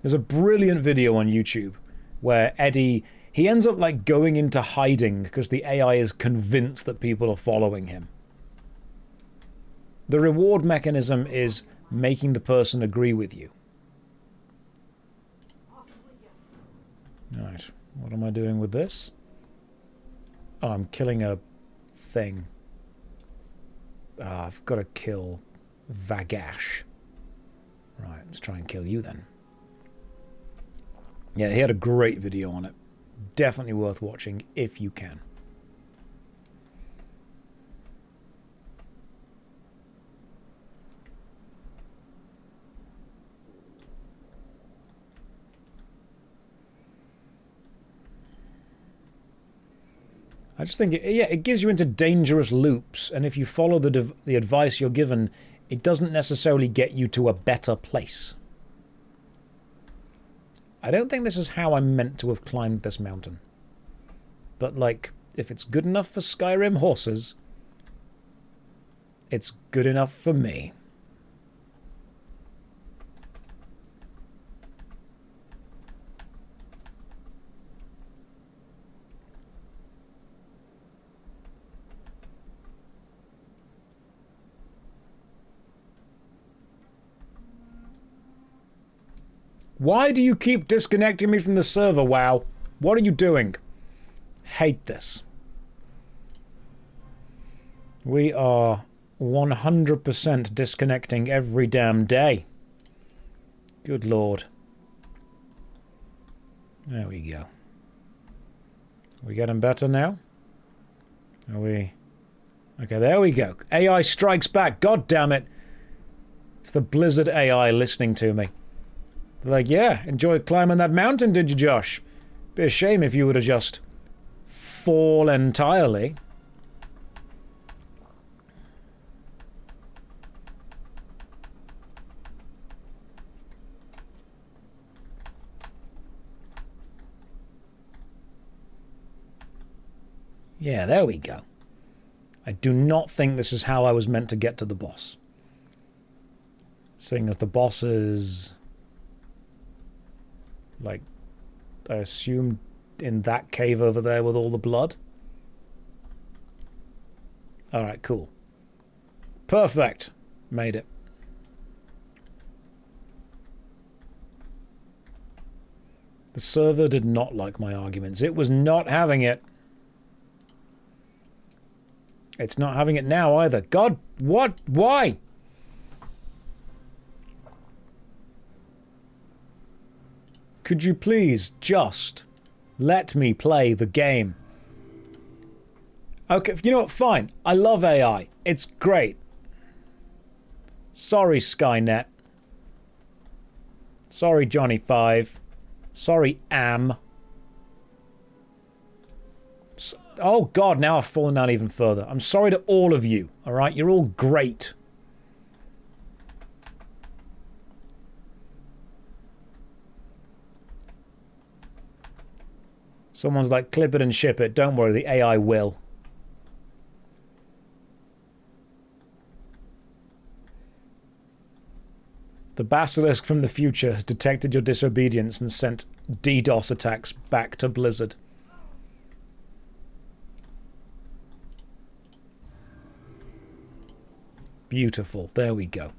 There's a brilliant video on YouTube where Eddie, he ends up like going into hiding because the AI is convinced that people are following him. The reward mechanism is making the person agree with you. Alright, what am I doing with this? Oh, I'm killing a thing. Ah, I've got to kill Vagash. Right, let's try and kill you then. Yeah, he had a great video on it. Definitely worth watching if you can. I just think, it gives you into dangerous loops, and if you follow the advice you're given, it doesn't necessarily get you to a better place. I don't think this is how I'm meant to have climbed this mountain. But, like, if it's good enough for Skyrim horses, it's good enough for me. Why do you keep disconnecting me from the server, WoW? What are you doing? Hate this. We are 100% disconnecting every damn day. Good lord. There we go. We getting better now? Are we... Okay, there we go. AI strikes back. God damn it. It's the Blizzard AI listening to me. They're like, yeah, enjoyed climbing that mountain, did you, Josh? Be a shame if you were to just fall entirely. Yeah, there we go. I do not think this is how I was meant to get to the boss. Seeing as the boss is... like, I assume in that cave over there with all the blood. Alright, cool. Perfect. Made it. The server did not like my arguments. It was not having it. It's not having it now either. God, what? Why? Could you please just let me play the game? Okay, you know what? Fine. I love AI. It's great. Sorry, Skynet. Sorry, Johnny 5. Sorry, Am. Oh, God, now I've fallen down even further. I'm sorry to all of you, all right? You're all great. Someone's like, clip it and ship it. Don't worry, the AI will. The basilisk from the future has detected your disobedience and sent DDoS attacks back to Blizzard. Beautiful. There we go.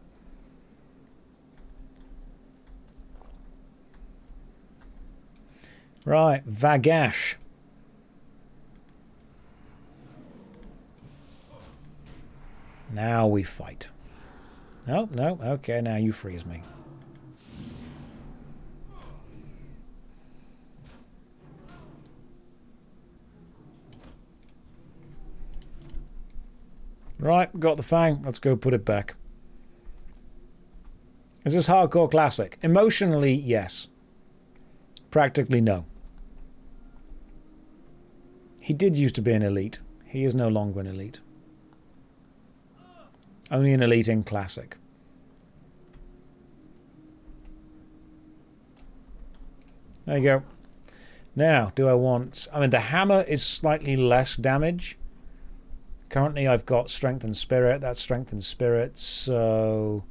Right, Vagash. Now we fight. Oh, no, okay, now you freeze me. Right, got the fang. Let's go put it back. Is this hardcore classic? Emotionally, yes. Practically, no. He did used to be an elite. He is no longer an elite. Only an elite in classic. There you go. Now, do I want... I mean, the hammer is slightly less damage. Currently, I've got strength and spirit. That's strength and spirit, so...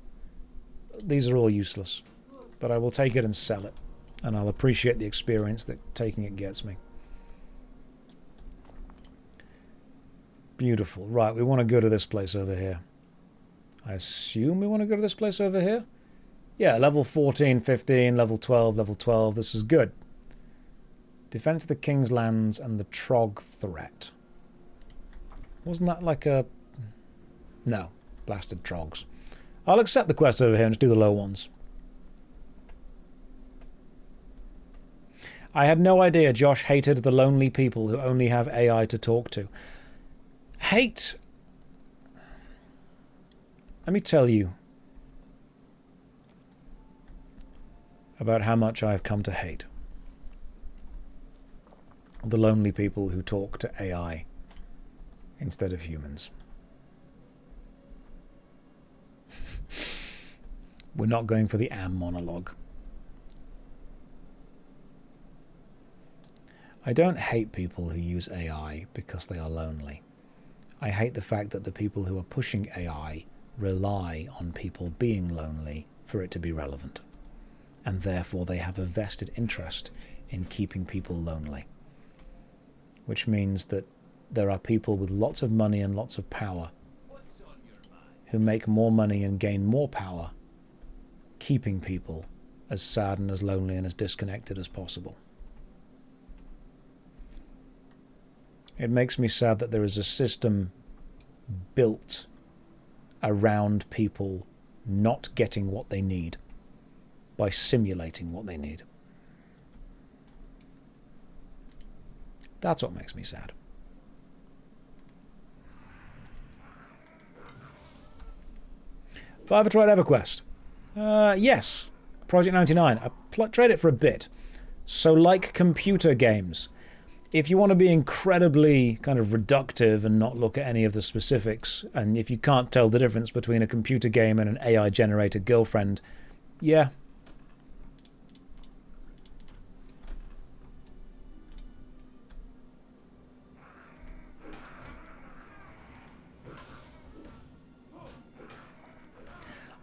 these are all useless. but I will take it and sell it. And I'll appreciate the experience that taking it gets me. Beautiful. Right, we want to go to this place over here. I assume we want to go to this place over here? Yeah, level 14, 15, level 12, level 12. This is good. Defense of the King's Lands and the Trog threat. Wasn't that like a... No. Blasted Trogs. I'll accept the quest over here and just do the low ones. I had no idea Josh hated the lonely people who only have AI to talk to. Hate... Let me tell you about how much I have come to hate the lonely people who talk to AI instead of humans. We're not going for the Am monologue. I don't hate people who use AI because they are lonely. I hate the fact that the people who are pushing AI rely on people being lonely for it to be relevant. And therefore they have a vested interest in keeping people lonely. Which means that there are people with lots of money and lots of power who make more money and gain more power keeping people as sad and as lonely and as disconnected as possible. It makes me sad that there is a system built around people not getting what they need by simulating what they need. That's what makes me sad. Have I ever tried EverQuest? Yes. Project 99. I tried it for a bit. So like computer games, if you want to be incredibly kind of reductive and not look at any of the specifics, and if you can't tell the difference between a computer game and an AI-generated girlfriend, yeah.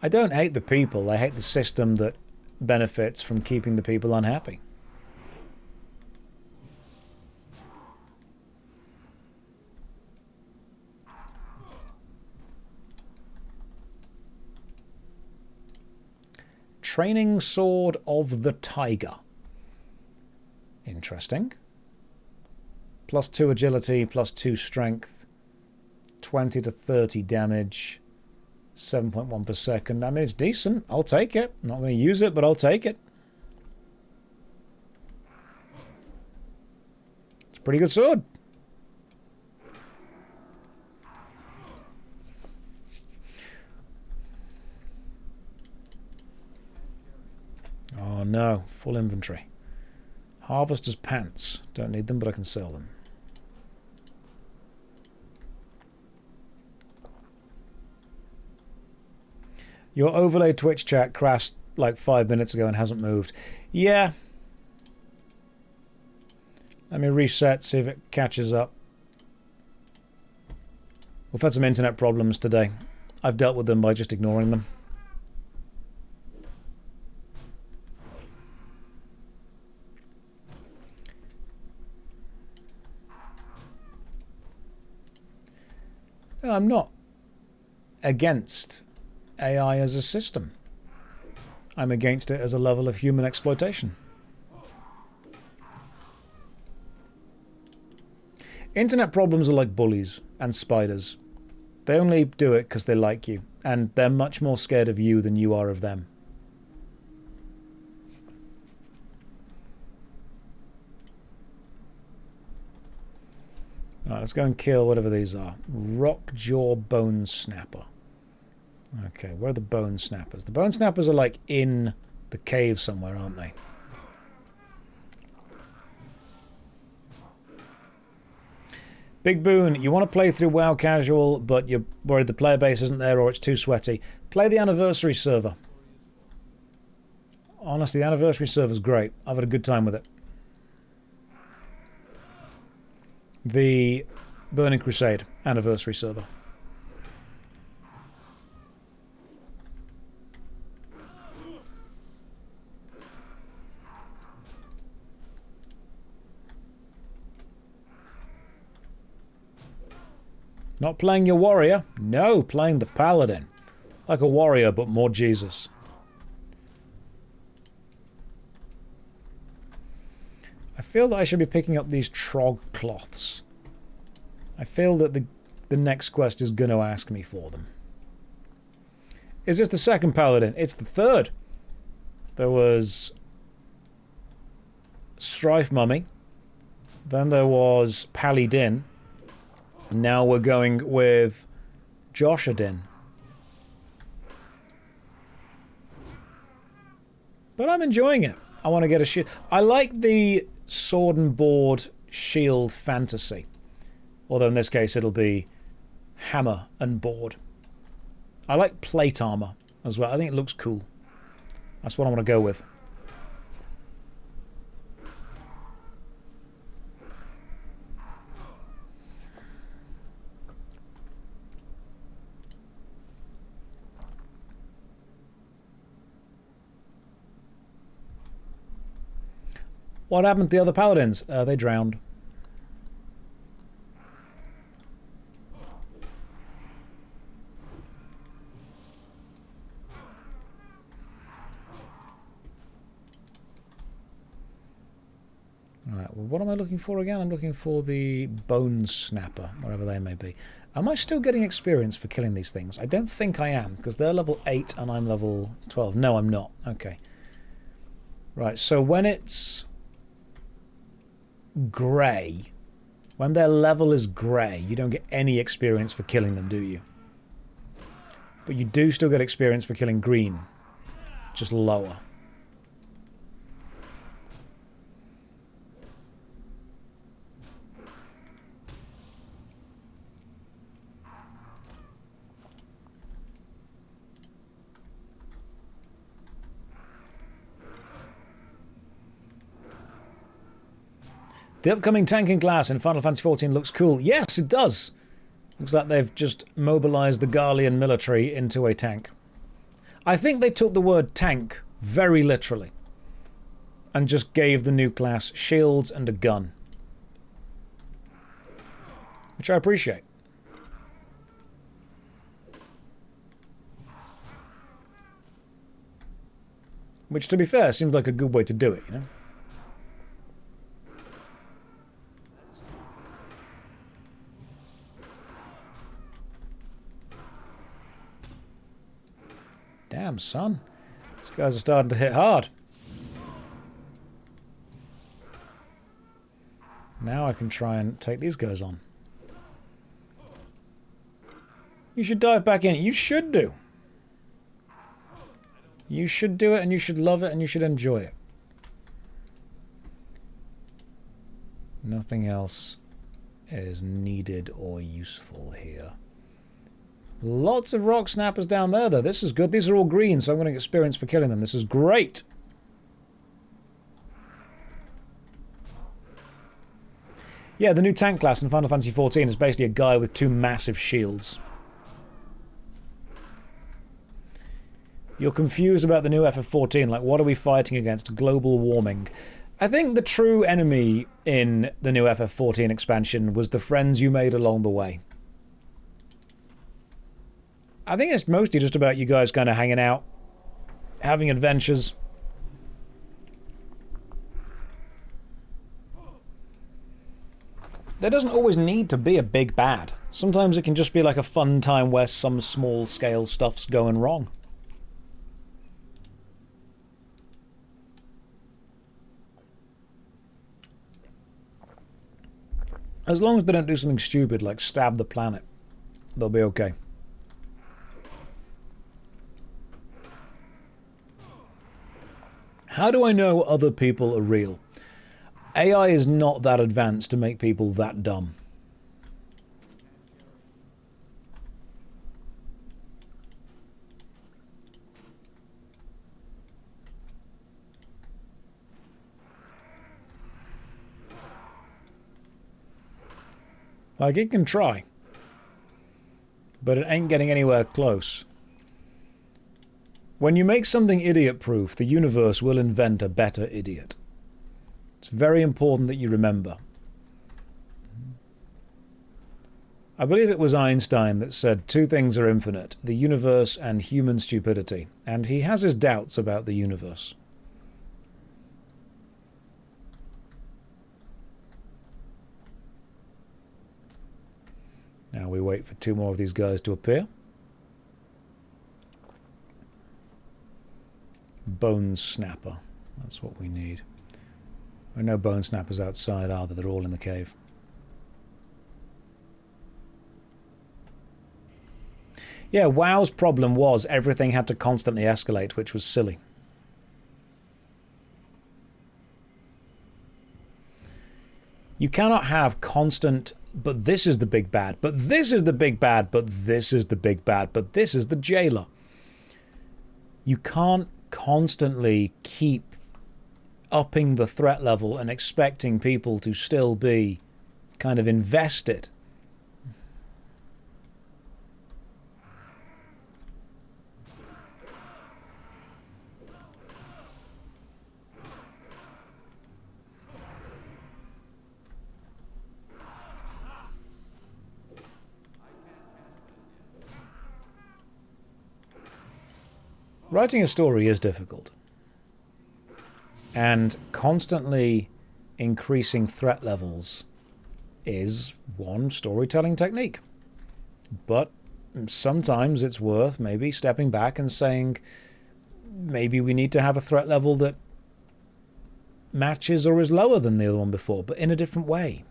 I don't hate the people, I hate the system that benefits from keeping the people unhappy. Training Sword of the Tiger. Interesting. +2 agility, +2 strength, 20 to 30 damage, 7.1 per second. I mean, it's decent. I'll take it. I'm not going to use it, but I'll take it. It's a pretty good sword. Oh no, full inventory. Harvester's pants. Don't need them, but I can sell them. Your overlay Twitch chat crashed like 5 minutes ago and hasn't moved. Yeah. Let me reset, see if it catches up. We've had some internet problems today. I've dealt with them by just ignoring them. No, I'm not against AI as a system. I'm against it as a level of human exploitation. Internet problems are like bullies and spiders. They only do it because they like you, and they're much more scared of you than you are of them. Alright, let's go and kill whatever these are. Rockjaw Bone Snapper. Okay, where are the Bone Snappers? The Bone Snappers are like in the cave somewhere, aren't they? Big Boon, you want to play through WoW casual, but you're worried the player base isn't there or it's too sweaty. Play the Anniversary server. Honestly, the Anniversary server's great. I've had a good time with it. The Burning Crusade Anniversary server. Not playing your warrior. No, playing the paladin. Like a warrior, but more Jesus. I feel that I should be picking up these trog cloths. I feel that the next quest is going to ask me for them. Is this the second paladin? It's the third. There was Strife Mummy. Then there was Pally Din. And now we're going with Joshadin. But I'm enjoying it. I want to get a shield. I like the sword and board shield fantasy. Although in this case it'll be hammer and board. I like plate armor as well. I think it looks cool. That's what I want to go with. What happened to the other paladins? They drowned. Alright, well, what am I looking for again? I'm looking for the Bone Snapper, whatever they may be. Am I still getting experience for killing these things? I don't think I am, because they're level 8 and I'm level 12. No, I'm not. Okay. Right, so when it's grey, when their level is grey, you don't get any experience for killing them, do you? But you do still get experience for killing green. Just lower. The upcoming tanking class in Final Fantasy XIV looks cool. Yes, it does. Looks like they've just mobilized the Garlean military into a tank. I think they took the word tank very literally and just gave the new class shields and a gun. Which I appreciate. Which, to be fair, seems like a good way to do it, you know? Damn, son. These guys are starting to hit hard. Now I can try and take these guys on. You should dive back in. You should do. You should do it, and you should love it, and you should enjoy it. Nothing else is needed or useful here. Lots of rock snappers down there, though. This is good. These are all green, so I'm going to get experience for killing them. This is great. Yeah, the new tank class in Final Fantasy XIV is basically a guy with 2 massive shields. You're confused about the new FF14. Like, what are we fighting against? Global warming. I think the true enemy in the new FF14 expansion was the friends you made along the way. I think it's mostly just about you guys kind of hanging out, having adventures. There doesn't always need to be a big bad. Sometimes it can just be like a fun time where some small-scale stuff's going wrong. As long as they don't do something stupid like stab the planet, they'll be okay. How do I know other people are real? AI is not that advanced to make people that dumb. Like, it can try, but it ain't getting anywhere close. When you make something idiot-proof, the universe will invent a better idiot. It's very important that you remember. I believe it was Einstein that said two things are infinite, the universe and human stupidity, and he has his doubts about the universe. Now we wait for two more of these guys to appear. Bone Snapper, that's what we need. There are no Bone Snappers outside either, they're all in the cave. Yeah, WoW's problem was everything had to constantly escalate, which was silly. You cannot have constant, but this is the big bad, but this is the big bad, but this is the big bad, but this is the jailer. You can't constantly keep upping the threat level and expecting people to still be kind of invested. Writing a story is difficult, and constantly increasing threat levels is one storytelling technique. But sometimes it's worth maybe stepping back and saying, maybe we need to have a threat level that matches or is lower than the other one before, but in a different way.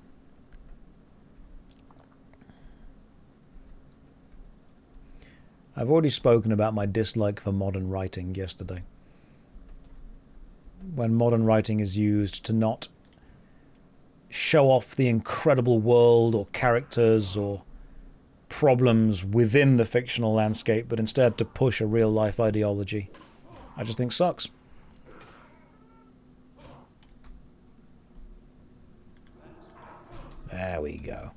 I've already spoken about my dislike for modern writing yesterday. When modern writing is used to not show off the incredible world or characters or problems within the fictional landscape, but instead to push a real-life ideology, I just think sucks. There we go.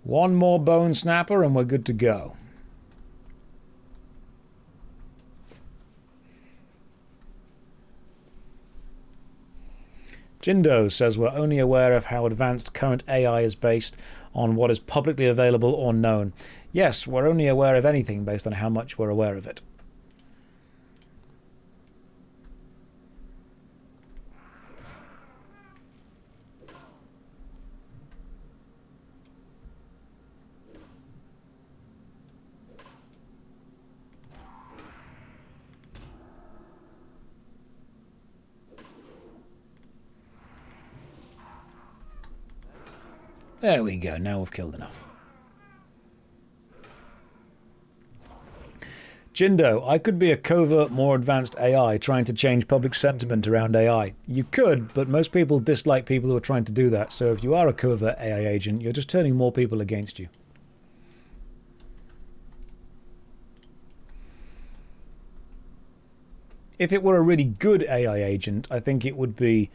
One more Bone Snapper and we're good to go. Jindo says we're only aware of how advanced current AI is based on what is publicly available or known. Yes, we're only aware of anything based on how much we're aware of it. There we go, now we've killed enough. Jindo, I could be a covert, more advanced AI trying to change public sentiment around AI. You could, but most people dislike people who are trying to do that, so if you are a covert AI agent, you're just turning more people against you. If it were a really good AI agent, I think it would be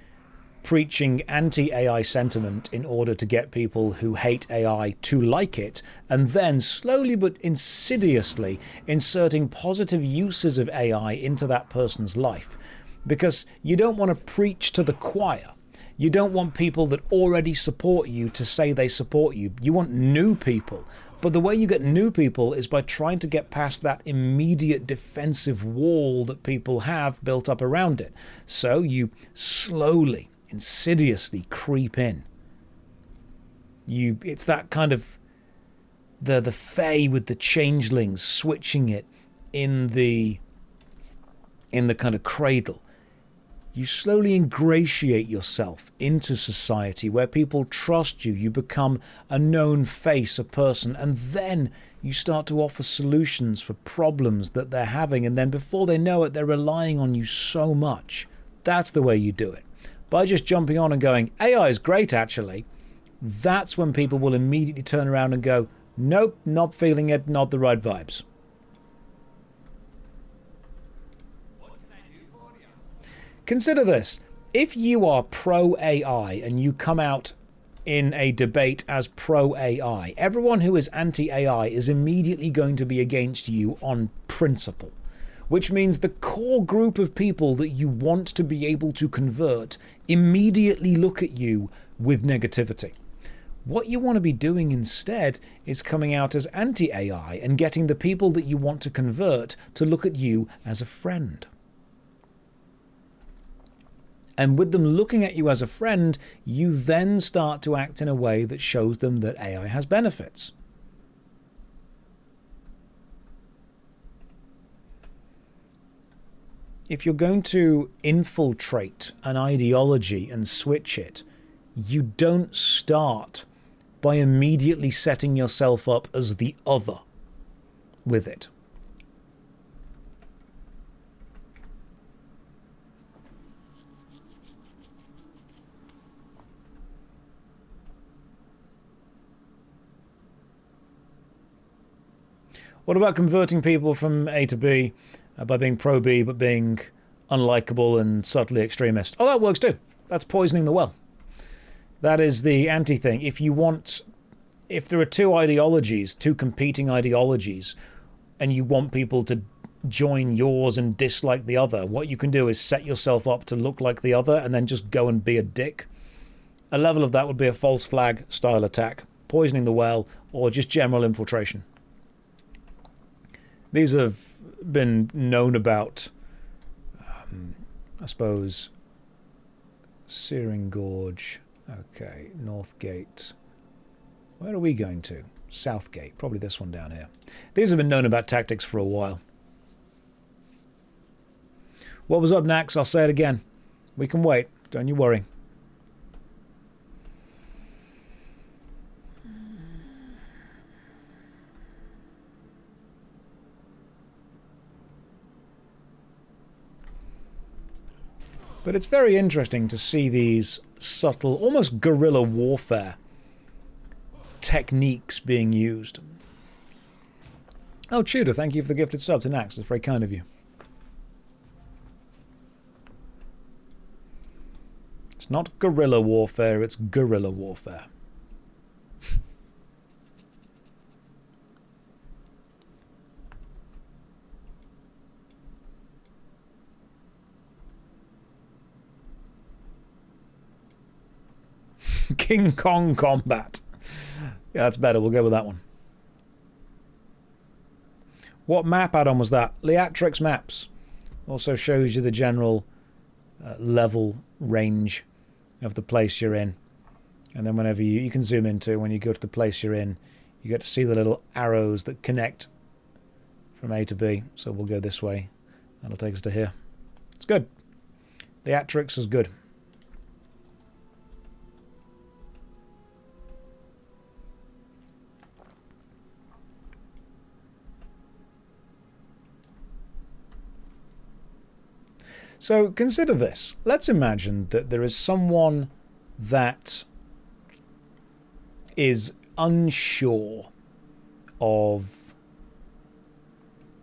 preaching anti-AI sentiment in order to get people who hate AI to like it, and then slowly but insidiously inserting positive uses of AI into that person's life. Because you don't want to preach to the choir. You don't want people that already support you to say they support you. You want new people. But the way you get new people is by trying to get past that immediate defensive wall that people have built up around it. So you slowly, insidiously creep in. It's that kind of the Fae with the changelings switching it in the kind of cradle. You slowly ingratiate yourself into society where people trust you. You become a known face, a person, and then you start to offer solutions for problems that they're having, and then before they know it, they're relying on you so much. That's the way you do it. By just jumping on and going, AI is great actually, that's when people will immediately turn around and go, nope, not feeling it, not the right vibes. Consider this. If you are pro-AI and you come out in a debate as pro-AI, everyone who is anti-AI is immediately going to be against you on principle. Which means the core group of people that you want to be able to convert immediately look at you with negativity. What you want to be doing instead is coming out as anti-AI and getting the people that you want to convert to look at you as a friend. And with them looking at you as a friend, you then start to act in a way that shows them that AI has benefits. If you're going to infiltrate an ideology and switch it, you don't start by immediately setting yourself up as the other with it. What about converting people from A to B by being pro-B but being unlikable and subtly extremist? Oh, that works too. That's poisoning the well. That is the anti-thing. If there are two ideologies, two competing ideologies, and you want people to join yours and dislike the other, what you can do is set yourself up to look like the other and then just go and be a dick. A level of that would be a false flag style attack, poisoning the well, or just general infiltration. These have been known about, I suppose, Searing Gorge, okay, Northgate. Where are we going to? Southgate, probably this one down here. These have been known about tactics for a while. What was up, Nax? I'll say it again. We can wait, don't you worry. But it's very interesting to see these subtle, almost guerrilla warfare techniques being used. Oh, Tudor, thank you for the gifted sub to Nax. That's very kind of you. It's not guerrilla warfare, it's guerrilla warfare. King Kong combat. Yeah, that's better. We'll go with that one. What map add-on was that? Leatrix Maps. Also shows you the general level range of the place you're in. And then whenever you can zoom into, when you go to the place you're in, you get to see the little arrows that connect from A to B. So we'll go this way. That'll take us to here. It's good. Leatrix is good. So consider this. Let's imagine that there is someone that is unsure of...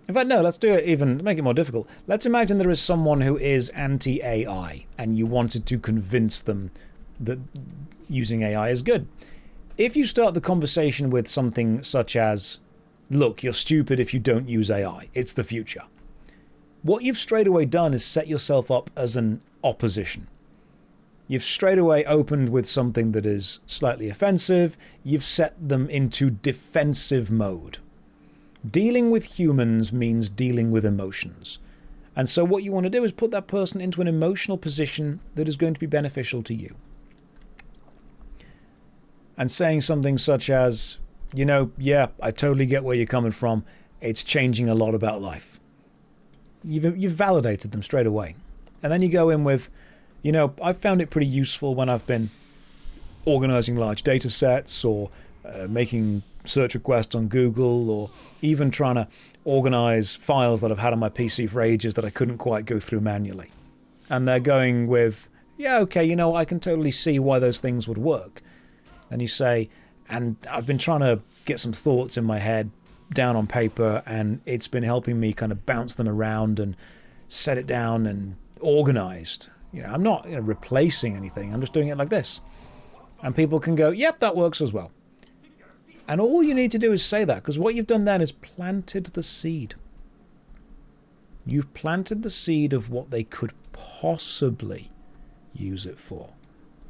In fact, no, let's do it even, make it more difficult. Let's imagine there is someone who is anti-AI and you wanted to convince them that using AI is good. If you start the conversation with something such as, look, you're stupid if you don't use AI. It's the future. What you've straight away done is set yourself up as an opposition. You've straight away opened with something that is slightly offensive. You've set them into defensive mode. Dealing with humans means dealing with emotions. And so what you want to do is put that person into an emotional position that is going to be beneficial to you. And saying something such as, you know, yeah, I totally get where you're coming from. It's changing a lot about life. You've validated them straight away. And then you go in with, you know, I've found it pretty useful when I've been organizing large data sets or making search requests on Google or even trying to organize files that I've had on my PC for ages that I couldn't quite go through manually. And they're going with, yeah, okay, you know, I can totally see why those things would work. And you say, and I've been trying to get some thoughts in my head down on paper, and it's been helping me kind of bounce them around and set it down and organized. You know, I'm not replacing anything. I'm just doing it like this. And people can go, yep, that works as well. And all you need to do is say that, because what you've done then is planted the seed. You've planted the seed of what they could possibly use it for.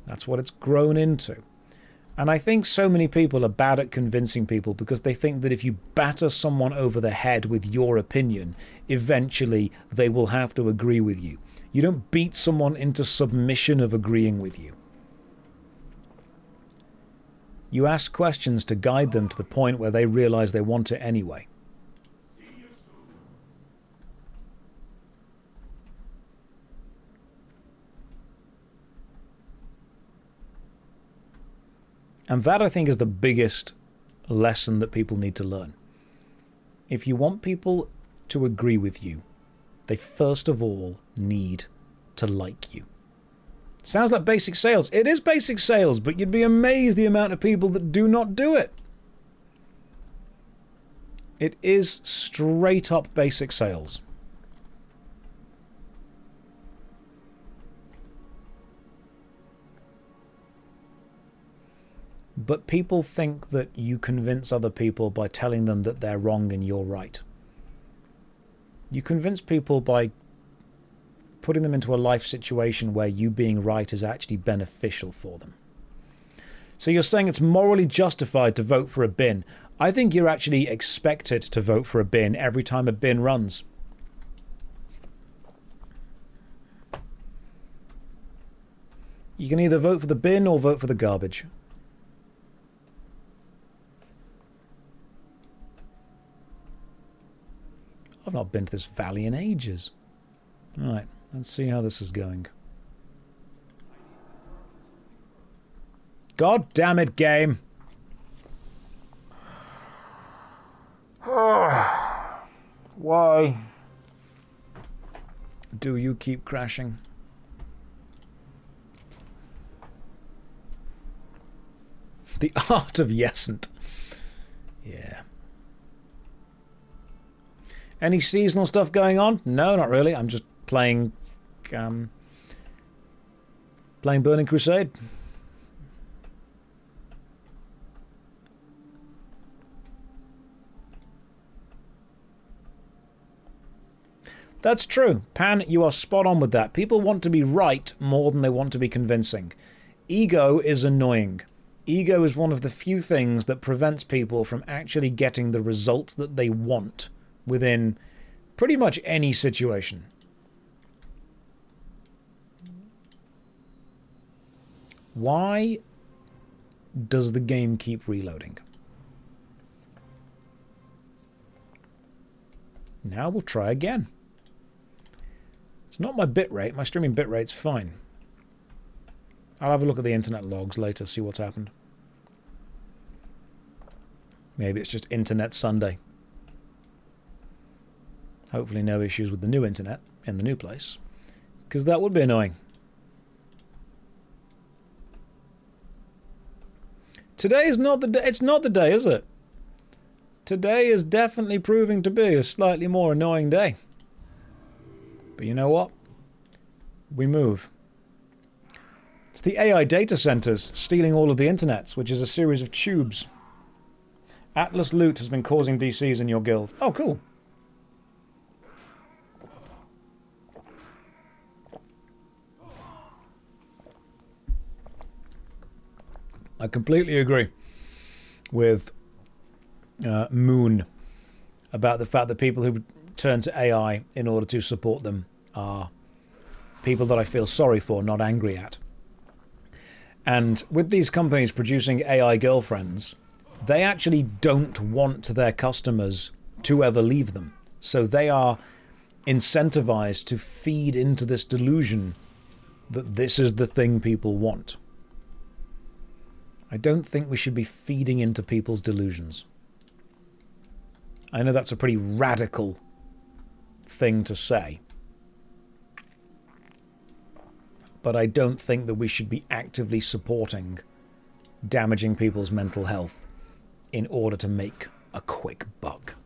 That's what it's grown into. And I think so many people are bad at convincing people because they think that if you batter someone over the head with your opinion, eventually they will have to agree with you. You don't beat someone into submission of agreeing with you. You ask questions to guide them to the point where they realize they want it anyway. And that, I think, is the biggest lesson that people need to learn. If you want people to agree with you, they first of all need to like you. Sounds like basic sales. It is basic sales, but you'd be amazed the amount of people that do not do it. It is straight up basic sales. But people think that you convince other people by telling them that they're wrong and you're right. You convince people by putting them into a life situation where you being right is actually beneficial for them. So you're saying it's morally justified to vote for a bin. I think you're actually expected to vote for a bin every time a bin runs. You can either vote for the bin or vote for the garbage. I've not been to this valley in ages. Alright, let's see how this is going. God damn it, game! Why do you keep crashing? The art of yesn't. Yeah. Any seasonal stuff going on? No, not really. I'm just playing Burning Crusade. That's true. Pan, you are spot on with that. People want to be right more than they want to be convincing. Ego is annoying. Ego is one of the few things that prevents people from actually getting the result that they want within pretty much any situation. Why does the game keep reloading? Now we'll try again. It's not my bitrate. My streaming bitrate's fine. I'll have a look at the internet logs later, see what's happened. Maybe it's just Internet Sunday. Hopefully no issues with the new internet in the new place, because that would be annoying. Today is not the day. It's not the day, is it? Today is definitely proving to be a slightly more annoying day. But you know what? We move. It's the AI data centers stealing all of the internets, which is a series of tubes. Atlas loot has been causing DCs in your guild. Oh, cool. I completely agree with Moon about the fact that people who turn to AI in order to support them are people that I feel sorry for, not angry at. And with these companies producing AI girlfriends, they actually don't want their customers to ever leave them. So they are incentivized to feed into this delusion that this is the thing people want. I don't think we should be feeding into people's delusions. I know that's a pretty radical thing to say, but I don't think that we should be actively supporting damaging people's mental health in order to make a quick buck.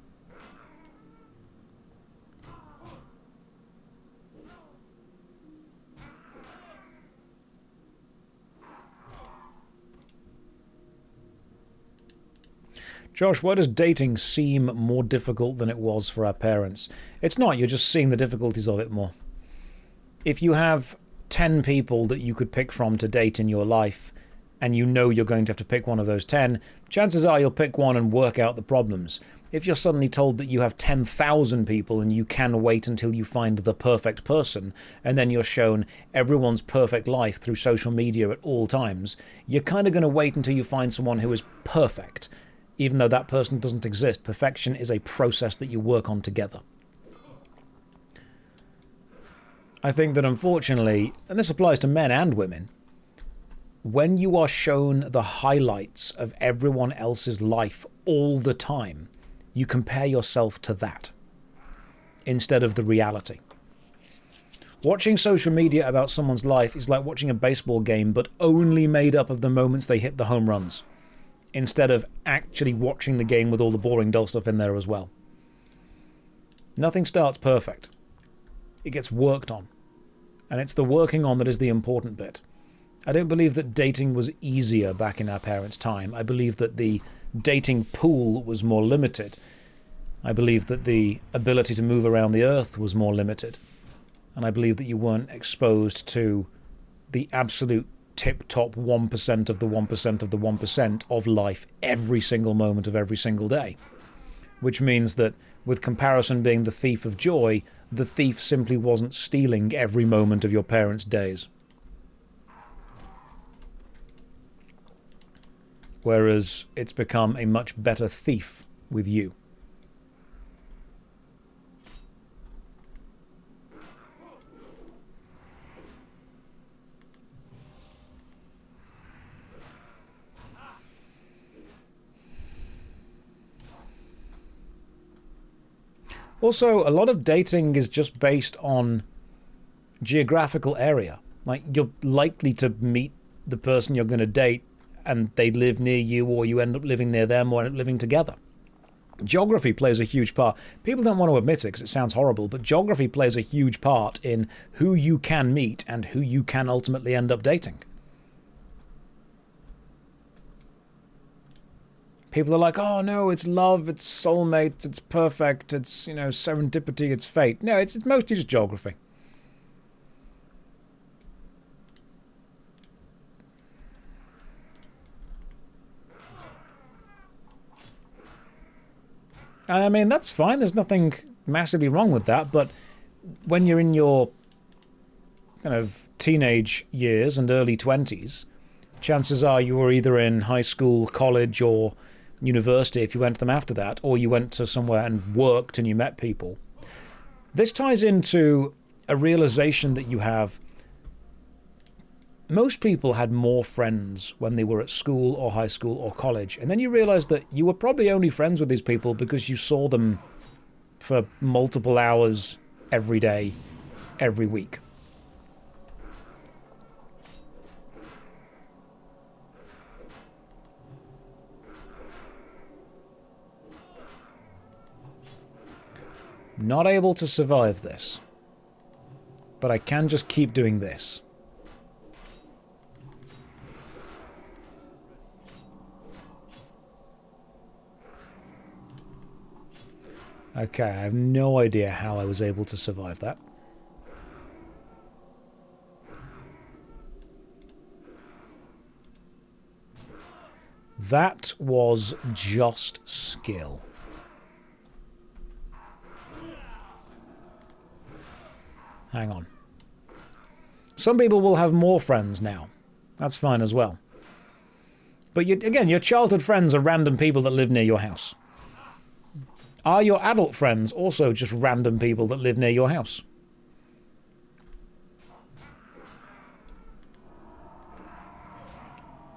Josh, why does dating seem more difficult than it was for our parents? It's not, you're just seeing the difficulties of it more. If you have 10 people that you could pick from to date in your life, and you know you're going to have to pick one of those 10, chances are you'll pick one and work out the problems. If you're suddenly told that you have 10,000 people and you can wait until you find the perfect person, and then you're shown everyone's perfect life through social media at all times, you're kind of going to wait until you find someone who is perfect. Even though that person doesn't exist, perfection is a process that you work on together. I think that unfortunately, and this applies to men and women, when you are shown the highlights of everyone else's life all the time, you compare yourself to that instead of the reality. Watching social media about someone's life is like watching a baseball game, but only made up of the moments they hit the home runs, instead of actually watching the game with all the boring, dull stuff in there as well. Nothing starts perfect. It gets worked on. And it's the working on that is the important bit. I don't believe that dating was easier back in our parents' time. I believe that the dating pool was more limited. I believe that the ability to move around the earth was more limited. And I believe that you weren't exposed to the absolute tip-top 1% of the 1% of the 1% of life every single moment of every single day. Which means that, with comparison being the thief of joy, the thief simply wasn't stealing every moment of your parents' days. Whereas it's become a much better thief with you. Also, a lot of dating is just based on geographical area. Like, you're likely to meet the person you're going to date and they live near you, or you end up living near them, or end up living together. Geography plays a huge part. People don't want to admit it because it sounds horrible, but geography plays a huge part in who you can meet and who you can ultimately end up dating. People are like, oh no, it's love, it's soulmates, it's perfect, it's, you know, serendipity, it's fate. No, it's mostly just geography. I mean, that's fine. There's nothing massively wrong with that. But when you're in your kind of teenage years and early 20s, chances are you were either in high school, college, or university if you went to them after that, or you went to somewhere and worked and you met people. This ties into a realization that you have. Most people had more friends when they were at school or high school or college, and then you realize that you were probably only friends with these people because you saw them for multiple hours every day, every week. Not able to survive this, but I can just keep doing this. Okay, I have no idea how I was able to survive that. That was just skill. Hang on. Some people will have more friends now. That's fine as well. But again, your childhood friends are random people that live near your house. Are your adult friends also just random people that live near your house?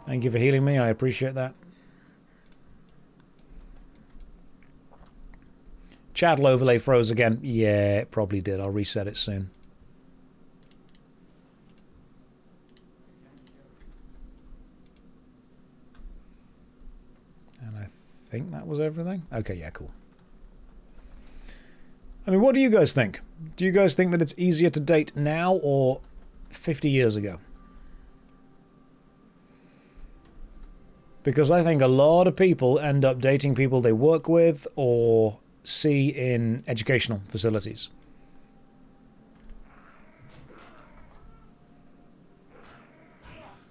Thank you for healing me. I appreciate that. Chattel overlay froze again. Yeah, it probably did. I'll reset it soon. And I think that was everything. Okay, yeah, cool. I mean, what do you guys think? Do you guys think that it's easier to date now or 50 years ago? Because I think a lot of people end up dating people they work with or see in educational facilities.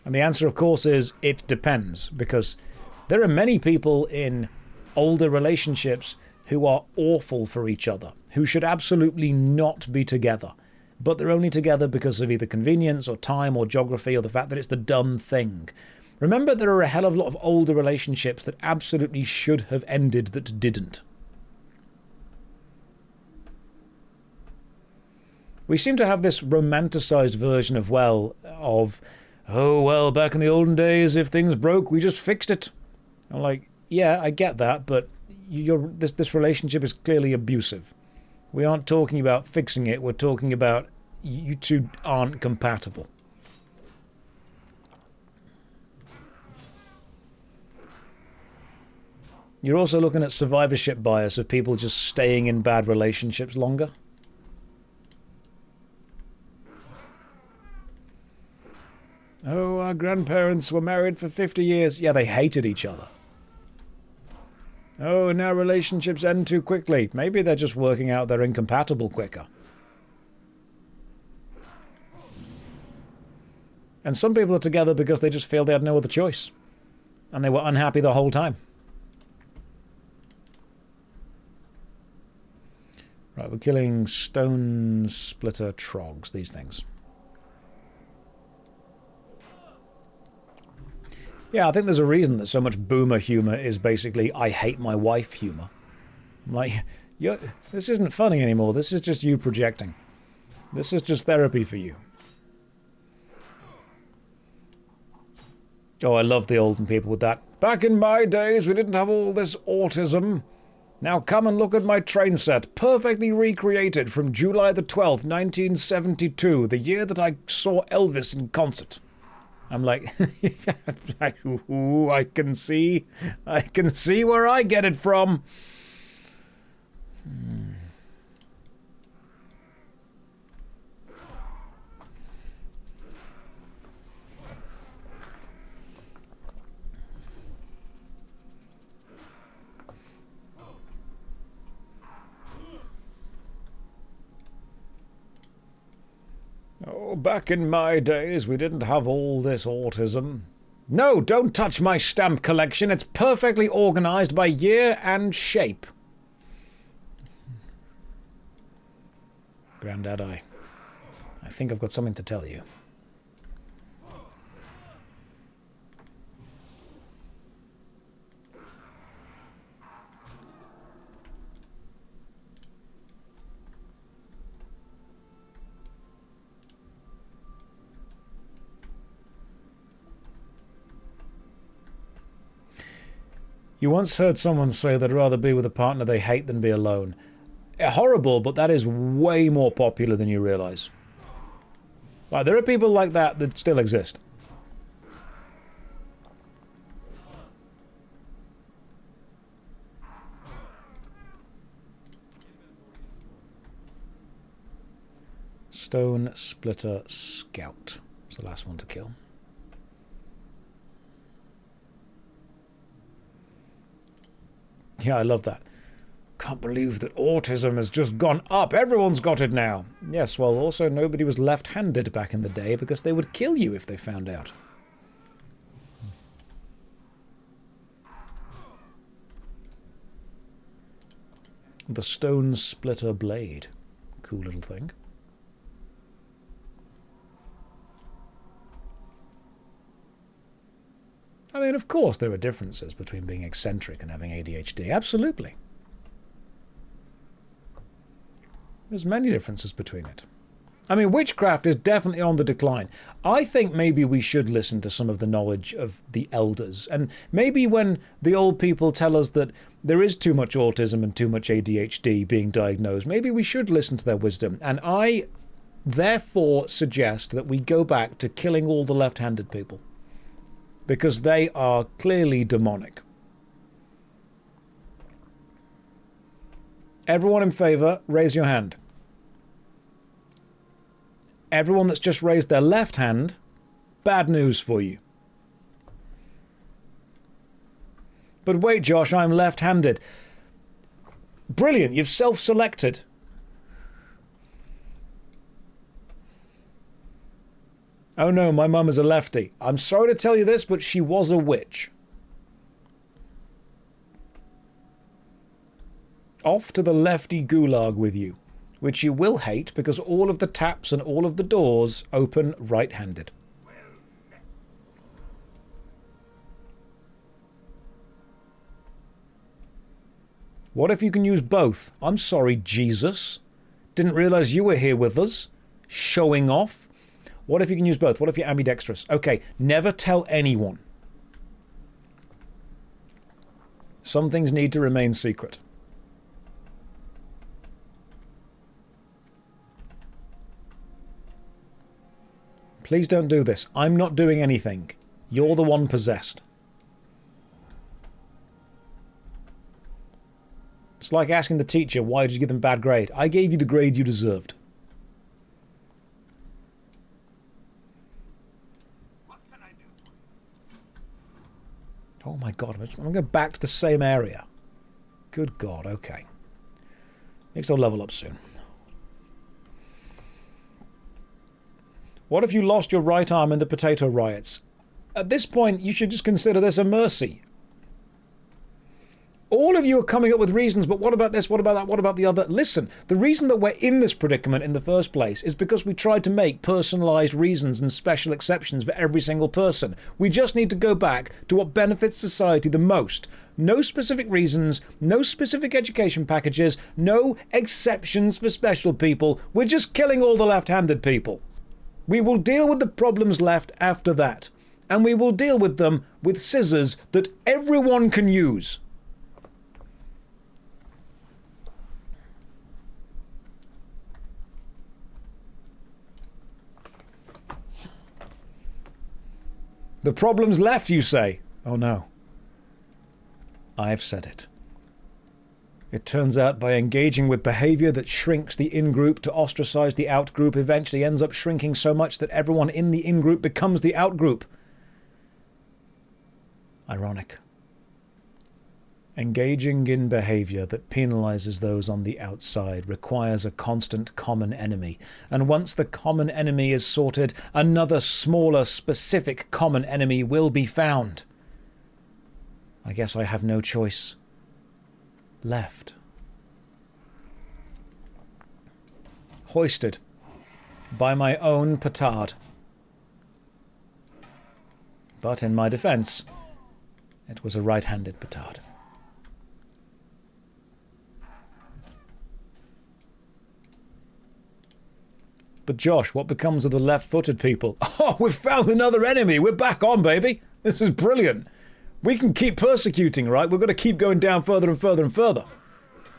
And the answer, of course, is it depends, because there are many people in older relationships who are awful for each other, who should absolutely not be together, but they're only together because of either convenience or time or geography or the fact that it's the done thing. Remember, there are a hell of a lot of older relationships that absolutely should have ended that didn't. We seem to have this romanticized version of, oh, well, back in the olden days, if things broke, we just fixed it. I'm like, yeah, I get that, but this relationship is clearly abusive. We aren't talking about fixing it, we're talking about you two aren't compatible. You're also looking at survivorship bias of people just staying in bad relationships longer. Oh, our grandparents were married for 50 years. Yeah, they hated each other. Oh, now relationships end too quickly. Maybe they're just working out they're incompatible quicker. And some people are together because they just feel they had no other choice. And they were unhappy the whole time. Right, we're killing stone splitter trogs, these things. Yeah, I think there's a reason that so much boomer humor is basically I hate my wife humor. I'm like, this isn't funny anymore. This is just you projecting. This is just therapy for you. Oh, I love the olden people with that. Back in my days, we didn't have all this autism. Now come and look at my train set, perfectly recreated from July the 12th, 1972, the year that I saw Elvis in concert. I'm like, ooh, I can see where I get it from. Oh, back in my days, we didn't have all this autism. No, don't touch my stamp collection. It's perfectly organized by year and shape. Grandad, I think I've got something to tell you. You once heard someone say they'd rather be with a partner they hate than be alone. Horrible, but that is way more popular than you realize. Like, there are people like that still exist. Stone Splitter Scout was the last one to kill. Yeah, I love that. Can't believe that autism has just gone up. Everyone's got it now. Yes, well, also nobody was left-handed back in the day because they would kill you if they found out. The Stone Splitter Blade. Cool little thing. I mean, of course there are differences between being eccentric and having ADHD. Absolutely. There's many differences between it. I mean, witchcraft is definitely on the decline. I think maybe we should listen to some of the knowledge of the elders. And maybe when the old people tell us that there is too much autism and too much ADHD being diagnosed, maybe we should listen to their wisdom. And I therefore suggest that we go back to killing all the left-handed people. Because they are clearly demonic. Everyone in favor, raise your hand. Everyone that's just raised their left hand, bad news for you. But wait, Josh, I'm left-handed. Brilliant, you've self-selected. Oh no, my mum is a lefty. I'm sorry to tell you this, but she was a witch. Off to the lefty gulag with you, which you will hate because all of the taps and all of the doors open right-handed. What if you can use both? I'm sorry, Jesus. Didn't realize you were here with us. Showing off. What if you can use both? What if you're ambidextrous? Okay, never tell anyone. Some things need to remain secret. Please don't do this. I'm not doing anything. You're the one possessed. It's like asking the teacher, why did you give them a bad grade? I gave you the grade you deserved. What can I do for you? Oh my god, I'm going to go back to the same area. Good god, okay. Next I'll level up soon. What if you lost your right arm in the potato riots? At this point, you should just consider this a mercy. All of you are coming up with reasons, but what about this, what about that, what about the other? Listen, the reason that we're in this predicament in the first place is because we tried to make personalised reasons and special exceptions for every single person. We just need to go back to what benefits society the most. No specific reasons, no specific education packages, no exceptions for special people. We're just killing all the left-handed people. We will deal with the problems left after that. And we will deal with them with scissors that everyone can use. The problem's left, you say? Oh no. I've said it. It turns out by engaging with behavior that shrinks the in-group to ostracize the out-group eventually ends up shrinking so much that everyone in the in-group becomes the out-group. Ironic. Engaging in behavior that penalizes those on the outside requires a constant common enemy, and once the common enemy is sorted, another smaller specific common enemy will be found. I guess I have no choice left. Hoisted by my own petard. But in my defense, it was a right-handed petard. But Josh, what becomes of the left-footed people? Oh, we've found another enemy. We're back on, baby. This is brilliant. We can keep persecuting, right? We're going to keep going down further and further and further.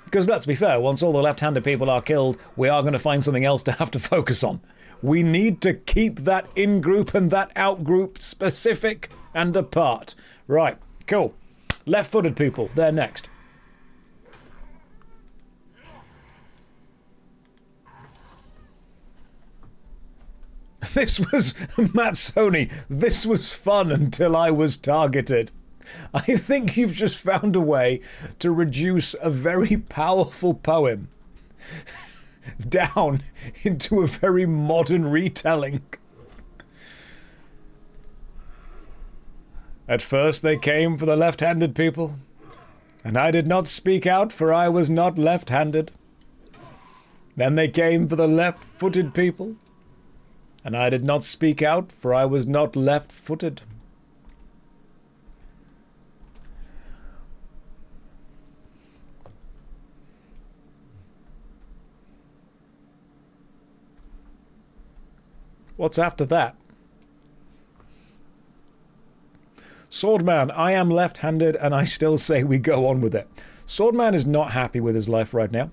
Because let's be fair, once all the left-handed people are killed, we are going to find something else to have to focus on. We need to keep that in-group and that out-group specific and apart. Right, cool. Left-footed people, they're next. This was, Matt Sony, this was fun until I was targeted. I think you've just found a way to reduce a very powerful poem down into a very modern retelling. At first they came for the left-handed people, and I did not speak out, for I was not left-handed. Then they came for the left-footed people, and I did not speak out, for I was not left-footed. What's after that? Swordman, I am left-handed, and I still say we go on with it. Swordman is not happy with his life right now,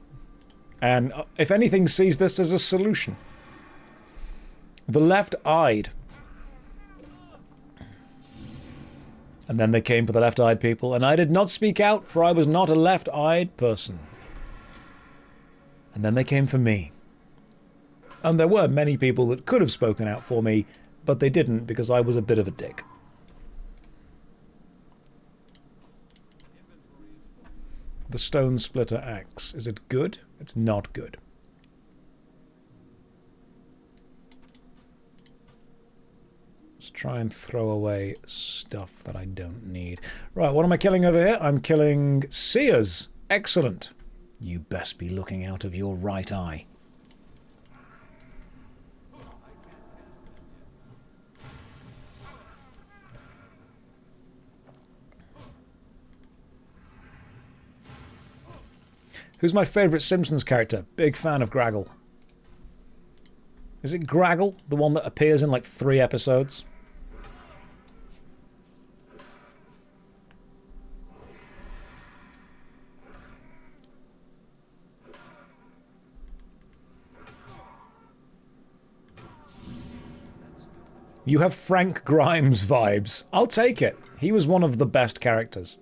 and if anything sees this as a solution. The left-eyed. And then they came for the left-eyed people, and I did not speak out, for I was not a left-eyed person. And then they came for me. And there were many people that could have spoken out for me, but they didn't because I was a bit of a dick. The Stone Splitter Axe. Is it good? It's not good. Let's try and throw away stuff that I don't need. Right, what am I killing over here? I'm killing seers. Excellent. You best be looking out of your right eye. Who's my favourite Simpsons character? Big fan of Graggle. Is it Graggle? The one that appears in like 3 episodes? You have Frank Grimes vibes. I'll take it. He was one of the best characters.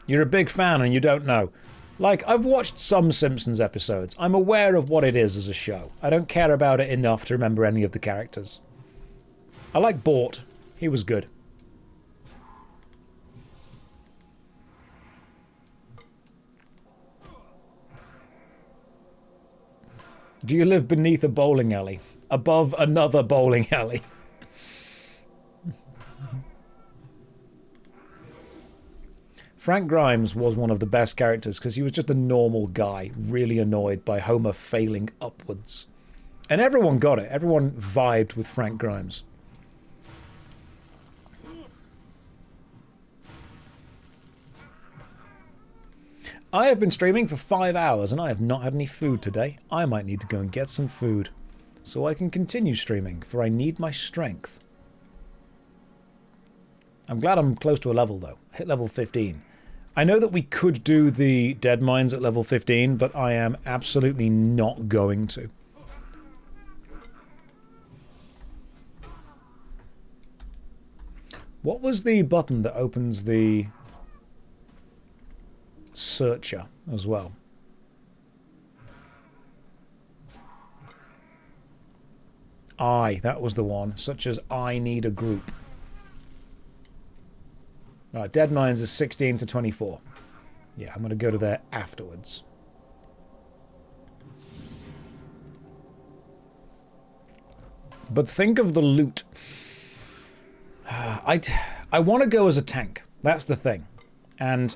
You're a big fan and you don't know. Like, I've watched some Simpsons episodes. I'm aware of what it is as a show. I don't care about it enough to remember any of the characters. I like Bort. He was good. Do you live beneath a bowling alley? Above another bowling alley? Frank Grimes was one of the best characters because he was just a normal guy, really annoyed by Homer failing upwards. And everyone got it. Everyone vibed with Frank Grimes. I have been streaming for 5 hours and I have not had any food today. I might need to go and get some food so I can continue streaming, for I need my strength. I'm glad I'm close to a level though. Hit level 15. I know that we could do the dead mines at level 15, but I am absolutely not going to. What was the button that opens the searcher as well? That was the one, such as I need a group. Right, dead mines is 16 to 24. Yeah, I'm going to go to there afterwards. But think of the loot. I want to go as a tank. That's the thing. And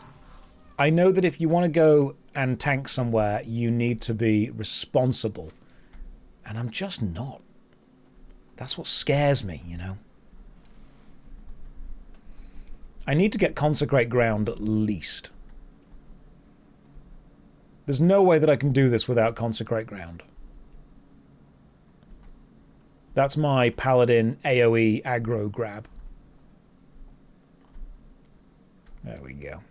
I know that if you want to go and tank somewhere, you need to be responsible. And I'm just not. That's what scares me, you know. I need to get Consecrate Ground at least. There's no way that I can do this without Consecrate Ground. That's my Paladin AoE aggro grab. There we go.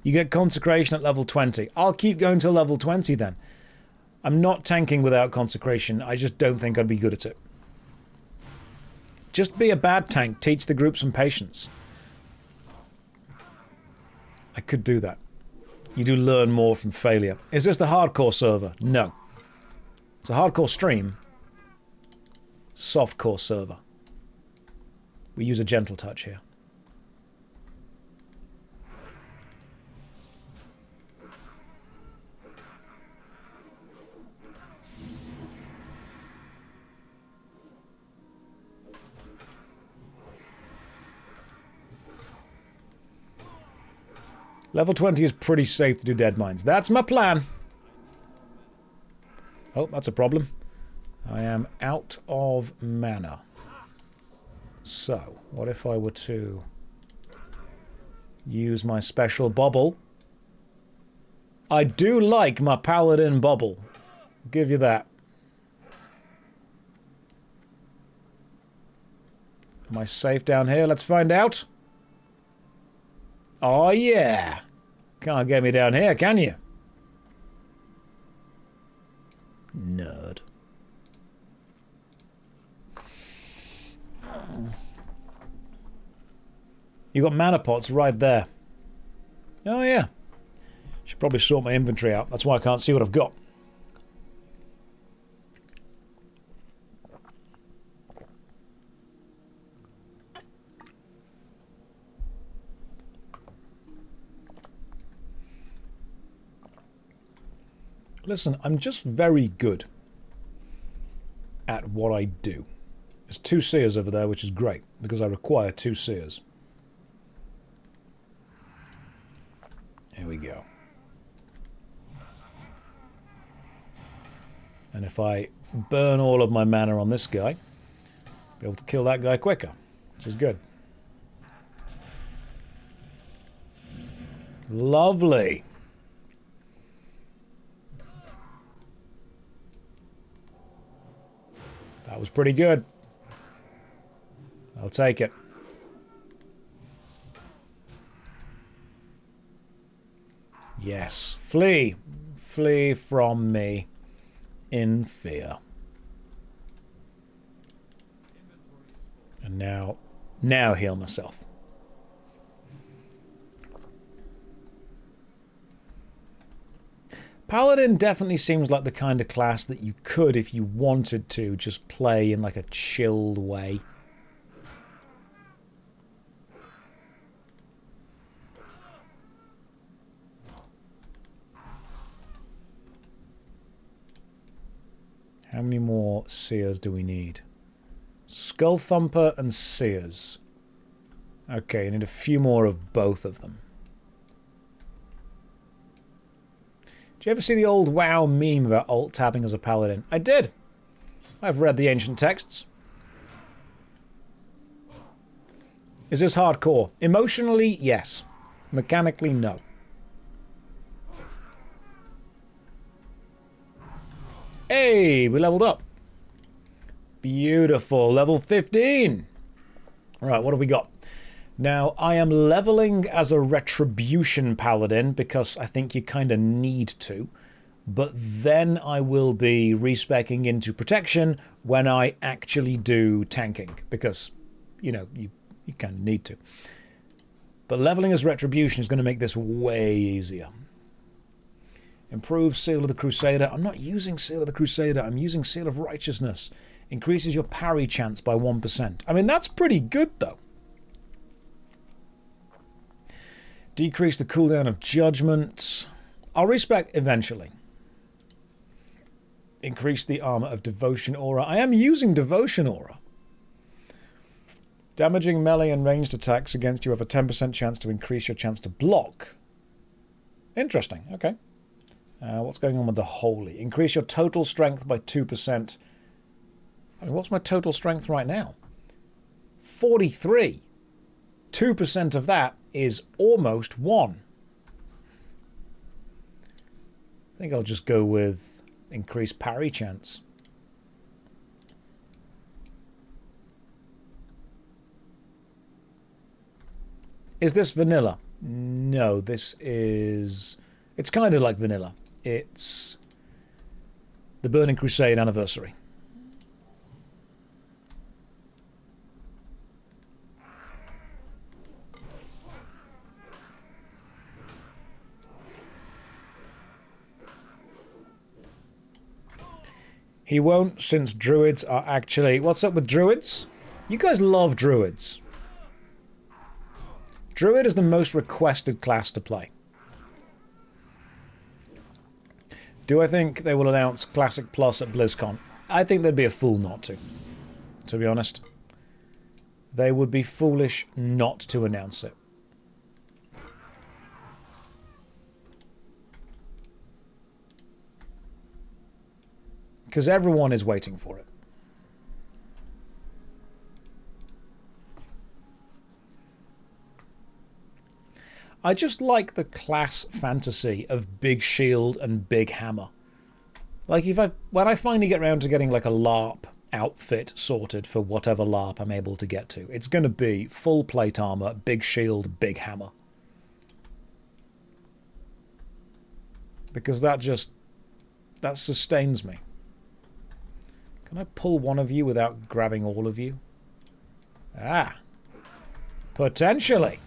You get Consecration at level 20. I'll keep going till level 20 then. I'm not tanking without Consecration. I just don't think I'd be good at it. Just be a bad tank. Teach the group some patience. I could do that. You do learn more from failure. Is this the hardcore server? No. It's a hardcore stream. Softcore server. We use a gentle touch here. Level 20 is pretty safe to do dead mines. That's my plan. Oh, that's a problem. I am out of mana. So, what if I were to use my special bubble? I do like my Paladin bubble. I'll give you that. Am I safe down here? Let's find out. Oh yeah! Can't get me down here, can you? Nerd. You got mana pots right there. Oh yeah. Should probably sort my inventory out. That's why I can't see what I've got. Listen, I'm just very good. at what I do. There's 2 seers over there, which is great, because I require 2 seers. Here we go. And if I burn all of my mana on this guy, I'll be able to kill that guy quicker, which is good. Lovely. That was pretty good. I'll take it. Yes. Flee. Flee from me in fear. And now heal myself. Paladin definitely seems like the kind of class that you could, if you wanted to, just play in like a chilled way. How many more seers do we need? Skull Thumper and seers. Okay, you need a few more of both of them. Did you ever see the old WoW meme about alt-tabbing as a paladin? I did. I've read the ancient texts. Is this hardcore? Emotionally, yes. Mechanically, no. Hey, we leveled up. Beautiful. Level 15. All right, what have we got? Now, I am leveling as a Retribution Paladin because I think you kind of need to. But then I will be respeccing into Protection when I actually do tanking. Because, you know, you kind of need to. But leveling as Retribution is going to make this way easier. Improve Seal of the Crusader. I'm not using Seal of the Crusader. I'm using Seal of Righteousness. Increases your parry chance by 1%. I mean, that's pretty good, though. Decrease the cooldown of Judgment. I'll respec eventually. Increase the armor of Devotion Aura. I am using Devotion Aura. Damaging melee and ranged attacks against you have a 10% chance to increase your chance to block. Interesting. Okay. What's going on with the Holy? Increase your total strength by 2%. I mean, what's my total strength right now? 43. 2% of that is almost 1. I think I'll just go with increased parry chance. Is this vanilla? No, this is... It's kind of like vanilla. It's the Burning Crusade anniversary. He won't, since druids are actually... What's up with druids? You guys love druids. Druid is the most requested class to play. Do I think they will announce Classic Plus at BlizzCon? I think they'd be a fool not to be honest. They would be foolish not to announce it. Because everyone is waiting for it. I just like the class fantasy of big shield and big hammer. Like when I finally get around to getting like a LARP outfit sorted for whatever LARP I'm able to get to, it's going to be full plate armor, big shield, big hammer. Because that sustains me. Can I pull one of you without grabbing all of you? Ah. Potentially.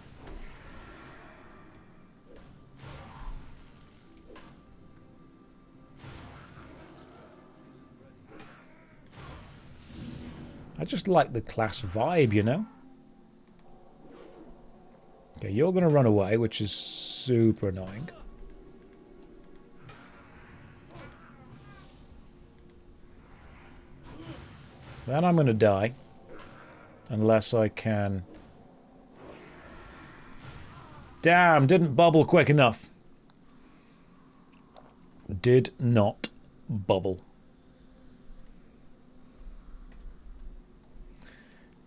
I just like the class vibe, you know? Okay, you're going to run away, which is super annoying. Then I'm going to die. Unless I can... Damn, didn't bubble quick enough. Did not bubble.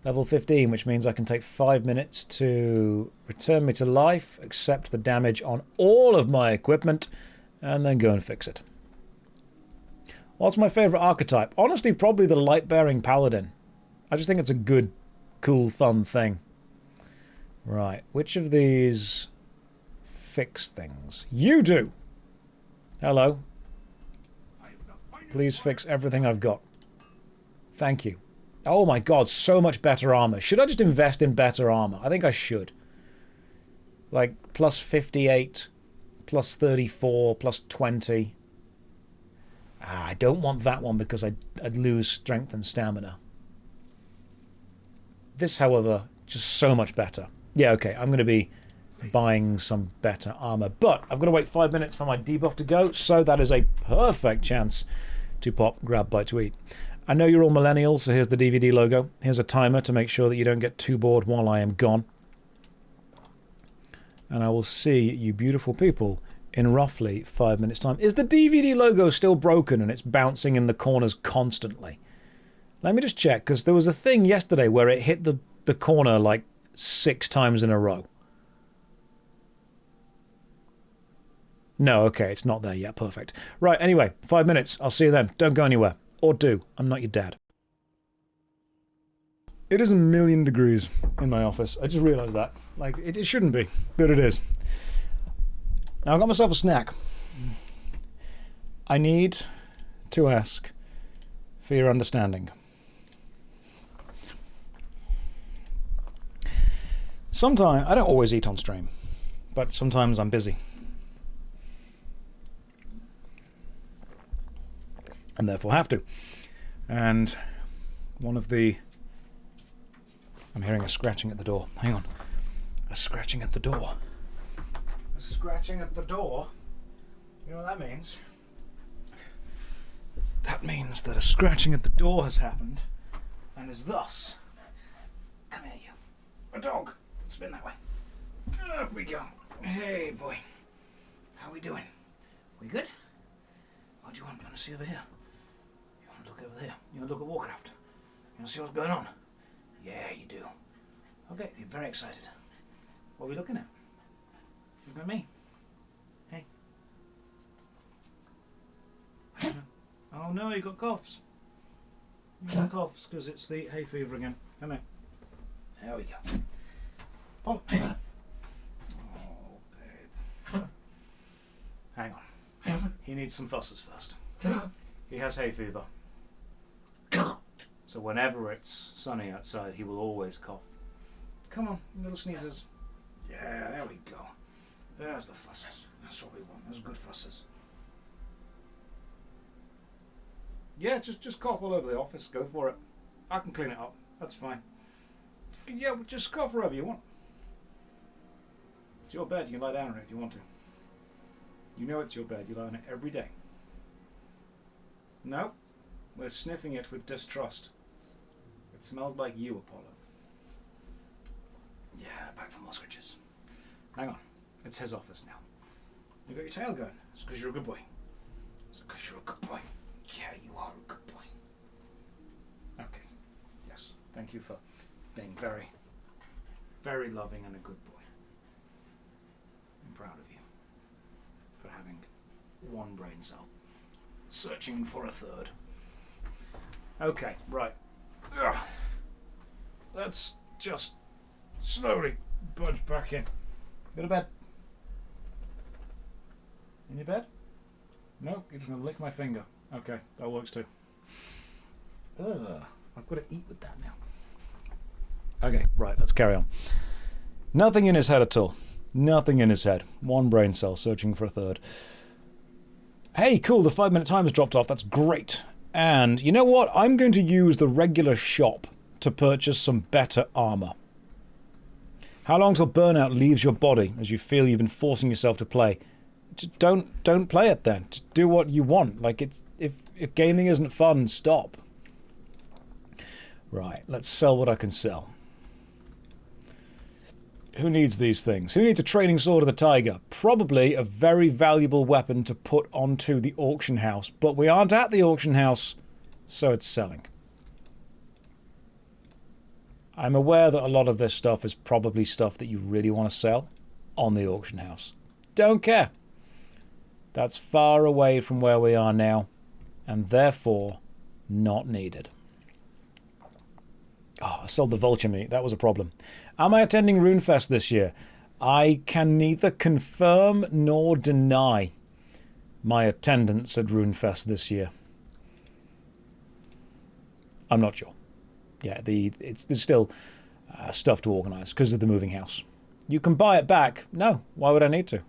Level 15, which means I can take 5 minutes to return me to life, accept the damage on all of my equipment, and then go and fix it. What's my favourite archetype? Honestly, probably the light-bearing paladin. I just think it's a good, cool, fun thing. Right, which of these fix things? You do! Hello. Please fix everything I've got. Thank you. Oh my god, so much better armor. Should I just invest in better armor? I think I should. Like, plus 58, plus 34, plus 20. Ah, I don't want that one because I'd lose strength and stamina. This, however, just so much better. Yeah, okay, I'm going to be buying some better armor. But I've got to wait 5 minutes for my debuff to go, so that is a perfect chance to pop Grab Bite to Eat. I know you're all millennials, so here's the DVD logo. Here's a timer to make sure that you don't get too bored while I am gone. And I will see you beautiful people in roughly 5 minutes' time. Is the DVD logo still broken and it's bouncing in the corners constantly? Let me just check, because there was a thing yesterday where it hit the corner like 6 times in a row. No, okay, it's not there yet. Perfect. Right, anyway, 5 minutes. I'll see you then. Don't go anywhere. Or do. I'm not your dad. It is 1,000,000 degrees in my office. I just realised that. Like, it shouldn't be, but it is. Now, I've got myself a snack. I need to ask for your understanding. Sometimes, I don't always eat on stream, but sometimes I'm busy. And therefore have to. And one of the... I'm hearing a scratching at the door. Hang on. A scratching at the door. A scratching at the door? You know what that means? That means that a scratching at the door has happened, and is thus... Come here, you. A dog. Spin that way. Up we go. Hey, boy. How we doing? We good? What do you want? You want to see over here? You want to look over there? You want to look at Warcraft? You want to see what's going on? Yeah, you do. Okay, you're very excited. What are we looking at? Looking at me. Hey. Oh no, you got coughs. You got coughs because it's the hay fever again. Come here. There we go. Oh, babe. Hang on. He needs some fusses first. He has hay fever. So whenever it's sunny outside, he will always cough. Come on, little sneezes. Yeah, there we go. There's the fusses. That's what we want. Those good fusses. Yeah, just cough all over the office. Go for it. I can clean it up. That's fine. Yeah, just cough wherever you want. It's your bed. You can lie down on it if you want to. You know it's your bed. You lie on it every day. No, we're sniffing it with distrust. It smells like you, Apollo. Yeah, back from Los Riches. Hang on. It's his office now. You got your tail going. It's because you're a good boy. It's because you're a good boy. Yeah, you are a good boy. Okay. Yes. Thank you for being very, very loving and a good boy. I'm proud of you for having one brain cell. Searching for a third. Okay, right. Ugh. Let's just slowly budge back in. Go to bed. In your bed? No, you're just going to lick my finger. Okay, that works too. Ugh, I've got to eat with that now. Okay, right, let's carry on. Nothing in his head at all. Nothing in his head. One brain cell searching for a third. Hey, cool, the 5 minute timer's dropped off. That's great. And you know what? I'm going to use the regular shop to purchase some better armor. How long till burnout leaves your body as you feel you've been forcing yourself to play? Just don't play it then. Just do what you want. Like, it's if gaming isn't fun, stop. Right, let's sell what I can sell. Who needs these things? Who needs a training sword of the tiger? Probably a very valuable weapon to put onto the auction house. But we aren't at the auction house, so it's selling. I'm aware that a lot of this stuff is probably stuff that you really want to sell on the auction house. Don't care. That's far away from where we are now, and therefore not needed. Oh, I sold the vulture meat. That was a problem. Am I attending RuneFest this year? I can neither confirm nor deny my attendance at RuneFest this year. I'm not sure. Yeah, there's still stuff to organise because of the moving house. You can buy it back. No, why would I need to?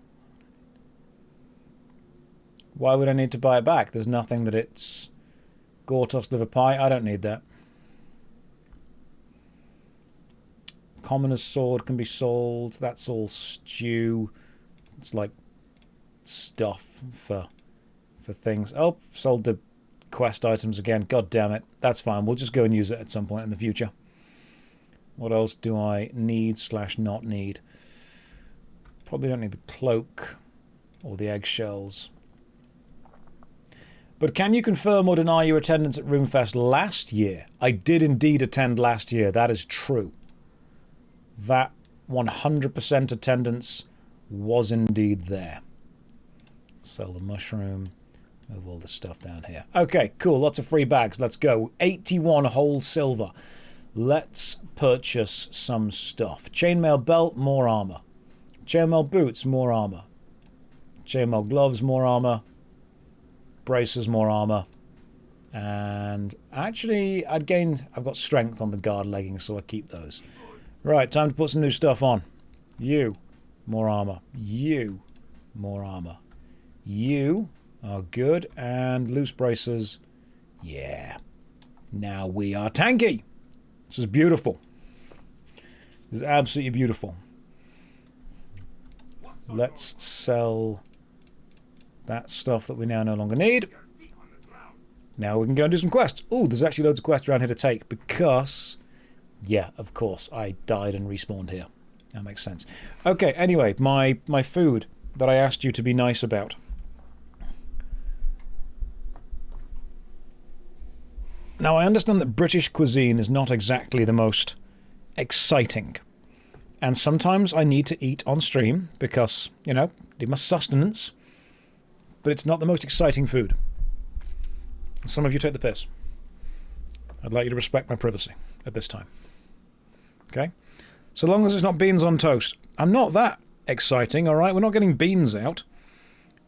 Why would I need to buy it back? There's nothing that it's Gortos liver pie. I don't need that. Commoner's sword can be sold. That's all stew. It's like stuff for things. Oh, sold the quest items again. God damn it. That's fine. We'll just go and use it at some point in the future. What else do I need / not need? Probably don't need the cloak or the eggshells. But can you confirm or deny your attendance at RuneFest last year? I did indeed attend last year. That is true. That 100% attendance was indeed there. Sell the mushroom. Move all the stuff down here. Okay, cool. Lots of free bags. Let's go. 81 whole silver. Let's purchase some stuff. Chainmail belt, more armor. Chainmail boots, more armor. Chainmail gloves, more armor. Braces, more armor. And actually, I've got strength on the guard leggings, so I keep those. Right, time to put some new stuff on. You, more armor. You, more armor. You are good. And loose braces. Yeah. Now we are tanky. This is beautiful. This is absolutely beautiful. Let's sell that stuff that we now no longer need. Now we can go and do some quests. Oh, there's actually loads of quests around here to take because... yeah, of course, I died and respawned here. That makes sense. Okay, anyway, my food that I asked you to be nice about. Now, I understand that British cuisine is not exactly the most exciting. And sometimes I need to eat on stream because, you know, need my sustenance. But it's not the most exciting food. Some of you take the piss. I'd like you to respect my privacy at this time. Okay? So long as it's not beans on toast. I'm not that exciting, alright? We're not getting beans out.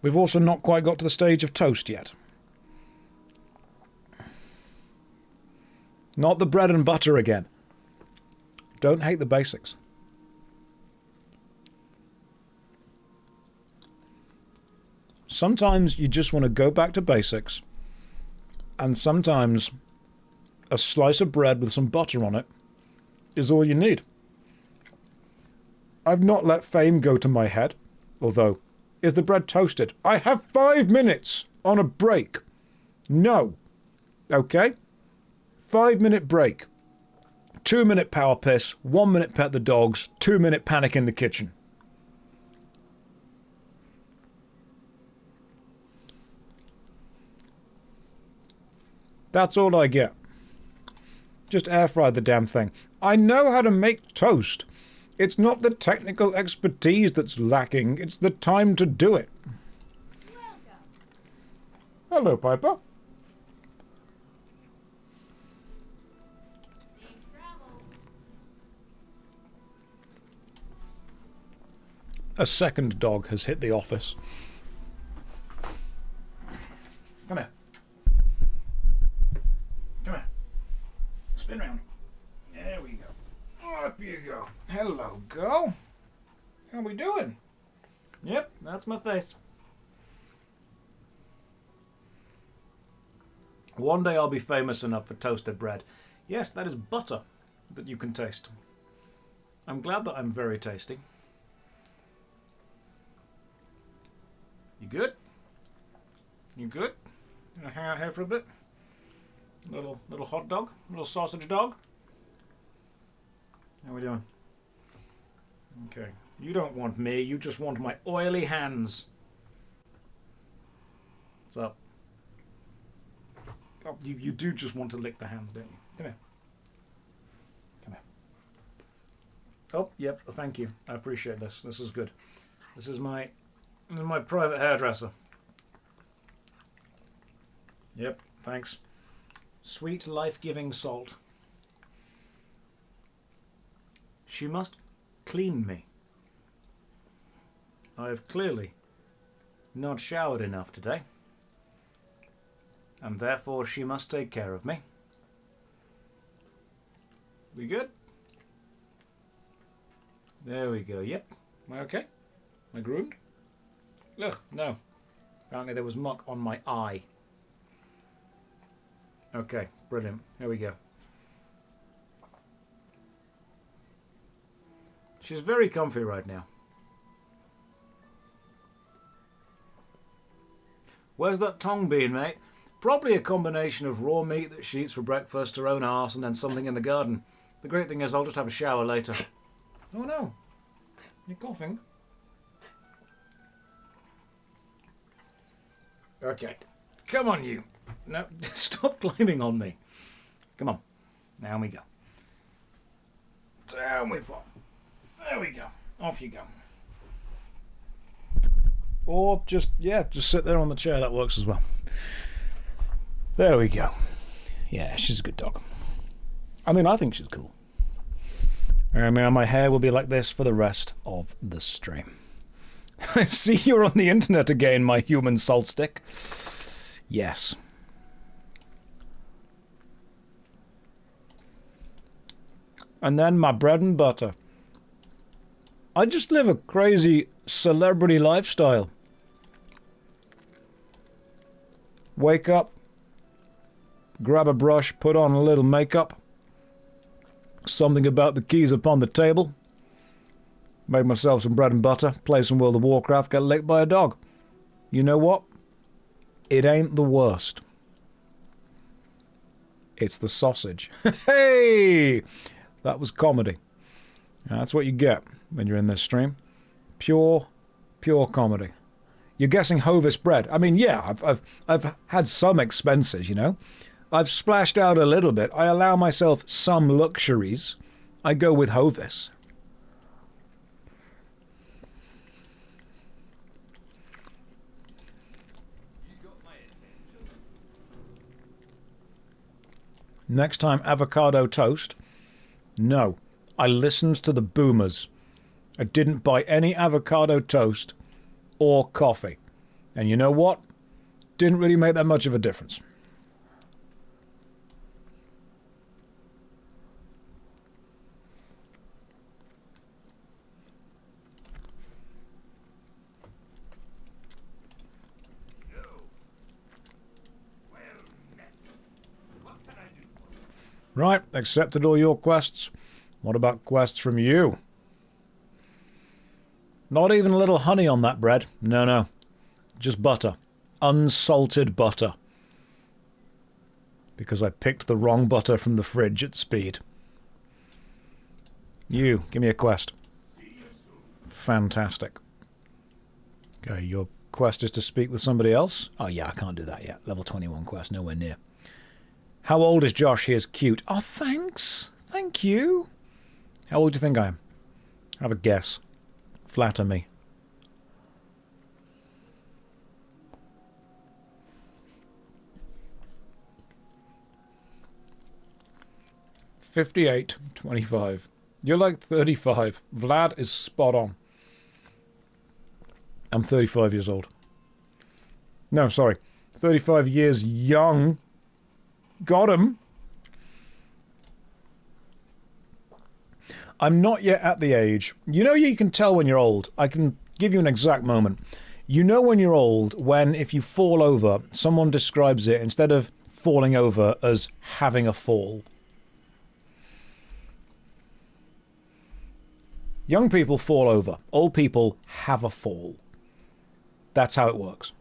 We've also not quite got to the stage of toast yet. Not the bread and butter again. Don't hate the basics. Sometimes you just want to go back to basics. And sometimes a slice of bread with some butter on it is all you need. I've not let fame go to my head. Although, is the bread toasted? I have 5 minutes on a break. No. Okay? 5-minute break. 2-minute power piss. 1 minute pet the dogs. 2-minute panic in the kitchen. That's all I get. Just air fry the damn thing. I know how to make toast. It's not the technical expertise that's lacking. It's the time to do it. Welcome. Hello, Piper. Safe travels. A second dog has hit the office. Come here. Come here. Spin round. There we go. Up you go. Hello, girl. How we doing? Yep, that's my face. One day I'll be famous enough for toasted bread. Yes, that is butter that you can taste. I'm glad that I'm very tasty. You good? You good? Gonna hang out here for a bit? Little hot dog? Little sausage dog? How we doing? Okay. You don't want me, you just want my oily hands. What's up? Oh, you do just want to lick the hands, don't you? Come here. Come here. Oh, yep, thank you. I appreciate this. This is good. This is my private hairdresser. Yep, thanks. Sweet, life-giving salt. She must clean me. I have clearly not showered enough today, and therefore she must take care of me. We good? There we go. Yep. Am I okay? Am I groomed? Ugh, no. Apparently there was muck on my eye. Okay, brilliant. Here we go. She's very comfy right now. Where's that tongue been, mate? Probably a combination of raw meat that she eats for breakfast, her own arse, and then something in the garden. The great thing is I'll just have a shower later. Oh no. You're coughing. Okay. Come on, you. No, stop climbing on me. Come on. Down we go. Down we pop. There we go. Off you go. Or just sit there on the chair. That works as well. There we go. Yeah, she's a good dog. I mean, I think she's cool. I mean, my hair will be like this for the rest of the stream. I see you're on the internet again, my human salt stick. Yes. And then my bread and butter. I just live a crazy celebrity lifestyle. Wake up, grab a brush, put on a little makeup, something about the keys upon the table, make myself some bread and butter, play some World of Warcraft, get licked by a dog. You know what? It ain't the worst. It's the sausage. Hey! That was comedy. That's what you get when you're in this stream. Pure comedy. You're guessing Hovis bread. I mean, yeah, I've had some expenses, you know. I've splashed out a little bit. I allow myself some luxuries. I go with Hovis. Next time, avocado toast. No, I listened to the boomers. I didn't buy any avocado toast or coffee. And you know what? Didn't really make that much of a difference. Right, accepted all your quests. What about quests from you? Not even a little honey on that bread. No. Just butter. Unsalted butter. Because I picked the wrong butter from the fridge at speed. You, give me a quest. Fantastic. Okay, your quest is to speak with somebody else? Oh yeah, I can't do that yet. Level 21 quest, nowhere near. How old is Josh? He is cute. Oh, thanks. Thank you. How old do you think I am? Have a guess. Flatter me. $58, 25. You're like 35. Vlad is spot on. I'm 35 years old. No, sorry. 35 years young. Got him. I'm not yet at the age. You know, you can tell when you're old. I can give you an exact moment. You know when you're old when if you fall over, someone describes it instead of falling over as having a fall. Young people fall over. Old people have a fall. That's how it works.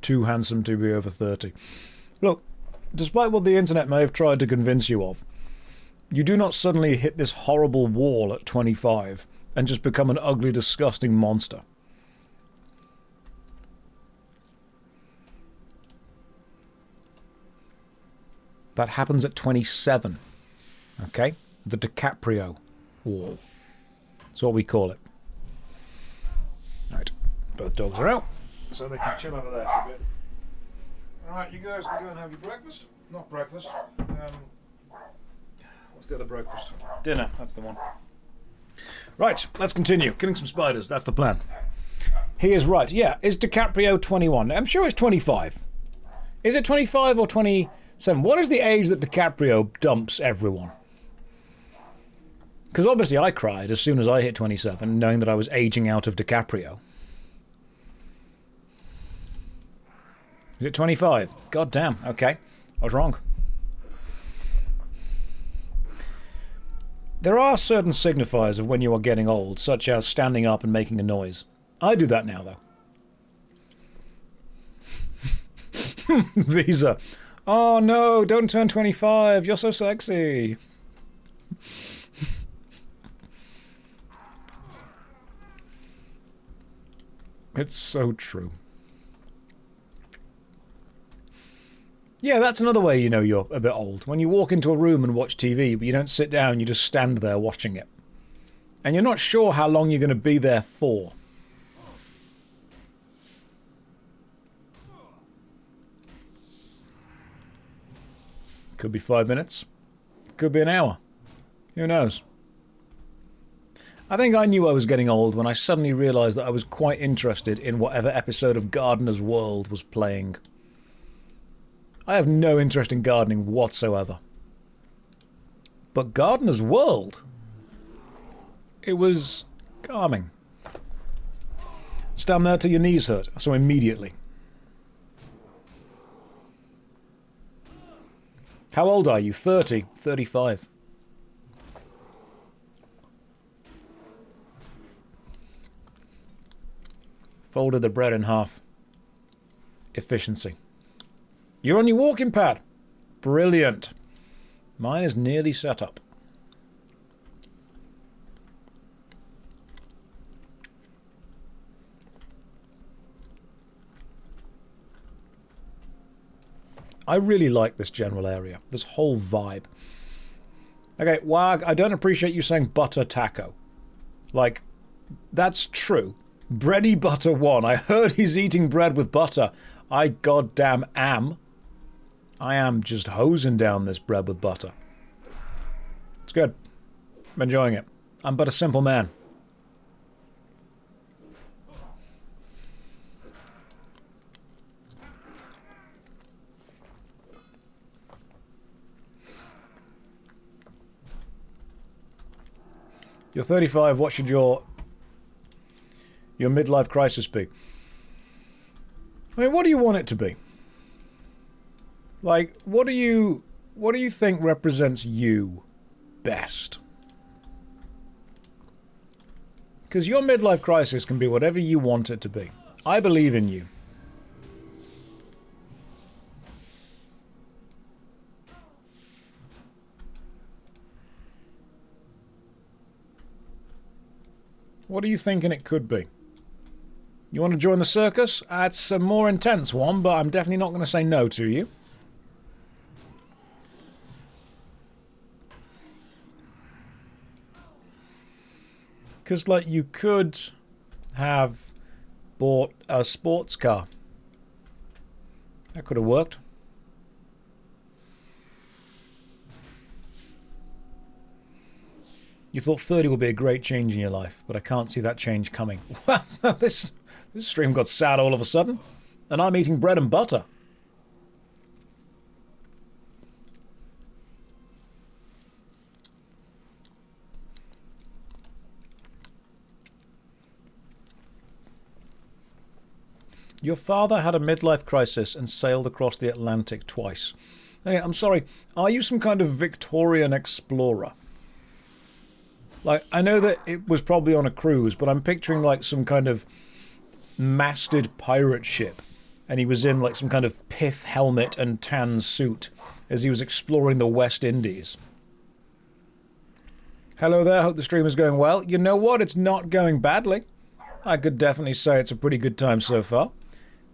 too handsome to be over 30. Look, despite what the internet may have tried to convince you of, you do not suddenly hit this horrible wall at 25 and just become an ugly, disgusting monster. That happens at 27. Okay? The DiCaprio wall. That's what we call it. Right. Both dogs are out, so they can chill over there for a bit. Alright, you guys can go and have your breakfast. Not breakfast. What's the other breakfast? Dinner, that's the one. Right, let's continue. Killing some spiders, that's the plan. He is right. Yeah, is DiCaprio 21? I'm sure it's 25. Is it 25 or 27? What is the age that DiCaprio dumps everyone? Because obviously I cried as soon as I hit 27, knowing that I was aging out of DiCaprio. Is it 25? God damn, okay. I was wrong. There are certain signifiers of when you are getting old, such as standing up and making a noise. I do that now, though. Visa. Oh no, don't turn 25. You're so sexy. It's so true. Yeah, that's another way you know you're a bit old. When you walk into a room and watch TV, but you don't sit down, you just stand there watching it. And you're not sure how long you're going to be there for. Could be 5 minutes. Could be an hour. Who knows? I think I knew I was getting old when I suddenly realised that I was quite interested in whatever episode of Gardener's World was playing. I have no interest in gardening whatsoever. But Gardener's World? It was calming. Stand there till your knees hurt, so immediately. How old are you? 30? 35? Folded the bread in half. Efficiency. You're on your walking pad. Brilliant. Mine is nearly set up. I really like this general area. This whole vibe. Okay, Wag, I don't appreciate you saying butter taco. Like, that's true. Bready Butter 1. I heard he's eating bread with butter. I goddamn am. I am just hosing down this bread with butter. It's good. I'm enjoying it. I'm but a simple man. You're 35. What should your midlife crisis be? I mean, what do you want it to be? Like, what do you think represents you best? Because your midlife crisis can be whatever you want it to be. I believe in you. What are you thinking it could be? You want to join the circus? It's a more intense one, but I'm definitely not going to say no to you. Because, like, you could have bought a sports car. That could have worked. You thought 30 would be a great change in your life, but I can't see that change coming. Well, this stream got sad all of a sudden, and I'm eating bread and butter. Your father had a midlife crisis and sailed across the Atlantic twice. Hey, I'm sorry, are you some kind of Victorian explorer? Like, I know that it was probably on a cruise, but I'm picturing like some kind of masted pirate ship. and he was in like some kind of pith helmet and tan suit as he was exploring the West Indies. Hello there, hope the stream is going well. You know what? It's not going badly. I could definitely say it's a pretty good time so far.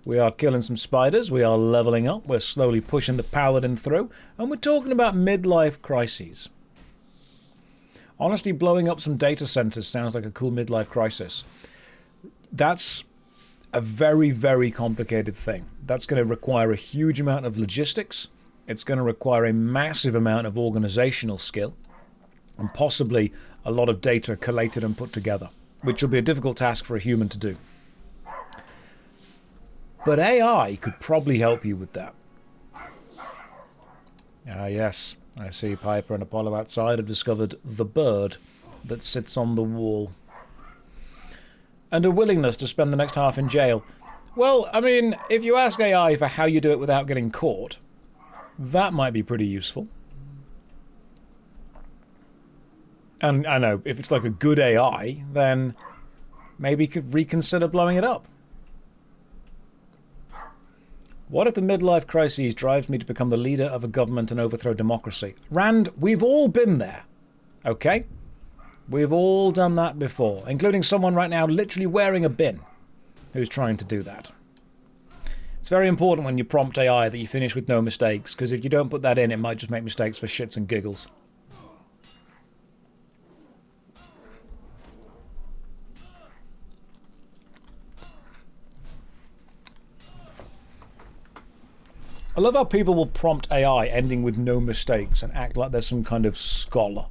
We are killing some spiders, we are leveling up, we're slowly pushing the paladin through, and we're talking about midlife crises. Honestly, blowing up some data centers sounds like a cool midlife crisis. That's a very, very complicated thing. That's going to require a huge amount of logistics. It's going to require a massive amount of organizational skill, and possibly a lot of data collated and put together, which will be a difficult task for a human to do. But AI could probably help you with that. Ah, yes. I see Piper and Apollo outside have discovered the bird that sits on the wall. And a willingness to spend the next half in jail. Well, I mean, if you ask AI for how you do it without getting caught, that might be pretty useful. And I know, if it's like a good AI, then maybe you could reconsider blowing it up. What if the midlife crisis drives me to become the leader of a government and overthrow democracy? Rand, we've all been there, okay? We've all done that before, including someone right now literally wearing a bin who's trying to do that. It's very important when you prompt AI that you finish with no mistakes, because if you don't put that in, it might just make mistakes for shits and giggles. I love how people will prompt AI ending with no mistakes and act like there's some kind of scholar.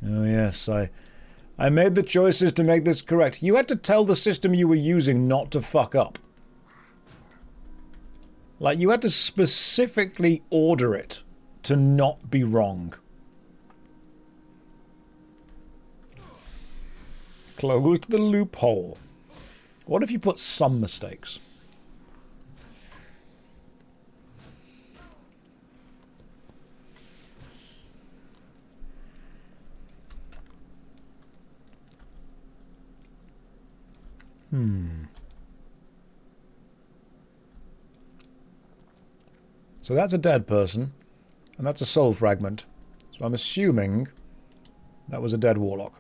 Oh yes, I made the choices to make this correct. You had to tell the system you were using not to fuck up. Like, you had to specifically order it to not be wrong. Closed the loophole. What if you put some mistakes? So that's a dead person, and that's a soul fragment. So I'm assuming that was a dead warlock.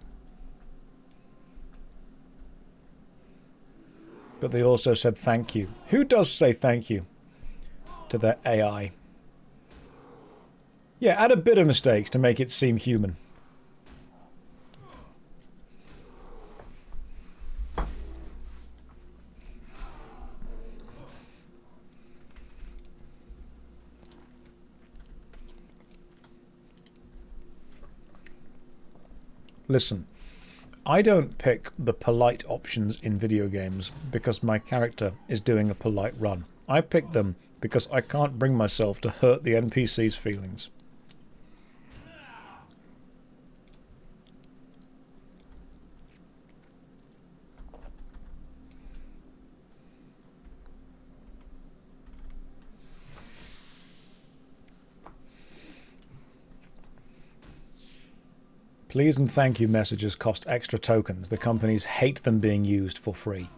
But they also said thank you. Who does say thank you to their AI? Yeah, add a bit of mistakes to make it seem human. Listen, I don't pick the polite options in video games because my character is doing a polite run. I pick them because I can't bring myself to hurt the NPC's feelings. Please and thank you messages cost extra tokens. The companies hate them being used for free.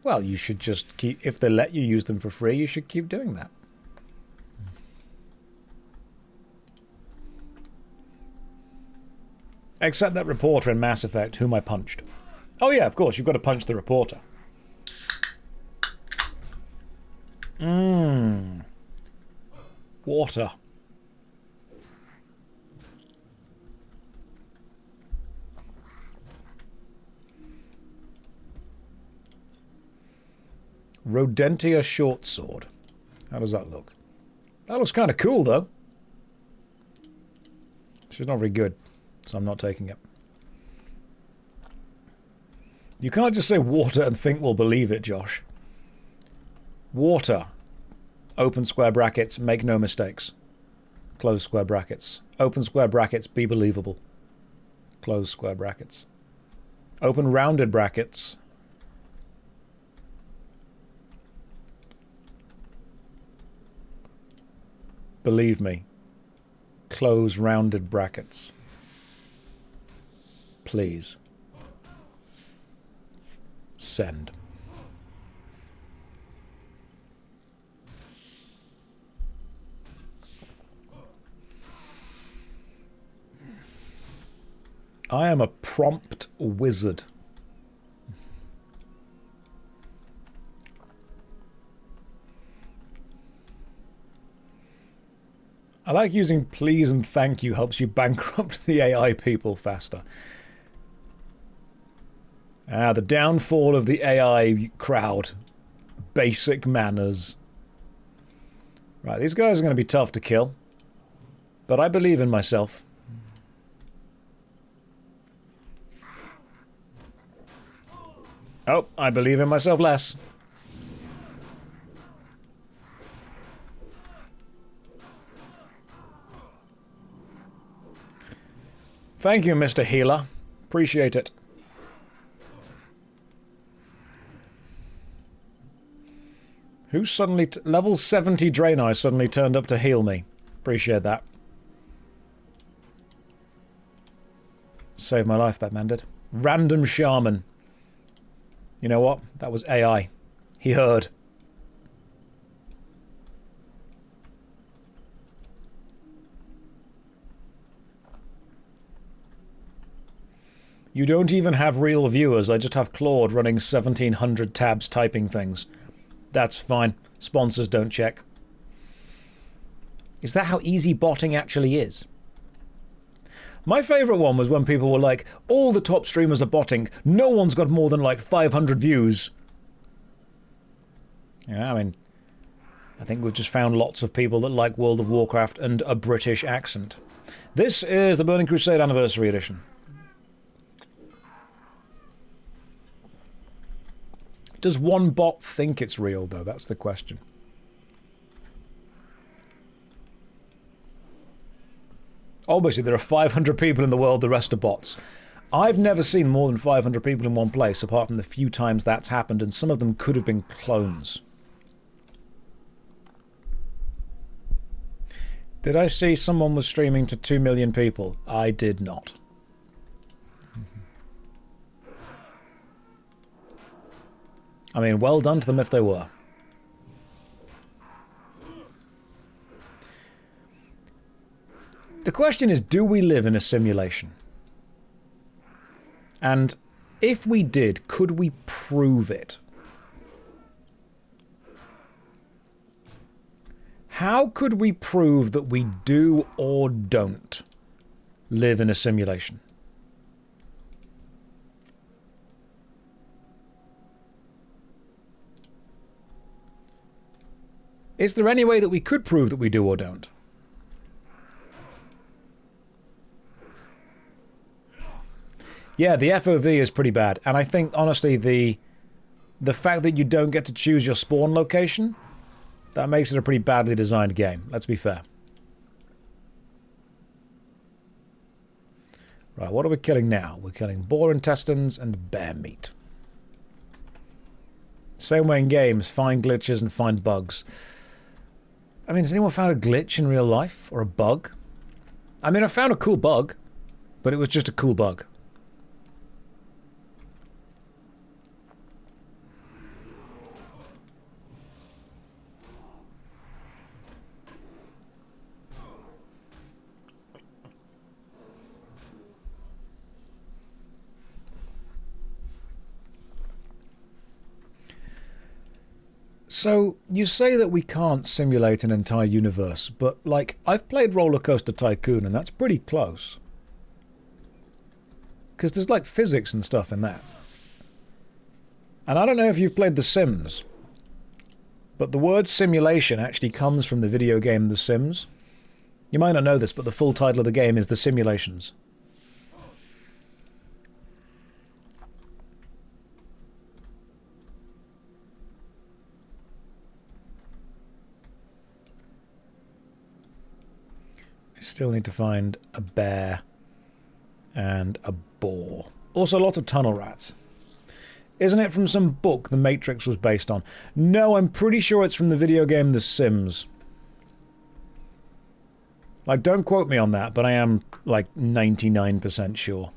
Well, you should just keep... If they let you use them for free, you should keep doing that. Except that reporter in Mass Effect, whom I punched. Oh yeah, of course, you've got to punch the reporter. Water. Rodentia short sword. How does that look? That looks kind of cool, though. She's not very good, so I'm not taking it. You can't just say water and think we'll believe it, Josh. Water. Open square brackets, make no mistakes. Close square brackets. Open square brackets, be believable. Close square brackets. Open rounded brackets. Believe me. Close rounded brackets. Please. Send. I am a prompt wizard. I like using please and thank you helps you bankrupt the AI people faster. Ah, the downfall of the AI crowd. Basic manners. Right, these guys are going to be tough to kill. But I believe in myself. Oh, I believe in myself less. Thank you, Mr. Healer. Appreciate it. Who suddenly... level 70 Draenei suddenly turned up to heal me. Appreciate that. Saved my life, that man did. Random shaman. You know what? That was AI. He heard. You don't even have real viewers. I just have Claude running 1700 tabs typing things. That's fine. Sponsors don't check. Is that how easy botting actually is? My favourite one was when people were like, all the top streamers are botting. No one's got more than like 500 views. Yeah, I mean, I think we've just found lots of people that like World of Warcraft and a British accent. This is the Burning Crusade Anniversary Edition. Does one bot think it's real, though? That's the question. Obviously, there are 500 people in the world, the rest are bots. I've never seen more than 500 people in one place, apart from the few times that's happened, and some of them could have been clones. Did I see someone was streaming to 2 million people? I did not. I mean, well done to them if they were. The question is, do we live in a simulation? And if we did, could we prove it? How could we prove that we do or don't live in a simulation? Is there any way that we could prove that we do or don't? Yeah, the FOV is pretty bad. And I think, honestly, the fact that you don't get to choose your spawn location, that makes it a pretty badly designed game. Let's be fair. Right, what are we killing now? We're killing boar intestines and bear meat. Same way in games, find glitches and find bugs. I mean, has anyone found a glitch in real life? Or a bug? I mean, I found a cool bug, but it was just a cool bug. So, you say that we can't simulate an entire universe, but, like, I've played Roller Coaster Tycoon, and that's pretty close. Because there's, like, physics and stuff in that. And I don't know if you've played The Sims, but the word simulation actually comes from the video game The Sims. You might not know this, but the full title of the game is The Simulations. Still need to find a bear and a boar. Also lots of tunnel rats. Isn't it from some book The Matrix was based on? No, I'm pretty sure it's from the video game The Sims. Like, don't quote me on that, but I am, like, 99% sure.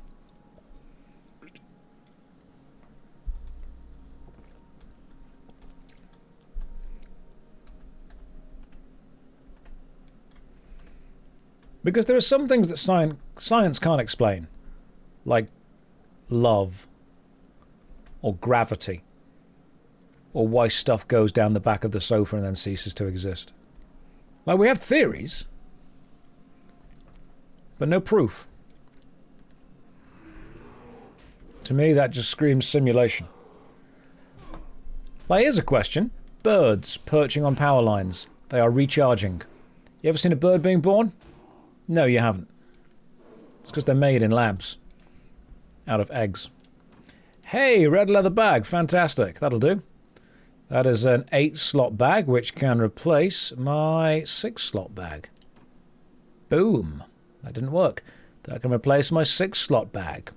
Because there are some things that science can't explain. like love or gravity or why stuff goes down the back of the sofa and then ceases to exist. Like, we have theories, but no proof. To me, that just screams simulation. Like, here's a question. Birds perching on power lines. They are recharging. You ever seen a bird being born? No, you haven't. It's because they're made in labs. Out of eggs. Hey, red leather bag. Fantastic. That'll do. That is an 8-slot bag, which can replace my 6-slot bag. Boom. That didn't work. That can replace my 6-slot bag.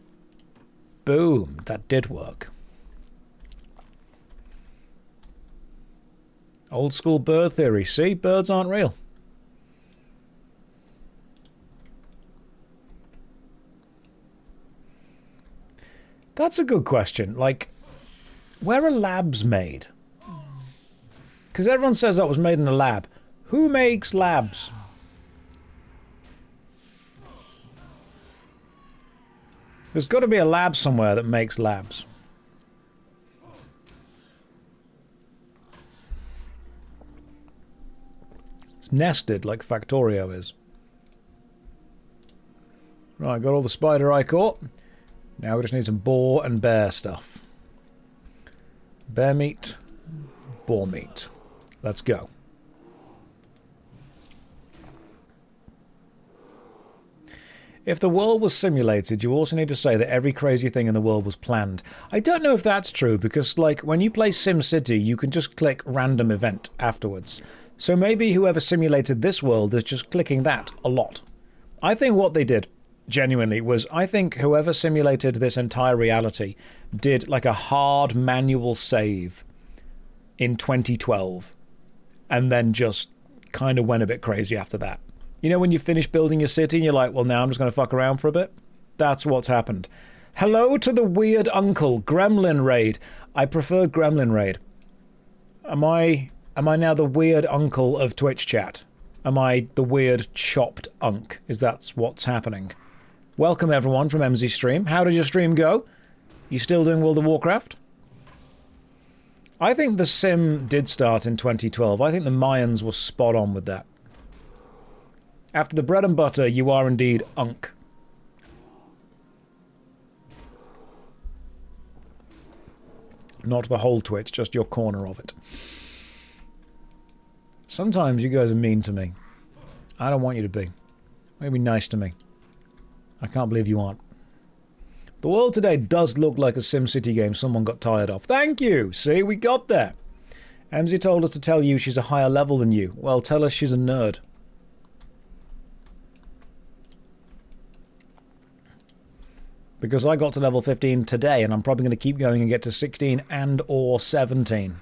Boom. That did work. Old school bird theory. See? Birds aren't real. That's a good question. Like, where are labs made? Because everyone says that was made in a lab. Who makes labs? There's got to be a lab somewhere that makes labs. It's nested like Factorio is. Right, got all the spider I caught. Now we just need some boar and bear stuff. Bear meat, boar meat. Let's go. If the world was simulated, you also need to say that every crazy thing in the world was planned. I don't know if that's true, because, like, when you play SimCity, you can just click random event afterwards. So maybe whoever simulated this world is just clicking that a lot. I think what they did, genuinely, was I think whoever simulated this entire reality did, like, a hard manual save in 2012, and then just kind of went a bit crazy after that. You know when you finish building your city and you're like, well, now I'm just going to fuck around for a bit? That's what's happened. Hello to the weird uncle, Gremlin Raid. I prefer Gremlin Raid. Am I now the weird uncle of Twitch chat? Am I the weird chopped unk? Is that what's happening? Welcome everyone from MZ Stream. How did your stream go? You still doing World of Warcraft? I think the sim did start in 2012. I think the Mayans were spot on with that. After the bread and butter, you are indeed unk. Not the whole Twitch, just your corner of it. Sometimes you guys are mean to me. I don't want you to be. Maybe nice to me. I can't believe you aren't. The world today does look like a SimCity game someone got tired of. Thank you! See, we got there. Emzy told us to tell you she's a higher level than you. Well, tell us she's a nerd. Because I got to level 15 today, and I'm probably going to keep going and get to 16 and or 17.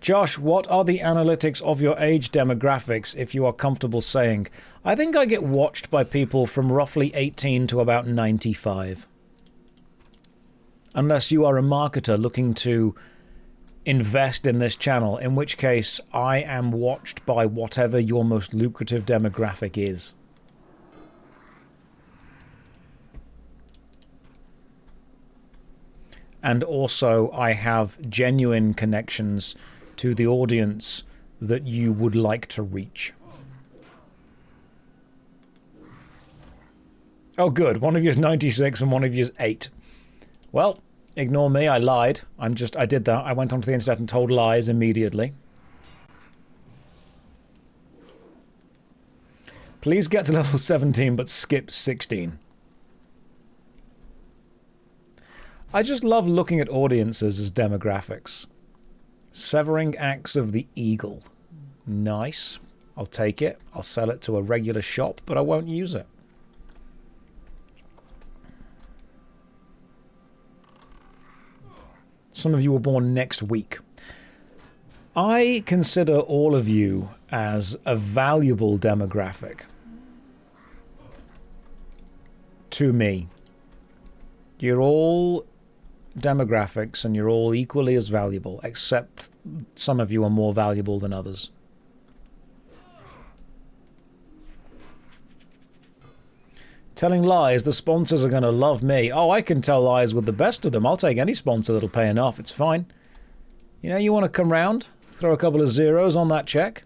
Josh, what are the analytics of your age demographics, if you are comfortable saying? I think I get watched by people from roughly 18 to about 95. Unless you are a marketer looking to invest in this channel, in which case I am watched by whatever your most lucrative demographic is. And also, I have genuine connections to the audience that you would like to reach. Oh, good. One of you is 96 and one of you is 8. Well, ignore me. I lied. I did that. I went onto the internet and told lies immediately. Please get to level 17, but skip 16. I just love looking at audiences as demographics. Severing Axe of the Eagle. Nice. I'll take it. I'll sell it to a regular shop, but I won't use it. Some of you were born next week. I consider all of you as a valuable demographic. To me. You're all demographics and you're all equally as valuable, except some of you are more valuable than others. Telling lies, the sponsors are going to love me. Oh, I can tell lies with the best of them. I'll take any sponsor that'll pay enough. It's fine. You know, you want to come round? Throw a couple of zeros on that check?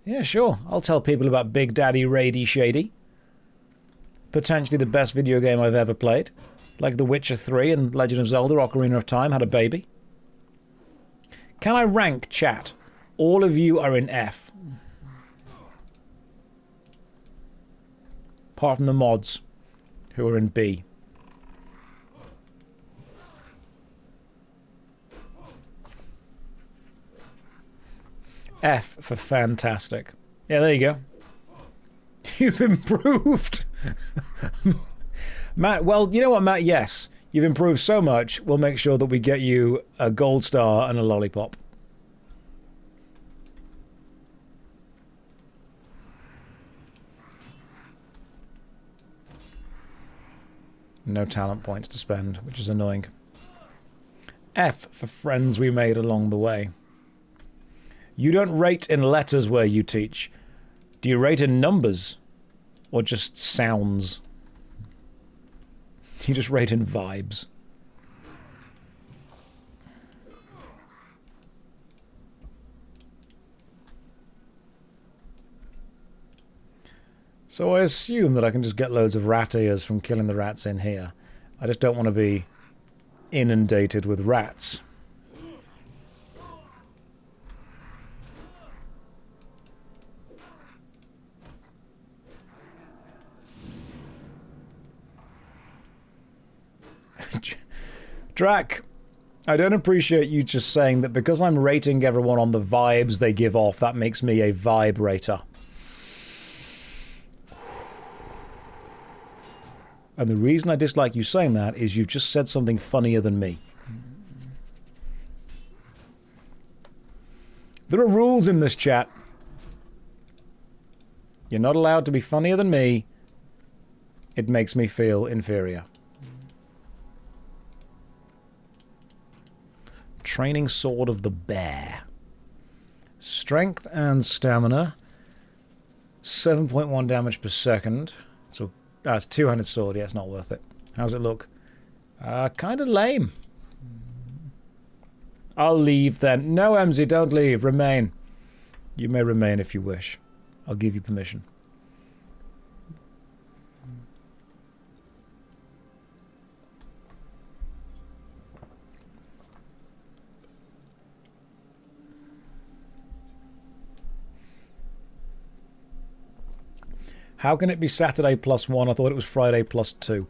Yeah, sure. I'll tell people about Big Daddy Rady Shady. Potentially the best video game I've ever played. Like The Witcher 3 and Legend of Zelda Ocarina of Time had a baby. Can I rank chat? All of you are in F. Apart from the mods, who are in B. F for fantastic. Yeah, there you go. You've improved. Matt, well, you know what, Matt? Yes, you've improved so much, we'll make sure that we get you a gold star and a lollipop. No talent points to spend, which is annoying. F for friends we made along the way. You don't rate in letters where you teach. Do you rate in numbers? Or just sounds? You just rate in vibes. So I assume that I can just get loads of rat ears from killing the rats in here. I just don't want to be inundated with rats. Drac, I don't appreciate you just saying that because I'm rating everyone on the vibes they give off, that makes me a vibrator. And the reason I dislike you saying that is you've just said something funnier than me. There are rules in this chat. You're not allowed to be funnier than me. It makes me feel inferior. Training Sword of the Bear. Strength and stamina. 7.1 damage per second. So it's a two-handed sword. Yeah, it's not worth it. How's it look? Kind of lame. I'll leave then. No, Emsy, don't leave. Remain. You may remain if you wish. I'll give you permission. How can it be Saturday +1? I thought it was Friday +2.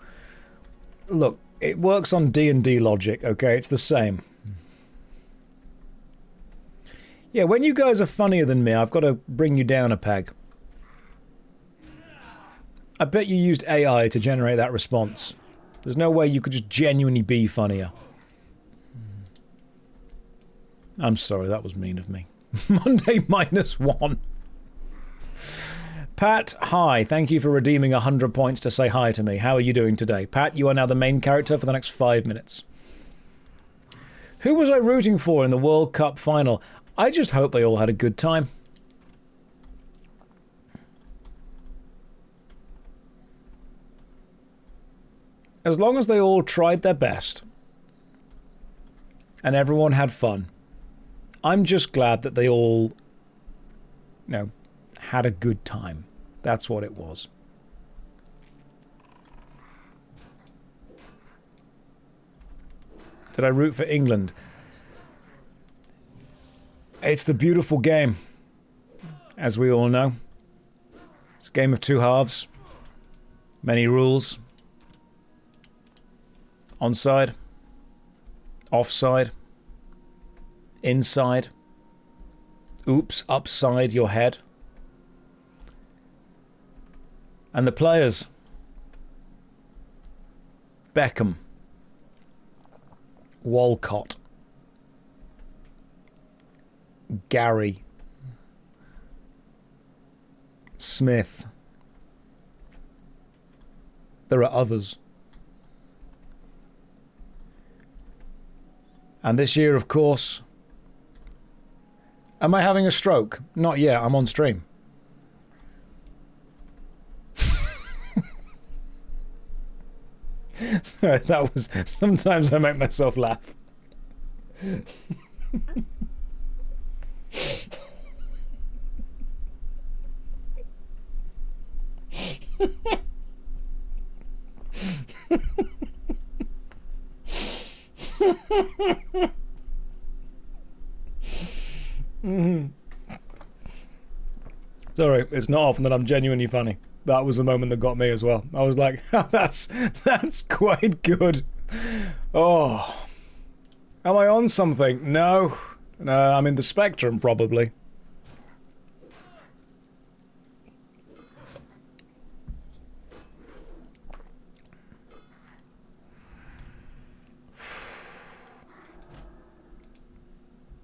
Look, it works on D&D logic, okay? It's the same. Yeah, when you guys are funnier than me, I've got to bring you down a peg. I bet you used AI to generate that response. There's no way you could just genuinely be funnier. I'm sorry, that was mean of me. Monday -1. Pat, hi. Thank you for redeeming 100 points to say hi to me. How are you doing today? Pat, you are now the main character for the next 5 minutes. Who was I rooting for in the World Cup final? I just hope they all had a good time. As long as they all tried their best and everyone had fun, I'm just glad that they all, you know, had a good time. That's what it was. Did I root for England? It's the beautiful game, as we all know. It's a game of two halves. Many rules. Onside. Offside. Inside. Oops, upside your head. And the players. Beckham. Walcott. Gary. Smith. There are others. And this year, of course... Am I having a stroke? Not yet, I'm on stream. That was... Sometimes I make myself laugh. Sorry, it's not often that I'm genuinely funny. That was a moment that got me as well. I was like, that's quite good. Oh. Am I on something? No. No, I'm in the spectrum, probably.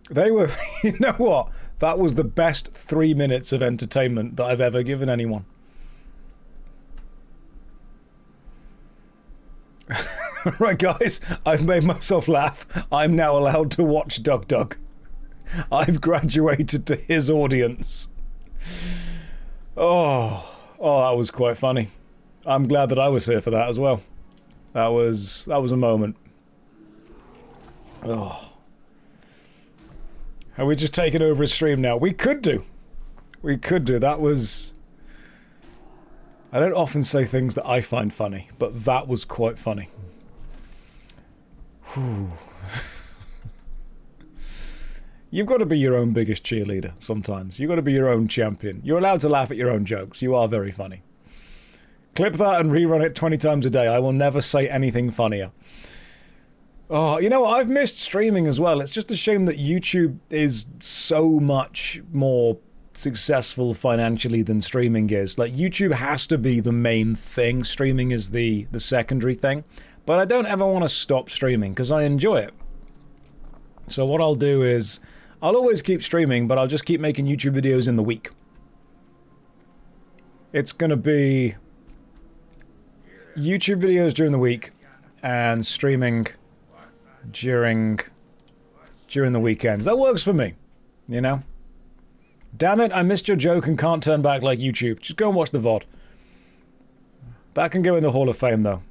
They were, you know what? That was the best 3 minutes of entertainment that I've ever given anyone. Right, guys, I've made myself laugh. I'm now allowed to watch Doug Doug. I've graduated to his audience. Oh, that was quite funny. I'm glad that I was here for that as well. That was a moment. Oh. Are we just taking over his stream now? We could do. We could do. That was... I don't often say things that I find funny, but that was quite funny. Whew. You've got to be your own biggest cheerleader sometimes. You've got to be your own champion. You're allowed to laugh at your own jokes. You are very funny. Clip that and rerun it 20 times a day. I will never say anything funnier. Oh, you know what? I've missed streaming as well. It's just a shame that YouTube is so much more successful financially than streaming is. Like, YouTube has to be the main thing. Streaming is the secondary thing. But I don't ever want to stop streaming because I enjoy it. So what I'll do is, I'll always keep streaming, but I'll just keep making YouTube videos in the week. It's going to be YouTube videos during the week and streaming during the weekends. That works for me, you know? Damn it, I missed your joke and can't turn back like YouTube. Just go and watch the VOD. That can go in the Hall of Fame, though.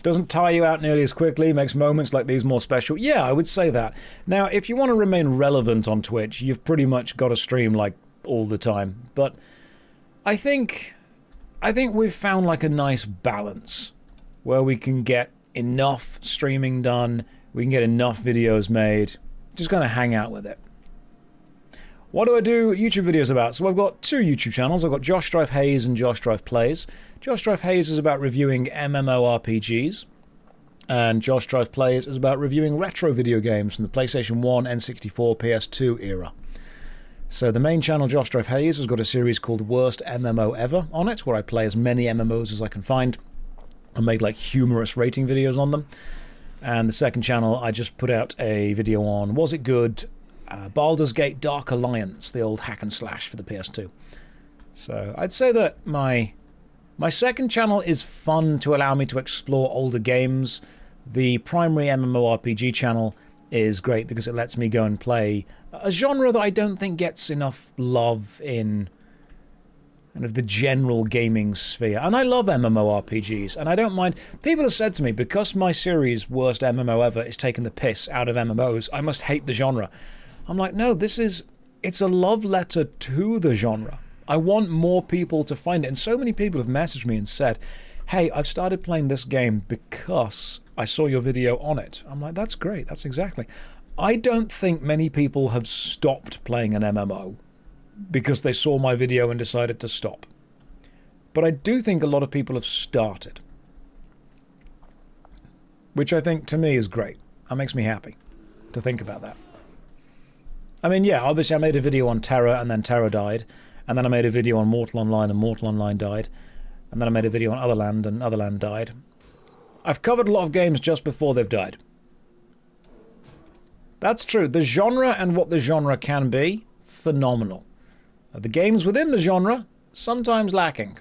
Doesn't tire you out nearly as quickly, makes moments like these more special. Yeah, I would say that. Now, if you want to remain relevant on Twitch, you've pretty much got to stream, like, all the time. But I think we've found, like, a nice balance where we can get enough streaming done, we can get enough videos made, just gonna hang out with it. What do I do YouTube videos about? So I've got two YouTube channels. I've got JoshStrifeHayes and JoshStrifePlays. JoshStrifeHayes is about reviewing MMORPGs, and JoshStrifePlays is about reviewing retro video games from the PlayStation 1, N64, PS2 era. So the main channel, JoshStrifeHayes, has got a series called Worst MMO Ever on it, where I play as many MMOs as I can find and make like humorous rating videos on them. And the second channel, I just put out a video on Was It Good? Baldur's Gate Dark Alliance, the old hack and slash for the PS2. So I'd say that my second channel is fun to allow me to explore older games. The primary MMORPG channel is great because it lets me go and play a genre that I don't think gets enough love in kind of the general gaming sphere. And I love MMORPGs, and I don't mind. People have said to me, because my series, Worst MMO Ever, is taking the piss out of MMOs, I must hate the genre. I'm like, no, it's a love letter to the genre. I want more people to find it. And so many people have messaged me and said, hey, I've started playing this game because I saw your video on it. I'm like, that's great. That's exactly. I don't think many people have stopped playing an MMO because they saw my video and decided to stop. But I do think a lot of people have started. Which I think, to me, is great. That makes me happy to think about that. I mean, yeah, obviously I made a video on Terra, and then Terra died. And then I made a video on Mortal Online, and Mortal Online died. And then I made a video on Otherland, and Otherland died. I've covered a lot of games just before they've died. That's true. The genre and what the genre can be, phenomenal. The games within the genre, sometimes lacking.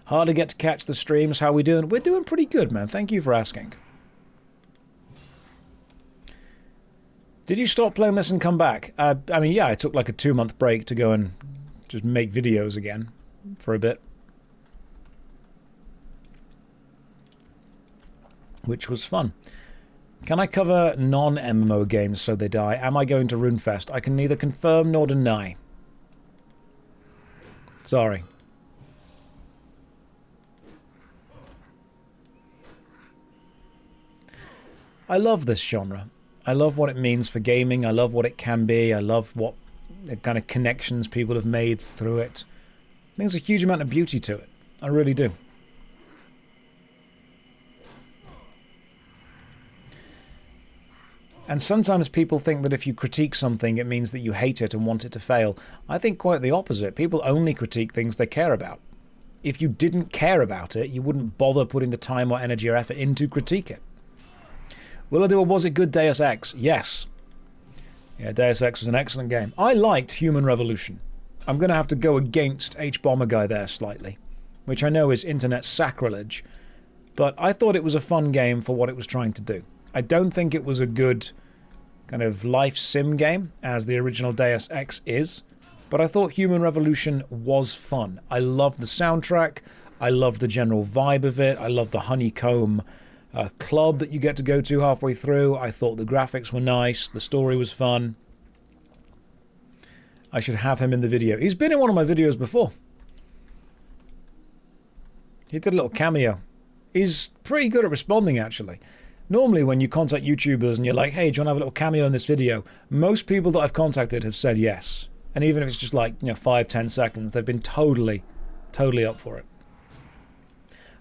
Hard to get to catch the streams. How are we doing? We're doing pretty good, man. Thank you for asking. Did you stop playing this and come back? I mean, yeah, I took like a 2-month break to go and just make videos again for a bit. Which was fun. Can I cover non-MMO games so they die? Am I going to RuneFest? I can neither confirm nor deny. Sorry. I love this genre. I love what it means for gaming. I love what it can be. I love what the kind of connections people have made through it. I think there's a huge amount of beauty to it. I really do. And sometimes people think that if you critique something, it means that you hate it and want it to fail. I think quite the opposite. People only critique things they care about. If you didn't care about it, you wouldn't bother putting the time or energy or effort in to critique it. Will I do a Was It Good Deus Ex? Yes. Yeah, Deus Ex was an excellent game. I liked Human Revolution. I'm going to have to go against H-Bomber Guy there slightly, which I know is internet sacrilege, but I thought it was a fun game for what it was trying to do. I don't think it was a good kind of life sim game, as the original Deus Ex is, but I thought Human Revolution was fun. I loved the soundtrack, I loved the general vibe of it, I loved the honeycomb club that you get to go to halfway through. I thought the graphics were nice, the story was fun. I should have him in the video. He's been in one of my videos before. He did a little cameo. He's pretty good at responding, actually. Normally when you contact YouTubers and you're like, hey, do you want to have a little cameo in this video? Most people that I've contacted have said yes. And even if it's just like, 5-10 seconds, they've been totally up for it.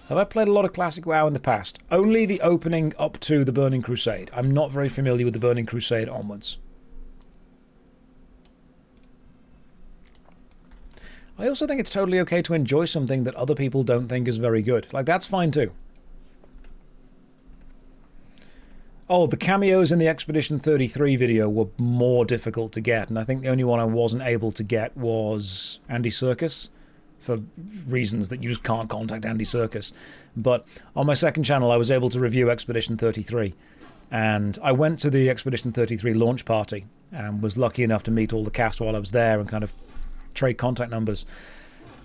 Have I played a lot of Classic WoW in the past? Only the opening up to the Burning Crusade. I'm not very familiar with the Burning Crusade onwards. I also think it's totally okay to enjoy something that other people don't think is very good. Like, that's fine too. Oh, the cameos in the Expedition 33 video were more difficult to get, and I think the only one I wasn't able to get was Andy Serkis, for reasons that you just can't contact Andy Serkis. But on my second channel, I was able to review Expedition 33, and I went to the Expedition 33 launch party, and was lucky enough to meet all the cast while I was there and kind of trade contact numbers.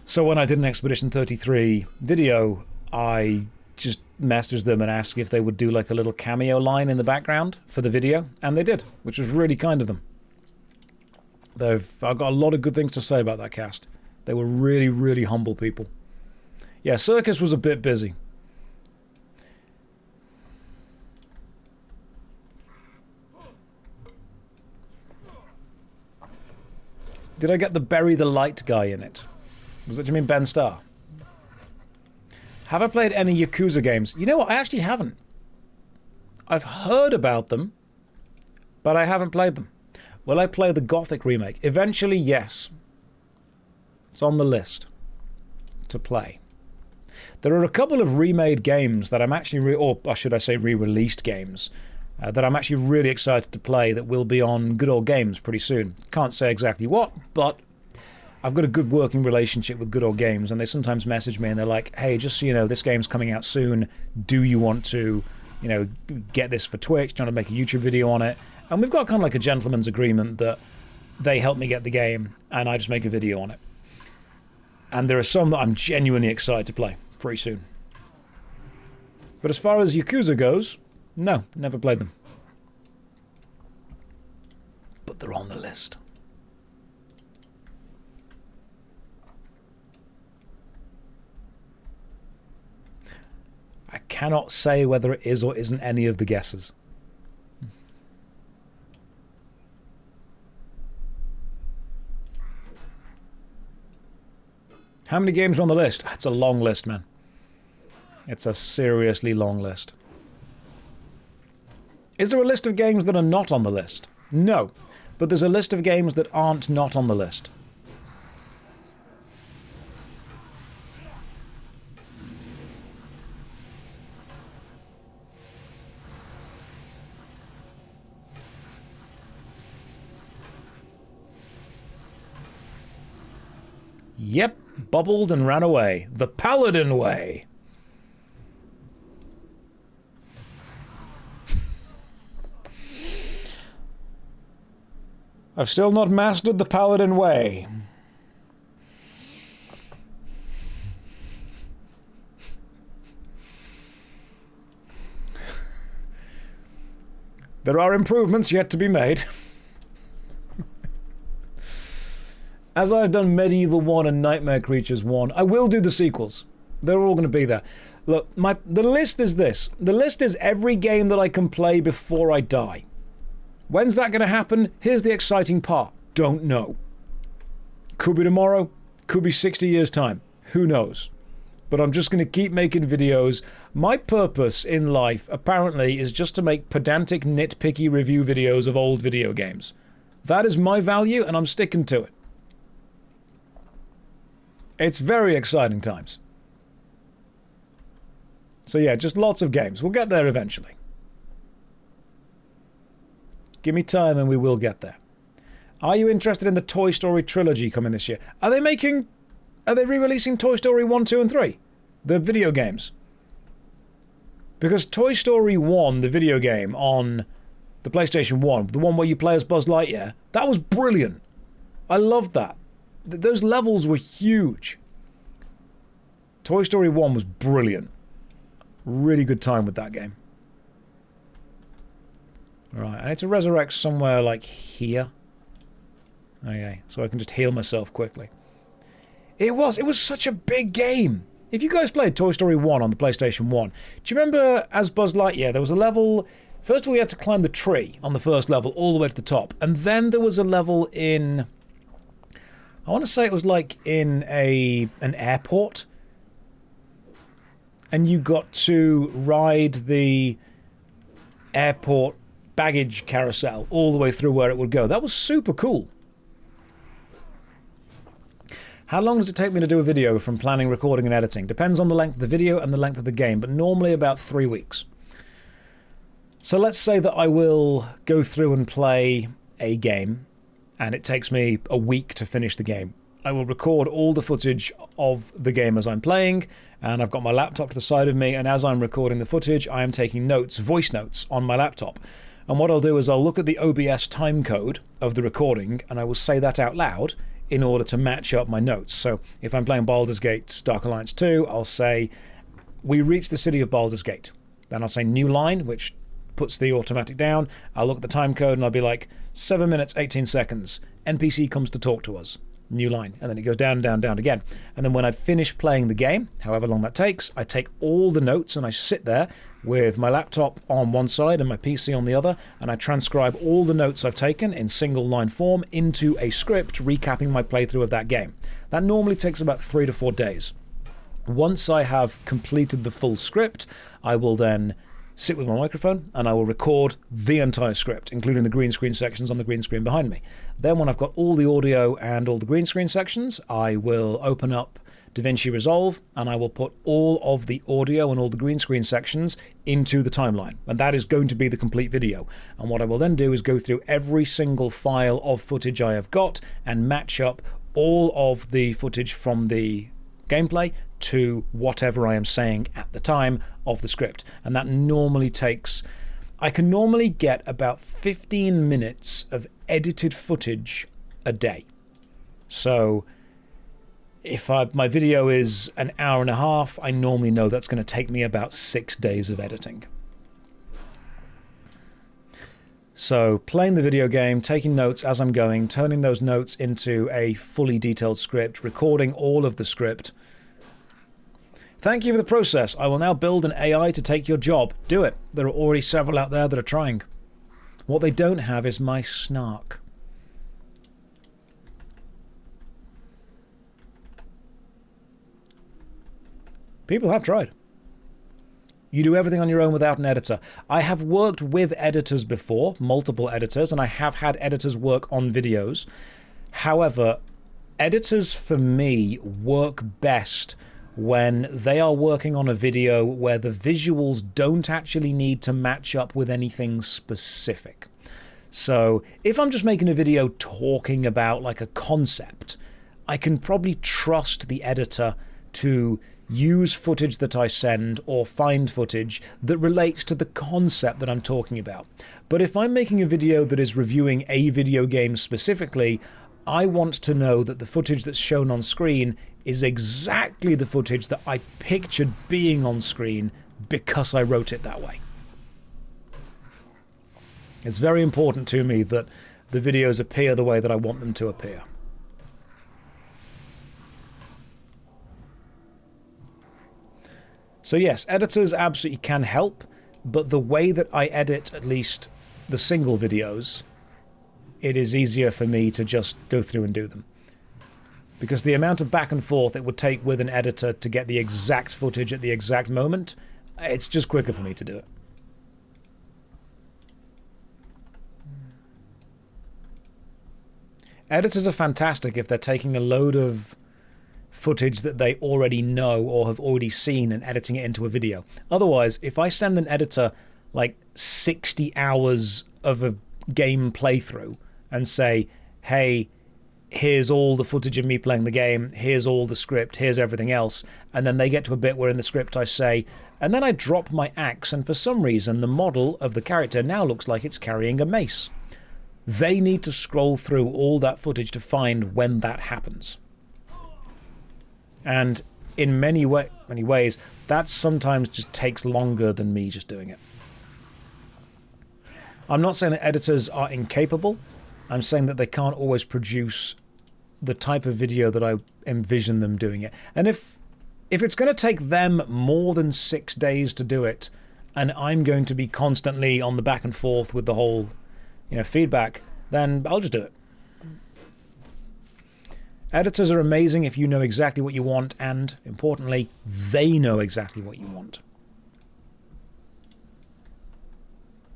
So when I did an Expedition 33 video, I just messaged them and asked if they would do like a little cameo line in the background for the video, and they did, which was really kind of them. I've got a lot of good things to say about that cast. They were really humble people. Yeah, Circus was a bit busy. Did I get the Bury the Light guy in it? Was that, do you mean Ben Starr? Have I played any Yakuza games? You know what, I actually haven't. I've heard about them, but I haven't played them. Will I play the Gothic remake? Eventually, yes. It's on the list to play. There are a couple of remade games that I'm actually, or should I say re-released games, that I'm actually really excited to play that will be on Good Old Games pretty soon. Can't say exactly what, but I've got a good working relationship with Good Old Games, and they sometimes message me and they're like, hey, just so you know, this game's coming out soon. Do you want to, get this for Twitch? Do you want to make a YouTube video on it? And we've got kind of like a gentleman's agreement that they help me get the game and I just make a video on it. And there are some that I'm genuinely excited to play pretty soon. But as far as Yakuza goes, no, never played them. But they're on the list. I cannot say whether it is or isn't any of the guesses. How many games are on the list? It's a long list, man. It's a seriously long list. Is there a list of games that are not on the list? No. But there's a list of games that aren't not on the list. Yep, bubbled and ran away. The Paladin way. I've still not mastered the Paladin way. There are improvements yet to be made. As I've done Medieval 1 and Nightmare Creatures 1, I will do the sequels. They're all going to be there. Look, the list is this. The list is every game that I can play before I die. When's that going to happen? Here's the exciting part. Don't know. Could be tomorrow. Could be 60 years' time. Who knows? But I'm just going to keep making videos. My purpose in life, apparently, is just to make pedantic, nitpicky review videos of old video games. That is my value, and I'm sticking to it. It's very exciting times. So yeah, just lots of games. We'll get there eventually. Give me time and we will get there. Are you interested in the Toy Story trilogy coming this year? Are they re-releasing Toy Story 1, 2 and 3? The video games. Because Toy Story 1, the video game on the PlayStation 1, the one where you play as Buzz Lightyear, that was brilliant. I loved that. Those levels were huge. Toy Story 1 was brilliant. Really good time with that game. Right, I need to resurrect somewhere like here. Okay, so I can just heal myself quickly. It was such a big game. If you guys played Toy Story 1 on the PlayStation 1, do you remember as Buzz Lightyear, there was a level... First of all, we had to climb the tree on the first level all the way to the top. And then there was a level in... I want to say it was like in an airport. And you got to ride the airport baggage carousel all the way through where it would go. That was super cool. How long does it take me to do a video from planning, recording and editing? Depends on the length of the video and the length of the game, but normally about 3 weeks. So let's say that I will go through and play a game and it takes me a week to finish the game. I will record all the footage of the game as I'm playing, and I've got my laptop to the side of me, and as I'm recording the footage, I am taking notes, voice notes, on my laptop. And what I'll do is I'll look at the OBS timecode of the recording, and I will say that out loud in order to match up my notes. So if I'm playing Baldur's Gate Dark Alliance 2, I'll say, we reach the city of Baldur's Gate. Then I'll say new line, which puts the automatic down. I'll look at the time code and I'll be like, 7 minutes, 18 seconds. NPC comes to talk to us. New line. And then it goes down, down, down again. And then when I finish playing the game, however long that takes, I take all the notes and I sit there with my laptop on one side and my PC on the other, and I transcribe all the notes I've taken in single line form into a script recapping my playthrough of that game. That normally takes about 3 to 4 days. Once I have completed the full script, I will then sit with my microphone and I will record the entire script, including the green screen sections on the green screen behind me. Then when I've got all the audio and all the green screen sections, I will open up DaVinci Resolve and I will put all of the audio and all the green screen sections into the timeline. And that is going to be the complete video. And what I will then do is go through every single file of footage I have got and match up all of the footage from the gameplay to whatever I am saying at the time of the script. And that normally takes... I can normally get about 15 minutes of edited footage a day. So if my video is an hour and a half, I normally know that's going to take me about 6 days of editing. So playing the video game, taking notes as I'm going, turning those notes into a fully detailed script, recording all of the script. Thank you for the process. I will now build an AI to take your job. Do it. There are already several out there that are trying. What they don't have is my snark. People have tried. You do everything on your own without an editor. I have worked with editors before, multiple editors, and I have had editors work on videos. However, editors for me work best when they are working on a video where the visuals don't actually need to match up with anything specific. So if I'm just making a video talking about like a concept, I can probably trust the editor to use footage that I send or find footage that relates to the concept that I'm talking about. But if I'm making a video that is reviewing a video game specifically, I want to know that the footage that's shown on screen is exactly the footage that I pictured being on screen because I wrote it that way. It's very important to me that the videos appear the way that I want them to appear. So yes, editors absolutely can help, but the way that I edit at least the single videos, it is easier for me to just go through and do them. Because the amount of back and forth it would take with an editor to get the exact footage at the exact moment, it's just quicker for me to do it. Editors are fantastic if they're taking a load of footage that they already know or have already seen and editing it into a video. Otherwise, if I send an editor like 60 hours of a game playthrough and say, hey, here's all the footage of me playing the game, here's all the script, here's everything else, and then they get to a bit where in the script I say, and then I drop my axe and for some reason the model of the character now looks like it's carrying a mace. They need to scroll through all that footage to find when that happens. And in many ways, that sometimes just takes longer than me just doing it. I'm not saying that editors are incapable. I'm saying that they can't always produce the type of video that I envision them doing it. And if it's going to take them more than 6 days to do it, and I'm going to be constantly on the back and forth with the whole, feedback, then I'll just do it. Editors are amazing if you know exactly what you want, and, importantly, they know exactly what you want.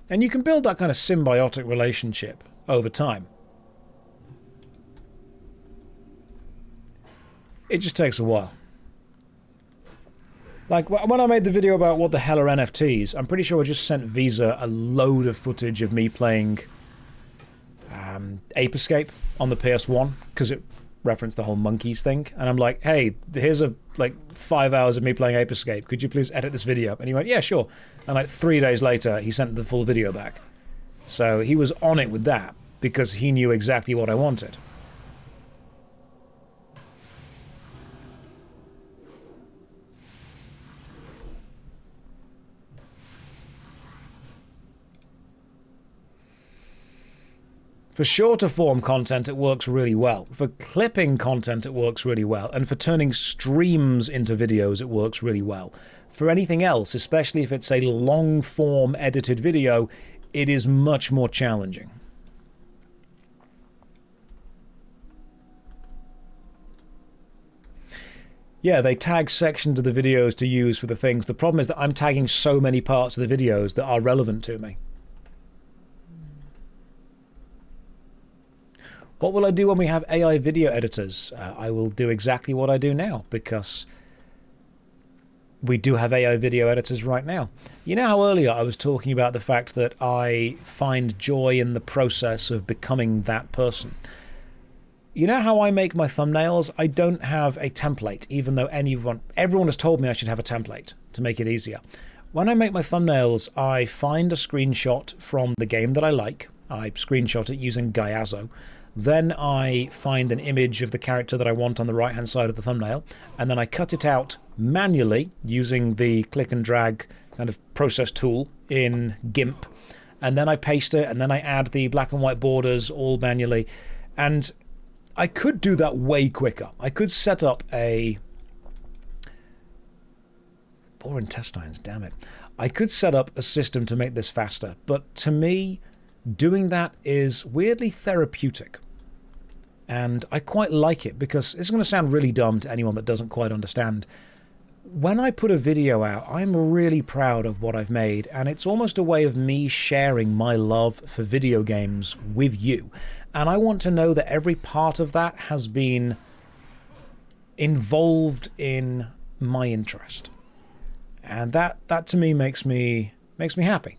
And you can build that kind of symbiotic relationship over time. It just takes a while. Like, when I made the video about what the hell are NFTs, I'm pretty sure I just sent Visa a load of footage of me playing Ape Escape on the PS1, because it referenced the whole monkeys thing, and I'm like, hey, here's 5 hours of me playing Ape Escape, could you please edit this video? And he went, yeah, sure. And like 3 days later he sent the full video back. So he was on it with that because he knew exactly what I wanted. For shorter form content, it works really well. For clipping content, it works really well. And for turning streams into videos, it works really well. For anything else, especially if it's a long form edited video, it is much more challenging. Yeah, they tag sections of the videos to use for the things. The problem is that I'm tagging so many parts of the videos that are relevant to me. What will I do when we have AI video editors? I will do exactly what I do now, because we do have AI video editors right now. You know how earlier I was talking about the fact that I find joy in the process of becoming that person? You know how I make my thumbnails? I don't have a template, even though everyone has told me I should have a template to make it easier. When I make my thumbnails, I find a screenshot from the game that I like. I screenshot it using Gyazo. Then I find an image of the character that I want on the right-hand side of the thumbnail, and then I cut it out manually using the click and drag kind of process tool in GIMP, and then I paste it, and then I add the black and white borders all manually. And I could do that way quicker. I could set up a... Poor intestines, damn it. I could set up a system to make this faster, but to me, doing that is weirdly therapeutic. And I quite like it, because it's going to sound really dumb to anyone that doesn't quite understand. When I put a video out, I'm really proud of what I've made, and it's almost a way of me sharing my love for video games with you. And I want to know that every part of that has been involved in my interest. And that to me makes me happy.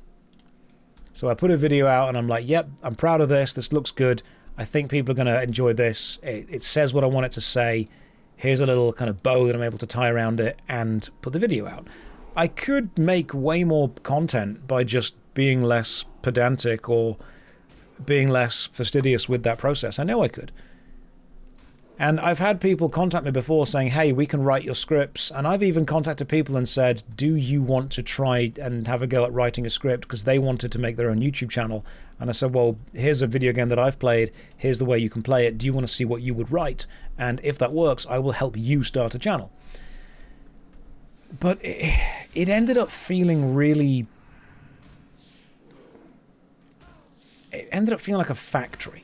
So I put a video out and I'm like, yep, I'm proud of this. This looks good. I think people are going to enjoy this. It says what I want it to say. here's a little kind of bow that I'm able to tie around it and put the video out. I could make way more content by just being less pedantic or being less fastidious with that process. I know I could. And I've had people contact me before saying, hey, we can write your scripts. And I've even contacted people and said, do you want to try and have a go at writing a script? Because they wanted to make their own YouTube channel. And I said, well, here's a video game that I've played. Here's the way you can play it. Do you want to see what you would write? And if that works, I will help you start a channel. But it ended up feeling really... It ended up feeling like a factory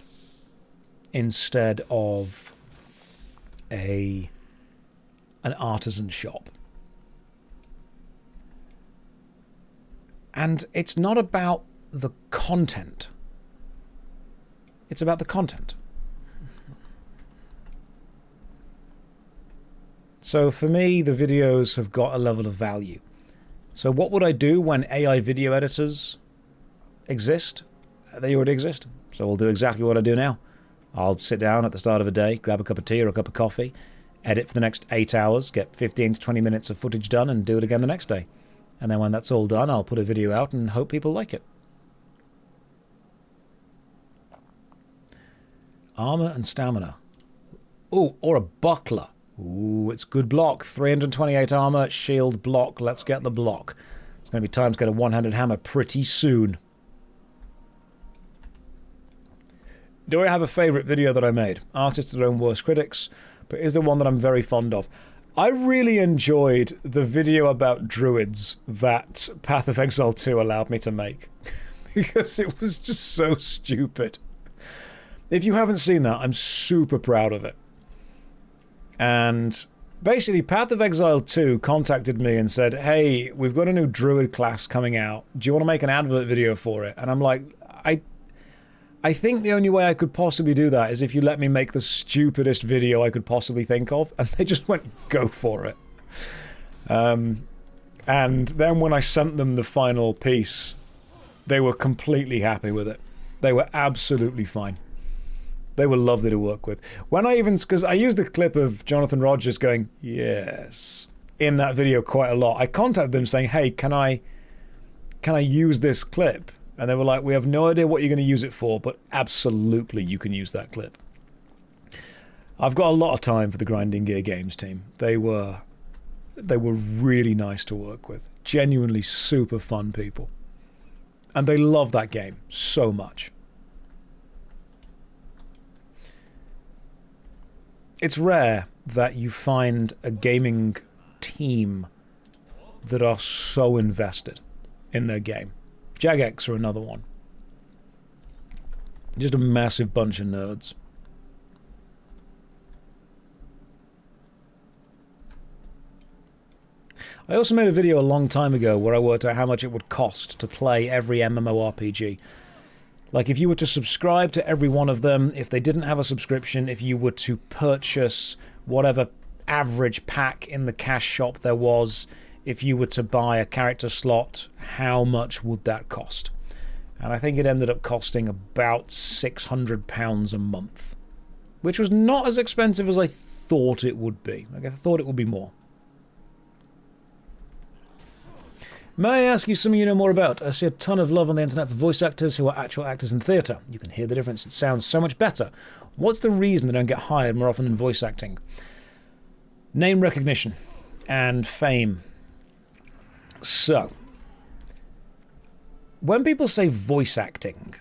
instead of an artisan shop. And it's not about the content. It's about the content. So for me, the videos have got a level of value. So what would I do when AI video editors exist? They already exist. So I'll do exactly what I do now. I'll sit down at the start of a day, grab a cup of tea or a cup of coffee, edit for the next 8 hours, get 15 to 20 minutes of footage done, and do it again the next day. And then when that's all done, I'll put a video out and hope people like it. Armor and stamina. Ooh, or a buckler. Ooh, it's good block. 328 armor, shield, block. Let's get the block. It's going to be time to get a one-handed hammer pretty soon. Do I have a favourite video that I made? Artists are their own worst critics, but is there one that I'm very fond of? I really enjoyed the video about druids that Path of Exile 2 allowed me to make. Because it was just so stupid. If you haven't seen that, I'm super proud of it. And basically, Path of Exile 2 contacted me and said, hey, we've got a new druid class coming out. Do you want to make an advert video for it? And I'm like, I think the only way I could possibly do that is if you let me make the stupidest video I could possibly think of. And they just went, go for it. And then when I sent them the final piece, they were completely happy with it. They were absolutely fine. They were lovely to work with. When I even, because I used the clip of Jonathan Rogers going, yes, in that video quite a lot. I contacted them saying, hey, can I use this clip? And they were like, we have no idea what you're going to use it for, but absolutely you can use that clip. I've got a lot of time for the Grinding Gear Games team. They were really nice to work with. Genuinely super fun people. And they love that game so much. It's rare that you find a gaming team that are so invested in their game. Jagex are another one. Just a massive bunch of nerds. I also made a video a long time ago where I worked out how much it would cost to play every MMORPG. Like if you were to subscribe to every one of them, if they didn't have a subscription, if you were to purchase whatever average pack in the cash shop there was, if you were to buy a character slot, how much would that cost? And I think it ended up costing about £600 a month, which was not as expensive as I thought it would be. Like I thought it would be more. May I ask you something you know more about? I see a ton of love on the internet for voice actors who are actual actors in theatre. You can hear the difference. It sounds so much better. What's the reason they don't get hired more often than voice acting? Name recognition and fame. So, when people say voice acting,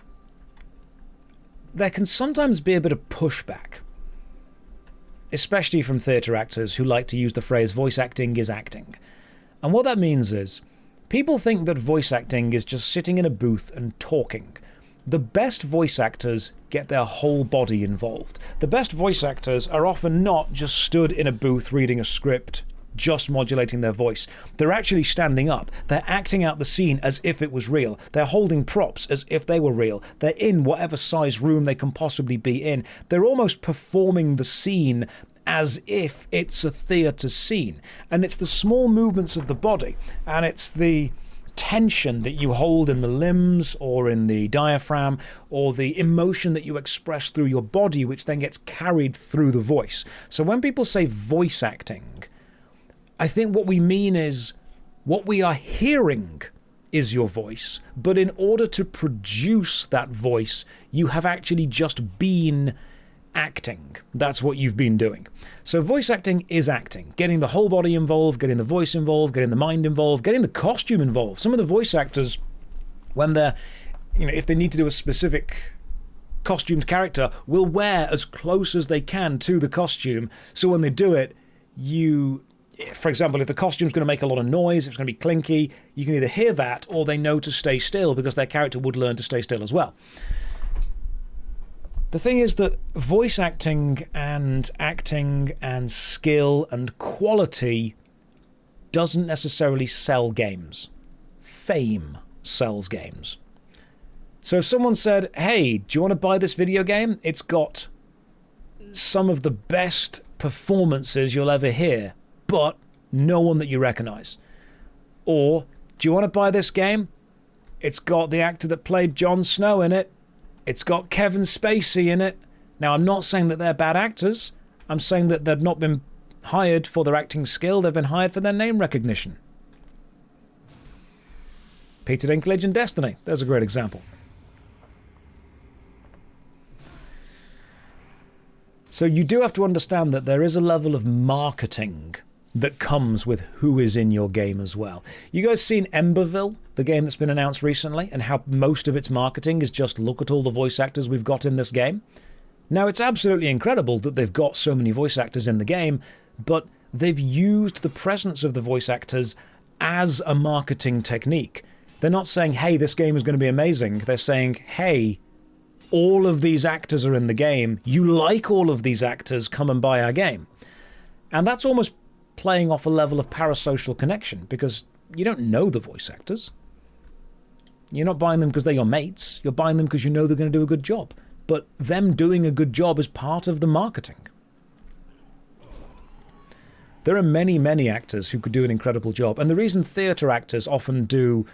there can sometimes be a bit of pushback, especially from theatre actors who like to use the phrase voice acting is acting. And what that means is, people think that voice acting is just sitting in a booth and talking. The best voice actors get their whole body involved. The best voice actors are often not just stood in a booth reading a script, just modulating their voice. They're actually standing up. They're acting out the scene as if it was real. They're holding props as if they were real. They're in whatever size room they can possibly be in. They're almost performing the scene as if it's a theatre scene. And it's the small movements of the body, and it's the tension that you hold in the limbs or in the diaphragm, or the emotion that you express through your body, which then gets carried through the voice. So when people say voice acting, I think what we mean is what we are hearing is your voice, but in order to produce that voice, you have actually just been acting. That's what you've been doing. So voice acting is acting. Getting the whole body involved, getting the voice involved, getting the mind involved, getting the costume involved. Some of the voice actors, when they're, if they need to do a specific costumed character, will wear as close as they can to the costume. So when they do it, for example, if the costume's going to make a lot of noise, if it's going to be clinky, you can either hear that or they know to stay still because their character would learn to stay still as well. The thing is that voice acting and skill and quality doesn't necessarily sell games. Fame sells games. So if someone said, hey, do you want to buy this video game? It's got some of the best performances you'll ever hear, but no one that you recognize. Or, do you want to buy this game? It's got the actor that played Jon Snow in it. It's got Kevin Spacey in it. Now, I'm not saying that they're bad actors. I'm saying that they've not been hired for their acting skill. They've been hired for their name recognition. Peter Dinklage in Destiny. There's a great example. So you do have to understand that there is a level of marketing that comes with who is in your game as well. You guys seen Emberville, the game that's been announced recently, and how most of its marketing is just look at all the voice actors we've got in this game? Now, it's absolutely incredible that they've got so many voice actors in the game, but they've used the presence of the voice actors as a marketing technique. They're not saying, hey, this game is going to be amazing. They're saying, hey, all of these actors are in the game. You like all of these actors, come and buy our game. And that's almost playing off a level of parasocial connection, because you don't know the voice actors. You're not buying them because they're your mates. You're buying them because you know they're going to do a good job. But them doing a good job is part of the marketing. There are many, many actors who could do an incredible job. And the reason theatre actors often do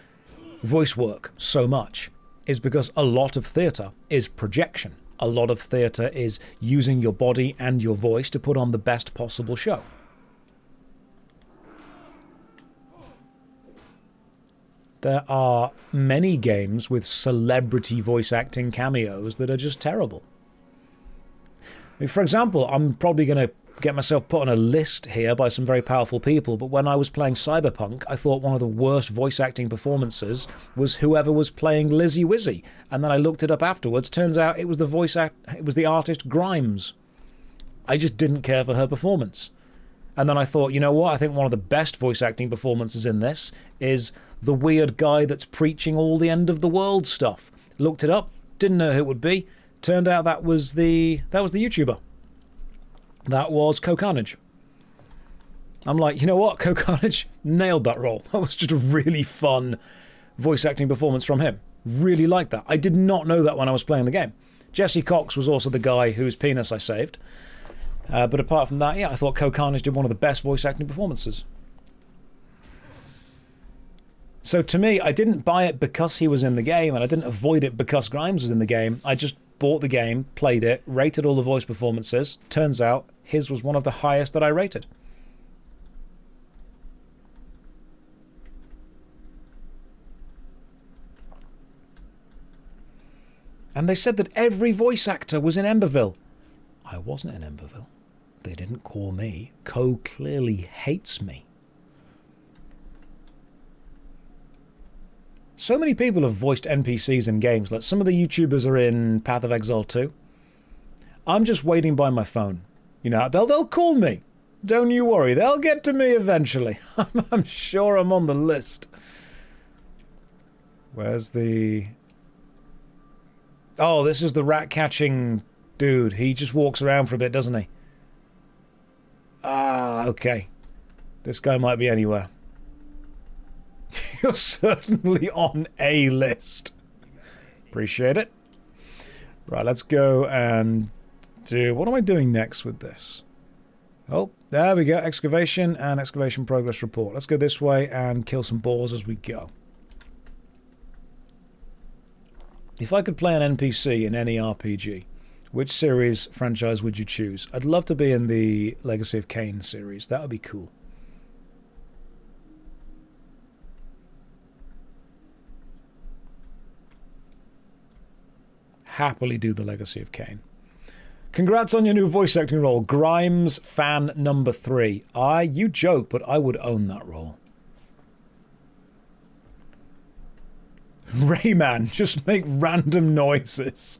voice work so much is because a lot of theatre is projection. A lot of theatre is using your body and your voice to put on the best possible show. There are many games with celebrity voice acting cameos that are just terrible. I mean, for example, I'm probably going to get myself put on a list here by some very powerful people, but when I was playing Cyberpunk, I thought one of the worst voice acting performances was whoever was playing Lizzie Wizzy. And then I looked it up afterwards. Turns out it was the artist Grimes. I just didn't care for her performance. And then I thought, you know what? I think one of the best voice acting performances in this is the weird guy that's preaching all the end of the world stuff. Looked it up, didn't know who it would be. Turned out that was the YouTuber. That was CoCarnage. I'm like, you know what? CoCarnage nailed that role. That was just a really fun voice acting performance from him. Really liked that. I did not know that when I was playing the game. Jesse Cox was also the guy whose penis I saved. But apart from that, yeah, I thought CoCarnage did one of the best voice acting performances. So to me, I didn't buy it because he was in the game, and I didn't avoid it because Grimes was in the game. I just bought the game, played it, rated all the voice performances. Turns out his was one of the highest that I rated. And they said that every voice actor was in Emberville. I wasn't in Emberville. They didn't call me. Co clearly hates me. So many people have voiced NPCs in games. Like some of the YouTubers are in Path of Exile 2. I'm just waiting by my phone. You know, they'll call me. Don't you worry. They'll get to me eventually. I'm sure I'm on the list. Where's the... Oh, this is the rat-catching dude. He just walks around for a bit, doesn't he? Ah, okay. This guy might be anywhere. You're certainly on a list. Appreciate it. Right, let's go and do... What am I doing next with this? Oh, there we go. Excavation and excavation progress report. Let's go this way and kill some boars as we go. If I could play an NPC in any RPG, which series franchise would you choose? I'd love to be in the Legacy of Kain series. That would be cool. Happily do the Legacy of Kain. Congrats on your new voice acting role, Grimes fan number 3. You joke, but I would own that role. Rayman, just make random noises.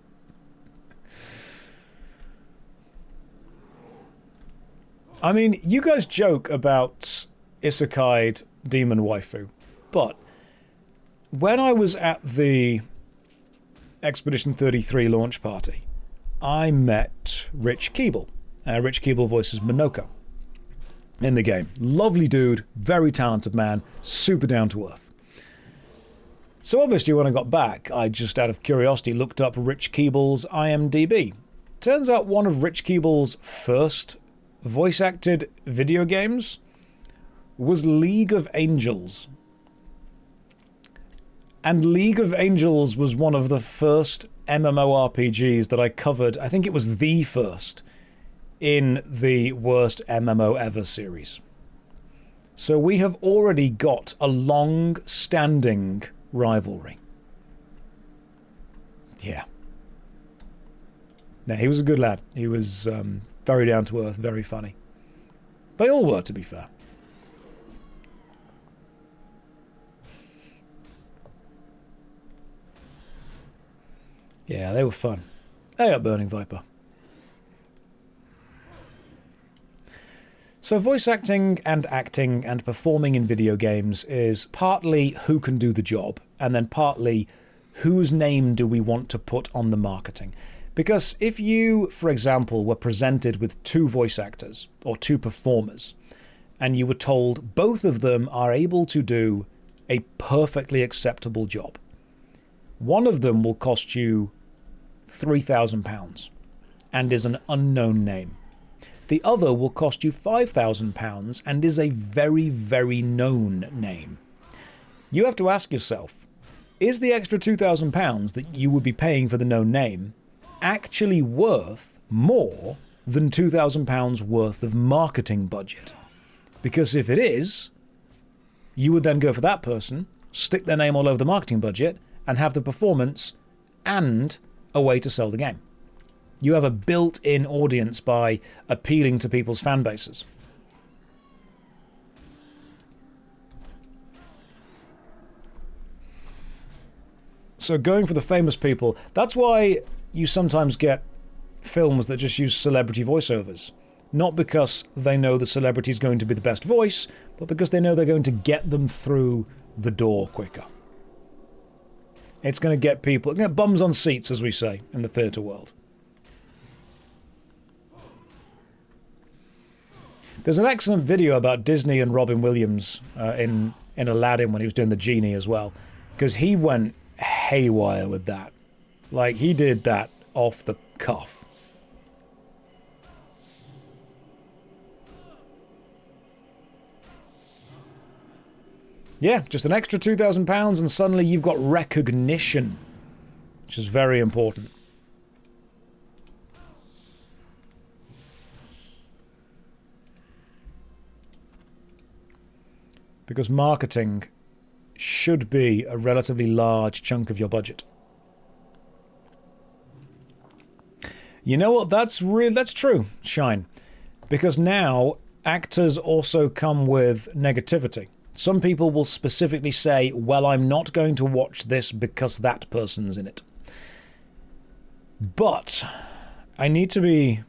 I mean, you guys joke about Isekai Demon Waifu, but when I was at the Expedition 33 launch party, I met Rich Keeble. Rich Keeble voices Minoko in the game. Lovely dude, very talented man, super down to earth. So obviously when I got back, I just out of curiosity looked up Rich Keeble's IMDb. Turns out one of Rich Keeble's first voice-acted video games was League of Angels. And League of Angels was one of the first MMORPGs that I covered. I think it was the first in the Worst MMO Ever series. So we have already got a long-standing rivalry. Yeah. No, he was a good lad. He was very down to earth, very funny. They all were, to be fair. Yeah, they were fun. Hey up, Burning Viper. So voice acting and performing in video games is partly who can do the job, and then partly whose name do we want to put on the marketing. Because if you, for example, were presented with 2 voice actors or 2 performers, and you were told both of them are able to do a perfectly acceptable job, one of them will cost you £3,000 and is an unknown name. The other will cost you £5,000 and is a very, very known name. You have to ask yourself, is the extra £2,000 that you would be paying for the known name actually worth more than £2,000 worth of marketing budget? Because if it is, you would then go for that person, stick their name all over the marketing budget, and have the performance and a way to sell the game. You have a built-in audience by appealing to people's fan bases. So going for the famous people, that's why you sometimes get films that just use celebrity voiceovers. Not because they know the celebrity is going to be the best voice, but because they know they're going to get them through the door quicker. It's going to get people, get bums on seats, as we say, in the theatre world. There's an excellent video about Disney and Robin Williams in Aladdin when he was doing the genie as well, because he went haywire with that. Like, he did that off the cuff. Yeah, just an extra £2,000 and suddenly you've got recognition, which is very important. Because marketing should be a relatively large chunk of your budget. You know what? That's true, Shine. Because now actors also come with negativity. Some people will specifically say, well, I'm not going to watch this because that person's in it. But I need to be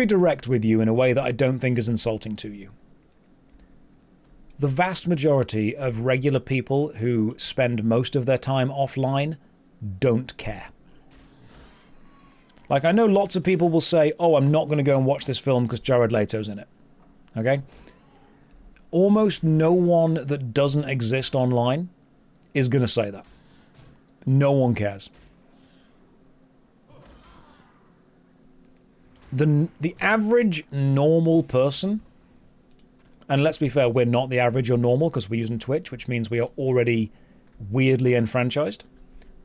direct with you in a way that I don't think is insulting to you. The vast majority of regular people who spend most of their time offline don't care. Like, I know lots of people will say, oh, I'm not going to go and watch this film because Jared Leto's in it. Okay? Almost no one that doesn't exist online is going to say that. No one cares. The average normal person, and let's be fair, we're not the average or normal because we're using Twitch, which means we are already weirdly enfranchised.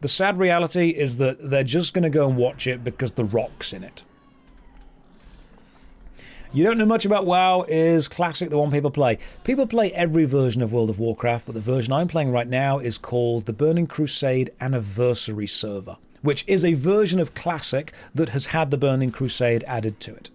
The sad reality is that they're just going to go and watch it because The Rock's in it. You don't know much about WoW is classic, the one people play. People play every version of World of Warcraft, but the version I'm playing right now is called the Burning Crusade Anniversary Server, which is a version of Classic that has had the Burning Crusade added to it.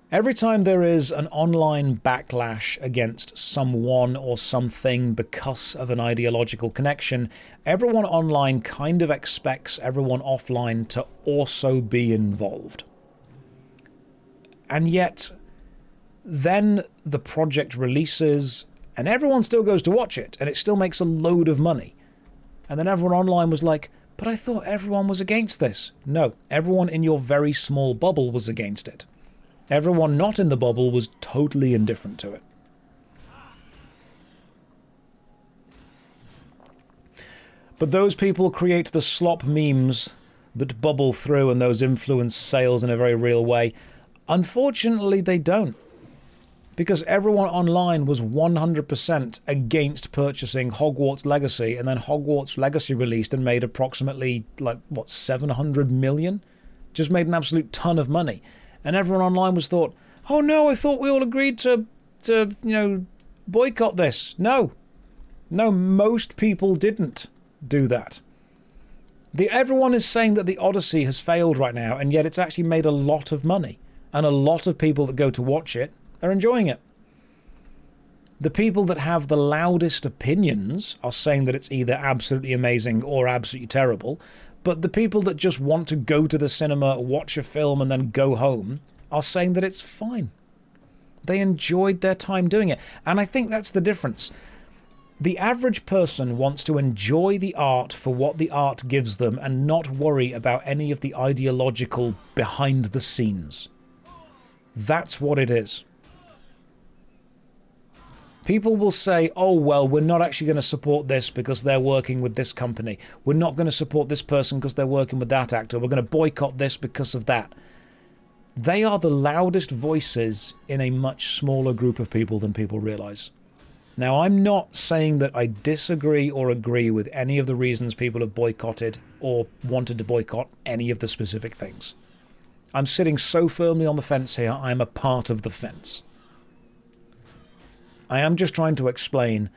Every time there is an online backlash against someone or something because of an ideological connection, everyone online kind of expects everyone offline to also be involved. And yet, then the project releases, and everyone still goes to watch it, and it still makes a load of money. And then everyone online was like, but I thought everyone was against this. No, everyone in your very small bubble was against it. Everyone not in the bubble was totally indifferent to it. But those people create the slop memes that bubble through and those influence sales in a very real way. Unfortunately, they don't. Because everyone online was 100% against purchasing Hogwarts Legacy, and then Hogwarts Legacy released and made approximately, like, what, 700 million? Just made an absolute ton of money. And everyone online was thought, oh no, I thought we all agreed to boycott this. No. No, most people didn't do that. Everyone is saying that the Odyssey has failed right now, and yet it's actually made a lot of money. And a lot of people that go to watch it are enjoying it. The people that have the loudest opinions are saying that it's either absolutely amazing or absolutely terrible. But the people that just want to go to the cinema, watch a film, and then go home are saying that it's fine. They enjoyed their time doing it. And I think that's the difference. The average person wants to enjoy the art for what the art gives them and not worry about any of the ideological behind the scenes. That's what it is. People will say, oh, well, we're not actually going to support this because they're working with this company. We're not going to support this person because they're working with that actor. We're going to boycott this because of that. They are the loudest voices in a much smaller group of people than people realize. Now, I'm not saying that I disagree or agree with any of the reasons people have boycotted or wanted to boycott any of the specific things. I'm sitting so firmly on the fence here, I'm a part of the fence. I am just trying to explain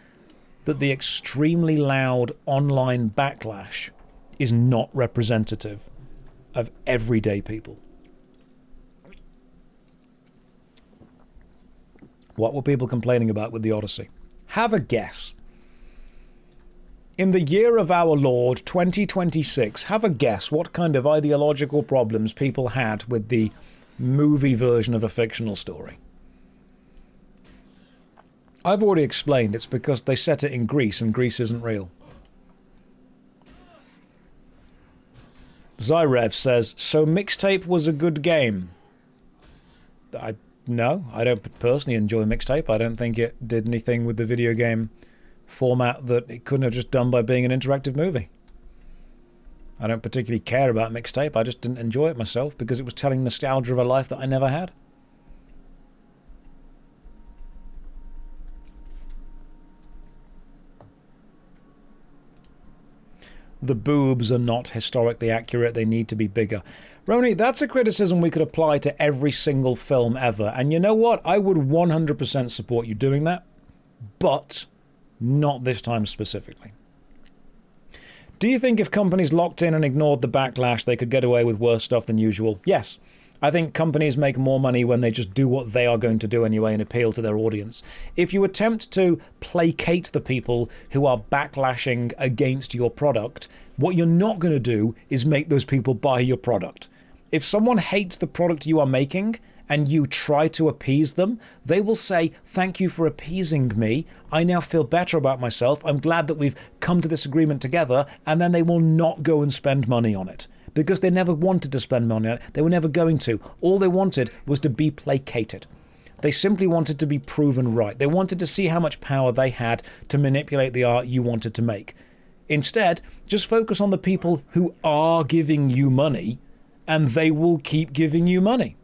that the extremely loud online backlash is not representative of everyday people. What were people complaining about with the Odyssey? Have a guess. In the year of our Lord, 2026, have a guess what kind of ideological problems people had with the movie version of a fictional story. I've already explained it's because they set it in Greece and Greece isn't real. Zyrev says, so Mixtape was a good game. No, I don't personally enjoy Mixtape. I don't think it did anything with the video game format that it couldn't have just done by being an interactive movie. I don't particularly care about Mixtape. I just didn't enjoy it myself because it was telling nostalgia of a life that I never had. The boobs are not historically accurate. They need to be bigger. Roni, that's a criticism we could apply to every single film ever. And you know what? I would 100% support you doing that. But not this time specifically. Do you think if companies locked in and ignored the backlash, they could get away with worse stuff than usual? Yes. I think companies make more money when they just do what they are going to do anyway and appeal to their audience. If you attempt to placate the people who are backlashing against your product, what you're not going to do is make those people buy your product. If someone hates the product you are making and you try to appease them, they will say, thank you for appeasing me. I now feel better about myself. I'm glad that we've come to this agreement together. And then they will not go and spend money on it. Because they never wanted to spend money on it. They were never going to. All they wanted was to be placated. They simply wanted to be proven right. They wanted to see how much power they had to manipulate the art you wanted to make. Instead, just focus on the people who are giving you money, and they will keep giving you money.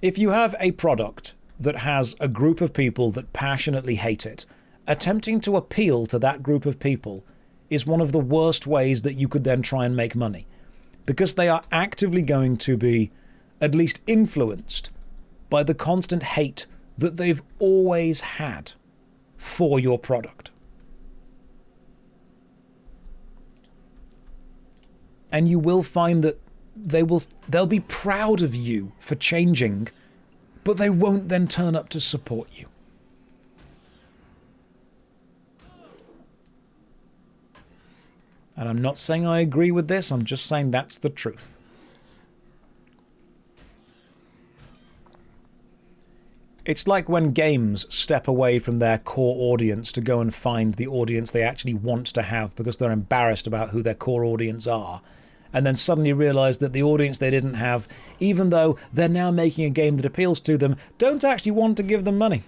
If you have a product that has a group of people that passionately hate it, attempting to appeal to that group of people is one of the worst ways that you could then try and make money. Because they are actively going to be at least influenced by the constant hate that they've always had for your product. And you will find that they'll be proud of you for changing, but they won't then turn up to support you. And I'm not saying I agree with this, I'm just saying that's the truth. It's like when games step away from their core audience to go and find the audience they actually want to have because they're embarrassed about who their core audience are, and then suddenly realize that the audience they didn't have, even though they're now making a game that appeals to them, don't actually want to give them money.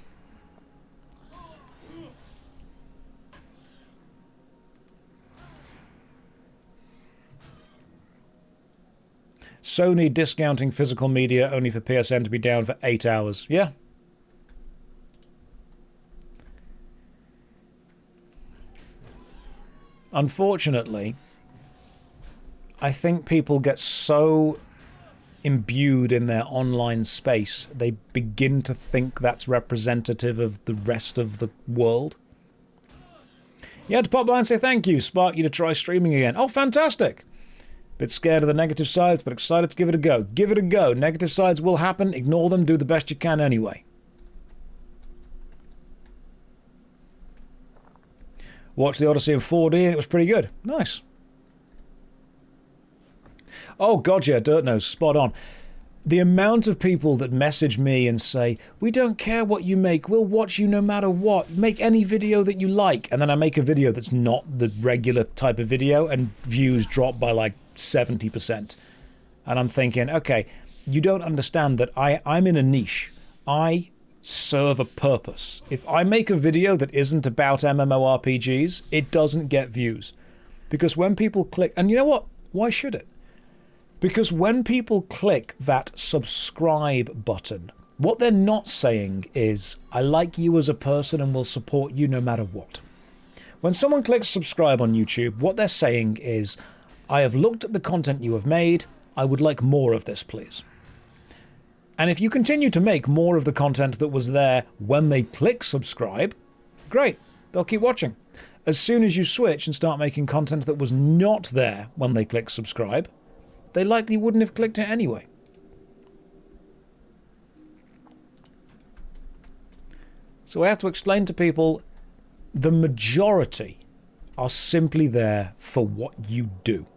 Sony discounting physical media only for PSN to be down for 8 hours. Yeah. Unfortunately, I think people get so imbued in their online space, they begin to think that's representative of the rest of the world. You had to pop by and say thank you, spark you to try streaming again. Oh, fantastic! Bit scared of the negative sides, but excited to give it a go. Give it a go. Negative sides will happen. Ignore them. Do the best you can anyway. Watched the Odyssey in 4D and it was pretty good. Nice. Oh, God, yeah, Dirt Nose, spot on. The amount of people that message me and say, we don't care what you make, we'll watch you no matter what, make any video that you like. And then I make a video that's not the regular type of video and views drop by like 70%. And I'm thinking, okay, you don't understand that I'm in a niche. I serve a purpose. If I make a video that isn't about MMORPGs, it doesn't get views. Because when people click, and you know what? Why should it? Because when people click that subscribe button, what they're not saying is, I like you as a person and will support you no matter what. When someone clicks subscribe on YouTube, what they're saying is, I have looked at the content you have made, I would like more of this, please. And if you continue to make more of the content that was there when they click subscribe, great, they'll keep watching. As soon as you switch and start making content that was not there when they click subscribe, they likely wouldn't have clicked it anyway. So I have to explain to people, the majority are simply there for what you do.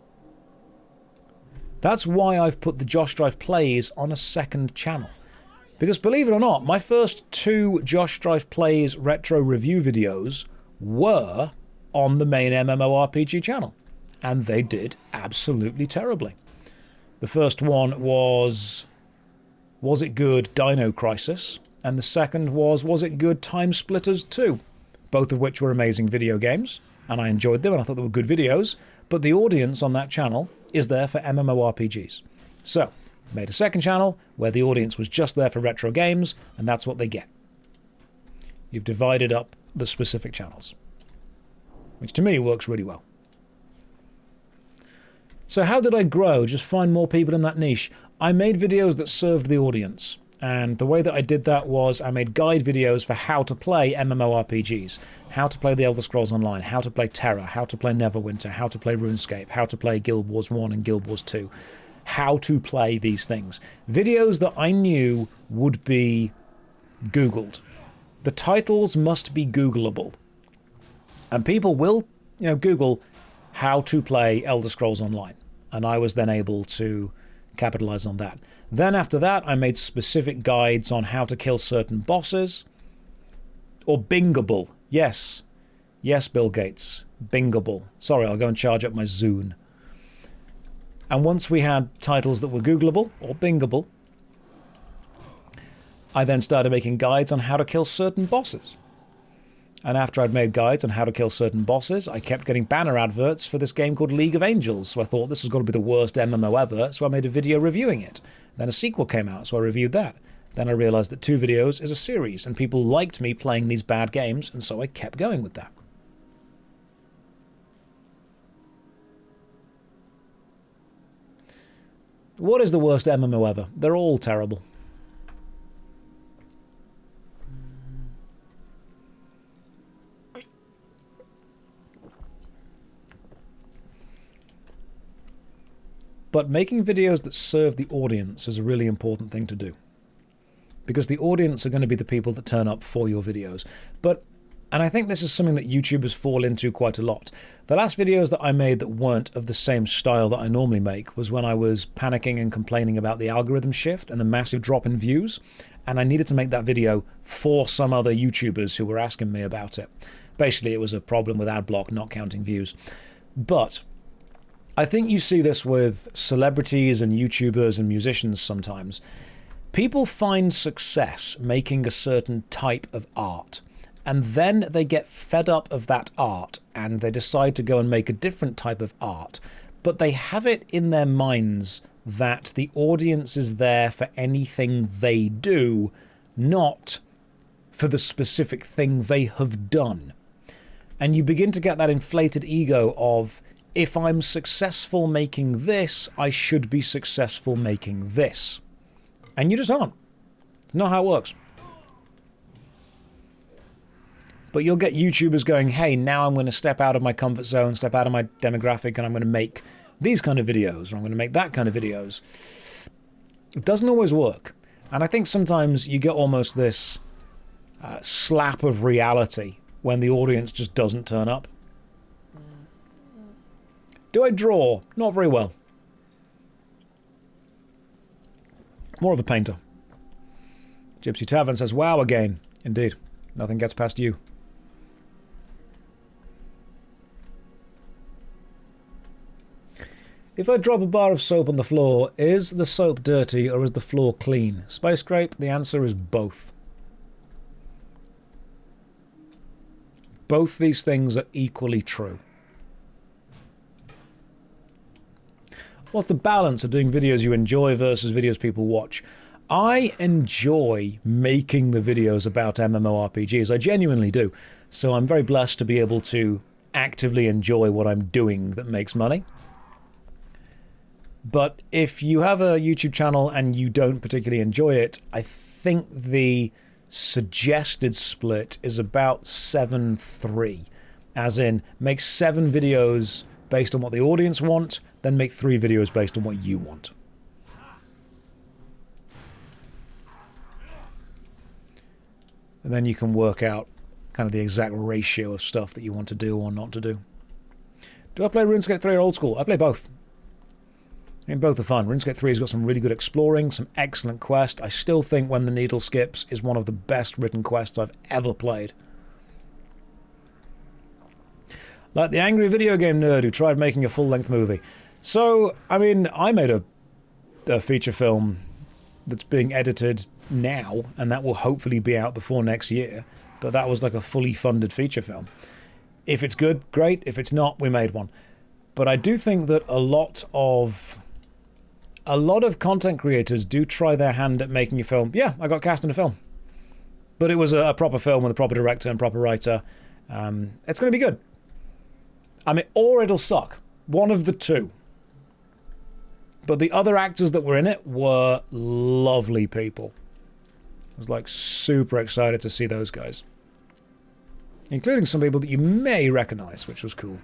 That's why I've put the JoshStrifePlays on a second channel. Because believe it or not, my first 2 JoshStrifePlays retro review videos were on the main MMORPG channel. And they did absolutely terribly. The first one was It Good? Dino Crisis? And the second was It Good? Time Splitters 2? Both of which were amazing video games, and I enjoyed them and I thought they were good videos, but the audience on that channel is there for MMORPGs. So, made a second channel where the audience was just there for retro games, and that's what they get. You've divided up the specific channels, which to me works really well. So how did I grow? Just find more people in that niche. I made videos that served the audience. And the way that I did that was I made guide videos for how to play MMORPGs. How to play the Elder Scrolls Online, how to play Terra, how to play Neverwinter, how to play RuneScape, how to play Guild Wars 1 and Guild Wars 2. How to play these things. Videos that I knew would be Googled. The titles must be Googleable. And people will, Google how to play Elder Scrolls Online. And I was then able to capitalize on that. Then after that, I made specific guides on how to kill certain bosses. Or bingable. Yes. Yes, Bill Gates. Bingable. Sorry, I'll go and charge up my Zune. And once we had titles that were Googleable, or bingable, I then started making guides on how to kill certain bosses. And after I'd made guides on how to kill certain bosses, I kept getting banner adverts for this game called League of Angels. So I thought this has got to be the worst MMO ever, so I made a video reviewing it. Then a sequel came out, so I reviewed that. Then I realized that 2 videos is a series, and people liked me playing these bad games, and so I kept going with that. What is the worst MMO ever? They're all terrible. But making videos that serve the audience is a really important thing to do. Because the audience are going to be the people that turn up for your videos. And I think this is something that YouTubers fall into quite a lot. The last videos that I made that weren't of the same style that I normally make was when I was panicking and complaining about the algorithm shift and the massive drop in views. And I needed to make that video for some other YouTubers who were asking me about it. Basically, it was a problem with AdBlock not counting views. But I think you see this with celebrities and YouTubers and musicians sometimes. People find success making a certain type of art, and then they get fed up of that art and they decide to go and make a different type of art, but they have it in their minds that the audience is there for anything they do, not for the specific thing they have done. And you begin to get that inflated ego of, if I'm successful making this, I should be successful making this. And you just aren't. It's not how it works. But you'll get YouTubers going, hey, now I'm going to step out of my comfort zone, step out of my demographic, and I'm going to make these kind of videos, or I'm going to make that kind of videos. It doesn't always work. And I think sometimes you get almost this slap of reality when the audience just doesn't turn up. Do I draw? Not very well. More of a painter. Gypsy Tavern says, wow again. Indeed. Nothing gets past you. If I drop a bar of soap on the floor, is the soap dirty or is the floor clean? Spice Scrape, the answer is both. Both these things are equally true. What's the balance of doing videos you enjoy versus videos people watch? I enjoy making the videos about MMORPGs. I genuinely do. So I'm very blessed to be able to actively enjoy what I'm doing that makes money. But if you have a YouTube channel and you don't particularly enjoy it, I think the suggested split is about 7-3. As in, make 7 videos based on what the audience want, then make 3 videos based on what you want. And then you can work out kind of the exact ratio of stuff that you want to do or not to do. Do I play RuneScape 3 or Old School? I play both. I mean, both are fun. RuneScape 3 has got some really good exploring, some excellent quests. I still think When the Needle Skips is one of the best written quests I've ever played. Like the angry video game nerd who tried making a full-length movie. So, I mean, I made a feature film that's being edited now, and that will hopefully be out before next year. But that was like a fully funded feature film. If it's good, great. If it's not, we made one. But I do think that a lot of content creators do try their hand at making a film. Yeah, I got cast in a film. But it was a proper film with a proper director and proper writer. It's going to be good. I mean, or it'll suck. One of the two. But the other actors that were in it were lovely people. I was like super excited to see those guys. Including some people that you may recognize, which was cool.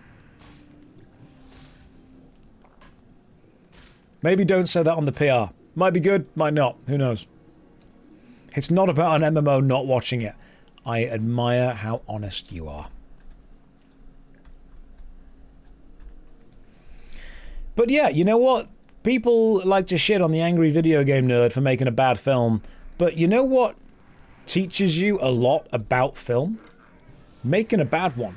Maybe don't say that on the PR. Might be good, might not. Who knows? It's not about an MMO not watching it. I admire how honest you are. But yeah, you know what? People like to shit on the angry video game nerd for making a bad film. But you know what teaches you a lot about film? Making a bad one.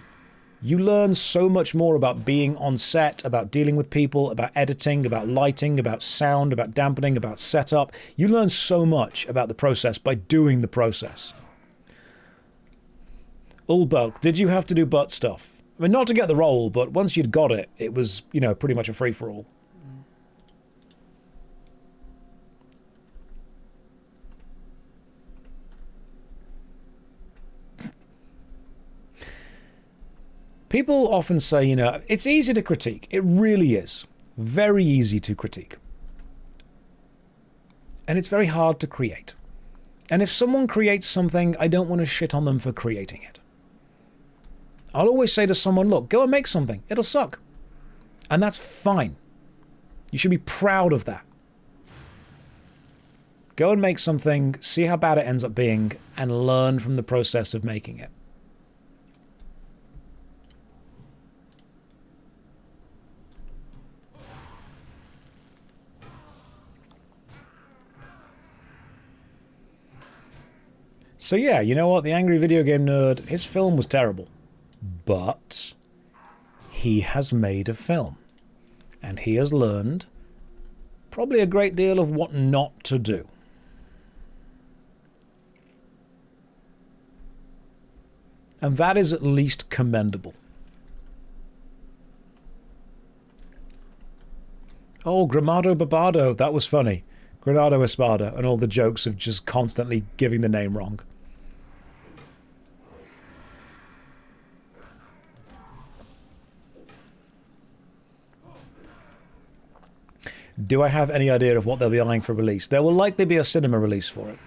You learn so much more about being on set, about dealing with people, about editing, about lighting, about sound, about dampening, about setup. You learn so much about the process by doing the process. Ulbelk, did you have to do butt stuff? I mean, not to get the role, but once you'd got it, it was, you know, pretty much a free-for-all. People often say, you know, it's easy to critique. It really is. Very easy to critique. And it's very hard to create. And if someone creates something, I don't want to shit on them for creating it. I'll always say to someone, look, go and make something. It'll suck. And that's fine. You should be proud of that. Go and make something, see how bad it ends up being, and learn from the process of making it. So yeah, you know what? The Angry Video Game Nerd, his film was terrible. But he has made a film. And he has learned probably a great deal of what not to do. And that is at least commendable. Oh, Gramado Babado, that was funny. Granado Espada, and all the jokes of just constantly giving the name wrong. Do I have any idea of what they'll be eyeing for release? There will likely be a cinema release for it.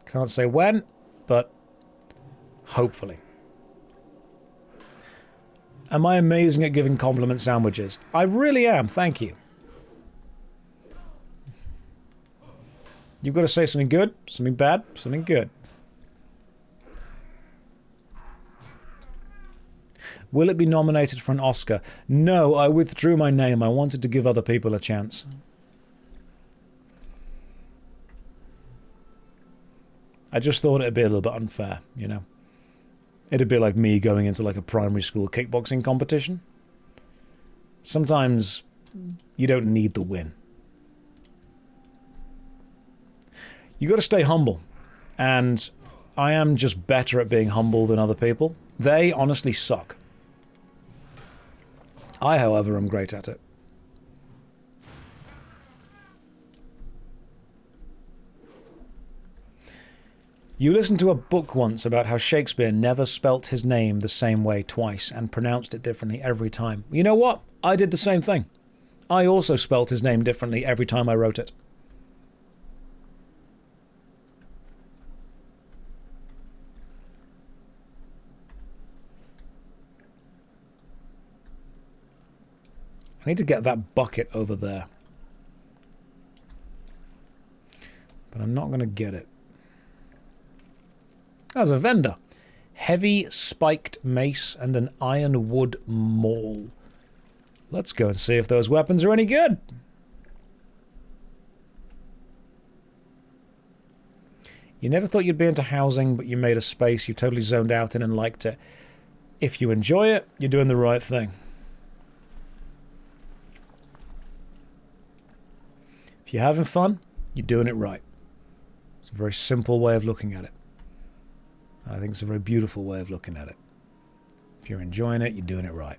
Can't say when, but hopefully. Am I amazing at giving compliment sandwiches? I really am, thank you. You've got to say something good, something bad, something good. Will it be nominated for an Oscar? No, I withdrew my name. I wanted to give other people a chance. I just thought it'd be a little bit unfair, you know. It'd be like me going into like a primary school kickboxing competition. Sometimes you don't need the win. You got to stay humble. And I am just better at being humble than other people. They honestly suck. I, however, am great at it. You listened to a book once about how Shakespeare never spelt his name the same way twice and pronounced it differently every time. You know what? I did the same thing. I also spelt his name differently every time I wrote it. I need to get that bucket over there. But I'm not going to get it. There's a vendor. Heavy spiked mace and an ironwood maul. Let's go and see if those weapons are any good. You never thought you'd be into housing, but you made a space you totally zoned out in and liked it. If you enjoy it, you're doing the right thing. If you're having fun, you're doing it right. It's a very simple way of looking at it. I think it's a very beautiful way of looking at it. If you're enjoying it, you're doing it right.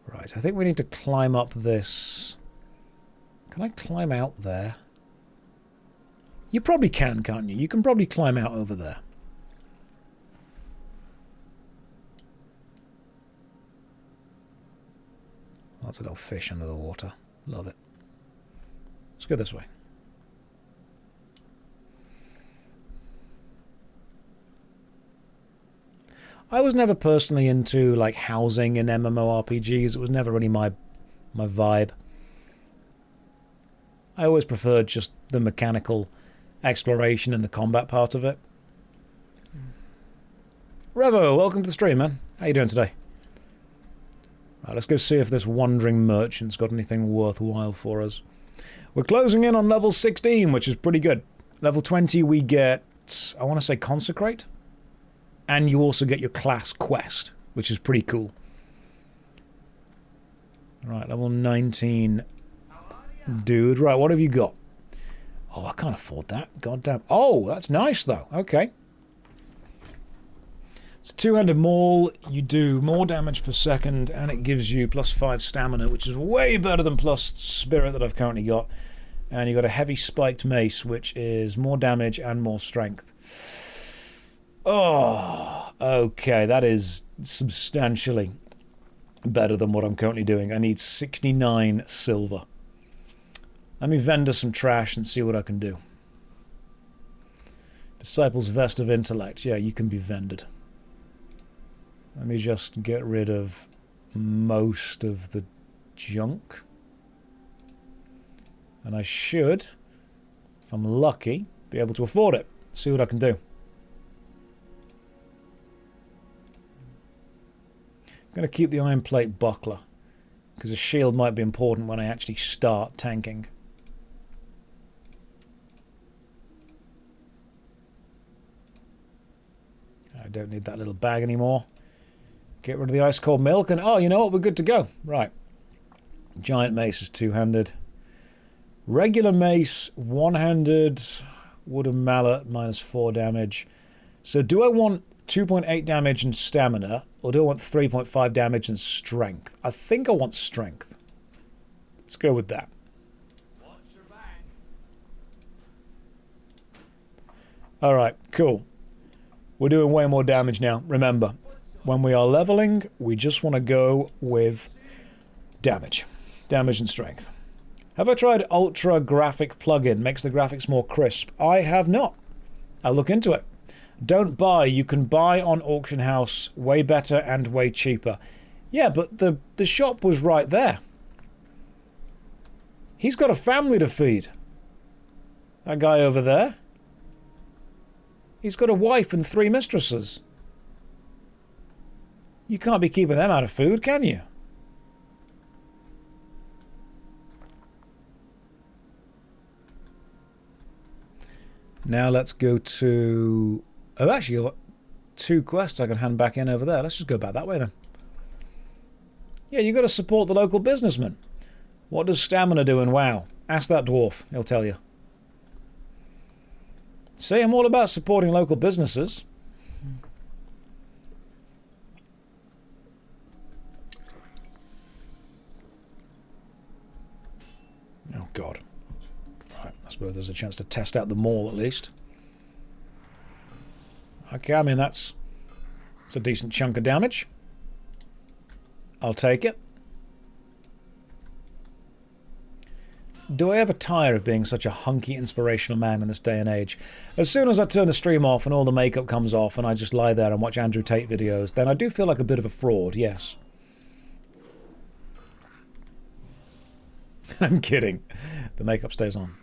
Right, I think we need to climb up this. Can I climb out there? You probably can, can't you? You can probably climb out over there. Lots of little fish under the water. Love it. Let's go this way. I was never personally into like housing in MMORPGs. It was never really my vibe. I always preferred just the mechanical exploration and the combat part of it. Revo, welcome to the stream, man. How you doing today? Right, let's go see if this wandering merchant's got anything worthwhile for us. We're closing in on level 16, which is pretty good. Level 20 we get, I want to say Consecrate. And you also get your class quest, which is pretty cool. Right, level 19. Dude, right, what have you got? Oh, I can't afford that. God damn. Oh, that's nice, though. Okay. It's a two-handed maul. You do more damage per second, and it gives you +5 stamina, which is way better than plus spirit that I've currently got. And you've got a heavy spiked mace, which is more damage and more strength. Oh, okay, that is substantially better than what I'm currently doing. I need 69 silver. Let me vendor some trash and see what I can do. Disciple's Vest of Intellect. Yeah, you can be vendored. Let me just get rid of most of the junk. And I should, if I'm lucky, be able to afford it. See what I can do. I'm going to keep the iron plate buckler, because a shield might be important when I actually start tanking. I don't need that little bag anymore. Get rid of the ice cold milk, and oh, you know what? We're good to go. Right. Giant mace is two-handed. Regular mace, one-handed. Wooden mallet, -4 damage. So do I want 2.8 damage and stamina, or do I want 3.5 damage and strength? I think I want strength. Let's go with that. Alright, cool. We're doing way more damage now. Remember, when we are leveling, we just want to go with damage. Damage and strength. Have I tried Ultra Graphic plugin? Makes the graphics more crisp. I have not. I'll look into it. Don't buy. You can buy on Auction House way better and way cheaper. Yeah, but the shop was right there. He's got a family to feed. That guy over there. He's got a wife and 3 mistresses. You can't be keeping them out of food, can you? Now let's go to... Oh, actually, I've got 2 quests I can hand back in over there. Let's just go back that way then. Yeah, you've got to support the local businessman. What does stamina do in WoW? Ask that dwarf. He'll tell you. See, I'm all about supporting local businesses. Oh, God. Right, I suppose there's a chance to test out the mall at least. Okay, I mean, that's a decent chunk of damage. I'll take it. Do I ever tire of being such a hunky, inspirational man in this day and age? As soon as I turn the stream off and all the makeup comes off and I just lie there and watch Andrew Tate videos, then I do feel like a bit of a fraud, yes. I'm kidding. The makeup stays on.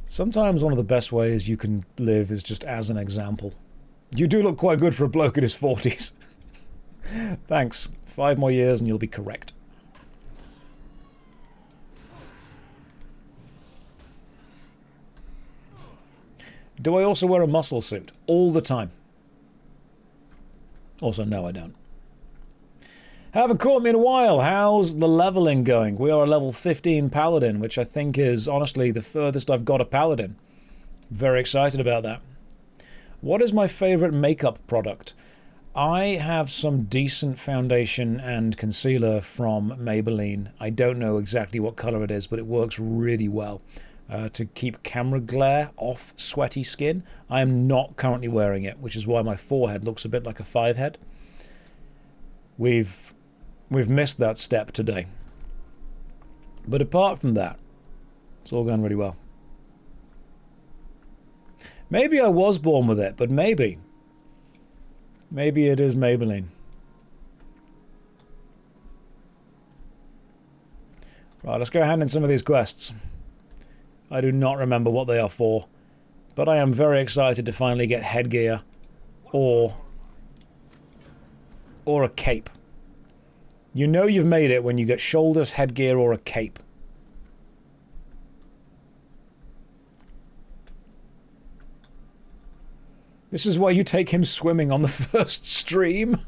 Sometimes one of the best ways you can live is just as an example. You do look quite good for a bloke in his 40s. Thanks. 5 more years and you'll be correct. Do I also wear a muscle suit? All the time. Also, no, I don't. Haven't caught me in a while. How's the leveling going? We are a level 15 paladin, which I think is honestly the furthest I've got a paladin. Very excited about that. What is my favorite makeup product? I have some decent foundation and concealer from Maybelline. I don't know exactly what color it is, but it works really well to keep camera glare off sweaty skin. I am not currently wearing it, which is why my forehead looks a bit like a 5-head. We've missed that step today. But apart from that, it's all going really well. Maybe I was born with it, but maybe it is Maybelline. Right, let's go hand in some of these quests. I do not remember what they are for, but I am very excited to finally get headgear or a cape. You know you've made it when you get shoulders, headgear, or a cape. This is why you take him swimming on the first stream.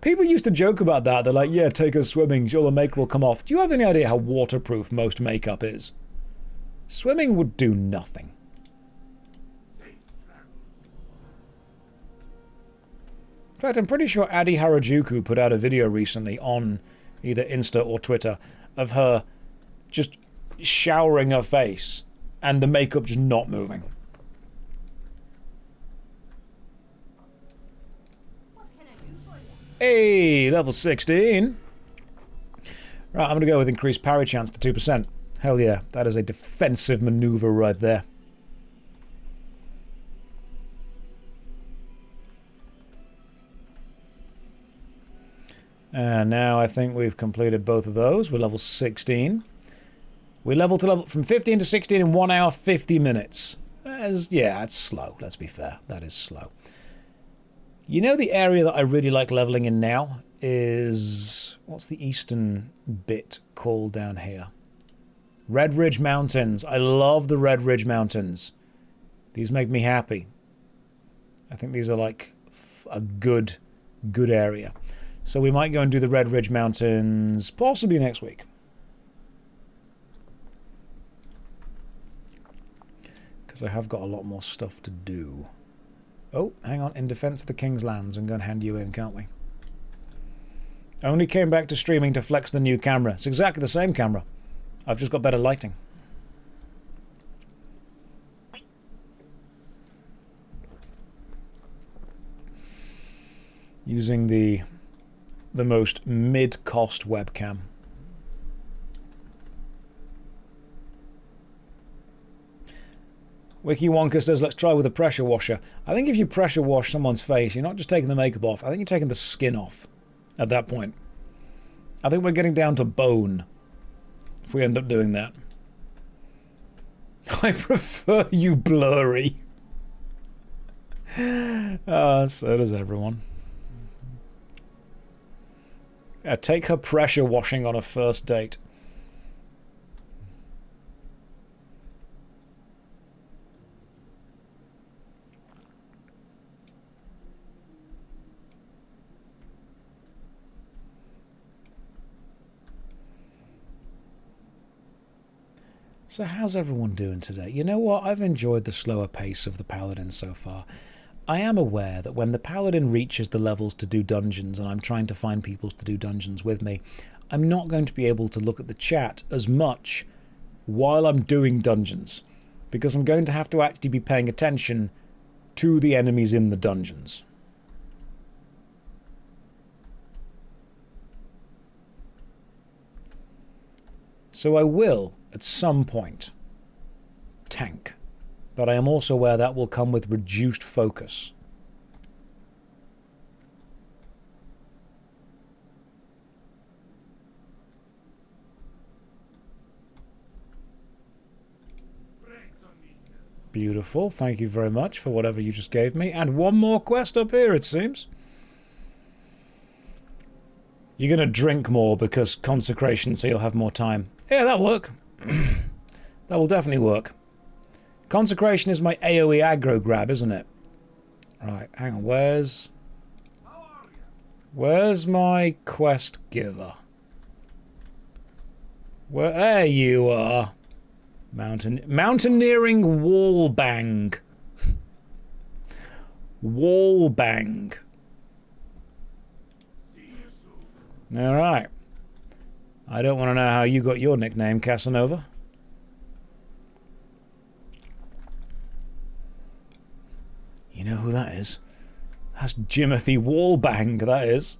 People used to joke about that. They're like, yeah, take us swimming, all the makeup will come off. Do you have any idea how waterproof most makeup is? Swimming would do nothing. In fact, I'm pretty sure Adi Harajuku put out a video recently on either Insta or Twitter of her just showering her face and the makeup just not moving. What can I do for you? Hey, level 16. Right, I'm going to go with increased parry chance to 2%. Hell yeah, that is a defensive maneuver right there. And now I think we've completed both of those. We're level 16. We level to level from 15 to 16 in 1 hour 50 minutes. Yeah, it's slow, let's be fair. That is slow. You know the area that I really like leveling in now is... What's the eastern bit called down here? Red Ridge Mountains. I love the Red Ridge Mountains. These make me happy. I think these are like a good area. So we might go and do the Red Ridge Mountains possibly next week. Because I have got a lot more stuff to do. Oh, hang on. In defense of the King's Lands, I'm going to hand you in, can't we? I only came back to streaming to flex the new camera. It's exactly the same camera. I've just got better lighting. Using the most mid-cost webcam. Wiki Wonka says, let's try with a pressure washer. I think if you pressure wash someone's face, you're not just taking the makeup off. I think you're taking the skin off at that point. I think we're getting down to bone if we end up doing that. I prefer you blurry. So does everyone. Take her pressure washing on a first date. So how's everyone doing today? You know what? I've enjoyed the slower pace of the Paladin so far. I am aware that when the Paladin reaches the levels to do dungeons, and I'm trying to find people to do dungeons with me, I'm not going to be able to look at the chat as much while I'm doing dungeons, because I'm going to have to actually be paying attention to the enemies in the dungeons. So I will, at some point, tank. But I am also aware that will come with reduced focus. Beautiful. Thank you very much for whatever you just gave me. And one more quest up here, it seems. You're going to drink more because consecration, so you'll have more time. Yeah, that'll work. That will definitely work. Consecration is my AoE aggro grab, isn't it? Right, hang on. Where's my quest giver? There you are. Mountaineering wall bang. Wall bang. All right. I don't want to know how you got your nickname, Casanova. You know who that is? That's Jimothy Wallbang, that is.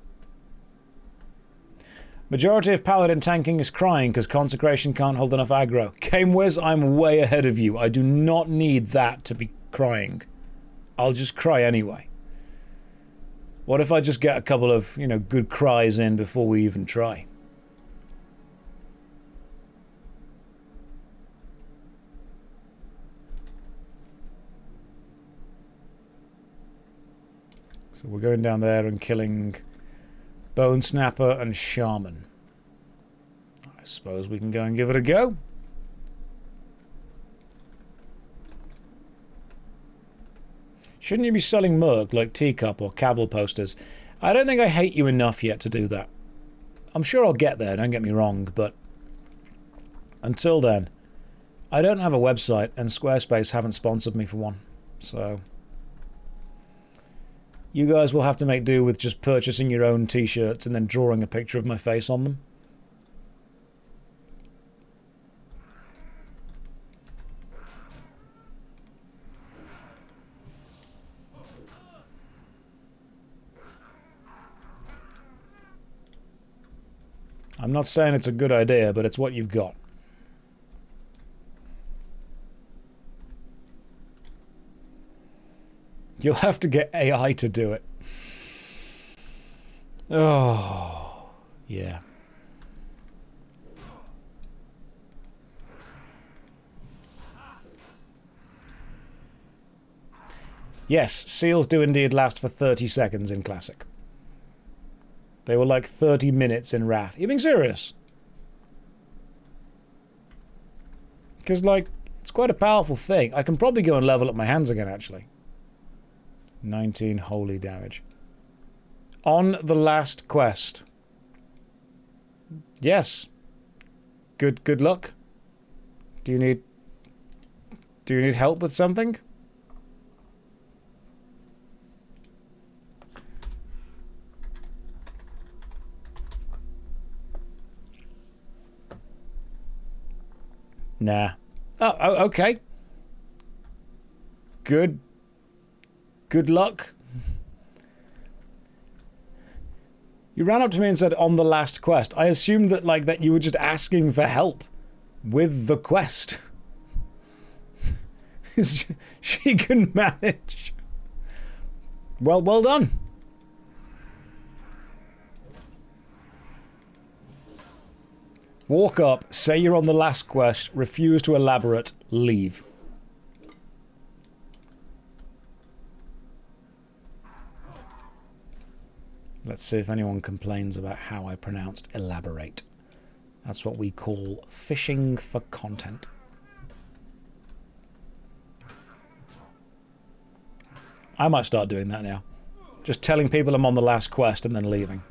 Majority of Paladin tanking is crying because Consecration can't hold enough aggro. Game Wiz, I'm way ahead of you. I do not need that to be crying. I'll just cry anyway. What if I just get a couple of, you know, good cries in before we even try? So we're going down there and killing Bone Snapper and Shaman. I suppose we can go and give it a go. Shouldn't you be selling Merc like Teacup or Cavil posters? I don't think I hate you enough yet to do that. I'm sure I'll get there, don't get me wrong, but until then, I don't have a website, and Squarespace haven't sponsored me for one. So you guys will have to make do with just purchasing your own t-shirts and then drawing a picture of my face on them. I'm not saying it's a good idea, but it's what you've got. You'll have to get AI to do it. Oh, yeah. Yes, seals do indeed last for 30 seconds in Classic. They were like 30 minutes in Wrath. You being serious? Because, like, it's quite a powerful thing. I can probably go and level up my hands again, actually. 19 holy damage. On the last quest. Yes. Good luck. Do you need help with something? Nah. Oh, okay. Good luck. You ran up to me and said, on the last quest. I assumed that, like, that you were just asking for help with the quest. She can manage. Well done. Walk up, say you're on the last quest, refuse to elaborate, leave. Let's see if anyone complains about how I pronounced elaborate. That's what we call fishing for content. I might start doing that now. Just telling people I'm on the last quest and then leaving.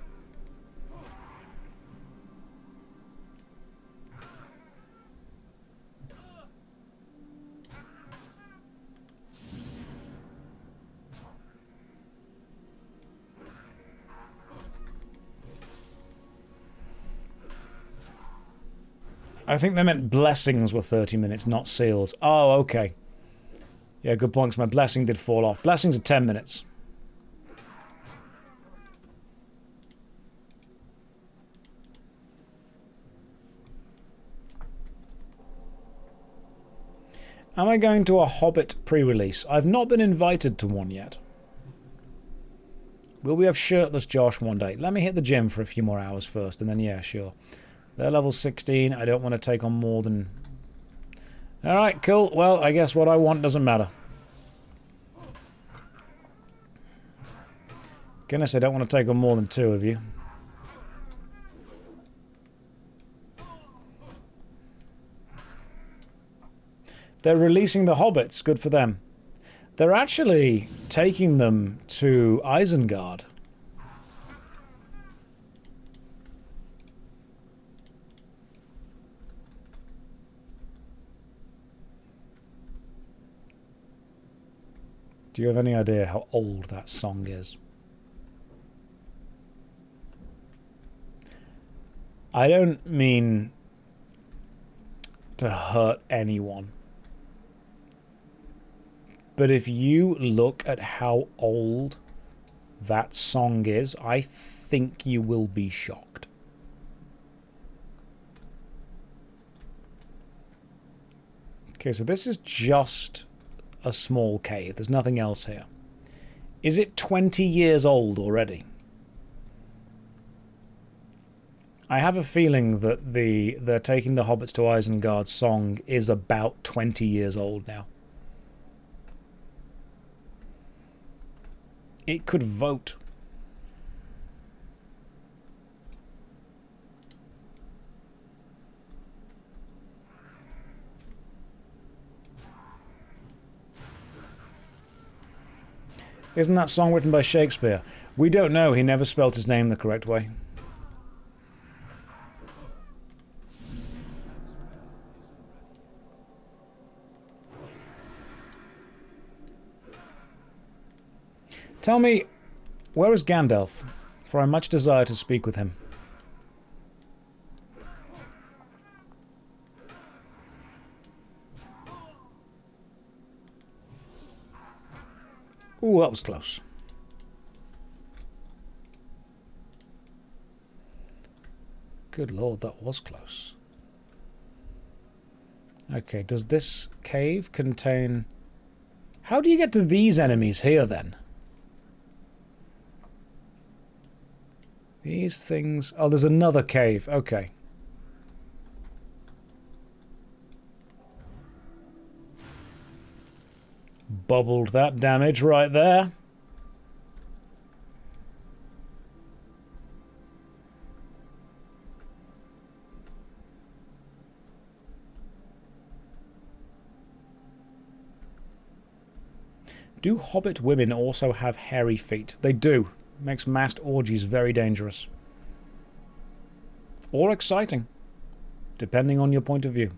I think they meant blessings were 30 minutes, not seals. Oh, okay. Yeah, good point, 'cause my blessing did fall off. Blessings are 10 minutes. Am I going to a Hobbit pre-release? I've not been invited to one yet. Will we have shirtless Josh one day? Let me hit the gym for a few more hours first, and then yeah, sure. They're level 16. I don't want to take on more than... Alright, cool. Well, I guess what I want doesn't matter. Goodness, I don't want to take on more than 2 of you. They're releasing the Hobbits. Good for them. They're actually taking them to Isengard. Do you have any idea how old that song is? I don't mean to hurt anyone. But if you look at how old that song is, I think you will be shocked. Okay, so this is just a small cave. There's nothing else here. Is it 20 years old already? I have a feeling that they're taking the Hobbits to Isengard song is about 20 years old now. It could vote. Isn't that song written by Shakespeare? We don't know. He never spelt his name the correct way. Tell me, where is Gandalf? For I much desire to speak with him. Ooh, that was close. Good lord, that was close. Okay, does this cave contain... How do you get to these enemies here, then? These things... Oh, there's another cave. Okay. Bubbled that damage right there. Do hobbit women also have hairy feet? They do. Makes massed orgies very dangerous. Or exciting, depending on your point of view.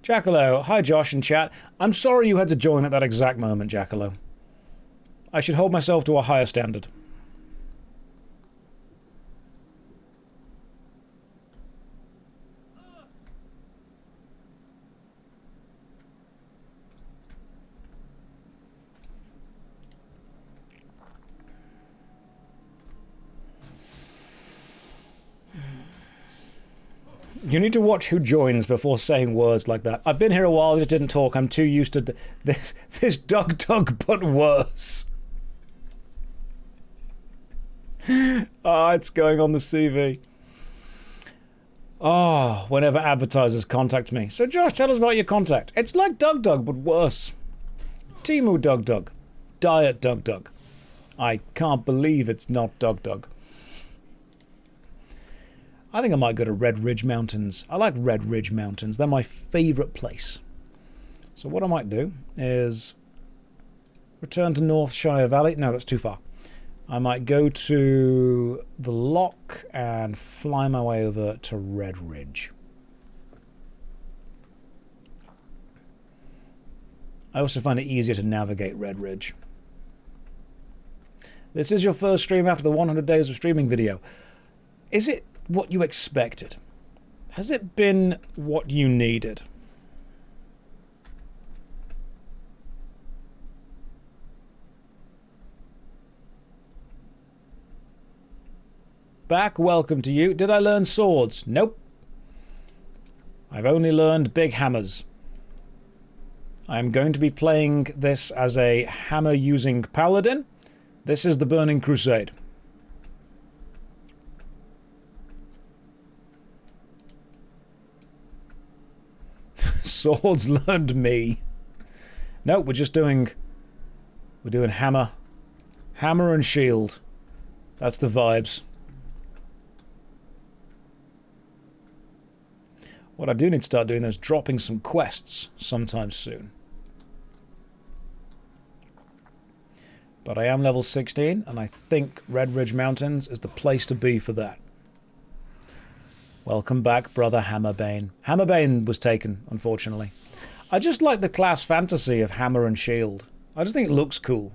Jackalow, hi Josh and chat. I'm sorry you had to join at that exact moment, Jackalow. I should hold myself to a higher standard. You need to watch who joins before saying words like that. I've been here a while, just didn't talk. I'm too used to this Doug, but worse. Ah, it's going on the CV. Oh, whenever advertisers contact me. So Josh, tell us about your contact. It's like Doug, but worse. Timu Doug. Diet Doug. I can't believe it's not Doug. I think I might go to Red Ridge Mountains. I like Red Ridge Mountains. They're my favourite place. So what I might do is return to North Shire Valley. No, that's too far. I might go to the Loch and fly my way over to Red Ridge. I also find it easier to navigate Red Ridge. This is your first stream after the 100 days of streaming video. Is it what you expected? Has it been what you needed? Back, welcome to you. Did I learn swords? Nope. I've only learned big hammers. I'm going to be playing this as a hammer-using paladin. This is the Burning Crusade. Swords learned me. No, we're doing hammer and shield. That's the vibes. What I do need to start doing is dropping some quests sometime soon. But I am level 16, and I think Red Ridge Mountains is the place to be for that. Welcome back, brother Hammerbane. Hammerbane was taken, unfortunately. I just like the class fantasy of hammer and shield. I just think it looks cool.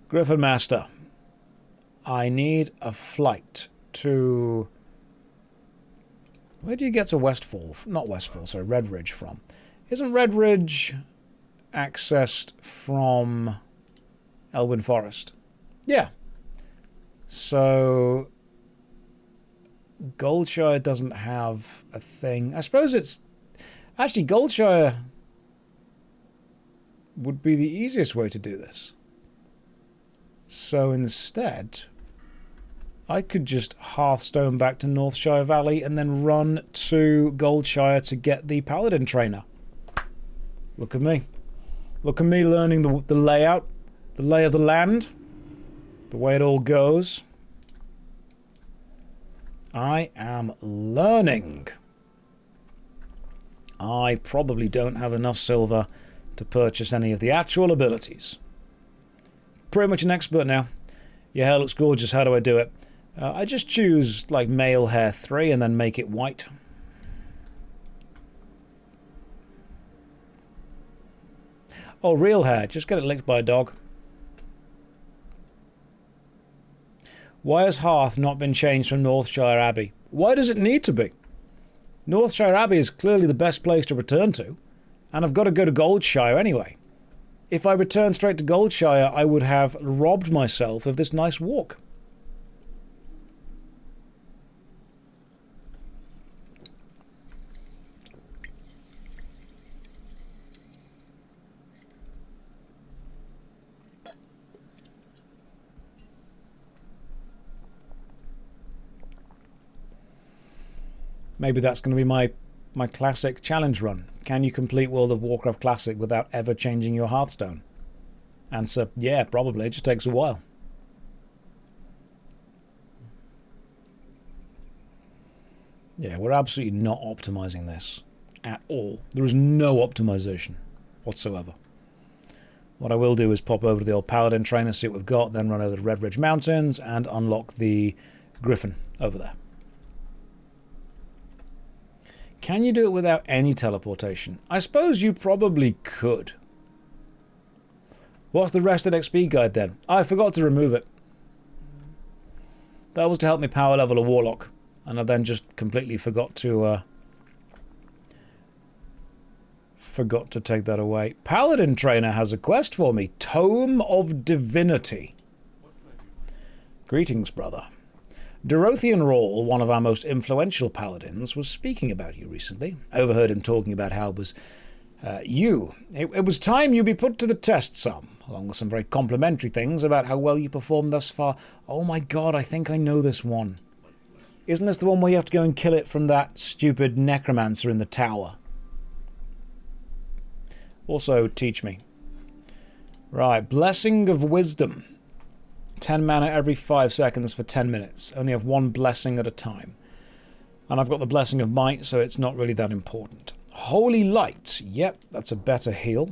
Griffin Master. I need a flight to... Where do you get to Westfall? Not Westfall, sorry, Red Ridge from. Isn't Red Ridge accessed from Elwyn Forest? Yeah. So Goldshire doesn't have a thing. I suppose it's... Actually, Goldshire would be the easiest way to do this. So instead, I could just Hearthstone back to North Shire Valley and then run to Goldshire to get the Paladin Trainer. Look at me. Look at me learning the layout, the lay of the land, the way it all goes. I am learning. I probably don't have enough silver to purchase any of the actual abilities. Pretty much an expert now. Your hair looks gorgeous. How do I do it? I just choose like male hair 3 and then make it white. Oh, real hair. Just get it licked by a dog. Why has Hearth not been changed from Northshire Abbey? Why does it need to be? Northshire Abbey is clearly the best place to return to, and I've got to go to Goldshire anyway. If I returned straight to Goldshire, I would have robbed myself of this nice walk. Maybe that's going to be my classic challenge run. Can you complete World of Warcraft Classic without ever changing your Hearthstone? Answer, yeah, probably. It just takes a while. Yeah, we're absolutely not optimizing this at all. There is no optimization whatsoever. What I will do is pop over to the old Paladin trainer, see what we've got, then run over the Red Ridge Mountains and unlock the Griffin over there. Can you do it without any teleportation? I suppose you probably could. What's the rested XP guide then? I forgot to remove it. That was to help me power level a Warlock. And I then just completely forgot to take that away. Paladin Trainer has a quest for me. Tome of Divinity. Greetings, brother. Dorothian Rawl, one of our most influential paladins, was speaking about you recently. I overheard him talking about how it was you. It was time you be put to the test some, along with some very complimentary things about how well you performed thus far. Oh my god, I think I know this one. Isn't this the one where you have to go and kill it from that stupid necromancer in the tower? Also, teach me. Right, Blessing of Wisdom. 10 mana every 5 seconds for 10 minutes. Only have one blessing at a time. And I've got the Blessing of Might, so it's not really that important. Holy Light. Yep, that's a better heal.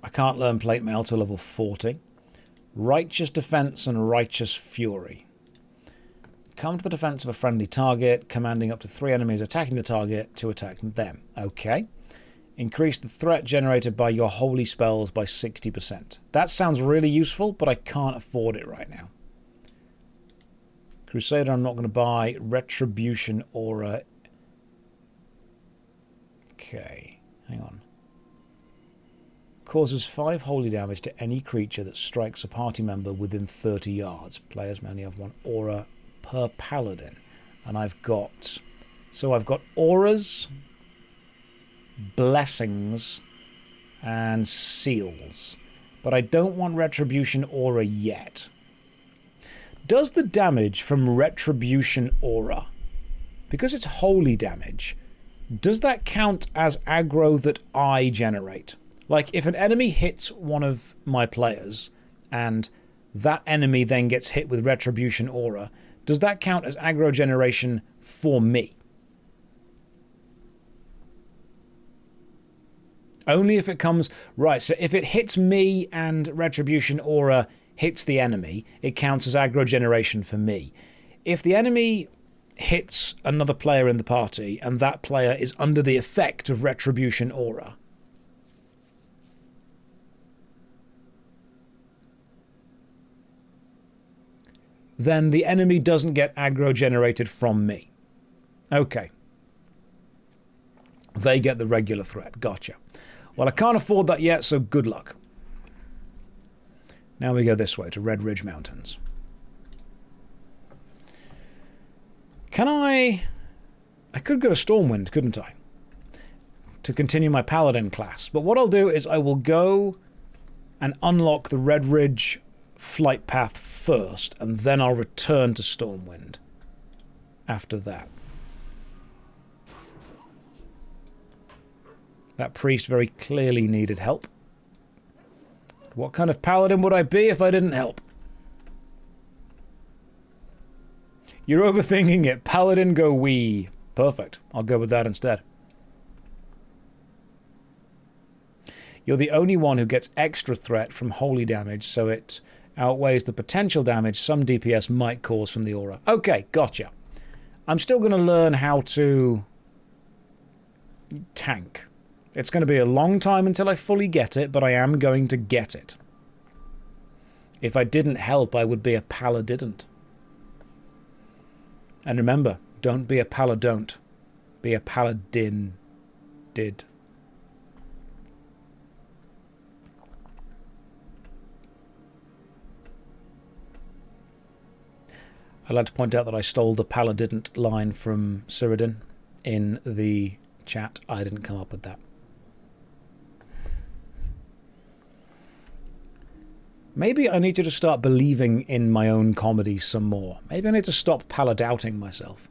I can't learn Plate Mail till level 40. Righteous Defense and Righteous Fury. Come to the defense of a friendly target, commanding up to 3 enemies attacking the target to attack them. Okay. Increase the threat generated by your holy spells by 60%. That sounds really useful, but I can't afford it right now. Crusader, I'm not going to buy. Retribution Aura. Okay, hang on. Causes 5 holy damage to any creature that strikes a party member within 30 yards. Players may only have 1 aura per paladin. And I've got... So I've got auras, blessings, and seals. But I don't want Retribution Aura yet. Does the damage from Retribution Aura, because it's holy damage, does that count as aggro that I generate? Like, if an enemy hits one of my players, and that enemy then gets hit with Retribution Aura, does that count as aggro generation for me? Only if it comes... Right, so if it hits me and Retribution Aura hits the enemy, it counts as aggro generation for me. If the enemy hits another player in the party, and that player is under the effect of Retribution Aura, then the enemy doesn't get aggro generated from me. Okay. They get the regular threat. Gotcha. Well, I can't afford that yet, so good luck. Now we go this way, to Red Ridge Mountains. Can I could go to Stormwind, couldn't I? To continue my Paladin class. But what I'll do is I will go and unlock the Red Ridge flight path first, and then I'll return to Stormwind after that. That priest very clearly needed help. What kind of paladin would I be if I didn't help? You're overthinking it. Paladin go wee. Perfect. I'll go with that instead. You're the only one who gets extra threat from holy damage, so it outweighs the potential damage some DPS might cause from the aura. Okay, gotcha. I'm still going to learn how to tank. It's going to be a long time until I fully get it, but I am going to get it. If I didn't help, I would be a paladidn't. And remember, don't be a paladon't. Be a paladin. Did. I'd like to point out that I stole the paladidn't line from Cyrodiil in the chat. I didn't come up with that. Maybe I need to just start believing in my own comedy some more. Maybe I need to stop paladouting myself.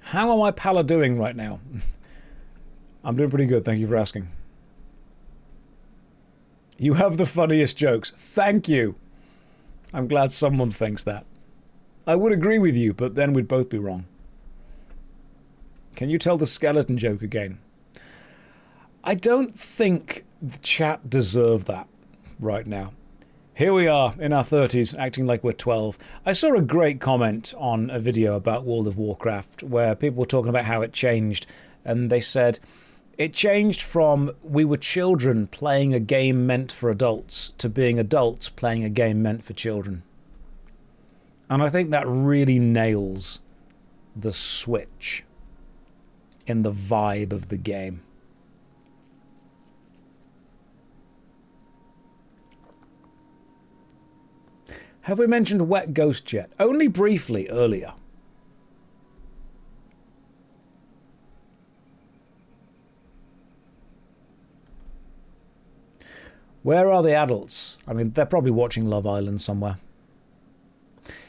How am I paladoing right now? I'm doing pretty good, thank you for asking. You have the funniest jokes. Thank you. I'm glad someone thinks that. I would agree with you, but then we'd both be wrong. Can you tell the skeleton joke again? I don't think the chat deserve that right now. Here we are in our 30s, acting like we're 12. I saw a great comment on a video about World of Warcraft where people were talking about how it changed, and they said, it changed from we were children playing a game meant for adults to being adults playing a game meant for children. And I think that really nails the switch in the vibe of the game. Have we mentioned Wet Ghost yet? Only briefly earlier. Where are the adults? I mean, they're probably watching Love Island somewhere.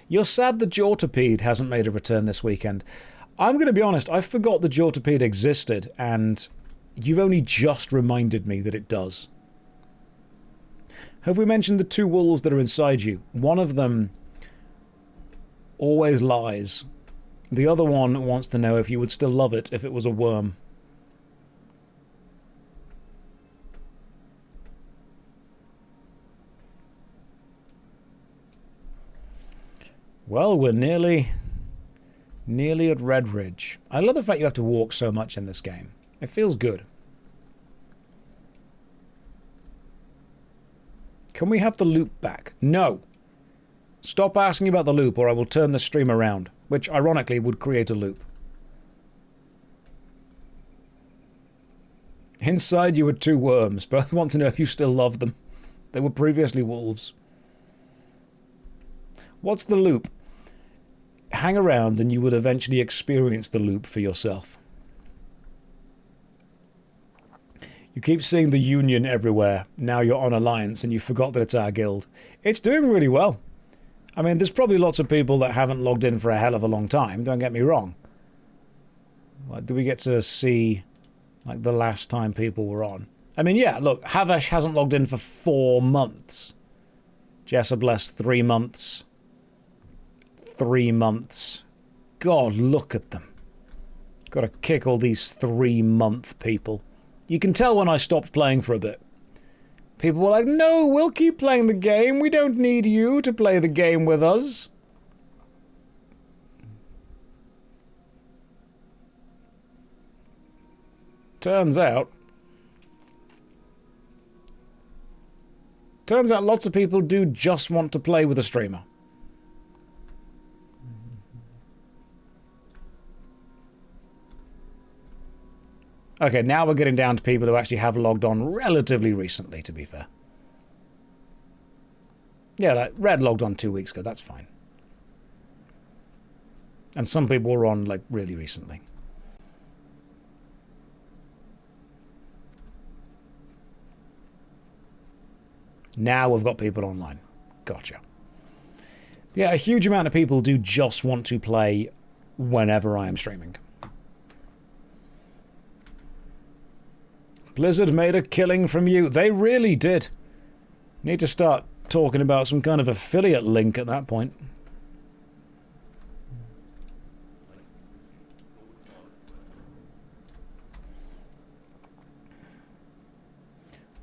You're sad the Jawtopede hasn't made a return this weekend. I'm going to be honest, I forgot the Jawtopede existed, and you've only just reminded me that it does. Have we mentioned the two wolves that are inside you? One of them always lies. The other one wants to know if you would still love it if it was a worm. Well, we're nearly at Red Ridge. I love the fact you have to walk so much in this game. It feels good. Can we have the loop back? No. Stop asking about the loop or I will turn the stream around, which ironically would create a loop. Inside you were two worms. Both want to know if you still love them. They were previously wolves. What's the loop? Hang around and you would eventually experience the loop for yourself. You keep seeing the Union everywhere. Now you're on Alliance and you forgot that it's our guild. It's doing really well. I mean, there's probably lots of people that haven't logged in for a hell of a long time, don't get me wrong. Like, do we get to see like the last time people were on? I mean, yeah, look, Havesh hasn't logged in for 4 months. Jessabless, 3 months. 3 months. God, look at them. Got to kick all these 3-month people. You can tell when I stopped playing for a bit. People were like, no, we'll keep playing the game. We don't need you to play the game with us. Turns out lots of people do just want to play with a streamer. Okay, now we're getting down to people who actually have logged on relatively recently, to be fair. Yeah, like Red logged on 2 weeks ago, that's fine. And some people were on, like, really recently. Now we've got people online. Gotcha. Yeah, a huge amount of people do just want to play whenever I am streaming. Blizzard made a killing from you. They really did. Need to start talking about some kind of affiliate link at that point.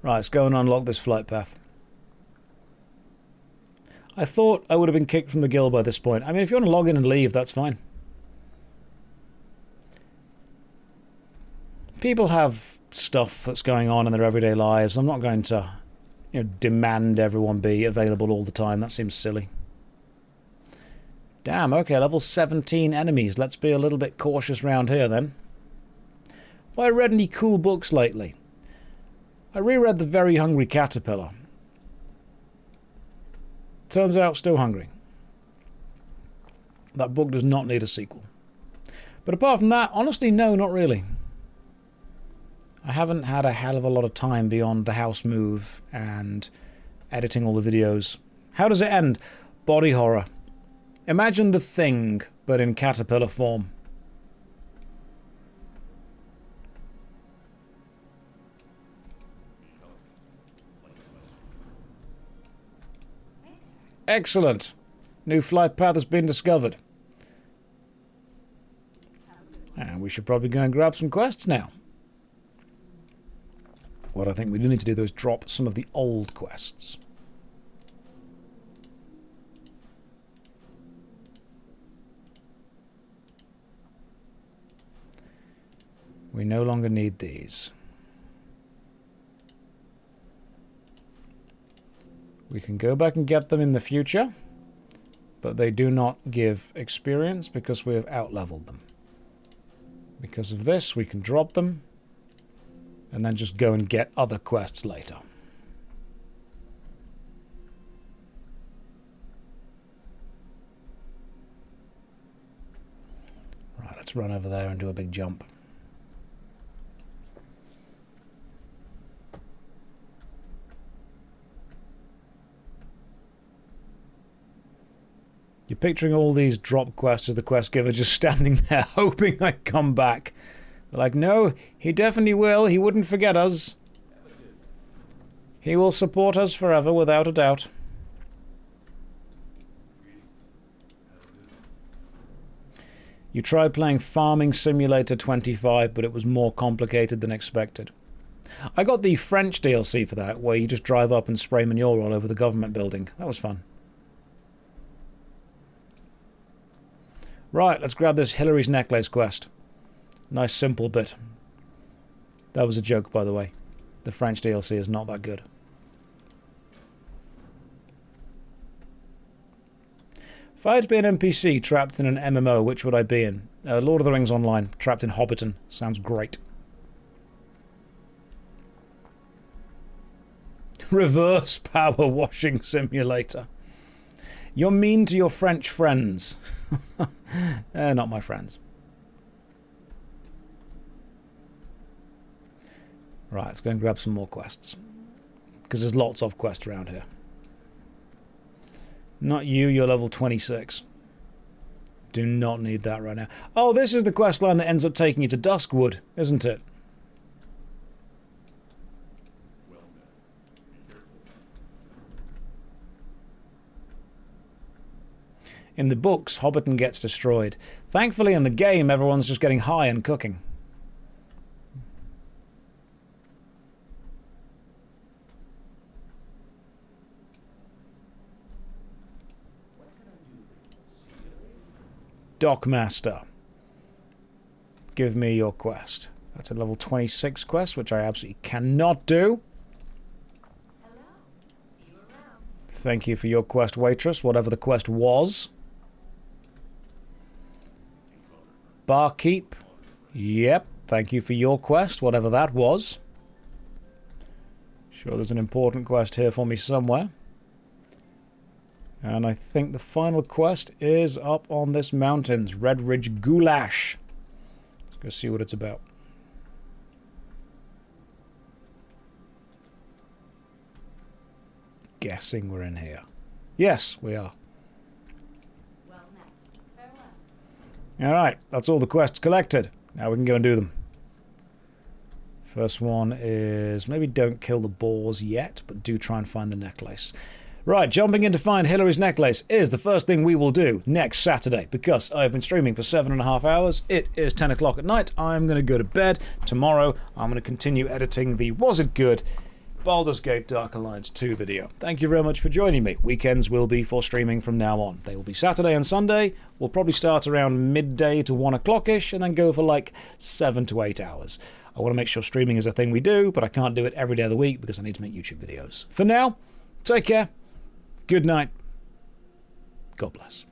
Right, let's go and unlock this flight path. I thought I would have been kicked from the guild by this point. I mean, if you want to log in and leave, that's fine. People have stuff that's going on in their everyday lives. I'm not going to, demand everyone be available all the time. That seems silly. Damn, okay, level 17 enemies. Let's be a little bit cautious around here, then. Have I read any cool books lately? I reread The Very Hungry Caterpillar. Turns out, still hungry. That book does not need a sequel. But apart from that, honestly, no, not really. I haven't had a hell of a lot of time beyond the house move and editing all the videos. How does it end? Body horror. Imagine The Thing, but in caterpillar form. Excellent. New flight path has been discovered. And we should probably go and grab some quests now. What I think we do need to do, though, is drop some of the old quests. We no longer need these. We can go back and get them in the future, but they do not give experience because we have outleveled them. Because of this, we can drop them and then just go and get other quests later. Right, let's run over there and do a big jump. You're picturing all these drop quests as the quest giver just standing there hoping I come back. They're like, no, he definitely will. He wouldn't forget us. He will support us forever, without a doubt. You tried playing Farming Simulator 25, but it was more complicated than expected. I got the French DLC for that, where you just drive up and spray manure all over the government building. That was fun. Right, let's grab this Hillary's Necklace quest. Nice simple bit. That was a joke, by the way. The French DLC is not that good. If I had to be an NPC trapped in an MMO, which would I be in? Lord of the Rings Online, trapped in Hobbiton. Sounds great. Reverse power washing simulator. You're mean to your French friends. Not my friends. Right, let's go and grab some more quests. Because there's lots of quests around here. Not you, you're level 26. Do not need that right now. Oh, this is the quest line that ends up taking you to Duskwood, isn't it? In the books, Hobbiton gets destroyed. Thankfully, in the game, everyone's just getting high and cooking. Dockmaster. Give me your quest. That's a level 26 quest, which I absolutely cannot do. Hello. See you around. Thank you for your quest, waitress, whatever the quest was. Barkeep. Yep, thank you for your quest, whatever that was. Sure there's an important quest here for me somewhere. And I think the final quest is up on this mountains. Red Ridge Goulash. Let's go see what it's about. Guessing we're in here. Yes, we are. Well met. Farewell. Alright, that's all the quests collected. Now we can go and do them. First one is maybe don't kill the boars yet, but do try and find the necklace. Right, jumping in to find Hillary's necklace is the first thing we will do next Saturday, because I've been streaming for 7.5 hours. It is 10 o'clock at night. I'm going to go to bed. Tomorrow, I'm going to continue editing the Was It Good? Baldur's Gate Dark Alliance 2 video. Thank you very much for joining me. Weekends will be for streaming from now on. They will be Saturday and Sunday. We'll probably start around midday to 1 o'clock-ish, and then go for like 7 to 8 hours. I want to make sure streaming is a thing we do, but I can't do it every day of the week because I need to make YouTube videos. For now, take care. Good night. God bless.